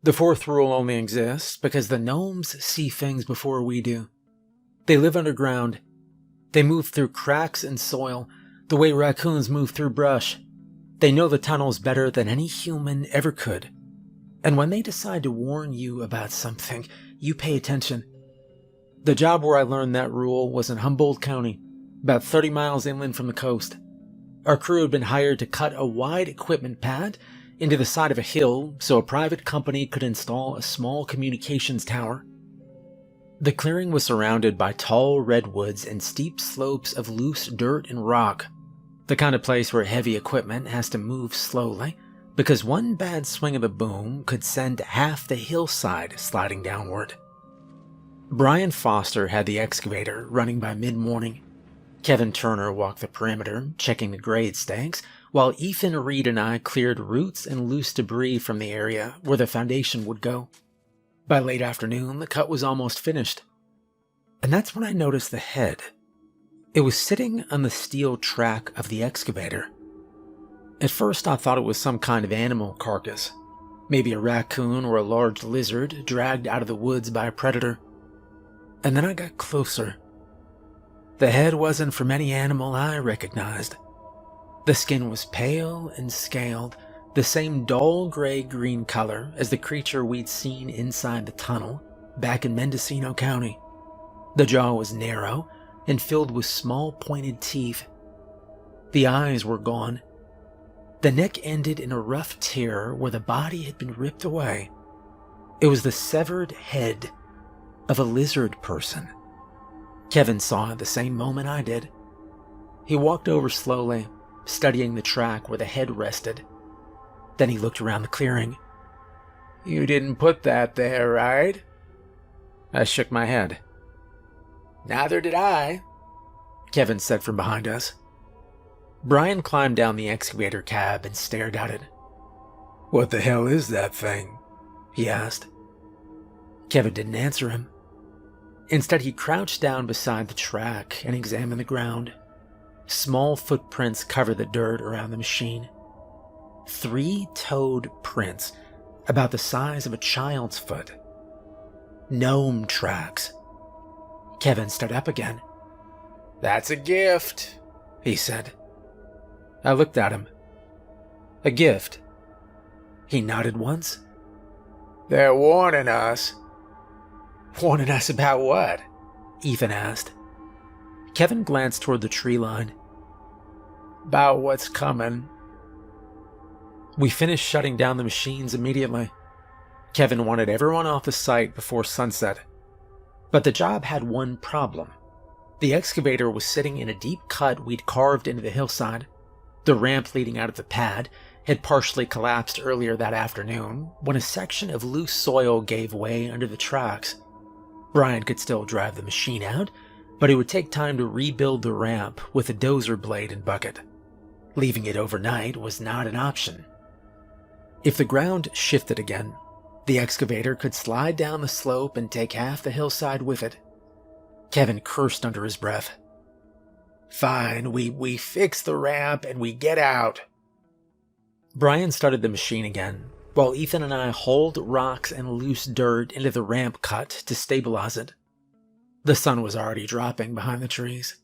The 4th rule only exists because the gnomes see things before we do. They live underground. They move through cracks in soil, the way raccoons move through brush. They know the tunnels better than any human ever could. And when they decide to warn you about something, you pay attention. The job where I learned that rule was in Humboldt County. about 30 miles inland from the coast. Our crew had been hired to cut a wide equipment pad into the side of a hill so a private company could install a small communications tower. The clearing was surrounded by tall redwoods and steep slopes of loose dirt and rock, the kind of place where heavy equipment has to move slowly because one bad swing of the boom could send half the hillside sliding downward. Brian Foster had the excavator running by mid-morning. Kevin Turner walked the perimeter, checking the grade stakes, while Ethan Reed and I cleared roots and loose debris from the area where the foundation would go. By late afternoon, the cut was almost finished. And that's when I noticed the head. It was sitting on the steel track of the excavator. At first, I thought it was some kind of animal carcass, maybe a raccoon or a large lizard dragged out of the woods by a predator. And then I got closer. The head wasn't from any animal I recognized. The skin was pale and scaled, the same dull gray-green color as the creature we'd seen inside the tunnel back in Mendocino County. The jaw was narrow and filled with small pointed teeth. The eyes were gone. The neck ended in a rough tear where the body had been ripped away. It was the severed head of a lizard person. Kevin saw it the same moment I did. He walked over slowly, studying the track where the head rested. Then he looked around the clearing. "You didn't put that there, right?" I shook my head. "Neither did I," Kevin said from behind us. Brian climbed down the excavator cab and stared at it. "What the hell is that thing?" he asked. Kevin didn't answer him. Instead, he crouched down beside the track and examined the ground. Small footprints covered the dirt around the machine. 3-toed prints, about the size of a child's foot. Gnome tracks. Kevin stood up again. "That's a gift," he said. I looked at him. A gift? He nodded once. "They're warning us." Warning us about what? Ethan asked. Kevin glanced toward the tree line. "About what's coming." We finished shutting down the machines immediately. Kevin wanted everyone off the site before sunset. But the job had one problem. The excavator was sitting in a deep cut we'd carved into the hillside. The ramp leading out of the pad had partially collapsed earlier that afternoon when a section of loose soil gave way under the tracks. Brian could still drive the machine out, but it would take time to rebuild the ramp with a dozer blade and bucket. Leaving it overnight was not an option. If the ground shifted again, the excavator could slide down the slope and take half the hillside with it. Kevin cursed under his breath. "Fine, we fix the ramp and we get out." Brian started the machine again, while Ethan and I hauled rocks and loose dirt into the ramp cut to stabilize it. The sun was already dropping behind the trees.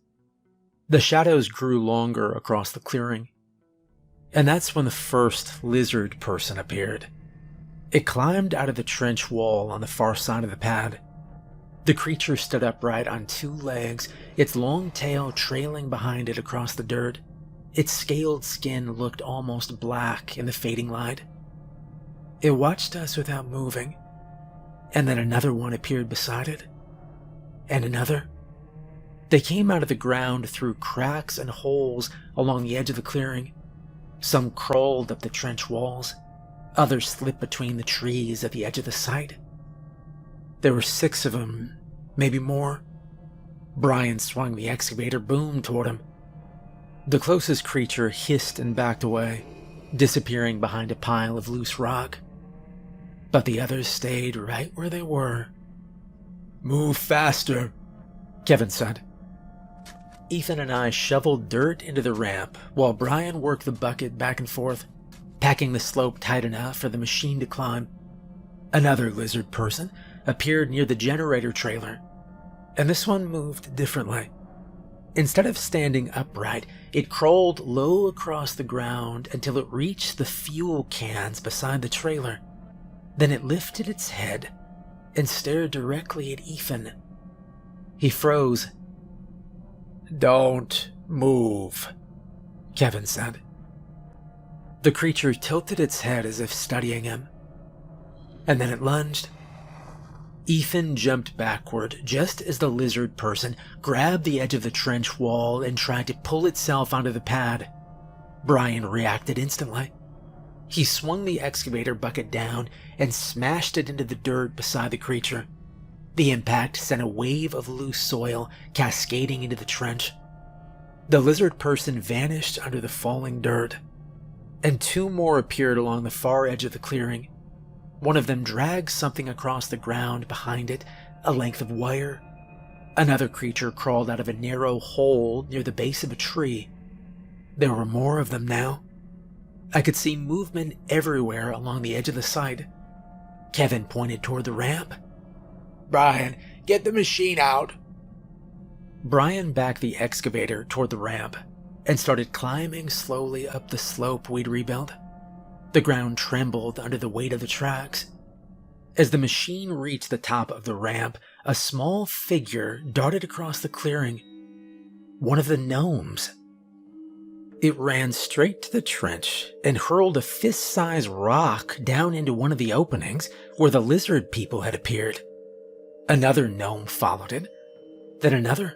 The shadows grew longer across the clearing. And that's when the first lizard person appeared. It climbed out of the trench wall on the far side of the pad. The creature stood upright on 2 legs, its long tail trailing behind it across the dirt. Its scaled skin looked almost black in the fading light. It watched us without moving, and then another one appeared beside it, and another. They came out of the ground through cracks and holes along the edge of the clearing. Some crawled up the trench walls. Others slipped between the trees at the edge of the site. There were 6 of them, maybe more. Brian swung the excavator boom toward him. The closest creature hissed and backed away, disappearing behind a pile of loose rock. But the others stayed right where they were. "Move faster," Kevin said. Ethan and I shoveled dirt into the ramp while Brian worked the bucket back and forth, packing the slope tight enough for the machine to climb. Another lizard person appeared near the generator trailer, and this one moved differently. Instead of standing upright, it crawled low across the ground until it reached the fuel cans beside the trailer. Then it lifted its head and stared directly at Ethan. He froze. "Don't move," Kevin said. The creature tilted its head as if studying him, and then it lunged. Ethan jumped backward just as the lizard person grabbed the edge of the trench wall and tried to pull itself onto the pad. Brian reacted instantly. He swung the excavator bucket down and smashed it into the dirt beside the creature. The impact sent a wave of loose soil cascading into the trench. The lizard person vanished under the falling dirt, and two more appeared along the far edge of the clearing. One of them dragged something across the ground behind it, a length of wire. Another creature crawled out of a narrow hole near the base of a tree. There were more of them now. I could see movement everywhere along the edge of the site. Kevin pointed toward the ramp. "Brian, get the machine out." Brian backed the excavator toward the ramp and started climbing slowly up the slope we'd rebuilt. The ground trembled under the weight of the tracks. As the machine reached the top of the ramp, a small figure darted across the clearing. One of the gnomes. It ran straight to the trench and hurled a fist-sized rock down into one of the openings where the lizard people had appeared. Another gnome followed it, then another.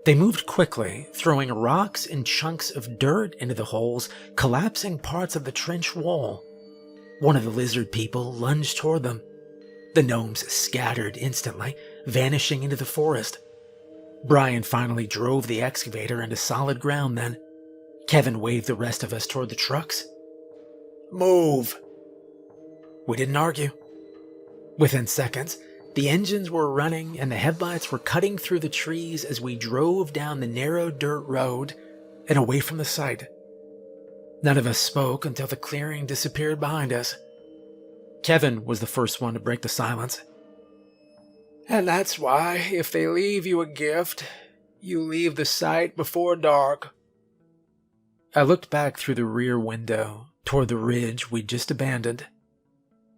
They moved quickly, throwing rocks and chunks of dirt into the holes, collapsing parts of the trench wall. One of the lizard people lunged toward them. The gnomes scattered instantly, vanishing into the forest. Brian finally drove the excavator into solid ground then. Kevin waved the rest of us toward the trucks. "Move." We didn't argue. Within seconds, the engines were running and the headlights were cutting through the trees as we drove down the narrow dirt road and away from the site. None of us spoke until the clearing disappeared behind us. Kevin was the first one to break the silence. "And that's why, if they leave you a gift, you leave the site before dark." I looked back through the rear window toward the ridge we'd just abandoned.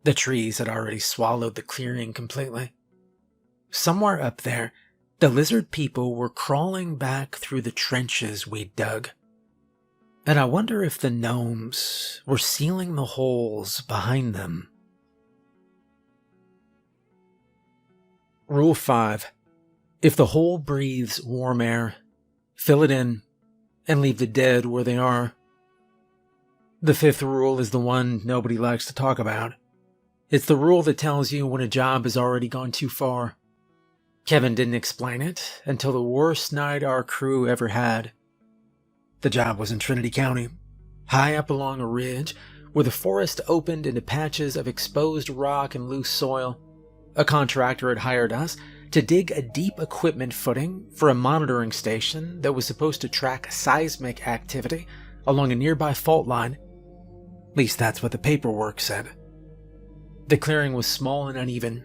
The trees had already swallowed the clearing completely. Somewhere up there, the lizard people were crawling back through the trenches we'd dug. And I wonder if the gnomes were sealing the holes behind them. Rule 5. If the hole breathes warm air, fill it in and leave the dead where they are. The fifth rule is the one nobody likes to talk about. It's the rule that tells you when a job has already gone too far. Kevin didn't explain it until the worst night our crew ever had. The job was in Trinity County, high up along a ridge where the forest opened into patches of exposed rock and loose soil. A contractor had hired us to dig a deep equipment footing for a monitoring station that was supposed to track seismic activity along a nearby fault line. At least that's what the paperwork said. The clearing was small and uneven.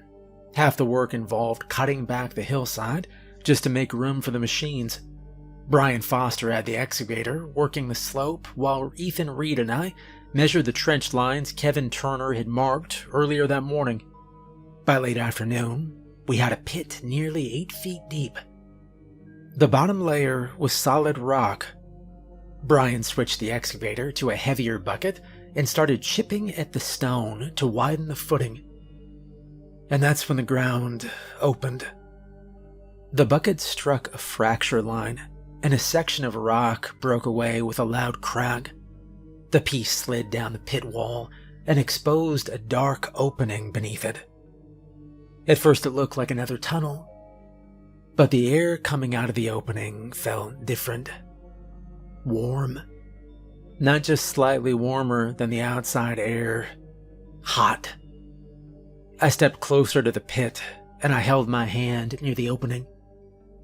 Half the work involved cutting back the hillside just to make room for the machines. Brian Foster had the excavator working the slope while Ethan Reed and I measured the trench lines Kevin Turner had marked earlier that morning. By late afternoon, we had a pit nearly 8 feet deep. The bottom layer was solid rock. Brian switched the excavator to a heavier bucket and started chipping at the stone to widen the footing. And that's when the ground opened. The bucket struck a fracture line, and a section of rock broke away with a loud crack. The piece slid down the pit wall and exposed a dark opening beneath it. At first it looked like another tunnel, but the air coming out of the opening felt different. Warm. Not just slightly warmer than the outside air. Hot. I stepped closer to the pit, and I held my hand near the opening.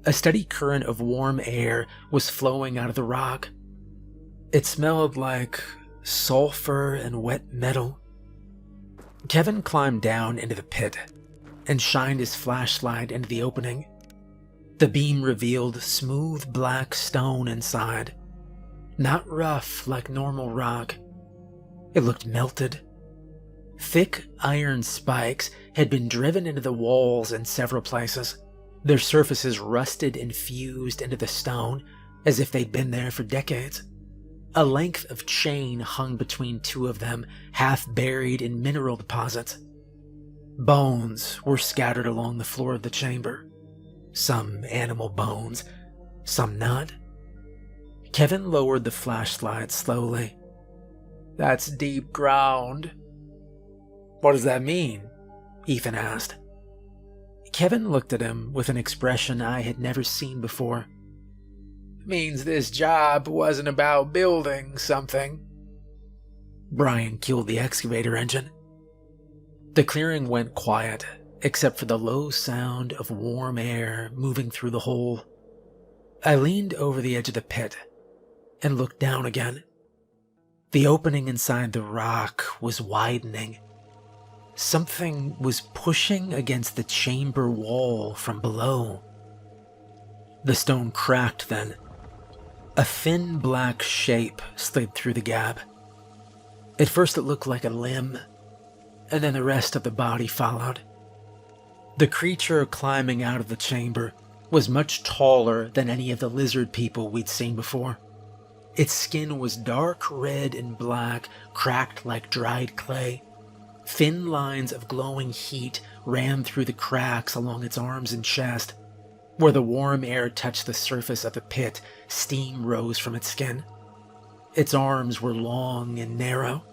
A steady current of warm air was flowing out of the rock. It smelled like sulfur and wet metal. Kevin climbed down into the pit and shined his flashlight into the opening. The beam revealed smooth black stone inside. Not rough like normal rock. It looked melted. Thick iron spikes had been driven into the walls in several places. Their surfaces rusted and fused into the stone as if they'd been there for decades. A length of chain hung between two of them, half buried in mineral deposits. Bones were scattered along the floor of the chamber. Some animal bones, some not. Kevin lowered the flashlight slowly. That's deep ground. What does that mean? Ethan asked. Kevin looked at him with an expression I had never seen before. Means this job wasn't about building something. Brian killed the excavator engine. The clearing went quiet, except for the low sound of warm air moving through the hole. I leaned over the edge of the pit and looked down again. The opening inside the rock was widening. Something was pushing against the chamber wall from below. The stone cracked then. A thin black shape slid through the gap. At first it looked like a limb, and then the rest of the body followed. The creature climbing out of the chamber was much taller than any of the lizard people we'd seen before. Its skin was dark red and black, cracked like dried clay. Thin lines of glowing heat ran through the cracks along its arms and chest. Where the warm air touched the surface of the pit, steam rose from its skin. Its arms were long and narrow.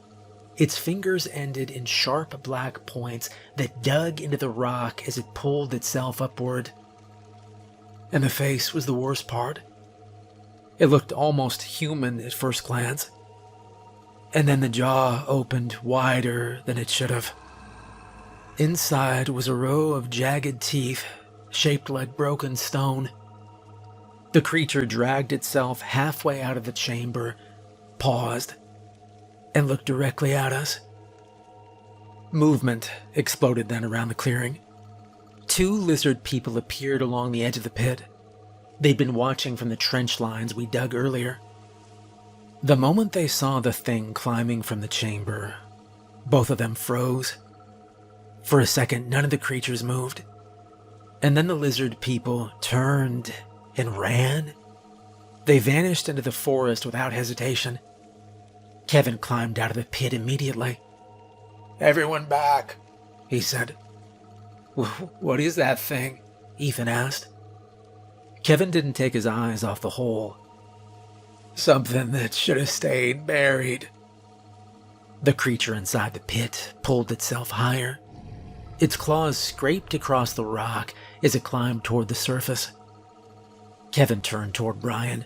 Its fingers ended in sharp black points that dug into the rock as it pulled itself upward. And the face was the worst part. It looked almost human at first glance. And then the jaw opened wider than it should have. Inside was a row of jagged teeth, shaped like broken stone. The creature dragged itself halfway out of the chamber, paused, and looked directly at us. Movement exploded then around the clearing. Two lizard people appeared along the edge of the pit. They'd been watching from the trench lines we dug earlier. The moment they saw the thing climbing from the chamber, both of them froze. For a second, none of the creatures moved. And then the lizard people turned and ran. They vanished into the forest without hesitation. Kevin climbed out of the pit immediately. Everyone back, he said. What is that thing? Ethan asked. Kevin didn't take his eyes off the hole. Something that should have stayed buried. The creature inside the pit pulled itself higher. Its claws scraped across the rock as it climbed toward the surface. Kevin turned toward Brian.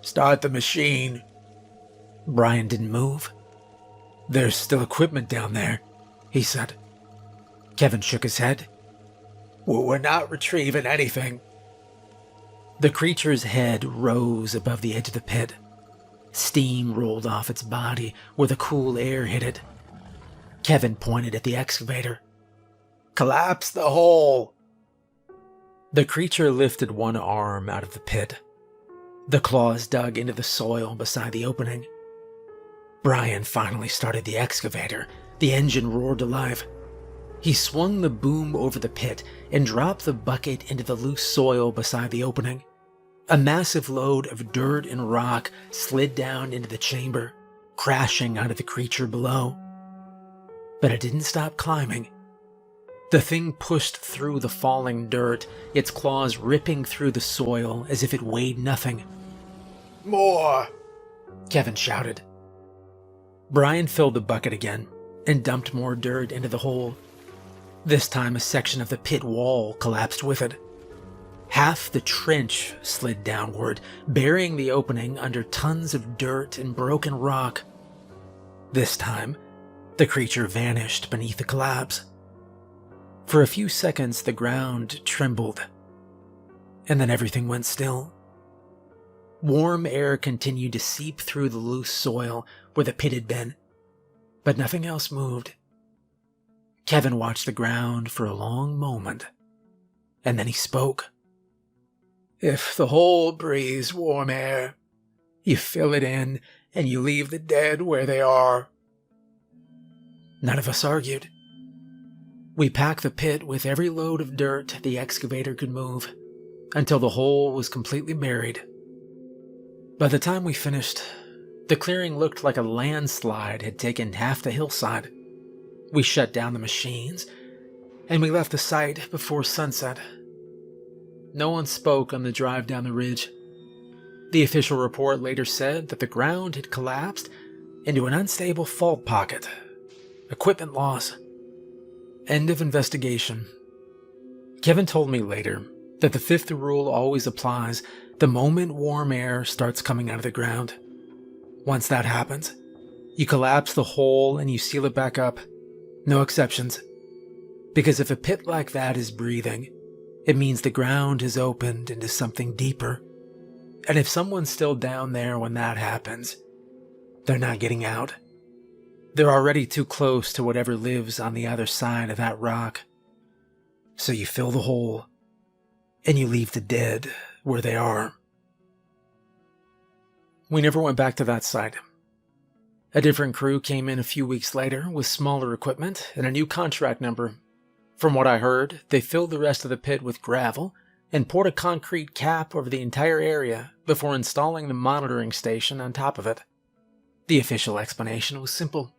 Start the machine. Brian didn't move. There's still equipment down there, he said. Kevin shook his head. We're not retrieving anything. The creature's head rose above the edge of the pit. Steam rolled off its body where the cool air hit it. Kevin pointed at the excavator. Collapse the hole. The creature lifted one arm out of the pit. The claws dug into the soil beside the opening. Brian finally started the excavator. The engine roared to life. He swung the boom over the pit and dropped the bucket into the loose soil beside the opening. A massive load of dirt and rock slid down into the chamber, crashing onto the creature below. But it didn't stop climbing. The thing pushed through the falling dirt, its claws ripping through the soil as if it weighed nothing. More, Kevin shouted. Brian filled the bucket again and dumped more dirt into the hole. This time a section of the pit wall collapsed with it. Half the trench slid downward, burying the opening under tons of dirt and broken rock. This time, the creature vanished beneath the collapse. For a few seconds, the ground trembled, and then everything went still. Warm air continued to seep through the loose soil where the pit had been, but nothing else moved. Kevin watched the ground for a long moment, and then he spoke. If the hole breathes warm air, you fill it in and you leave the dead where they are. None of us argued. We packed the pit with every load of dirt the excavator could move, until the hole was completely buried. By the time we finished, the clearing looked like a landslide had taken half the hillside. We shut down the machines, and we left the site before sunset. No one spoke on the drive down the ridge. The official report later said that the ground had collapsed into an unstable fault pocket. Equipment loss. End of investigation. Kevin told me later that the fifth rule always applies the moment warm air starts coming out of the ground. Once that happens, you collapse the hole and you seal it back up. No exceptions. Because if a pit like that is breathing, it means the ground has opened into something deeper. And if someone's still down there when that happens, they're not getting out. They're already too close to whatever lives on the other side of that rock. So you fill the hole, and you leave the dead where they are. We never went back to that site. A different crew came in a few weeks later with smaller equipment and a new contract number. From what I heard, they filled the rest of the pit with gravel and poured a concrete cap over the entire area before installing the monitoring station on top of it. The official explanation was simple.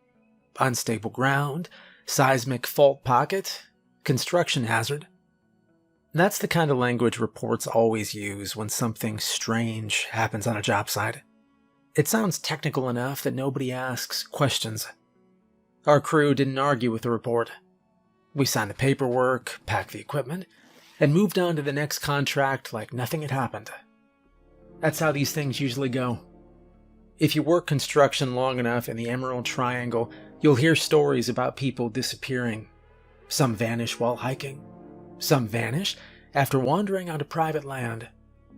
Unstable ground, seismic fault pocket, construction hazard. That's the kind of language reports always use when something strange happens on a job site. It sounds technical enough that nobody asks questions. Our crew didn't argue with the report. We signed the paperwork, packed the equipment, and moved on to the next contract like nothing had happened. That's how these things usually go. If you work construction long enough in the Emerald Triangle, you'll hear stories about people disappearing. Some vanish while hiking. Some vanish after wandering onto private land.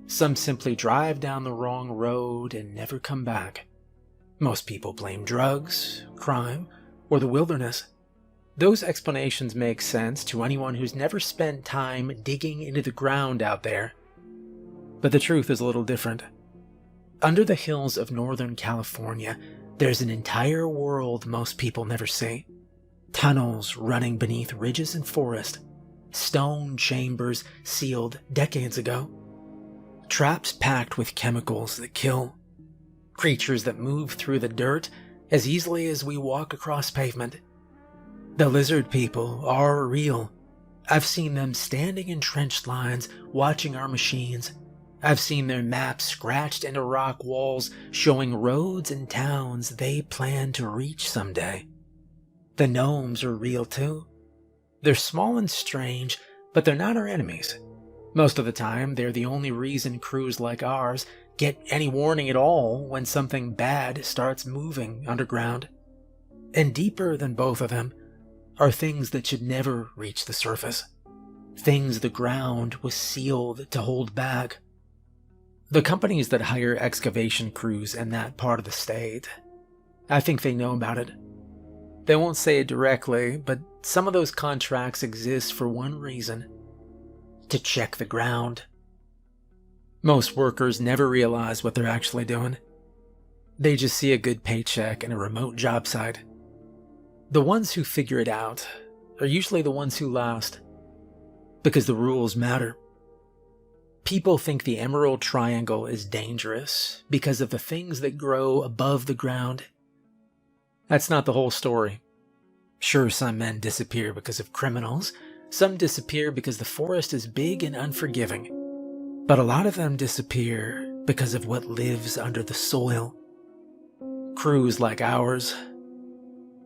Some simply drive down the wrong road and never come back. Most people blame drugs, crime, or the wilderness. Those explanations make sense to anyone who's never spent time digging into the ground out there. But the truth is a little different. Under the hills of Northern California, there's an entire world most people never see. Tunnels running beneath ridges and forest. Stone chambers sealed decades ago. Traps packed with chemicals that kill. Creatures that move through the dirt as easily as we walk across pavement. The lizard people are real. I've seen them standing in trench lines watching our machines. I've seen their maps scratched into rock walls showing roads and towns they plan to reach someday. The gnomes are real too. They're small and strange, but they're not our enemies. Most of the time, they're the only reason crews like ours get any warning at all when something bad starts moving underground. And deeper than both of them are things that should never reach the surface. Things the ground was sealed to hold back. The companies that hire excavation crews in that part of the state, I think they know about it. They won't say it directly, but some of those contracts exist for one reason: to check the ground. Most workers never realize what they're actually doing. They just see a good paycheck and a remote job site. The ones who figure it out are usually the ones who last, because the rules matter. People think the Emerald Triangle is dangerous because of the things that grow above the ground. That's not the whole story. Sure, some men disappear because of criminals. Some disappear because the forest is big and unforgiving. But a lot of them disappear because of what lives under the soil. Crews like ours,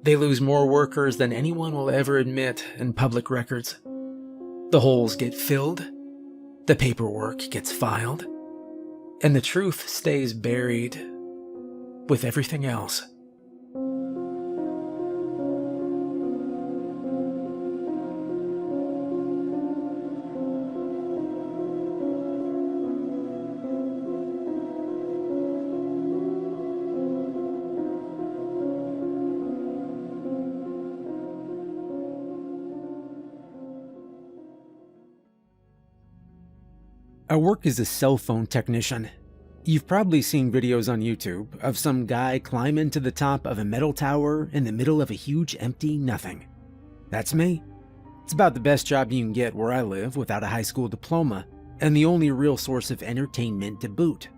they lose more workers than anyone will ever admit in public records. The holes get filled, the paperwork gets filed, and the truth stays buried with everything else. I work as a cell phone technician. You've probably seen videos on YouTube of some guy climbing to the top of a metal tower in the middle of a huge empty nothing. That's me. It's about the best job you can get where I live without a high school diploma, and the only real source of entertainment to boot.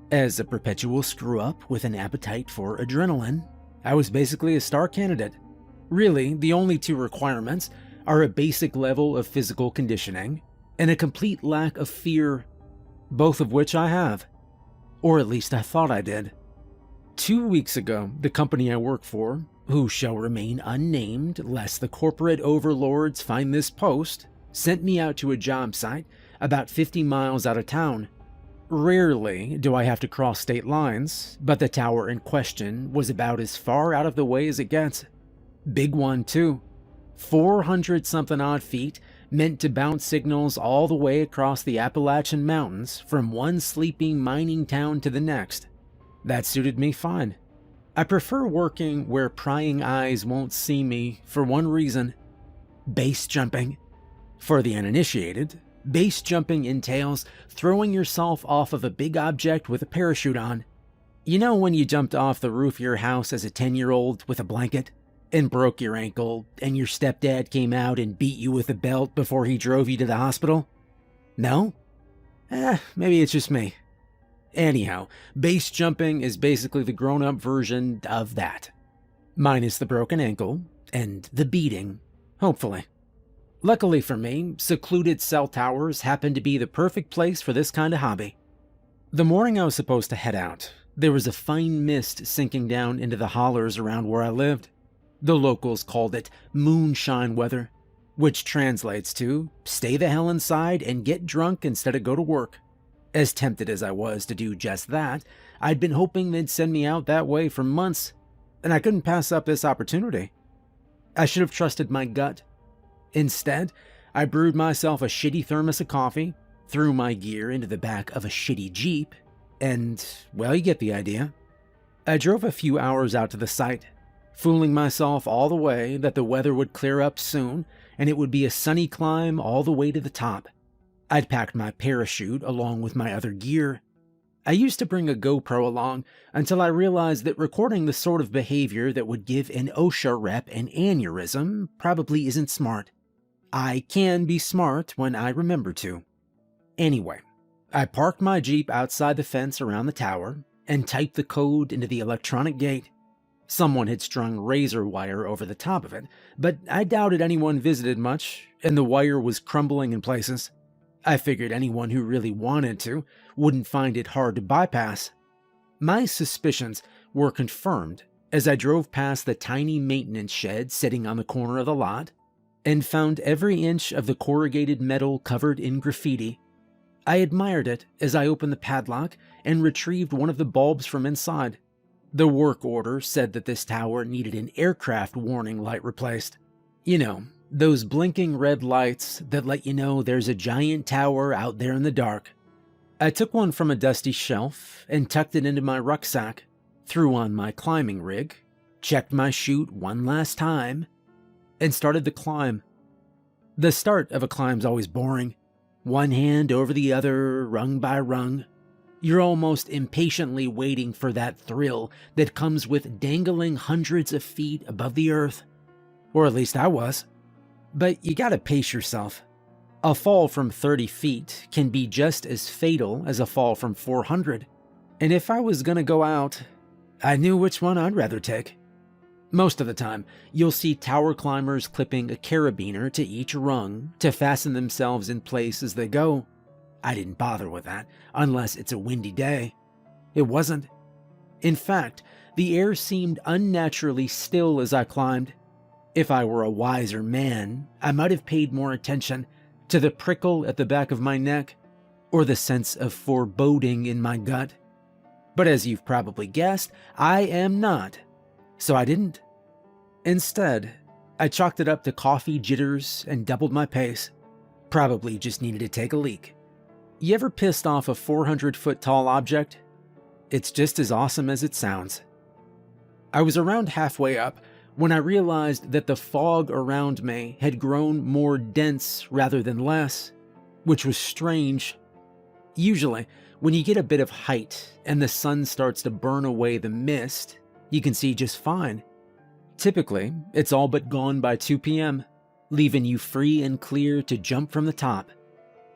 As a perpetual screw-up with an appetite for adrenaline, I was basically a star candidate. Really, the only two requirements are a basic level of physical conditioning and a complete lack of fear, both of which I have. Or at least I thought I did. 2 weeks ago, the company I work for, who shall remain unnamed lest the corporate overlords find this post, sent me out to a job site about 50 miles out of town. Rarely do I have to cross state lines, but the tower in question was about as far out of the way as it gets. Big one too. 400-something odd feet, meant to bounce signals all the way across the Appalachian Mountains from one sleeping mining town to the next. That suited me fine. I prefer working where prying eyes won't see me for one reason: base jumping. For the uninitiated, base jumping entails throwing yourself off of a big object with a parachute on. You know when you jumped off the roof of your house as a 10-year-old with a blanket and broke your ankle, and your stepdad came out and beat you with a belt before he drove you to the hospital? No? Maybe it's just me. Anyhow, base jumping is basically the grown-up version of that. Minus the broken ankle and the beating, hopefully. Luckily for me, secluded cell towers happen to be the perfect place for this kind of hobby. The morning I was supposed to head out, there was a fine mist sinking down into the hollers around where I lived. The locals called it moonshine weather, which translates to stay the hell inside and get drunk instead of go to work. As tempted as I was to do just that, I'd been hoping they'd send me out that way for months, and I couldn't pass up this opportunity. I should have trusted my gut. Instead, I brewed myself a shitty thermos of coffee, threw my gear into the back of a shitty Jeep, and, well, you get the idea. I drove a few hours out to the site, fooling myself all the way that the weather would clear up soon and it would be a sunny climb all the way to the top. I'd packed my parachute along with my other gear. I used to bring a GoPro along until I realized that recording the sort of behavior that would give an OSHA rep an aneurysm probably isn't smart. I can be smart when I remember to. Anyway, I parked my Jeep outside the fence around the tower and typed the code into the electronic gate. Someone had strung razor wire over the top of it, but I doubted anyone visited much, and the wire was crumbling in places. I figured anyone who really wanted to wouldn't find it hard to bypass. My suspicions were confirmed as I drove past the tiny maintenance shed sitting on the corner of the lot and found every inch of the corrugated metal covered in graffiti. I admired it as I opened the padlock and retrieved one of the bulbs from inside. The work order said that this tower needed an aircraft warning light replaced. You know, those blinking red lights that let you know there's a giant tower out there in the dark. I took one from a dusty shelf and tucked it into my rucksack, threw on my climbing rig, checked my chute one last time, and started the climb. The start of a climb's always boring. One hand over the other, rung by rung. You're almost impatiently waiting for that thrill that comes with dangling hundreds of feet above the earth. Or at least I was. But you gotta pace yourself. A fall from 30 feet can be just as fatal as a fall from 400. And if I was gonna go out, I knew which one I'd rather take. Most of the time, you'll see tower climbers clipping a carabiner to each rung to fasten themselves in place as they go. I didn't bother with that, unless it's a windy day. It wasn't. In fact, the air seemed unnaturally still as I climbed. If I were a wiser man, I might have paid more attention to the prickle at the back of my neck, or the sense of foreboding in my gut. But as you've probably guessed, I am not. So I didn't. Instead, I chalked it up to coffee jitters and doubled my pace. Probably just needed to take a leak. You ever pissed off a 400-foot tall object? It's just as awesome as it sounds. I was around halfway up when I realized that the fog around me had grown more dense rather than less, which was strange. Usually, when you get a bit of height and the sun starts to burn away the mist, you can see just fine. Typically, it's all but gone by 2 p.m., leaving you free and clear to jump from the top.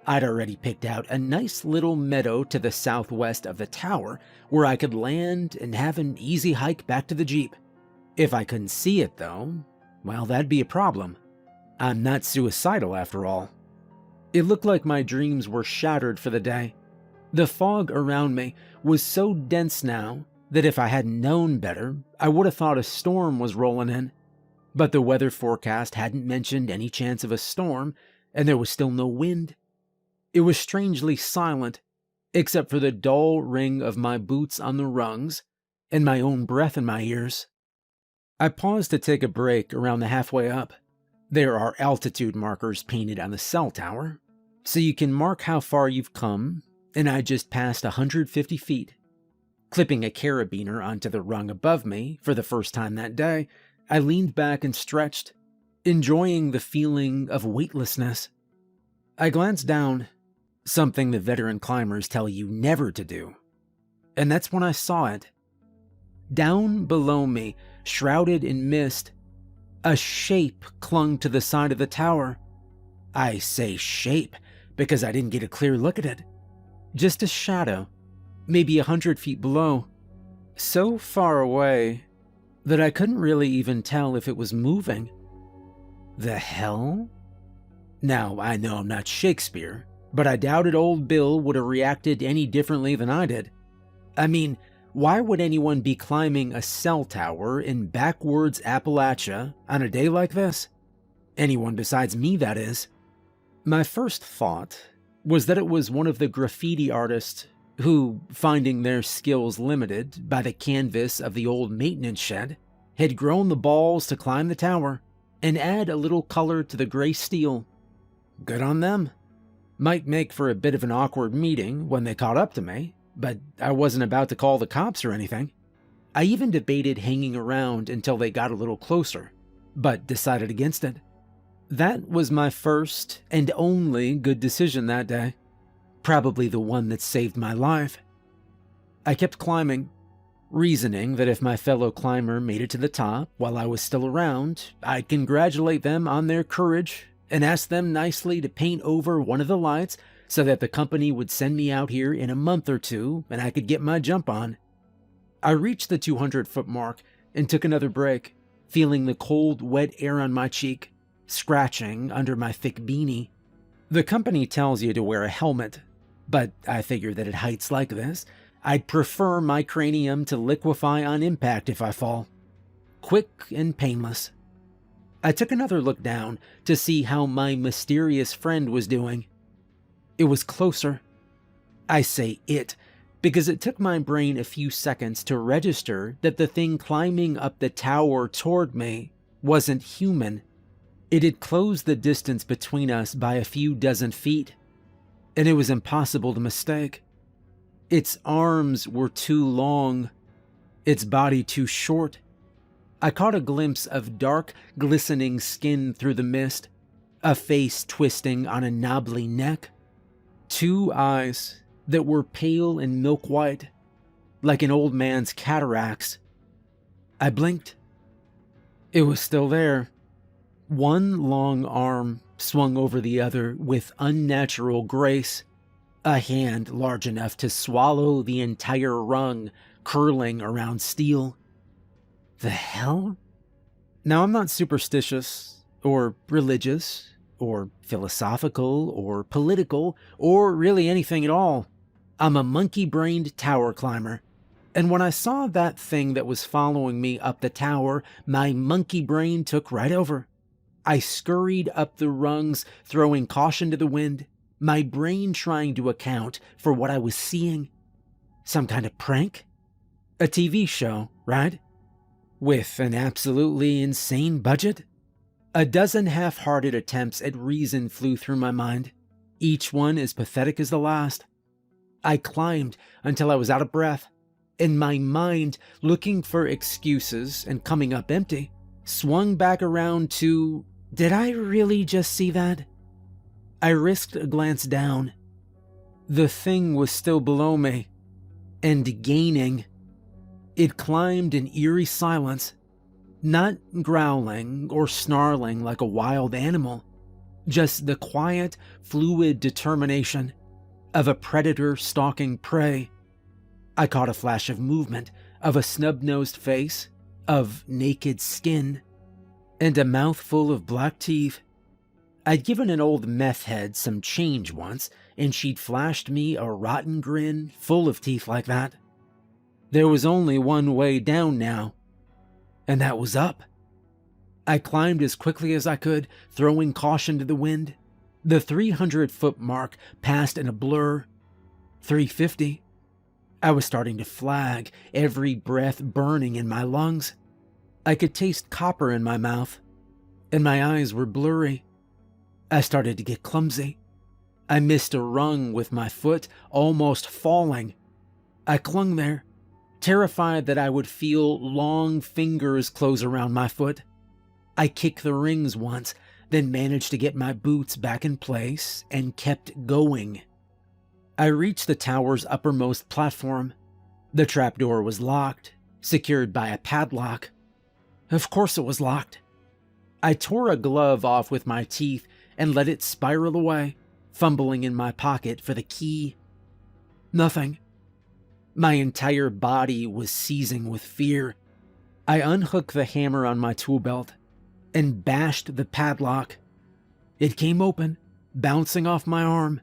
I'd already picked out a nice little meadow to the southwest of the tower where I could land and have an easy hike back to the Jeep. If I couldn't see it though, well, that'd be a problem. I'm not suicidal after all. It looked like my dreams were shattered for the day. The fog around me was so dense now that if I hadn't known better, I would have thought a storm was rolling in. But the weather forecast hadn't mentioned any chance of a storm, and there was still no wind. It was strangely silent, except for the dull ring of my boots on the rungs and my own breath in my ears. I paused to take a break around the halfway up. There are altitude markers painted on the cell tower, so you can mark how far you've come, and I just passed 150 feet. Clipping a carabiner onto the rung above me for the first time that day, I leaned back and stretched, enjoying the feeling of weightlessness. I glanced down, something the veteran climbers tell you never to do, and that's when I saw it. Down below me, shrouded in mist, a shape clung to the side of the tower. I say shape because I didn't get a clear look at it. Just a shadow, maybe 100 feet below, so far away that I couldn't really even tell if it was moving. The hell? Now, I know I'm not Shakespeare, but I doubted old Bill would have reacted any differently than I did. I mean, why would anyone be climbing a cell tower in backwoods Appalachia on a day like this? Anyone besides me, that is. My first thought was that it was one of the graffiti artists who, finding their skills limited by the canvas of the old maintenance shed, had grown the balls to climb the tower and add a little color to the gray steel. Good on them. Might make for a bit of an awkward meeting when they caught up to me, but I wasn't about to call the cops or anything. I even debated hanging around until they got a little closer, but decided against it. That was my first and only good decision that day. Probably the one that saved my life. I kept climbing, reasoning that if my fellow climber made it to the top while I was still around, I'd congratulate them on their courage and ask them nicely to paint over one of the lights so that the company would send me out here in a month or two and I could get my jump on. I reached the 200-foot mark and took another break, feeling the cold, wet air on my cheek, scratching under my thick beanie. The company tells you to wear a helmet, but I figured that at heights like this, I'd prefer my cranium to liquefy on impact if I fall. Quick and painless. I took another look down to see how my mysterious friend was doing. It was closer. I say it because it took my brain a few seconds to register that the thing climbing up the tower toward me wasn't human. It had closed the distance between us by a few dozen feet, and it was impossible to mistake. Its arms were too long, its body too short. I caught a glimpse of dark, glistening skin through the mist, a face twisting on a knobbly neck, two eyes that were pale and milk white, like an old man's cataracts. I blinked. It was still there. One long arm swung over the other with unnatural grace, a hand large enough to swallow the entire rung curling around steel. The hell? Now, I'm not superstitious, or religious, or philosophical, or political, or really anything at all. I'm a monkey-brained tower climber, and when I saw that thing that was following me up the tower, my monkey brain took right over. I scurried up the rungs, throwing caution to the wind, my brain trying to account for what I was seeing. Some kind of prank? A TV show, right? With an absolutely insane budget? A dozen half-hearted attempts at reason flew through my mind, each one as pathetic as the last. I climbed until I was out of breath, and my mind, looking for excuses and coming up empty, swung back around to, did I really just see that? I risked a glance down. The thing was still below me, and gaining. It climbed in eerie silence, Not growling or snarling like a wild animal, just the quiet, fluid determination of a predator stalking prey. I caught a flash of movement, of a snub-nosed face, of naked skin, and a mouthful of black teeth. I'd given an old meth head some change once, and she'd flashed me a rotten grin full of teeth like that. There was only one way down now, and that was up. I climbed as quickly as I could, throwing caution to the wind. The 300-foot mark passed in a blur. 350. I was starting to flag, every breath burning in my lungs. I could taste copper in my mouth, and my eyes were blurry. I started to get clumsy. I missed a rung with my foot, almost falling. I clung there, terrified that I would feel long fingers close around my foot. I kicked the rings once, then managed to get my boots back in place and kept going. I reached the tower's uppermost platform. The trapdoor was locked, secured by a padlock. Of course it was locked. I tore a glove off with my teeth and let it spiral away, fumbling in my pocket for the key. Nothing. My entire body was seizing with fear. I unhooked the hammer on my tool belt and bashed the padlock. It came open, bouncing off my arm.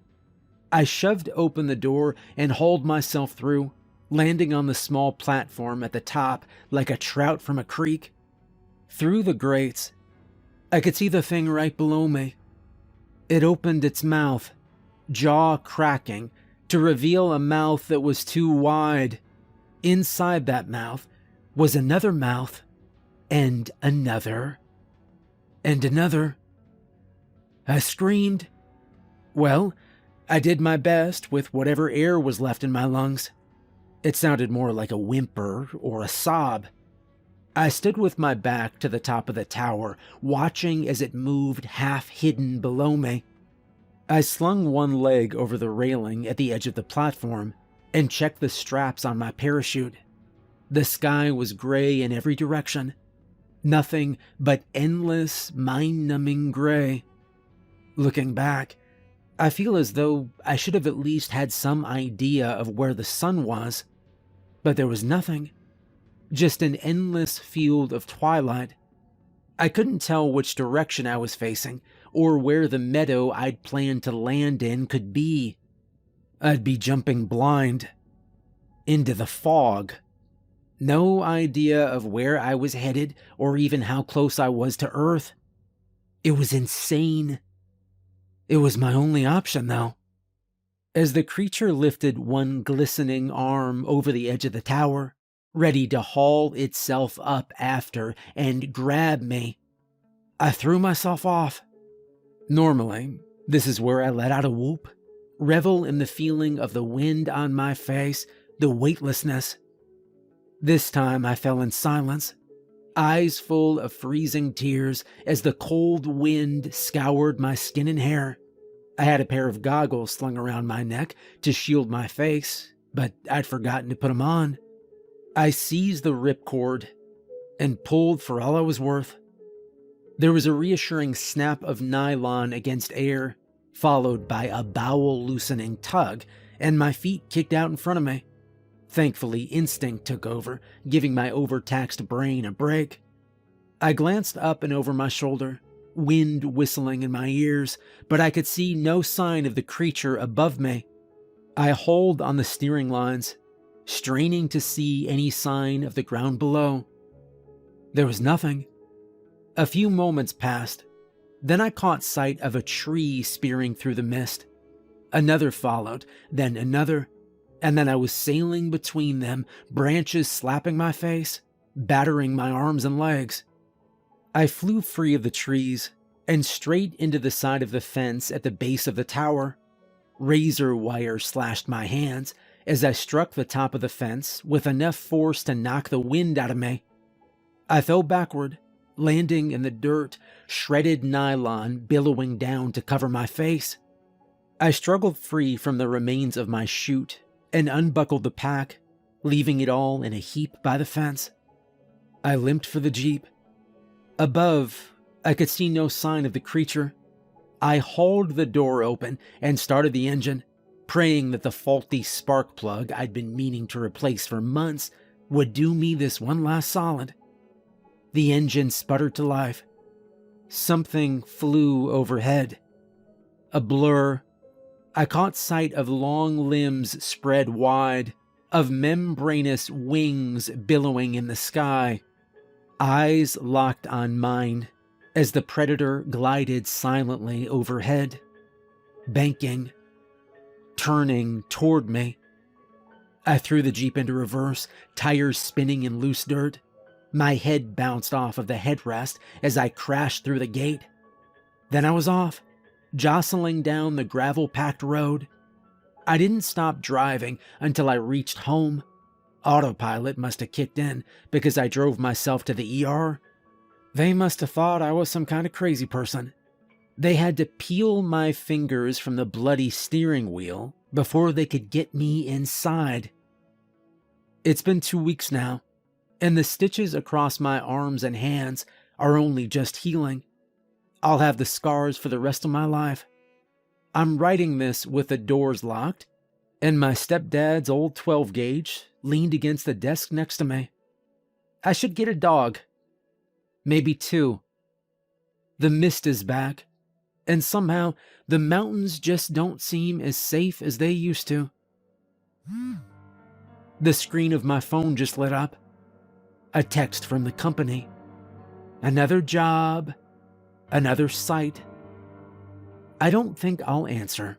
I shoved open the door and hauled myself through, landing on the small platform at the top like a trout from a creek. Through the grates, I could see the thing right below me. It opened its mouth, jaw cracking, to reveal a mouth that was too wide. Inside that mouth was another mouth, and another, and another. I screamed. Well, I did my best with whatever air was left in my lungs. It sounded more like a whimper or a sob. I stood with my back to the top of the tower, watching as it moved half hidden below me. I slung one leg over the railing at the edge of the platform and checked the straps on my parachute. The sky was gray in every direction. Nothing but endless, mind-numbing gray. Looking back, I feel as though I should have at least had some idea of where the sun was, but there was nothing. Just an endless field of twilight. I couldn't tell which direction I was facing, or where the meadow I'd planned to land in could be. I'd be jumping blind. Into the fog. No idea of where I was headed, or even how close I was to Earth. It was insane. It was my only option, though. As the creature lifted one glistening arm over the edge of the tower, ready to haul itself up after and grab me, I threw myself off. Normally, this is where I let out a whoop, revel in the feeling of the wind on my face, the weightlessness. This time I fell in silence, eyes full of freezing tears as the cold wind scoured my skin and hair. I had a pair of goggles slung around my neck to shield my face, but I'd forgotten to put them on. I seized the ripcord and pulled for all I was worth. There was a reassuring snap of nylon against air, followed by a bowel-loosening tug, and my feet kicked out in front of me. Thankfully, instinct took over, giving my overtaxed brain a break. I glanced up and over my shoulder, wind whistling in my ears, but I could see no sign of the creature above me. I hauled on the steering lines, straining to see any sign of the ground below. There was nothing. A few moments passed. Then I caught sight of a tree spearing through the mist. Another followed, then another, and then I was sailing between them, branches slapping my face, battering my arms and legs. I flew free of the trees and straight into the side of the fence at the base of the tower. Razor wire slashed my hands as I struck the top of the fence with enough force to knock the wind out of me. I fell backward, landing in the dirt, shredded nylon billowing down to cover my face. I struggled free from the remains of my chute and unbuckled the pack, leaving it all in a heap by the fence. I limped for the Jeep, Above, I could see no sign of the creature. I hauled the door open and started the engine, praying that the faulty spark plug I'd been meaning to replace for months would do me this one last solid. The engine sputtered to life. Something flew overhead. A blur. I caught sight of long limbs spread wide, of membranous wings billowing in the sky. Eyes locked on mine as the predator glided silently overhead, banking, turning toward me. I threw the Jeep into reverse, tires spinning in loose dirt. My head bounced off of the headrest as I crashed through the gate. Then I was off, jostling down the gravel-packed road. I didn't stop driving until I reached home. Autopilot must have kicked in because I drove myself to the ER. They must have thought I was some kind of crazy person. They had to peel my fingers from the bloody steering wheel before they could get me inside. It's been 2 weeks now, and the stitches across my arms and hands are only just healing. I'll have the scars for the rest of my life. I'm writing this with the doors locked, and my stepdad's old 12-gauge leaned against the desk next to me. I should get a dog. Maybe 2. The mist is back, and somehow the mountains just don't seem as safe as they used to. The screen of my phone just lit up. A text from the company. Another job. Another site. I don't think I'll answer.